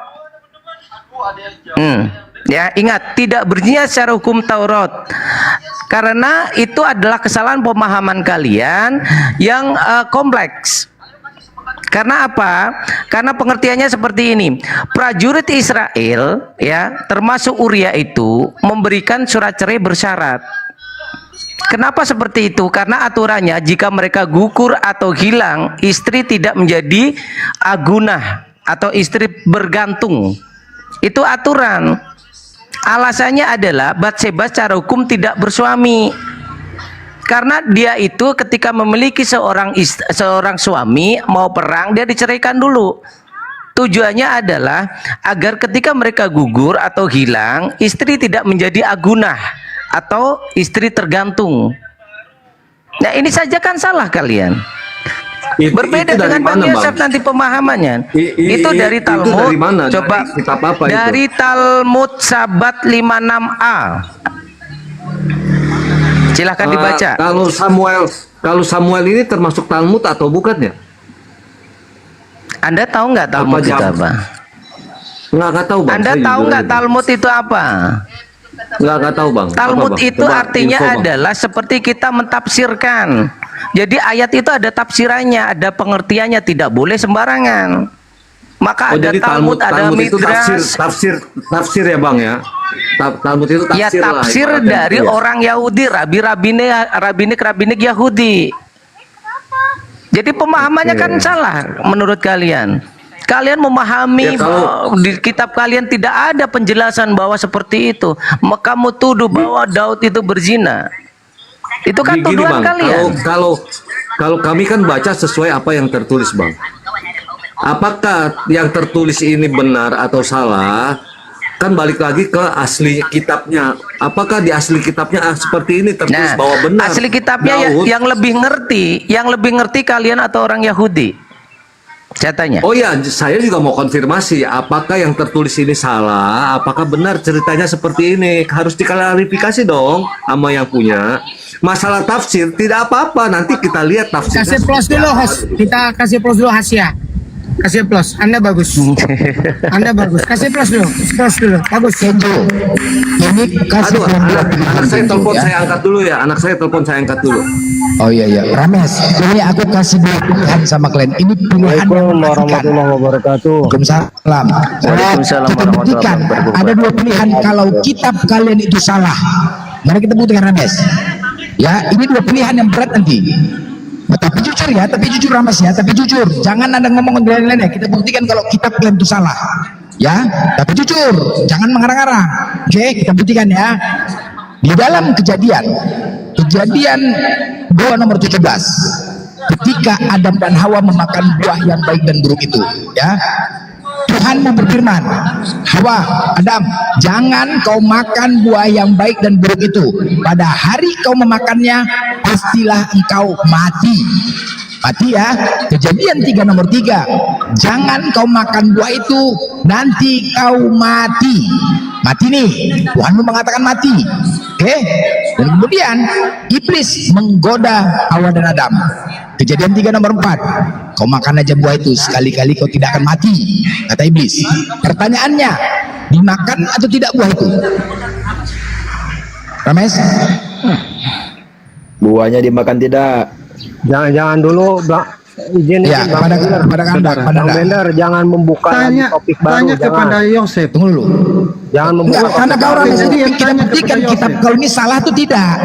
Ya, ingat, tidak berzina secara hukum Taurat. Karena itu adalah kesalahan pemahaman kalian yang kompleks. Karena apa? Karena pengertiannya seperti ini. Prajurit Israel ya, termasuk Uria itu memberikan surat cerai bersyarat. Kenapa seperti itu? Karena aturannya jika mereka gugur atau hilang, istri tidak menjadi agunah atau istri bergantung. Itu aturan. Alasannya adalah Batseba secara hukum tidak bersuami. Karena dia itu ketika memiliki seorang suami mau perang, dia diceraikan dulu. Tujuannya adalah agar ketika mereka gugur atau hilang, istri tidak menjadi agunah atau istri tergantung. Nah, ini saja kan salah kalian. Berbeda dengan Bang Yosef nanti pemahamannya. Itu dari Talmud. Itu dari mana? Coba dari kitab apa dari itu? Talmud Sabat 56a. Silahkan dibaca. Kalau Samuel ini termasuk Talmud atau bukan ya? Anda tahu nggak Talmud itu apa? Nggak tahu bang. Anda tahu nggak Talmud itu apa? Nggak tahu bang. Talmud Apa, bang? itu Coba artinya info, bang. adalah seperti kita mentafsirkan. Jadi ayat itu ada tafsirannya, ada pengertiannya, tidak boleh sembarangan. Maka ada jadi Talmud, ada Talmud itu Midrash. tafsir ya bang ya. Talmud itu tafsir Ya tafsir lah, dari ya. orang Yahudi, rabinik Yahudi. Jadi pemahamannya kan salah menurut kalian. Kalian memahami Ya, kalau- di kitab kalian tidak ada penjelasan bahwa seperti itu. Kamu tuduh bahwa Daud itu berzina. Itu kan Gini, tuduhan bang, kalian. kalau kami kan baca sesuai apa yang tertulis bang. Apakah yang tertulis ini benar atau salah? Kan balik lagi ke asli kitabnya. Apakah di asli kitabnya seperti ini tertulis Nah, bahwa benar? asli kitabnya Daud- yang lebih ngerti kalian atau orang Yahudi? Saya tanya. Oh ya, saya juga mau konfirmasi. Apakah yang tertulis ini salah? Apakah benar ceritanya seperti ini? Harus diklarifikasi dong sama yang punya. Masalah tafsir tidak apa-apa. Nanti kita lihat tafsirnya. Kasih plus seperti dulu, apa. host. Kita kasih plus dulu, Hasya. Kasih plus. Anda bagus. Anda bagus. Kasih plus dulu. Plus dulu. Bagus. Ini kasih Aduh, anak saya telepon, ya. saya angkat dulu ya. Anak saya telepon, saya angkat dulu. Oh iya iya, Rames, ini aku kasih dua pilihan sama kalian. Ini pilihan yang warahmatullahi wabarakatuh. Waalaikumsalam. Waalaikumsalam Kita buktikan ada dua pilihan kalau kitab kalian itu salah. Mari kita buktikan Rames. Ya, ini dua pilihan yang berat nanti. Tapi jujur ya, tapi jujur Rames ya, tapi jujur. Jangan ada ngomong lain-lain ya. Kita buktikan kalau kitab kalian itu salah. Ya, tapi jujur, jangan mengarang-arang. Oke, kita buktikan ya. Di dalam kejadian 2 nomor 17, ketika Adam dan Hawa memakan buah yang baik dan buruk itu, ya, Tuhan berfirman, Hawa, Adam, jangan kau makan buah yang baik dan buruk itu. Pada hari kau memakannya, pastilah engkau mati. Mati ya. Kejadian 3 nomor 3, jangan kau makan buah itu, nanti kau mati. Mati nih, Tuhan mengatakan mati. Oke. Dan kemudian iblis menggoda Hawa dan Adam. Kejadian 3 nomor 4, kau makan aja buah itu, sekali-kali kau tidak akan mati, kata iblis. Pertanyaannya, dimakan atau tidak buah itu? Rames? Buahnya dimakan tidak. Jangan dulu, Bang. Izin Ya, Bang kepada Anda, Saudara. kepada Bang Anda. Blender, jangan membuka Tanya, topik baru. tanya jangan. kepada Yosef. Tunggu dulu. Jangan membuka Enggak, karena kau orang Kejadian, Islam, kita tanya buktikan kepada kitab Yosef. kau ini salah atau tidak.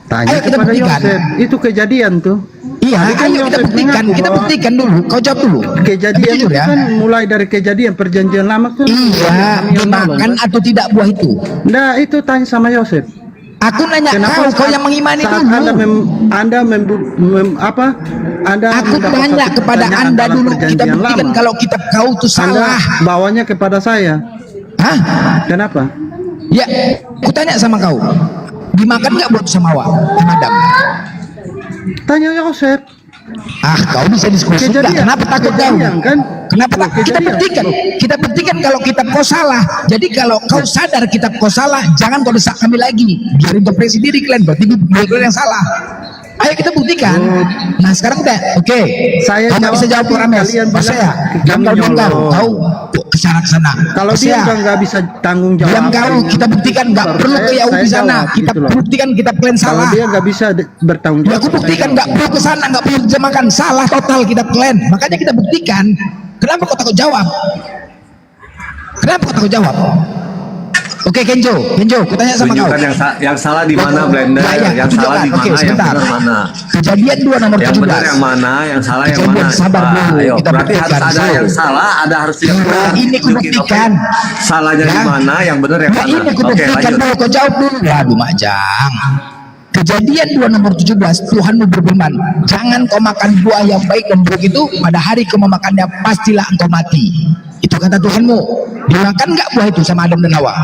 Tanya Ayo kita kepada buktikan. Yosef. Itu kejadian tuh. Iya, Tadi kan ayo kita Yosef buktikan. mengaku Kita bahwa buktikan dulu. Kau jawab dulu. Kejadian Tapi jujur itu ya. kan mulai dari kejadian perjanjian lama kan. Iya, dimakan atau tidak buah itu. Nah, itu tanya sama Yosef. Aku nanya kau yang mengimani saat dulu. Anda Aku tanya kepada Anda dulu. Kita buktikan kalau kitab kau itu salah. Bawanya kepada saya. Hah? Kenapa? Ya, aku tanya sama kau. Dimakan nggak buat sama Adam? Tanya Yosef. Ah, kau bisa diskusi enggak? Kenapa takut kau? Kan? Kenapa takut? Kita buktikan kalau kitab kau salah. Jadi kalau kau sadar kitab kau salah, jangan kau desak kami lagi. Biarin kau sendiri kalian, berarti kalian yang salah. Ayo kita buktikan. Nah sekarang udah, oke. Saya kau nggak bisa jawab Rames. Saya, kau kesana kesana. Kalau dia nggak bisa tanggung jawab. Diam kau, kita buktikan nggak perlu ke Yahudi sana. Kita buktikan kita kalian salah. Kalau dia nggak bisa bertanggung jawab. Aku buktikan nggak perlu ke sana, nggak perlu terjemahkan, salah total kita kalian. Makanya kita buktikan. Kenapa kau takut jawab? Kenapa kau takut jawab? Oke Kenjo, aku tanya sama kau. Tunjukkan yang salah di mana, Blender? Yang salah di mana, yang benar mana? Kejadian 2 nomor 17. Yang benar yang mana, yang salah yang mana? Sabar dulu, Ayo, kita berarti harus buktikan. ada yang salah, ada harus yang benar. Ini ku buktikan. Salahnya di mana, yang benar yang mana? Ini ku Oke, buktikan lanjut. dulu, kau jawab dulu. Waduh Majang. Kejadian 2 nomor 17, Tuhanmu berfirman, jangan kau makan buah yang baik dan buruk itu, pada hari kau memakannya pastilah engkau mati. Itu kata Tuhanmu. Dimakan nggak buah itu sama Adam dan Hawa?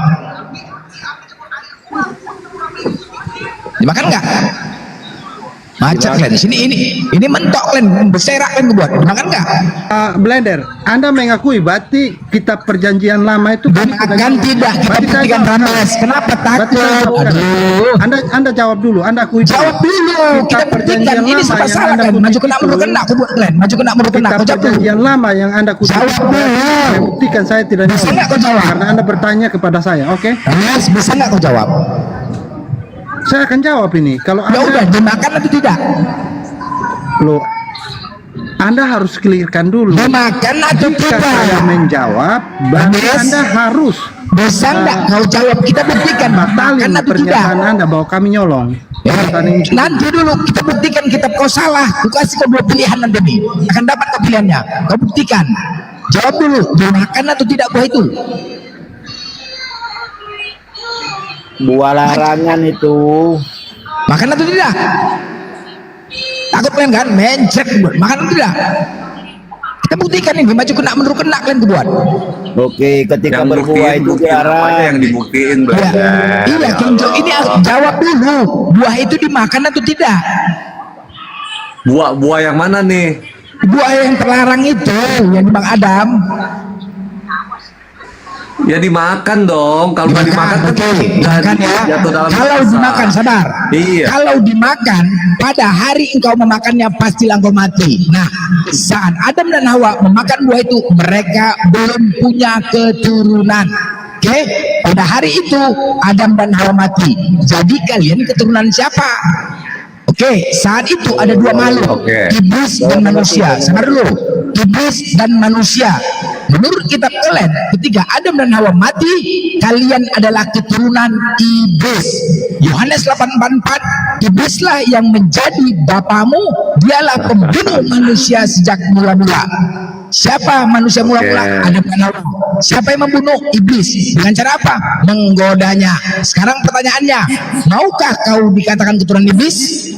Dimakan nggak? Macam kalian sini ini mentok kalian, berserak kalian buat. Dimakan nggak? Blender, Anda mengakui berarti kitab perjanjian lama itu dimakan tidak? Kita buktikan Rames. Kenapa takut? Aduh. Anda jawab dulu. Anda akui. Jawab dulu. Kita buktikan ini serba salah kan. Maju kena mundur kena. Aku buat kalian. Maju kena mundur kena. Kau jawab dulu. Perjanjian lama yang Anda kutip. Jawab dulu. Saya buktikan saya tidak bisa nggak kau jawab? Karena Anda bertanya kepada saya, oke? Rames, bisa nggak kau jawab? Saya akan jawab ini. Kalau ya udah dimakan atau tidak? Loh, Anda harus clearkan dulu. Dimakan atau tidak? Saya menjawab, berarti Anda harus. Bisa nggak kau jawab? Kita buktikan. Batalin Makan atau tidak? pernyataan Anda bahwa kami nyolong. Nanti dulu kita buktikan kitab kau salah. Aku kasih kau 2 pilihan nanti nih. Akan dapat kau pilihannya. Kau buktikan. Jawab dulu. Dimakan atau tidak buah itu? Buah larangan itu. Makan atau tidak? Takut kalian kan? Mencret buat. Makan atau tidak? Kita buktikan ini. Maju kena menurut kena kalian buat. Oke, ketika Yang berbuah itu dilarang. yang dibuktiin, Ya. Blender. Iya, Kenjo. Ini jawab dulu. Buah itu dimakan atau tidak? Buah yang mana nih? Buah yang terlarang itu, yang dimakan Adam. Ya dimakan dong. Kalau nggak dimakan Dimakan ya. Kalau dimakan, sabar. Iya. Kalau dimakan, pada hari engkau memakannya pastilah engkau mati. Nah, saat Adam dan Hawa memakan buah itu, mereka belum punya keturunan. Oke, pada hari itu Adam dan Hawa mati. Jadi kalian keturunan siapa? Oke, saat itu ada 2 makhluk, iblis dan manusia. Sabar dulu, iblis dan manusia. Menurut kitab kalian, ketika Adam dan Hawa mati, kalian adalah keturunan iblis. Yohanes 8:4, iblislah yang menjadi bapamu, dialah pembunuh manusia sejak mula-mula. Siapa manusia mula-mula? Adam dan Hawa. Siapa yang membunuh? Iblis. Dengan cara apa? Menggodanya. Sekarang pertanyaannya, maukah kau dikatakan keturunan iblis?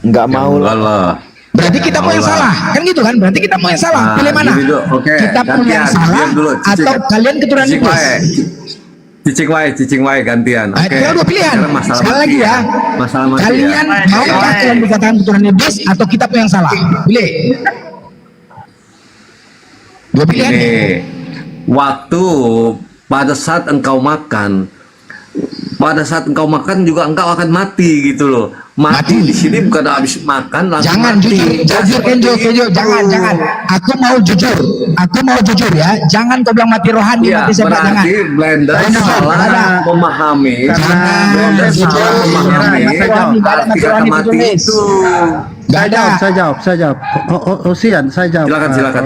Enggak mau lah. Berarti kita mau yang salah, kan gitu kan? Berarti kita mau yang salah. Pilih mana? Kita mau yang salah atau kalian keturunan iblis? Cicing wae gantian. Oke. Tinggal 2 pilihan. Sekali lagi ya. Masalah mati kalian ya. maukah kalian dikatakan keturunan iblis atau kita mau yang salah? Pilih. 2 pilihan. Ini waktu pada saat engkau makan juga engkau akan mati gitu loh. Mati di sini bukan habis makan langsung Jangan mati. jujur Kenjo, jangan. Aku mau jujur ya. Jangan kau bilang mati rohani, Ya, mati sepak, jangan. berarti Blender Jangan, salah ada. memahami. Blender jujur. salah memahami Mati rohani, nggak ada arti mati kata rohani mati ditulis. itu. Nggak ada. Saya jawab. Osian, saya jawab.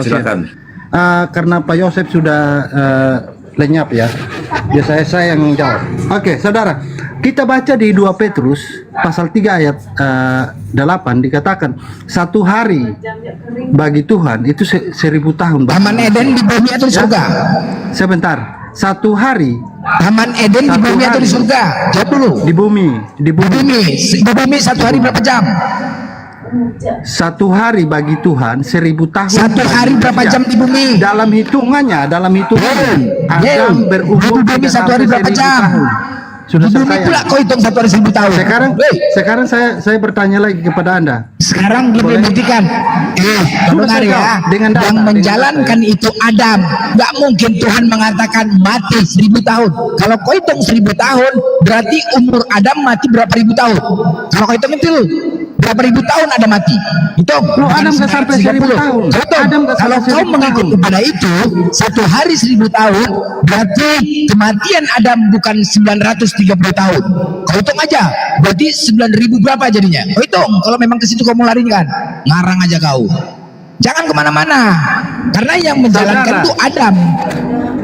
Silakan. Karena Pak Yosef sudah lenyap ya. Ya saya yang jawab. Oke, saudara. Kita baca di 2 Petrus pasal 3 ayat 8 dikatakan 1 hari bagi Tuhan itu 1000 tahun. Taman Eden di bumi atau di surga? Sebentar. 1 hari. Taman Eden di bumi atau di surga? Jawab dulu. Di bumi. Di bumi 1 hari berapa jam? 1 hari bagi Tuhan 1000 tahun. 1 hari berapa jam di bumi? Dalam hitungannya Adam berumur di bumi 1 hari berapa jam? Sudah di bumi selesai. pula kau hitung 1 hari 1000 tahun. Sekarang saya bertanya lagi kepada Anda. Sekarang belum dibuktikan. Benar ya. Yang menjalankan itu Adam. Nggak mungkin Tuhan mengatakan mati 1000 tahun. Kalau kau hitung 1000 tahun, berarti umur Adam mati berapa ribu tahun? Kalau kau hitung itu berapa ribu tahun ada mati? Hitung. Adam nggak sampai 1000 tahun. Kalau kau mengikut kepada itu 1 hari 1000 tahun, berarti kematian Adam bukan 930 tahun. Kau hitung aja, berarti 9.000 berapa jadinya? Kau hitung. Kalau memang ke situ kau mau lari kan, ngarang aja kau. Jangan kemana-mana, karena yang menjalankan itu Adam.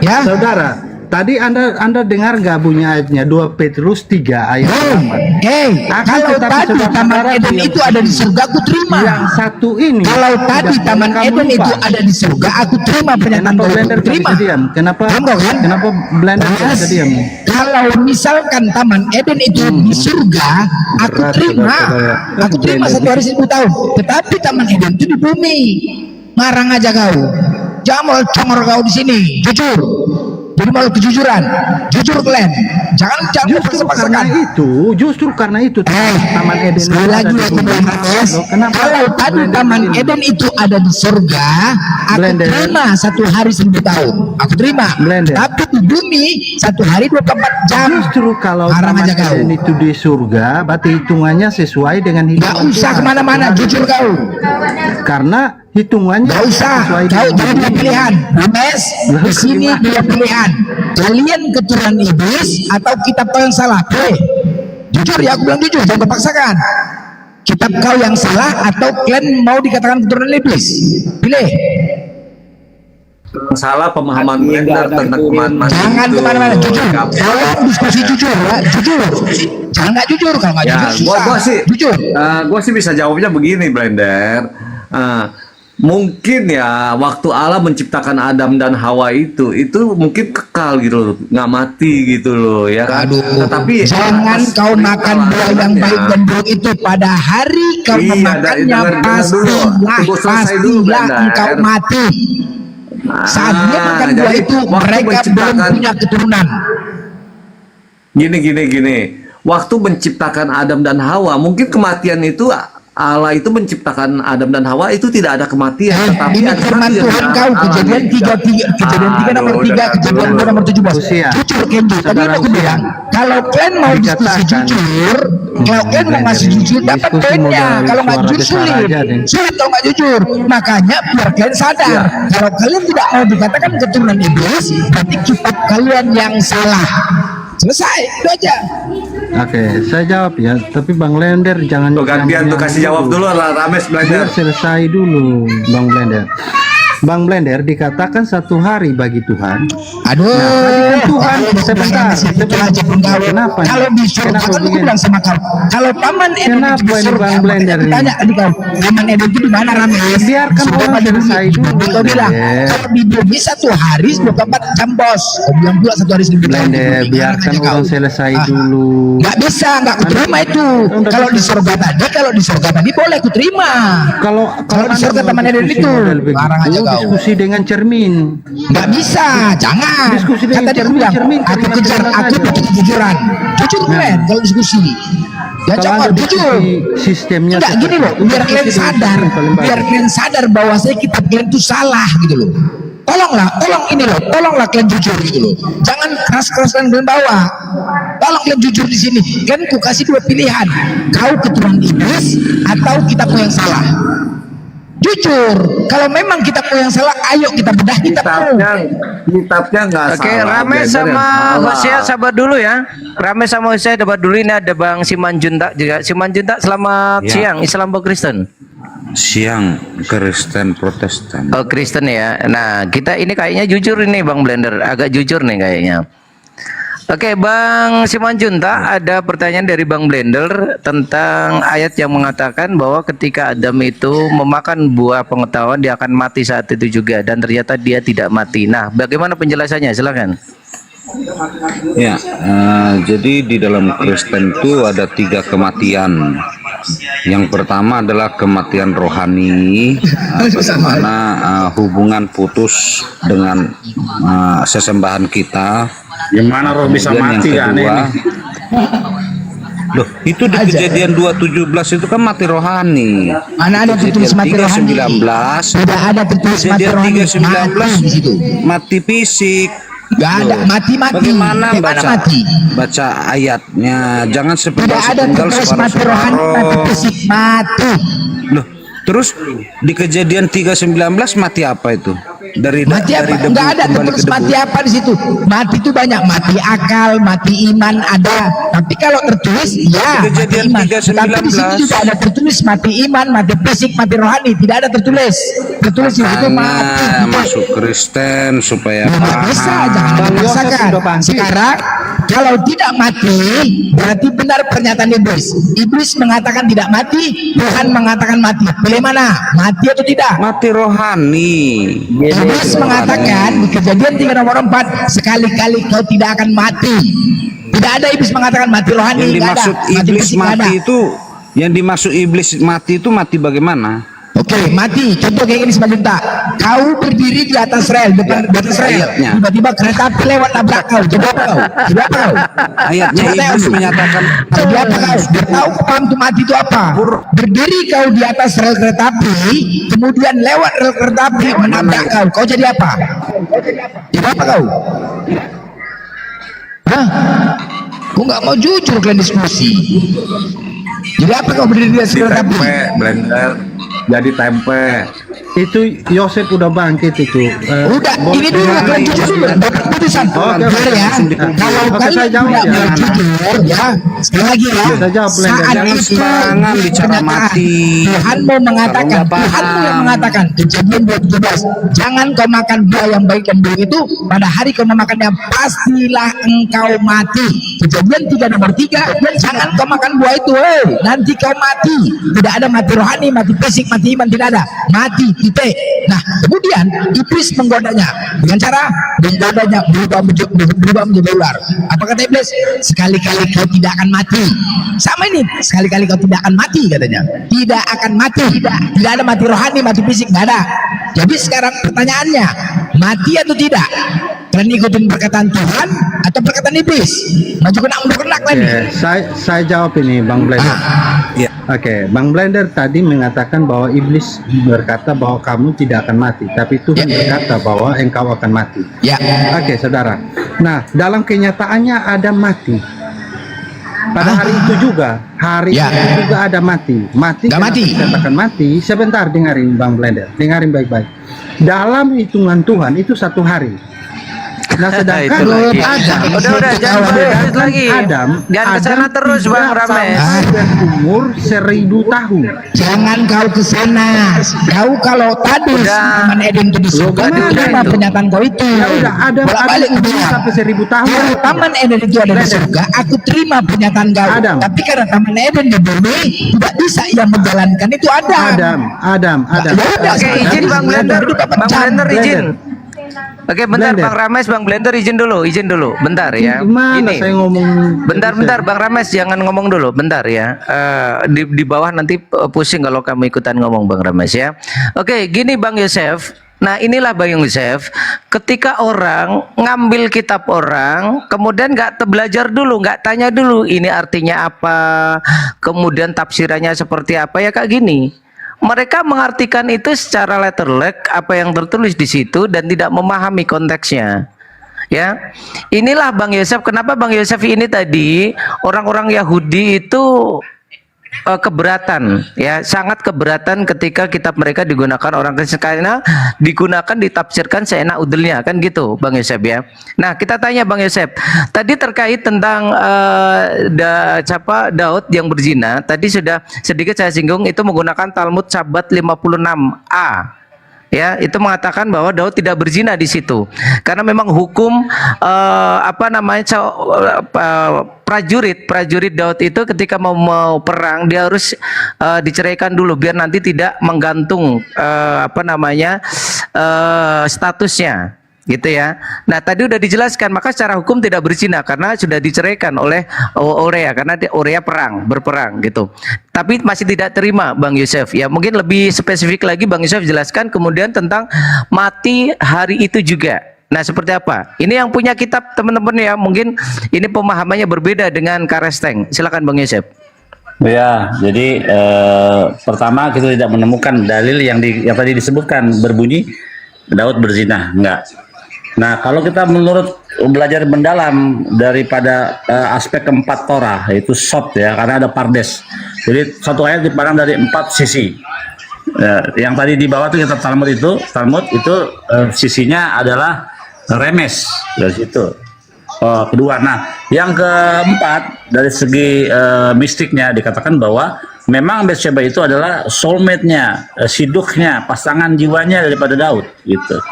Ya, saudara. Tadi Anda dengar nggak bunyi ayatnya 2 Petrus 3 ayat 8. Kalau tadi Taman Eden itu ada di surga, aku terima. Yang satu ini. Kalau tadi Taman Eden itu ada di surga, aku terima pernyataan kau. Blender bisa diam? Kenapa Blender bisa diam? Kalau misalkan Taman Eden itu di surga, aku terima. Aku terima 1 hari 1000 tahun. Tetapi Taman Eden itu di bumi. Ngarang aja kau. Jangan mau congor kau di sini. Jujur. Jadi malu kejujuran, jujur kalian. Jangan justru karena itu Taman Eden sekali lagi aku bilang, kalau tadi Taman Eden itu ada di surga, aku terima 1 hari 1000 tahun, aku terima. Tapi di bumi 1 hari 24 jam. Justru kalau Taman Eden itu di surga, berarti hitungannya sesuai dengan hitungan. Gak usah kemana-mana, jujur kau. Karena hitungannya gak usah, kau jangan pilihan. Rames, di sini dia pilihan. Kalian keturunan iblis atau kitab kau yang salah? Pilih. Jujur ya, aku bilang jujur, jangan terpaksakan. Kitab kau yang salah atau kalian mau dikatakan keturunan iblis? Pilih. Salah pemahaman Blender tentang kemana-mana. Jangan kemana-mana, jujur. Kalau diskusi jujur, ya, jujur. Jangan nggak jujur, kalau nggak jujur susah. Jujur. Gua sih bisa jawabnya begini, Blender. Mungkin ya waktu Allah menciptakan Adam dan Hawa itu mungkin kekal gitu loh, nggak mati gitu loh ya. Aduh, tetapi jangan kau makan buah yang baik dan buruk itu pada hari kau memakannya, pastilah engkau mati. Saat dia makan buah itu mereka belum punya keturunan. Gini. Waktu menciptakan Adam dan Hawa, mungkin kematian itu Allah itu menciptakan Adam dan Hawa itu tidak ada kematian, tetapi ini firman Tuhan kau, Kejadian 3 nomor 3, Kejadian 2 nomor 17. Jujur Kenjo, tadi aku bilang kalau kalian mau diskusi jujur, kalau kalian mau ngasih jujur dapat poinnya. Kalau nggak jujur sulit kalau nggak jujur. Makanya biar kalian sadar, kalau kalian tidak mau dikatakan keturunan iblis, berarti kitab kalian yang salah. Selesai, itu aja. Oke, saya jawab ya. Tapi Bang Blender jangan. Gantian tuh kasih jawab dulu lah, Rames Blender. Selesai dulu, Bang Blender. Bang Blender dikatakan 1 hari bagi Tuhan. Aduh, nah, Tuhan sebentar. Kenapa? Kalau di surga kan aku bilang sama kau. Kalau Taman Eden itu di surga, Bang Blender tanya tadi kau, Taman Eden itu di mana, Rames? Biarkan orang selesai dulu. Kau bilang kalau di bumi 1 hari 24 jam bos. Kau bilang pula 1 hari 1000 tahun. Biarkan orang selesai dulu. Nggak bisa, nggak aku terima itu. Kalau di surga tadi boleh aku terima. Kalau di surga Taman Eden itu larang aja. Diskusi dengan cermin. Nggak bisa, jangan. Diskusi dengan cermin. Aku kejar, aku butuh kejujuran. Jujur kalian kalau diskusi. Ya jangan jujur. Sistemnya enggak gini loh, biar kalian sadar bahwa saya kitab kalian itu salah gitu loh. tolonglah kalian jujur gitu loh. Jangan keras-kerasan kalian bawa. Tolong kalian jujur di sini. Kan ku kasih dua pilihan. Kau keturunan iblis atau kitabmu yang salah. Jujur, kalau memang kitabmu yang salah, ayo kita bedah kitabmu. Kitabnya nggak salah. Oke, Rame sama Hosea sabar dulu ya. Rame sama Hosea sabar dulu. Ini ada Bang Simanjuntak juga. Simanjuntak, selamat Ya. siang. Islam atau Kristen? Siang, Kristen Protestan. Oh, Kristen ya. Nah, kita ini kayaknya jujur ini Bang Blender, agak jujur nih kayaknya. Oke, Bang Simanjuntak, ada pertanyaan dari Bang Blender tentang ayat yang mengatakan bahwa ketika Adam itu memakan buah pengetahuan dia akan mati saat itu juga, dan ternyata dia tidak mati. Nah, bagaimana penjelasannya? Silakan. Ya, jadi di dalam Kristen itu ada 3 kematian. Yang pertama adalah kematian rohani, bagaimana hubungan putus dengan sesembahan kita. Gimana roh bisa Kemudian mati yang aneh kedua, nih? loh, itu di Kejadian 2:17 itu kan mati rohani. Mana ada tertulis mati rohani? 3:19. Tidak ada tertulis mati Kejadian rohani. 3:19 Mati di situ. mati fisik. Gak ada Loh, mati-mati. Bagaimana Bagaimana baca mati? baca ayatnya? Jangan Tidak sepenggal ada tertulis mati rohani, mati fisik, mati. Loh, terus di Kejadian 3:19 mati apa itu? Dari Mati apa? debu Enggak ada kembali tertulis ke debu. mati apa di situ. Mati itu banyak, mati akal, mati iman ada. Tapi kalau tertulis ya mati Kejadian iman. 3:19. Tapi di situ juga ada tertulis mati iman, mati fisik, mati rohani. Tidak ada tertulis. Tertulis di situ mati. Makanya masuk Kristen supaya Nggak bisa, jangan dipaksakan. Sekarang kalau tidak mati berarti benar pernyataan iblis. Iblis mengatakan tidak mati, Tuhan mengatakan mati. Pilih mana? Mati atau tidak? Mati rohani. Iblis mengatakan di Kejadian 3:4, sekali-kali kau tidak akan mati. Tidak ada iblis mengatakan mati rohani. Yang nggak ada. dimaksud Mati iblis fisik nggak mati ada. itu, yang dimaksud iblis mati itu mati bagaimana? Oke, mati. Contoh kayak gini sebentar. Kau berdiri di atas rel, depan di atas rel. Ayatnya. Tiba-tiba kereta api lewat nabrak kau. Jadi apa kau? Jadi apa kau? Ayatnya Coba iblis tengok. menyatakan Jadi apa kau? Biar tahu kau paham tuh mati itu apa. Berdiri kau di atas rel kereta api, kemudian lewat rel kereta api menabrak kau. Kau jadi apa? Jadi apa kau? Hah? Kau nggak mau jujur kalian diskusi. Jadi apa kau berdiri di atas kereta api? Blender jadi tempe. Itu Yosef udah bangkit itu. Udah, ini dulu kalian jujur dulu. Dapat keputusan. Oke, Biar ya. Kalau Oke, kalian saya jawab tidak ya. mau jujur, ya. Sekali lagi ya. Saya jawab, Blender. Saat Jangan itu sembarangan bicara kenyataan. mati. Tuhan mau mengatakan, Kalau nggak Tuhanmu yang paham. mengatakan, Kejadian 2:17, jangan kau makan buah yang baik dan buruk itu, pada hari kau memakannya pastilah engkau mati. Kejadian 3:3, jangan kau makan buah itu, nanti kau mati. Tidak ada mati rohani, mati fisik, mati iman, tidak ada. Mati, titik. Nah, kemudian iblis menggodanya dengan cara menggodanya berubah menjadi ular. Apa kata iblis? Sekali-kali kau tidak akan mati. Sama ini, sekali-kali kau tidak akan mati katanya. Tidak akan mati. Tidak ada mati rohani, mati fisik, nggak ada. Jadi sekarang pertanyaannya, mati atau tidak? Kalian ikutin perkataan Tuhan atau perkataan iblis? Maju kena mundur kena lagi. Oke, saya jawab ini Bang Blender. Ya. Oke, Bang Blender tadi mengatakan bahwa iblis berkata bahwa kamu tidak akan mati, tapi Tuhan berkata bahwa engkau akan mati. Ya. Oke, saudara. Nah, dalam kenyataannya ada mati. Pada hari itu juga, hari itu juga ada mati. Mati. Nggak mati. Dikatakan mati. Sebentar, dengarin Bang Blender, dengarin baik-baik. Dalam hitungan Tuhan itu 1 hari. Nah, sedangkan Itu lagi. Adam, Udah, jangan bahas lagi. Adam, Jangan kesana terus, Bang Rames. Umur 1000 tahun. Jangan kau ke sana. Kau kalau tadi Taman Eden itu di surga, diterima pernyataan kau itu. Ya udah, ada Bolak-balik umur sampai 1000 tahun. Kalau Taman Eden itu ada di surga, aku terima pernyataan kau. Tapi karena Taman Eden di bumi, tidak bisa yang menjalankan itu Adam. Adam. Ya udah, Oke, izin Bang Blender. Bang Blender izin. Oke, bentar Blender. Bang Rames, Bang Blender izin dulu, bentar ya. Gimana saya ngomong? Bentar, Bang Rames jangan ngomong dulu, bentar ya. Di bawah nanti pusing kalau kamu ikutan ngomong Bang Rames ya. Oke, gini Bang Yosef. Nah, inilah Bang Yosef, ketika orang ngambil kitab orang, kemudian nggak belajar dulu, nggak tanya dulu ini artinya apa, kemudian tafsirannya seperti apa ya, kayak gini. mereka mengartikan itu secara letterlek apa yang tertulis di situ dan tidak memahami konteksnya. Ya, inilah Bang Yosef. Kenapa Bang Yosef ini tadi orang-orang Yahudi itu keberatan, ya, sangat keberatan ketika kitab mereka digunakan orang Kristen karena digunakan ditafsirkan seenak udelnya, kan gitu, Bang Yosef ya. Nah, kita tanya Bang Yosef, tadi terkait tentang Daud yang berzina, tadi sudah sedikit saya singgung, itu menggunakan Talmud Sabat 56a. Ya, itu mengatakan bahwa Daud tidak berzina di situ karena memang hukum prajurit Daud itu ketika mau perang dia harus diceraikan dulu biar nanti tidak menggantung statusnya, gitu ya. Nah, tadi udah dijelaskan, maka secara hukum tidak berzina karena sudah diceraikan oleh Urea karena Urea berperang gitu. Tapi masih tidak terima Bang Yosef. Ya, mungkin lebih spesifik lagi Bang Yosef jelaskan kemudian tentang mati hari itu juga. Nah, seperti apa? Ini yang punya kitab teman-teman ya, mungkin ini pemahamannya berbeda dengan Karesteng. Silakan Bang Yosef. Ya, jadi pertama kita tidak menemukan dalil yang tadi disebutkan berbunyi Daud berzina, enggak. Nah, kalau kita menurut belajar mendalam daripada aspek keempat Torah, yaitu sot ya, karena ada pardes. Jadi satu ayat dipandang dari 4 sisi. Yang tadi di bawah itu kita Talmud itu sisinya adalah remes dari situ. Kedua, nah yang keempat dari segi mistiknya dikatakan bahwa memang Bathsheba itu adalah soulmate-nya, siduknya, pasangan jiwanya daripada Daud, gitu.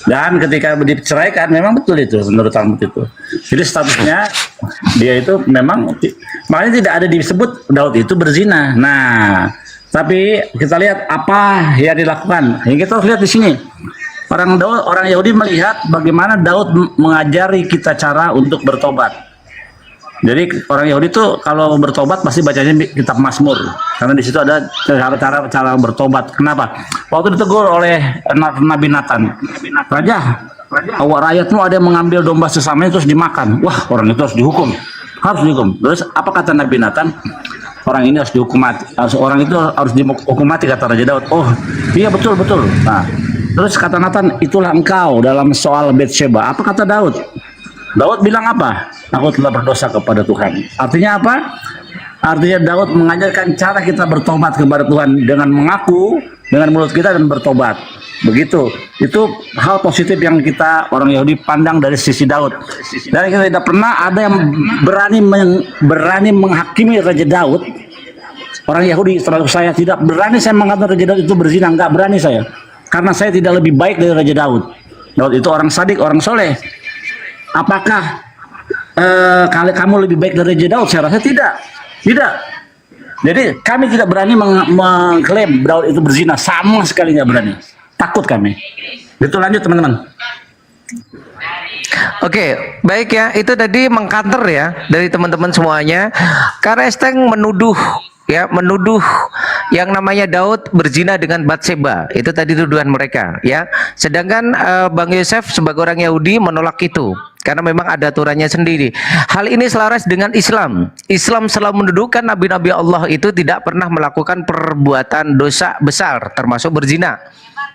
Dan ketika diceraikan, memang betul itu menurut Talmud itu. Jadi statusnya dia itu memang, makanya tidak ada disebut Daud itu berzina. Nah, tapi kita lihat apa yang dilakukan. Yang kita harus lihat di sini. Orang Yahudi melihat bagaimana Daud mengajari kita cara untuk bertobat. Jadi orang Yahudi itu kalau bertobat pasti bacanya kitab Mazmur, karena di situ ada cara bertobat. Kenapa? Waktu ditegur oleh Nabi Nathan, Raja, rakyatmu ada yang mengambil domba sesamanya terus dimakan. Wah, orang itu harus dihukum. Terus apa kata Nabi Nathan? Orang ini harus dihukum mati. Orang itu harus dihukum mati, kata Raja Daud. Oh, iya betul. Nah, terus kata Nathan, itulah engkau dalam soal Bathsheba. Apa kata Daud? Daud bilang apa? Aku telah berdosa kepada Tuhan. Artinya apa? Artinya Daud mengajarkan cara kita bertobat kepada Tuhan dengan mengaku dengan mulut kita dan bertobat. Begitu. Itu hal positif yang kita orang Yahudi pandang dari sisi Daud. Dan kita tidak pernah ada yang berani menghakimi Raja Daud. Orang Yahudi terhadap saya tidak berani saya mengatakan Raja Daud itu berzina, enggak berani saya. Karena saya tidak lebih baik dari Raja Daud. Daud itu orang sadik, orang soleh. Apakah kamu lebih baik dari Raja Daud? Saya rasa tidak. Jadi kami tidak berani mengklaim Daud itu berzina, sama sekali nggak berani. Takut kami. Itu lanjut teman-teman. Oke, baik ya. Itu tadi mengcounter ya dari teman-teman semuanya. Karesteng menuduh yang namanya Daud berzina dengan Bathsheba. Itu tadi tuduhan mereka ya. Sedangkan Bang Yosef sebagai orang Yahudi menolak itu karena memang ada aturannya sendiri. Hal ini selaras dengan Islam. Islam selalu mendudukan nabi-nabi Allah itu tidak pernah melakukan perbuatan dosa besar termasuk berzina.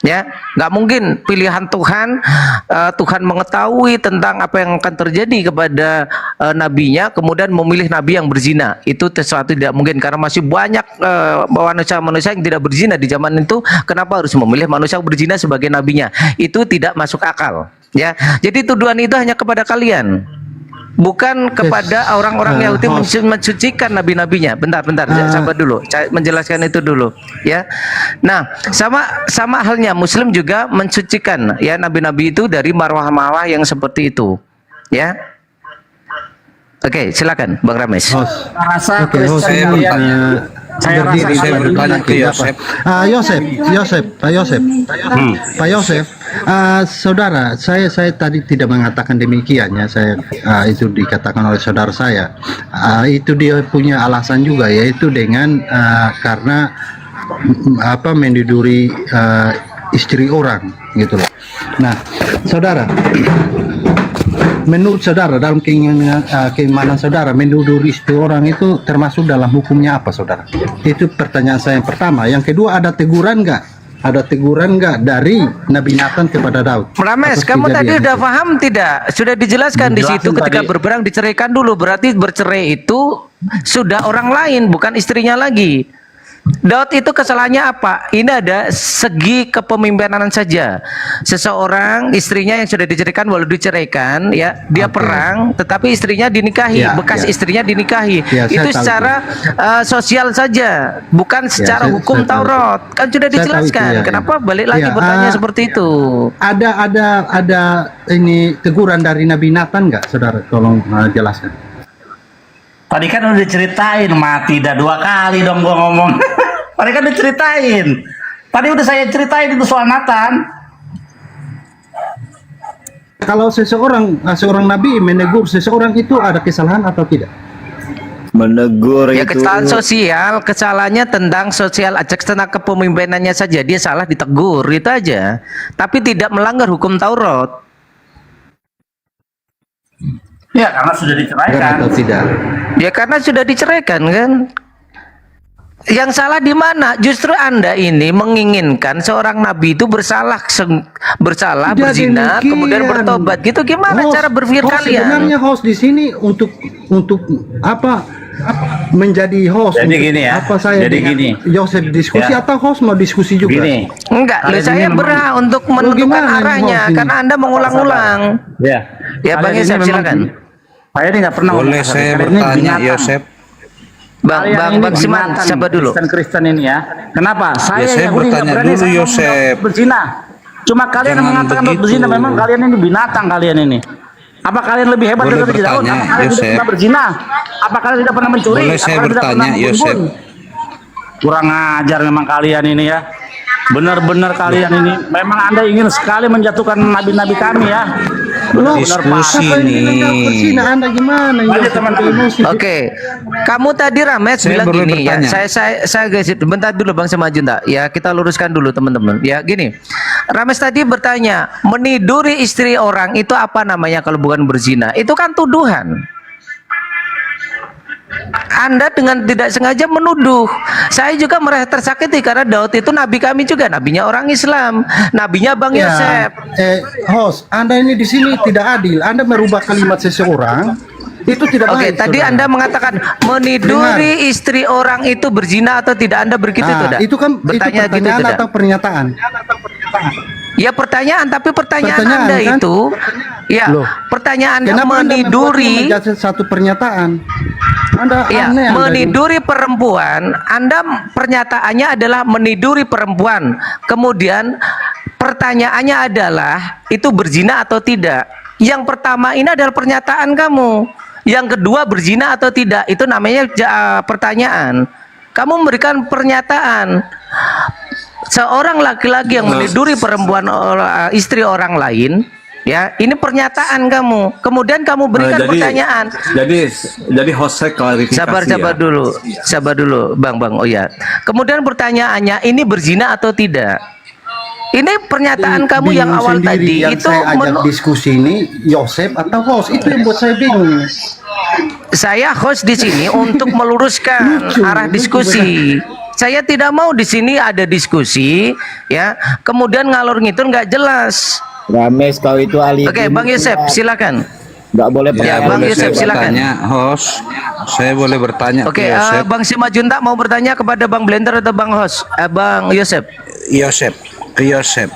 Ya, nggak mungkin pilihan Tuhan, Tuhan mengetahui tentang apa yang akan terjadi kepada nabinya, kemudian memilih nabi yang berzina. Itu sesuatu tidak mungkin karena masih banyak manusia-manusia yang tidak berzina di zaman itu. Kenapa harus memilih manusia yang berzina sebagai nabinya? Itu tidak masuk akal. Ya, jadi tuduhan itu hanya kepada kalian, bukan kepada orang-orang Yahudi mensucikan nabi-nabinya. Bentar, sabar dulu, saya menjelaskan itu dulu ya. Nah, sama halnya Muslim juga mensucikan ya nabi-nabi itu dari marwah-marwah yang seperti itu ya. Oke, silakan Bang Rames. Saya bertanya ke Yosef. Pak Yosef, saudara, saya tadi tidak mengatakan demikian ya. Itu dikatakan oleh saudara saya. Itu dia punya alasan juga, yaitu dengan karena mendiduri istri orang gitu loh. Nah, saudara, menurut saudara dalam keimanan saudara menuduh istri orang itu termasuk dalam hukumnya apa saudara? Itu pertanyaan saya yang pertama. Yang kedua, ada teguran nggak? Ada teguran nggak dari Nabi Nathan kepada Daud? Rames, atas kamu tadi kejadian udah itu? paham tidak? Sudah dijelaskan di situ ketika tadi. berperang diceraikan dulu. Berarti bercerai itu sudah orang lain, bukan istrinya lagi. Daud itu kesalahannya apa? Ini ada segi kepemimpinan saja. Seseorang istrinya yang sudah diceraikan, walau diceraikan, ya dia perang, tetapi istrinya dinikahi, Ya, bekas ya. istrinya dinikahi. Ya, saya Itu tahu secara sosial saja, bukan secara hukum saya tahu. Taurat. Kan sudah Saya tahu itu, dijelaskan. ya, ya. Kenapa balik lagi Ya, bertanya seperti itu? Ada ini teguran dari Nabi Nathan nggak, saudara? Tolong jelaskan. Tadi kan udah diceritain, mati dah 2 kali dong gua ngomong. Tadi kan diceritain. Tadi udah saya ceritain itu soal Nathan. Kalau seorang nabi menegur seseorang itu ada kesalahan atau tidak? Menegur Ya itu kesalahan sosial, kesalahannya tentang sosial aja, tentang kepemimpinannya saja. Dia salah ditegur, itu aja. Tapi tidak melanggar hukum Taurat. Ya karena sudah diceraikan. Atau tidak? Ya karena sudah diceraikan kan. Yang salah di mana? Justru Anda ini menginginkan seorang nabi itu bersalah, Tidak berzina, demikian. kemudian bertobat. Gitu gimana Host- cara berpikir host kalian? Sebenarnya host di sini untuk apa? Menjadi host. Jadi untuk gini ya, Apa saya jadi dengan gini. Joseph diskusi Ya. atau host mau diskusi juga? Gini. Enggak, Kalian saya ini berhak untuk menentukan gimana ini arahnya host ini? karena Anda mengulang-ulang. Ya. Ya Bang Kalian ini Yosef memang- silakan. Saya ini nggak pernah Boleh ngomong kasar. saya Kalian ini bertanya, binatang. Yosef? Bang Siman, sabar dulu. Kristen ini ya. Kenapa? Saya saya Yahudi nggak bertanya berani dulu, saya ngomong Yosef. berzina. Cuma kalian yang Jangan mengatakan begitu. berzina, memang kalian ini binatang kalian ini. Apa kalian lebih hebat Boleh dari Daud? bertanya, Apa kalian tidak Yosef? pernah berzina? Apa kalian tidak pernah mencuri? Boleh Apa saya kalian tidak bertanya, pernah menghimpun? Yosef? Kurang ajar memang kalian ini ya. Benar-benar kalian ini. Memang Anda ingin sekali menjatuhkan nabi-nabi kami ya. Benar-benar Diskusi Pak. nih. Anda gimana? Lanjut, teman-teman. Oke, kamu tadi Rames Saya bilang boleh gini ya. bertanya? Saya guys, bentar dulu Bang Semajunta. Ya kita luruskan dulu teman-teman. Ya gini, Rames tadi bertanya, meniduri istri orang itu apa namanya kalau bukan berzina? Itu kan tuduhan. Anda dengan tidak sengaja menuduh. Saya juga merasa tersakiti karena Daud itu nabi kami juga, nabinya orang Islam, nabinya Bang Ya, Yosef. host, Anda ini di sini tidak adil. Anda merubah kalimat seseorang itu tidak Oke, baik. tadi saudara. Anda mengatakan meniduri istri orang itu berzina atau tidak? Anda begitu Nah, tidak? itu kan Bertanya itu gitu pertanyaan tidak? atau pernyataan? Ya pertanyaan, tapi pertanyaan, Pertanyaan, Anda kan? itu, ya Loh, pertanyaan Anda Kenapa Anda meniduri, membuatnya menjadi satu pernyataan? Anda ya aneh. Anda meniduri perempuan. Anda pernyataannya adalah meniduri perempuan. Kemudian pertanyaannya adalah itu berzina atau tidak? Yang pertama ini adalah pernyataan kamu. Yang kedua berzina atau tidak? Itu namanya pertanyaan. Kamu memberikan pernyataan. Seorang laki-laki yang meniduri perempuan istri orang lain, ya ini pernyataan kamu. Kemudian kamu berikan pertanyaan. Jadi host saya klarifikasi. Sabar dulu, Bang. Oh ya. Kemudian pertanyaannya ini berzina atau tidak? Ini pernyataan kamu yang bingung awal sendiri. tadi Yang itu saya ajak diskusi ini Yosef atau host, itu yang buat saya bingung. saya host di sini untuk meluruskan arah diskusi. Saya tidak mau di sini ada diskusi, ya. Kemudian ngalor ngidul nggak jelas. Rames kau itu ahli. Oke, Bang Yosef, silakan. Nggak boleh Ya, pakai Bang ahli. Yosef, silakan. Bertanya, host. Saya boleh bertanya Oke, ke Yosef? Bang Simajunta mau bertanya kepada Bang Blender atau Bang host? Bang Yosef. Yosef, ke Yosef.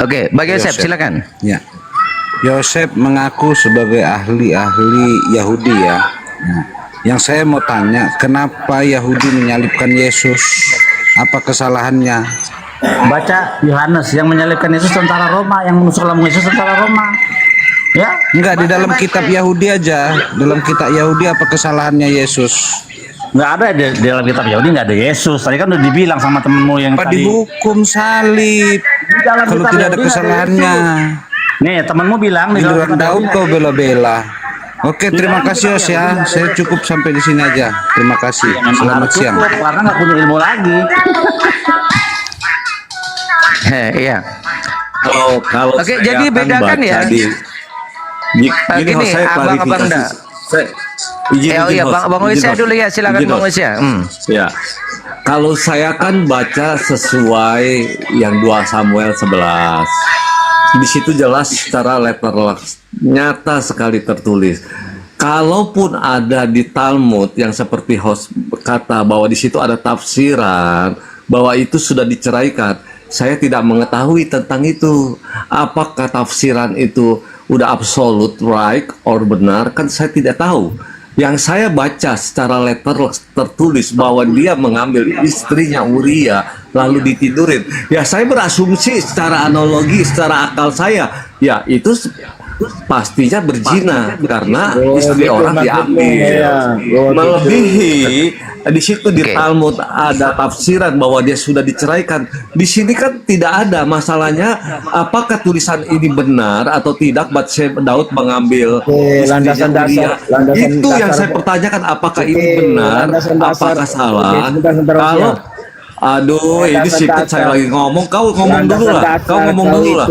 Oke, Bang Yosef, silakan. Ya. Yosef mengaku sebagai ahli Yahudi ya. Nah, yang saya mau tanya, kenapa Yahudi menyalibkan Yesus? Apa kesalahannya? Baca Yohanes yang menyalibkan Yesus tentara Roma, yang menusuk lambung Yesus tentara Roma. Ya, Enggak, di dalam kitab Yahudi aja. Dalam kitab Yahudi apa kesalahannya Yesus? nggak ada di dalam kitab Yahudi, nggak ada Yesus. Tadi kan udah dibilang sama temenmu yang Apa tadi. dihukum salib? dalam Kalau kitab tidak ada Yahudi nggak ada kesalahannya. Nih, temenmu bilang di dalam Giliran kitab Daud Yahudi kau bela-bela. Oke, terima kasih Yos ya. Saya cukup sampai di sini aja. Terima kasih. Selamat siang. cukup, karena nggak punya ilmu lagi. Iya. Kalau Oke, saya jadi akan bedakan baca ya. Gini, Gini, saya abang klarifikasi. dah. Saya, izin, Oh izin, iya, host. Bang Izin, Wisya host. dulu ya, silakan Izin, Bang host. Wisya. Ya, kalau saya kan baca sesuai yang 2 Samuel 11. Di situ jelas secara letterless, nyata sekali tertulis. Kalaupun ada di Talmud yang seperti host kata bahwa di situ ada tafsiran bahwa itu sudah diceraikan, saya tidak mengetahui tentang itu. Apakah tafsiran itu udah absolute right or benar, kan saya tidak tahu. Yang saya baca secara letter tertulis bahwa dia mengambil istrinya Uria lalu ditidurin. Ya saya berasumsi secara analogi, secara akal saya, ya itu pastinya berzina karena istri orang diambil. Melebihi di situ di Talmud ada tafsiran bahwa dia sudah diceraikan. Di sini kan tidak ada masalahnya. Apakah tulisan ini benar atau tidak? Batseba Daud mengambil landasan istrinya dasar, Uria. Itu yang dasar. saya pertanyakan. Apakah ini benar? Apakah salah? Kalau aduh, ini sikut saya lagi ngomong. Kau ngomong dulu lah. Kau ngomong dulu lah.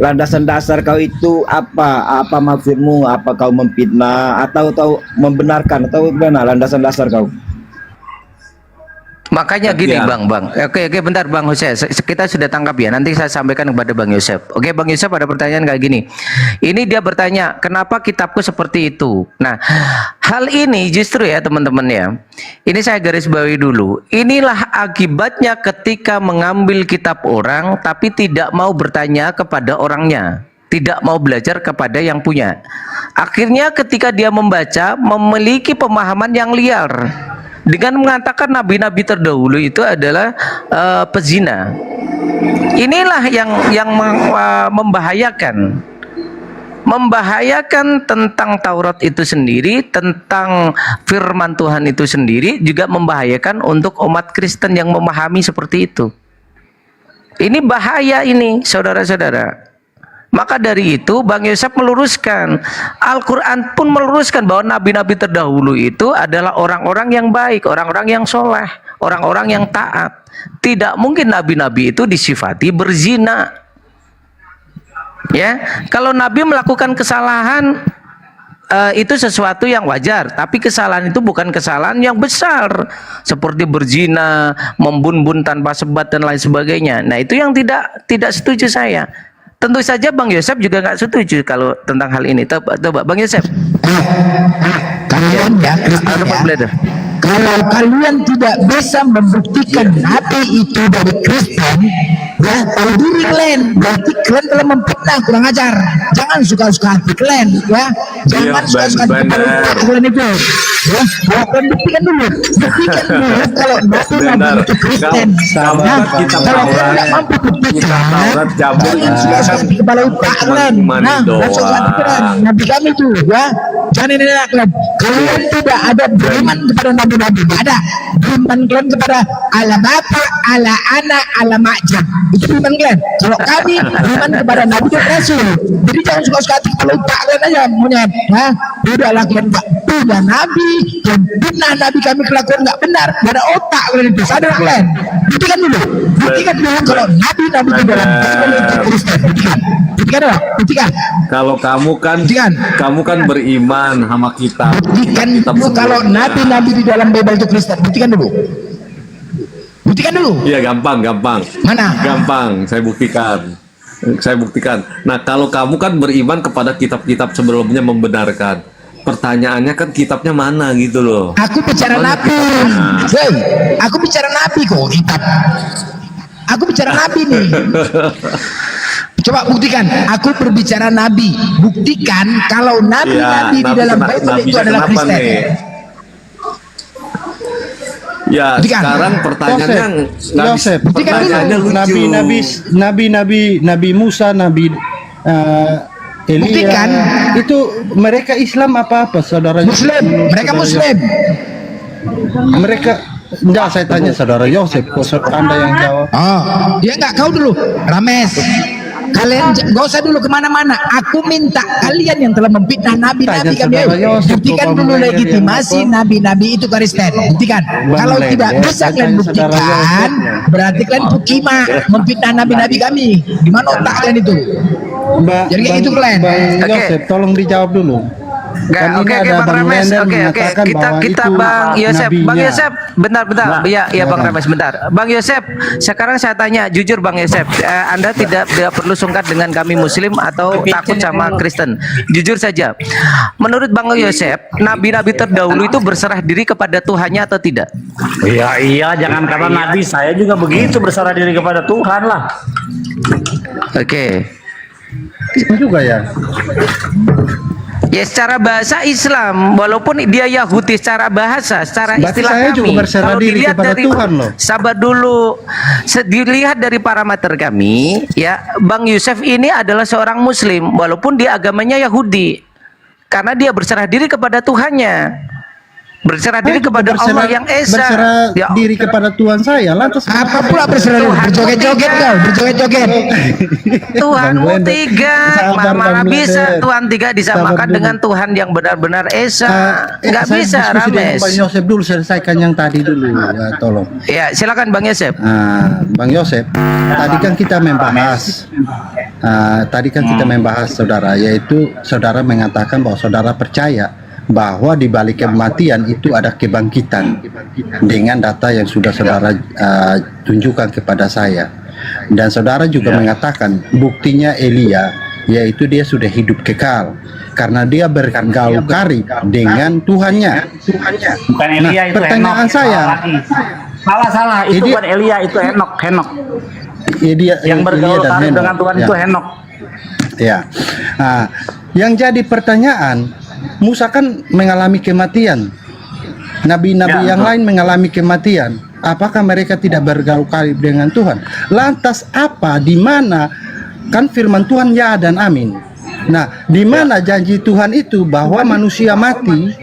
Landasan dasar kau itu apa? Apa maksudmu? Apa kau memfitnah atau membenarkan atau gimana? Landasan dasar kau? Makanya gini Ya. Bang. Oke, bentar Bang Yosef. Kita sudah tangkap ya. Nanti saya sampaikan kepada Bang Yosef. Oke, Bang Yosef ada pertanyaan kayak gini. Ini dia bertanya, kenapa kitabku seperti itu? Nah, hal ini justru ya teman-teman ya. Ini saya garis bawahi dulu. Inilah akibatnya ketika mengambil kitab orang tapi tidak mau bertanya kepada orangnya. Tidak mau belajar kepada yang punya. Akhirnya ketika dia membaca, memiliki pemahaman yang liar. Dengan mengatakan nabi-nabi terdahulu itu adalah pezina. Inilah yang membahayakan tentang Taurat itu sendiri, tentang firman Tuhan itu sendiri, juga membahayakan untuk umat Kristen yang memahami seperti itu. Ini bahaya ini, saudara-saudara. Maka dari itu Bang Yosef meluruskan, Al-Quran pun meluruskan bahwa nabi-nabi terdahulu itu adalah orang-orang yang baik, orang-orang yang soleh, orang-orang yang taat. Tidak mungkin nabi-nabi itu disifati berzina. Ya, kalau nabi melakukan kesalahan itu sesuatu yang wajar, tapi kesalahan itu bukan kesalahan yang besar seperti berzina, membun-bun tanpa sebab dan lain sebagainya. Nah, itu yang tidak setuju saya. Tentu saja Bang Yosef juga nggak setuju kalau tentang hal ini. Coba Bang Yosef. Kalian ya, kalau kalian tidak bisa membuktikan nabi itu dari Kristen, ya tahu diri kalian. Berarti kalian telah memfitnah, kurang ajar. Jangan suka-suka hati kalian, ya. Jangan suka-suka hati kalian itu. Ya, kalian buktikan dulu. Buktikan dulu kalau nabi itu Kristen. Ya, kalau kalian tidak mampu buktikan, jangan suka-suka hati kepala otak kalian. Nah, suka hati kalian. Nabi kami itu, ya. Jangan ini kalian. Kalian tidak ada beriman kepada nabi-nabi, tidak ada. Beriman kalian kepada ala bapa, ala anak, ala makjab. Itu beriman kalian. Kalau kami beriman kepada nabi dan rasul. Jadi jangan suka-suka hati kepala otak kalian aja, monyet. Ya, udahlah kalian nggak punya nabi dan benar nabi kami kelakuan nggak benar. Nggak ada otak kalian itu. Sadar kalian. Buktikan dulu. Buktikan dulu kalau nabi-nabi di dalam Kristen. Buktikan dulu. Buktikan. Kalau kamu kan beriman sama kita. Buktikan dulu kalau nabi-nabi di dalam Bible itu Kristen. Buktikan dulu. Buktikan dulu. Iya, gampang. Mana? Gampang, saya buktikan. Nah, kalau kamu kan beriman kepada kitab-kitab sebelumnya membenarkan. Pertanyaannya kan kitabnya mana gitu loh. Aku bicara nabi. Hey, aku bicara nabi kok kitab. Aku bicara nabi nih. Coba buktikan, aku berbicara nabi. Buktikan kalau nabi-nabi di dalam Bible itu adalah Kristen. Ya, buktikan. Sekarang pertanyaannya Yosef, pertanyaannya lucu. Nabi Musa, Nabi Elia, buktikan. Itu mereka Islam apa saudara? Muslim, mereka Muslim. Mereka enggak, saya tanya saudara Yosef, kok Anda yang jawab? Oh, ya enggak, kau dulu, Rames. Kalian gak usah dulu kemana-mana. Aku minta kalian yang telah memfitnah nabi-nabi kami, buktikan dulu legitimasi nabi-nabi itu Kristen. Buktikan. Kalau tidak bisa kalian buktikan, berarti kalian pukima memfitnah nabi-nabi kami. Di mana otak kalian itu? Jadi kayak itu plan. Bang Yosef, tolong dijawab dulu. Kan Oke, ini ada Bang Rames. Lender Oke. mengatakan Kita bahwa itu Bang Yosef, Bang nabinya. Yosef, bentar. Ya Bang Rames, bentar. Bang Yosef, sekarang saya tanya jujur Bang Yosef, Anda tidak perlu sungkan dengan kami Muslim atau takut sama Kristen. Jujur saja. Menurut Bang Yosef, nabi-nabi terdahulu itu berserah diri kepada Tuhannya atau tidak? Iya, jangan karena nabi, saya juga begitu berserah diri kepada Tuhan lah. Oke. Itu juga ya. Ya secara bahasa Islam, walaupun dia Yahudi secara bahasa, secara Berarti istilah saya kami. juga berserah Kalau diri dilihat kepada dari, Tuhan loh. Sabar dulu. Dilihat dari parameter kami, ya Bang Yosef ini adalah seorang Muslim, walaupun dia agamanya Yahudi, karena dia berserah diri kepada Tuhannya. Berserah diri kepada Allah yang Esa. Berserah Ya, diri kepada Tuhan saya. Lantas Apa pula berserah diri? Berjoget-joget kau, berjoget-joget. Tuhanmu Bang Blender. tiga, Sabar, mana Bang bisa Blender. Tuhan tiga disamakan Sabar dulu. dengan Tuhan yang benar-benar Esa? Nggak saya bisa, diskusi dengan Rames. Bang Yosef dulu, selesaikan yang tadi dulu, ya, tolong. Ya, silakan Bang Yosef. Bang Yosef, tadi kan kita membahas, saudara, yaitu saudara mengatakan bahwa saudara percaya bahwa di balik kematian itu ada kebangkitan dengan data yang sudah saudara tunjukkan kepada saya, dan saudara juga mengatakan buktinya Elia, yaitu dia sudah hidup kekal karena dia bergaul karib dengan Tuhannya. Bukan Elia, itu pertanyaan Henok. saya, Salah, itu Ini- bukan Elia, itu Henok. ya, dia Yang bergaul Elia dan karib Henok. dengan Tuhan Ya. itu Henok. Ya, nah, yang jadi pertanyaan, Musa kan mengalami kematian, nabi-nabi yang lain mengalami kematian. Apakah mereka tidak bergaul karib dengan Tuhan? Lantas apa, di mana, kan firman Tuhan ya dan amin. Nah, di mana janji Tuhan itu bahwa manusia mati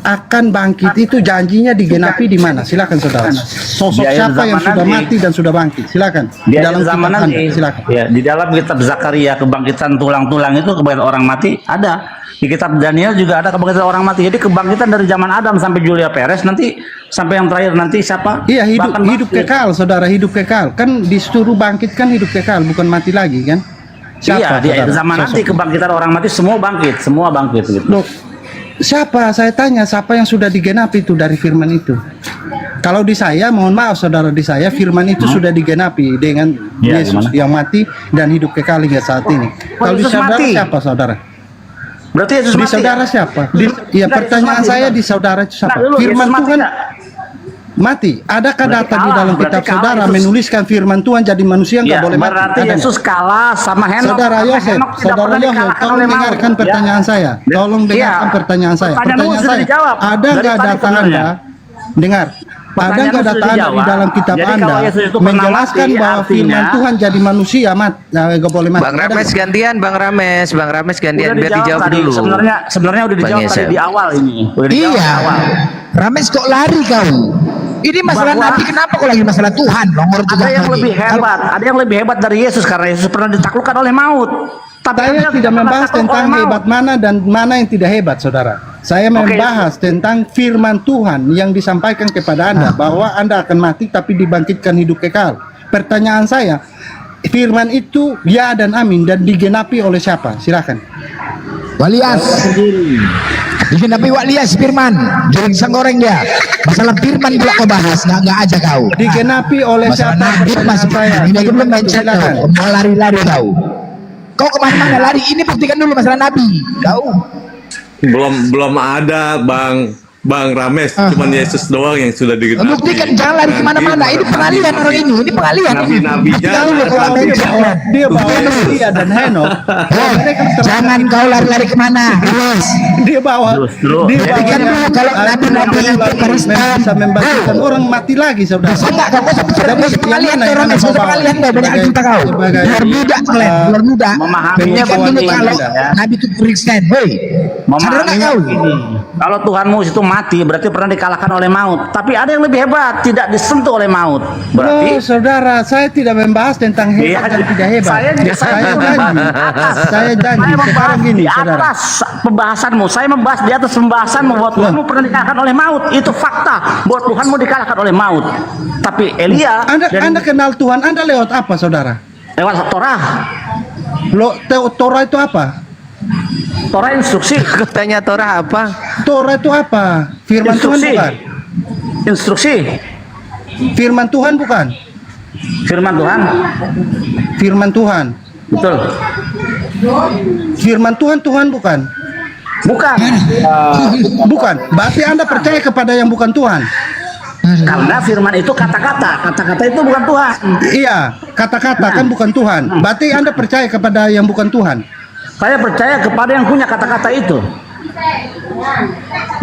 akan bangkit, itu janjinya digenapi di mana? Silakan saudara. Sosok Di akhir siapa yang zaman sudah nanti. mati dan sudah bangkit? Silakan. Di Dalam akhir zaman kitab Anda, nanti, silakan. ya, di dalam kitab Zakaria kebangkitan tulang-tulang itu kebangkitan orang mati ada. Di kitab Daniel juga ada kebangkitan orang mati. Jadi kebangkitan dari zaman Adam sampai Julia Perez, nanti sampai yang terakhir nanti siapa? Iya, Bahkan hidup kekal, saudara, hidup kekal. Kan disuruh bangkit, kan hidup kekal, bukan mati lagi kan? Iya, di akhir saudara? zaman nanti Sosok. kebangkitan orang mati semua bangkit gitu. Loh, siapa? Saya tanya, siapa yang sudah digenapi itu dari firman itu? Kalau di saya, mohon maaf saudara, di saya firman itu sudah digenapi dengan Ya, Yesus gimana? yang mati dan hidup kekal hingga saat ini. Kalau di Yesus saudara mati. siapa, saudara? Berarti Yesus Di mati. saudara siapa? Ya, Nah, Yesus pertanyaan mati, saya benar. di saudara itu siapa? Nah, dulu, Firman Yesus mati Tuhan nggak? mati. Adakah Berarti data di kalah, dalam berarti kitab kalah saudara Yesus. menuliskan firman Tuhan jadi manusia nggak Ya, boleh mati? berarti Ada nggak? Yesus kalah sama Henok. Saudara Karena Yosef, Henok tidak saudara pernah Yosef, dikalahkan tolong oleh maut. dengarkan Ya. pertanyaan saya. Tolong dengarkan Iya. pertanyaan saya. Pertanyaanmu Pertanyaan sudah saya, dijawab. ada Dari nggak tadi data sebenarnya. Anda? Dengar. Ada Pertanyaanmu nggak data sudah Anda di dijawab. dalam kitab Jadi Anda kalau Yesus itu pernah menjelaskan mati, bahwa artinya- firman Tuhan jadi manusia nggak boleh mati? Bang Ada Rames nggak? gantian, Bang Rames gantian Udah biar dijawab dijawab tadi. dulu. Sebenarnya udah dijawab Bang tadi Yosef. di awal ini. Udah dijawab Iya. di awal. Rames kok lari kau? Ini masalah Bahwa- nabi, kenapa kok lagi masalah Tuhan? Nomor juga Ada yang lagi. lebih hebat, ada yang lebih hebat dari Yesus karena Yesus pernah ditaklukkan oleh maut. Tapi Saya Anda tidak pernah membahas takluk tentang oleh maut. hebat mana dan mana yang tidak hebat, saudara. Saya membahas tentang firman Tuhan yang disampaikan kepada Anda bahwa Anda akan mati tapi dibangkitkan hidup kekal. Pertanyaan saya, firman itu ya dan amin dan digenapi oleh siapa? Silakan. Walias. Digenapi Walias firman. Jering sanggoreng dia. Masalah firman pula kau bahas, nggak aja kau. Digenapi oleh Masalah siapa? nabi masih Pertanyaan saya. ini aja belum Firman itu, mencet silakan. kau. Mau lari-lari kau. Kau kemana-mana lari. Ini buktikan dulu masalah nabi. Kau. Belum ada Bang Rames, cuman Yesus doang yang sudah digenapi. Buktikan, jangan lari kemana-mana. Ini pengalihan orang ini. Ini pengalihan. Nabi-nabinya Buktikan dulu kalau ada yang jalan. Dia bawa Elia dan Henok. Jangan kau lari-lari kemana. Terus. Dia bawa. Dia bawa. Buktikan dulu kalau nabi-nabi itu Kristen. Bisa membangkitkan orang mati lagi, saudara. Bisa nggak kau bisa pengalihan kau Rames. Bisa pengalihan kau. Banyak cerita kau. Biar muda kalian. Biar muda. Memahaminya Buktikan dulu begini, kalau ya. nabi itu Kristen. Hei. Sadar nggak Memahaminya kau? begini. Kalau Tuhanmu itu mati berarti pernah dikalahkan oleh maut. Tapi ada yang lebih hebat, tidak disentuh oleh maut. Berarti Loh, saudara, saya tidak membahas tentang hebat dan tidak hebat. Saya janji. Saya janji. Saya membahas Sekarang gini, di saudara. atas pembahasanmu. Saya membahas di atas pembahasanmu bahwa Tuhanmu pernah dikalahkan oleh maut. Itu fakta bahwa Tuhanmu dikalahkan oleh maut. Tapi Elia Anda kenal Tuhan Anda lewat apa, saudara? lewat Torah. Torah itu apa? Torah instruksi. Tanya Torah apa? Torah itu apa? Firman Tuhan Instruksi. bukan? Instruksi. Firman Tuhan bukan? Firman Tuhan. Firman Tuhan. Betul. Firman Tuhan bukan? Bukan. Bukan. Berarti Anda percaya kepada yang bukan Tuhan? Karena firman itu kata-kata. Kata-kata itu bukan Tuhan. Iya, kata-kata kan bukan Tuhan. Berarti Anda percaya kepada yang bukan Tuhan? Saya percaya kepada yang punya kata-kata itu.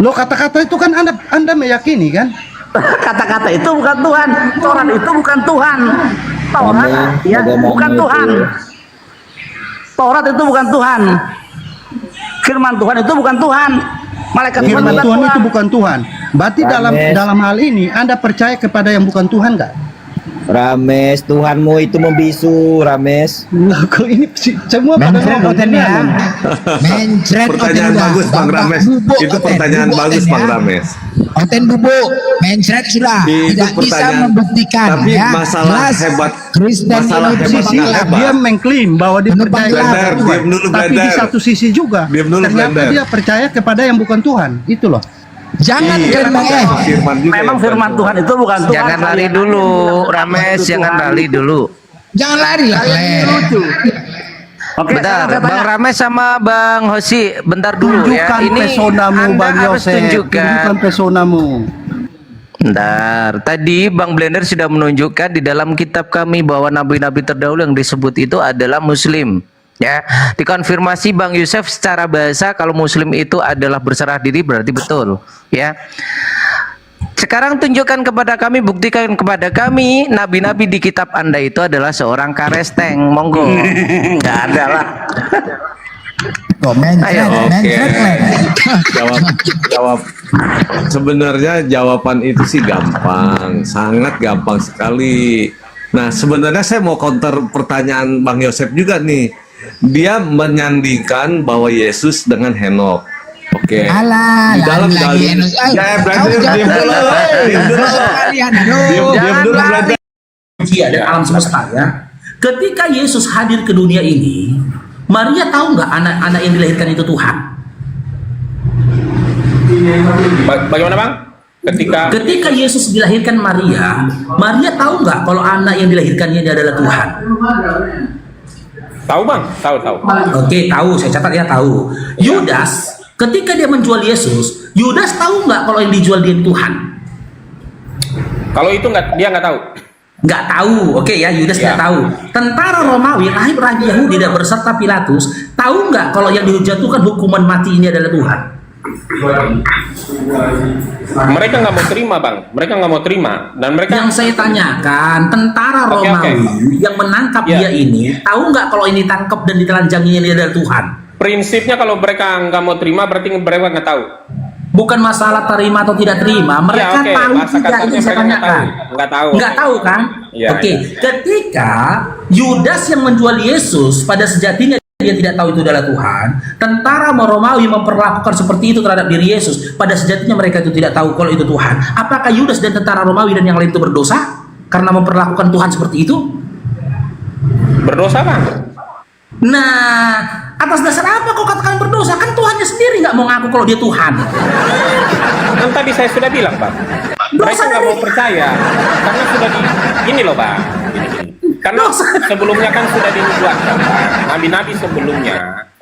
Loh, kata-kata itu kan Anda meyakini kan? Kata-kata itu bukan Tuhan. Torah itu bukan Tuhan. Torah ya bukan Tuhan. Taurat itu bukan Tuhan. Firman Tuhan itu bukan Tuhan. Malaikat Tuhan Firman bukan Tuhan Tuhan. itu bukan Tuhan. Berarti dalam hal ini Anda percaya kepada yang bukan Tuhan nggak? Rames, Tuhanmu itu membisu, Rames. Nah, kok ini semua pada ngomong ya. Pertanyaan bagus Bang Rames. Itu pertanyaan bagus Bang Rames. Oten bubuk, mencret sudah Itu tidak bisa pertanyaan. membuktikan. Tapi ya. masalah Jelas, hebat, Kristen masalah ini hebat sisi nggak hebat. dia mengklaim bahwa dia percaya Blender, kepada Tuhan. diam dulu, Tapi di Blender. satu sisi juga Diam dulu, ternyata Blender. dia percaya kepada yang bukan Tuhan. Itu loh. Jangan Iya, firman juga Memang yang firman Tuhan itu bukan Tuhan. Jangan lari dulu, Rames, jangan lari dulu. Jangan lari lah, Len. Oke, Bentar, sekarang saya Bang tanya. Rames sama Bang Hoshi, bentar dulu ya. Tunjukkan Ini pesonamu, Anda Bang harus Yosef. tunjukkan. Tunjukkan pesonamu. Bentar, tadi Bang Blender sudah menunjukkan di dalam kitab kami bahwa nabi-nabi terdahulu yang disebut itu adalah Muslim. Ya, dikonfirmasi Bang Yosef secara bahasa kalau Muslim itu adalah berserah diri berarti betul. Ya. Sekarang tunjukkan kepada kami, buktikan kepada kami nabi-nabi di kitab Anda itu adalah seorang karesteng. Monggo. Nggak ada lah. Oh, mencret, Len. Jawab. Sebenarnya jawaban itu sih gampang, sangat gampang sekali. Nah, sebenarnya saya mau counter pertanyaan Bang Yosef juga nih. Dia menyandingkan bahwa Yesus dengan Henokh. Oke. Alah, Di dalam lagi dalil. Henokh. Ya, berarti diam dulu. Diam dulu. Diam dulu berarti. Manusia dan alam semesta ya. Ketika Yesus hadir ke dunia ini, Maria tahu nggak anak-anak yang dilahirkan itu Tuhan? Bagaimana Bang? Ketika Yesus dilahirkan Maria tahu nggak kalau anak yang dilahirkannya dia adalah Tuhan? Tahu Bang? Tahu. Oke, tahu. Saya catat ya, tahu. Yudas, ketika dia menjual Yesus, Yudas tahu nggak kalau yang dijual dia Tuhan? Kalau itu dia nggak tahu. Nggak tahu, oke ya, Yudas nggak tahu. Tentara Romawi, rabi Yahudi dan berserta Pilatus, tahu nggak kalau yang dijatuhkan hukuman mati ini adalah Tuhan? Mereka nggak mau terima Bang. Mereka nggak mau terima dan mereka. Yang saya tanyakan, tentara Romawi yang menangkap dia ini, tahu nggak kalau ini tangkap dan ditelanjangi ini adalah Tuhan? Prinsipnya kalau mereka nggak mau terima berarti mereka nggak tahu. Bukan masalah terima atau tidak terima, mereka Ya, tahu bahasa tidak, kasarnya ini saya mereka tanyakan. nggak tahu. Nggak tahu kan? Ya, Oke, ya. ketika Yudas yang menjual Yesus pada sejatinya dia tidak tahu itu adalah Tuhan, tentara Romawi memperlakukan seperti itu terhadap diri Yesus, pada sejatinya mereka itu tidak tahu kalau itu Tuhan. Apakah Yudas dan tentara Romawi dan yang lain itu berdosa karena memperlakukan Tuhan seperti itu? Berdosa Bang? Nah, atas dasar apa kau katakan berdosa? Kan Tuhannya sendiri nggak mau ngaku kalau dia Tuhan. Kan tadi saya sudah bilang Bang. Mereka nggak mau percaya karena sudah ini loh Bang. Karena sebelumnya kan sudah dinubuatkan Bang. Nabi-nabi sebelumnya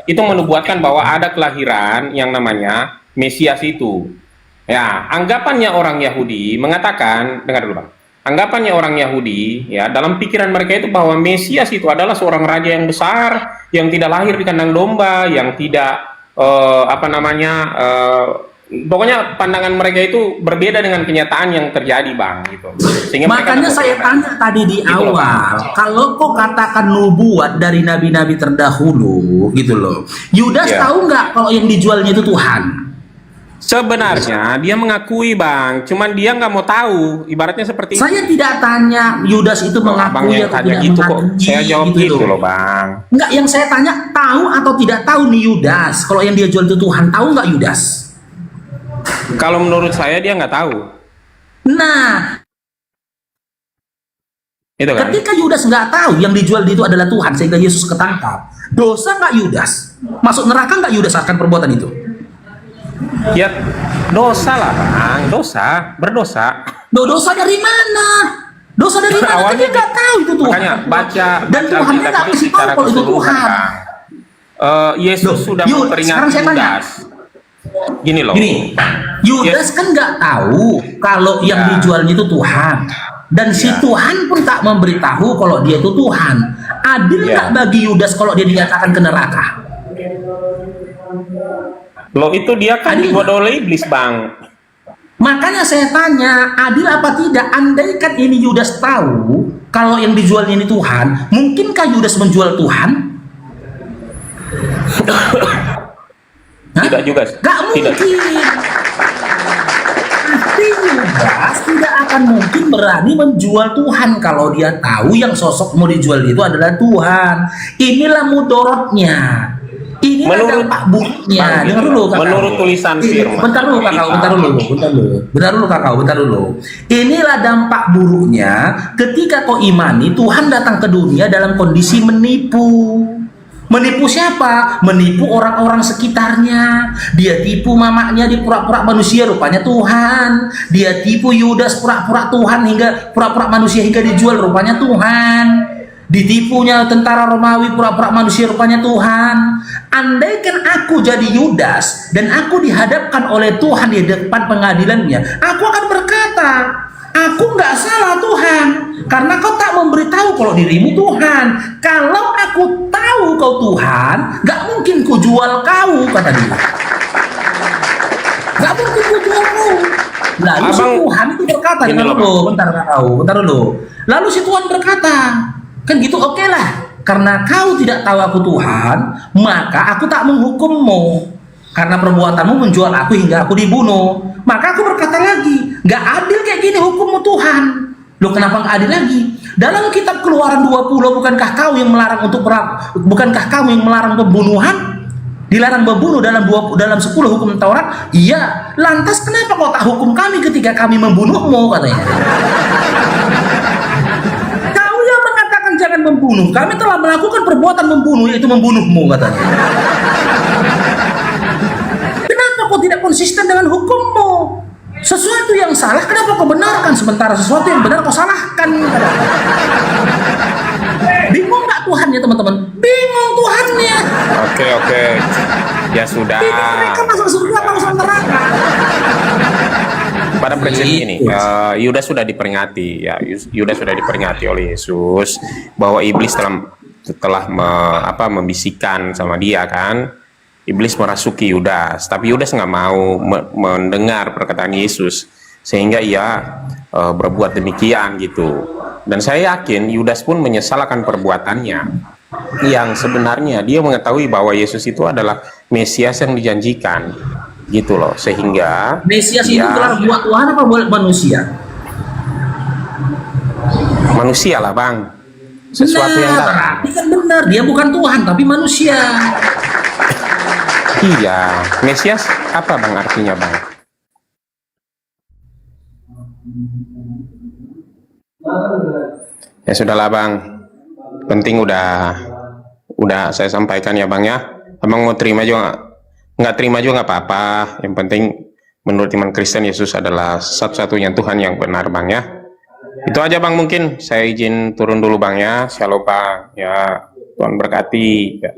itu menubuatkan bahwa ada kelahiran yang namanya Mesias itu. Ya, anggapannya orang Yahudi mengatakan, dengar dulu Bang. Anggapannya orang Yahudi, ya, dalam pikiran mereka itu bahwa Mesias itu adalah seorang raja yang besar, yang tidak lahir di kandang domba, yang tidak pokoknya pandangan mereka itu berbeda dengan kenyataan yang terjadi Bang, gitu. Sehingga makanya saya tanya tadi di awal, kalau kau katakan nubuat dari nabi-nabi terdahulu, gitu loh, Yudas tahu nggak kalau yang dijualnya itu Tuhan? Sebenarnya dia mengakui Bang, cuman dia nggak mau tahu, ibaratnya seperti saya tidak tanya Yudas itu mengakui atau tidak gitu mengakui, kok. Saya jawab gitu loh Bang. Enggak, yang saya tanya tahu atau tidak tahu nih Yudas kalau yang dia jual itu Tuhan, tahu nggak Yudas? Kalau menurut saya dia nggak tahu. Nah, Itu kan? ketika Yudas nggak tahu yang dijual itu adalah Tuhan sehingga Yesus ketangkap, Dosa nggak Yudas? Masuk neraka nggak Yudas akan perbuatan itu? Ya dosa lah bang, dosa, berdosa. Dosa dari mana? Dosa dari mana? Awalnya Dia nggak tahu itu Tuhan. Makanya baca Dan Tuhan nggak kasih tahu kalau itu Tuhan. Yesus sudah sekarang memperingatkan saya tanya. Yudas. Gini loh. Gini, Yudas kan nggak tahu kalau yang dijualnya itu Tuhan. Dan si Tuhan pun tak memberitahu kalau dia itu Tuhan. Adil nggak bagi Yudas kalau dia dinyatakan ke neraka? Loh itu dia kan digoda oleh iblis bang. Makanya saya tanya, adil apa tidak? Andaikan ini Yudas tahu kalau yang dijualnya ini Tuhan, mungkinkah Yudas menjual Tuhan? Tidak juga. Gak mungkin. Pasti Yudas tidak akan mungkin berani menjual Tuhan kalau dia tahu yang sosok mau dijual itu adalah Tuhan. Inilah mudorotnya. Ini dampak buruknya. Dengar dulu kakak. Menurut tulisan firman. Bentar dulu kakak, bentar dulu. Inilah dampak buruknya ketika kau imani Tuhan datang ke dunia dalam kondisi menipu. Menipu siapa? Menipu orang-orang sekitarnya. Dia tipu mamanya di pura-pura manusia rupanya Tuhan. Dia tipu Yudas pura-pura Tuhan hingga pura-pura manusia hingga dijual rupanya Tuhan. Ditipunya tentara Romawi pura-pura manusia rupanya Tuhan. Andaikan aku jadi Yudas dan aku dihadapkan oleh Tuhan di depan pengadilannya, aku akan berkata, aku nggak salah Tuhan, karena kau tak memberitahu kalau dirimu Tuhan. Kalau aku tahu kau Tuhan, nggak mungkin ku jual kau, kata dia. Nggak mungkin ku jual kau. Lalu si Tuhan itu berkata, bentar dulu. Lalu si Tuhan berkata, kan gitu, oke lah, karena kau tidak tahu aku Tuhan, maka aku tak menghukummu karena perbuatanmu menjual aku hingga aku dibunuh. Maka aku berkata lagi, gak adil kayak gini hukummu Tuhan. Loh, kenapa gak adil lagi? Dalam kitab Keluaran 20, bukankah kau yang melarang untuk bukankah kamu yang melarang pembunuhan? Dilarang membunuh dalam 10 hukum Taurat? Iya. Lantas kenapa kau tak hukum kami ketika kami membunuhmu, katanya. Jangan membunuh, kami telah melakukan perbuatan membunuh, yaitu membunuhmu, katanya. Kenapa kau tidak konsisten dengan hukummu? Sesuatu yang salah kenapa kau benarkan, sementara sesuatu yang benar kau salahkan? Bingung nggak Tuhannya, teman-teman? Bingung Tuhannya. Oke. Ya sudah. Bingung mereka masuk surga atau masuk neraka. Pada prinsip ini, Yudas sudah diperingati, Yudas sudah diperingati oleh Yesus bahwa iblis telah membisikkan sama dia kan. Iblis merasuki Yudas, tapi Yudas nggak mau mendengar perkataan Yesus, sehingga ia berbuat demikian gitu. Dan saya yakin Yudas pun menyesalkan perbuatannya. Yang sebenarnya dia mengetahui bahwa Yesus itu adalah Mesias yang dijanjikan. Gitu loh, sehingga Mesias itu telah buat Tuhan apa buat manusia? Manusia lah bang, sesuatu yang berarti kan benar, dia bukan Tuhan tapi manusia. Iya, Mesias apa bang artinya bang? Ya sudahlah bang, penting udah saya sampaikan ya bang ya. Abang mau terima juga nggak terima juga nggak apa-apa, yang penting menurut iman Kristen Yesus adalah satu-satunya Tuhan yang benar bang ya. Itu aja bang, mungkin saya izin turun dulu bang ya. Shalom bang ya, Tuhan berkati ya.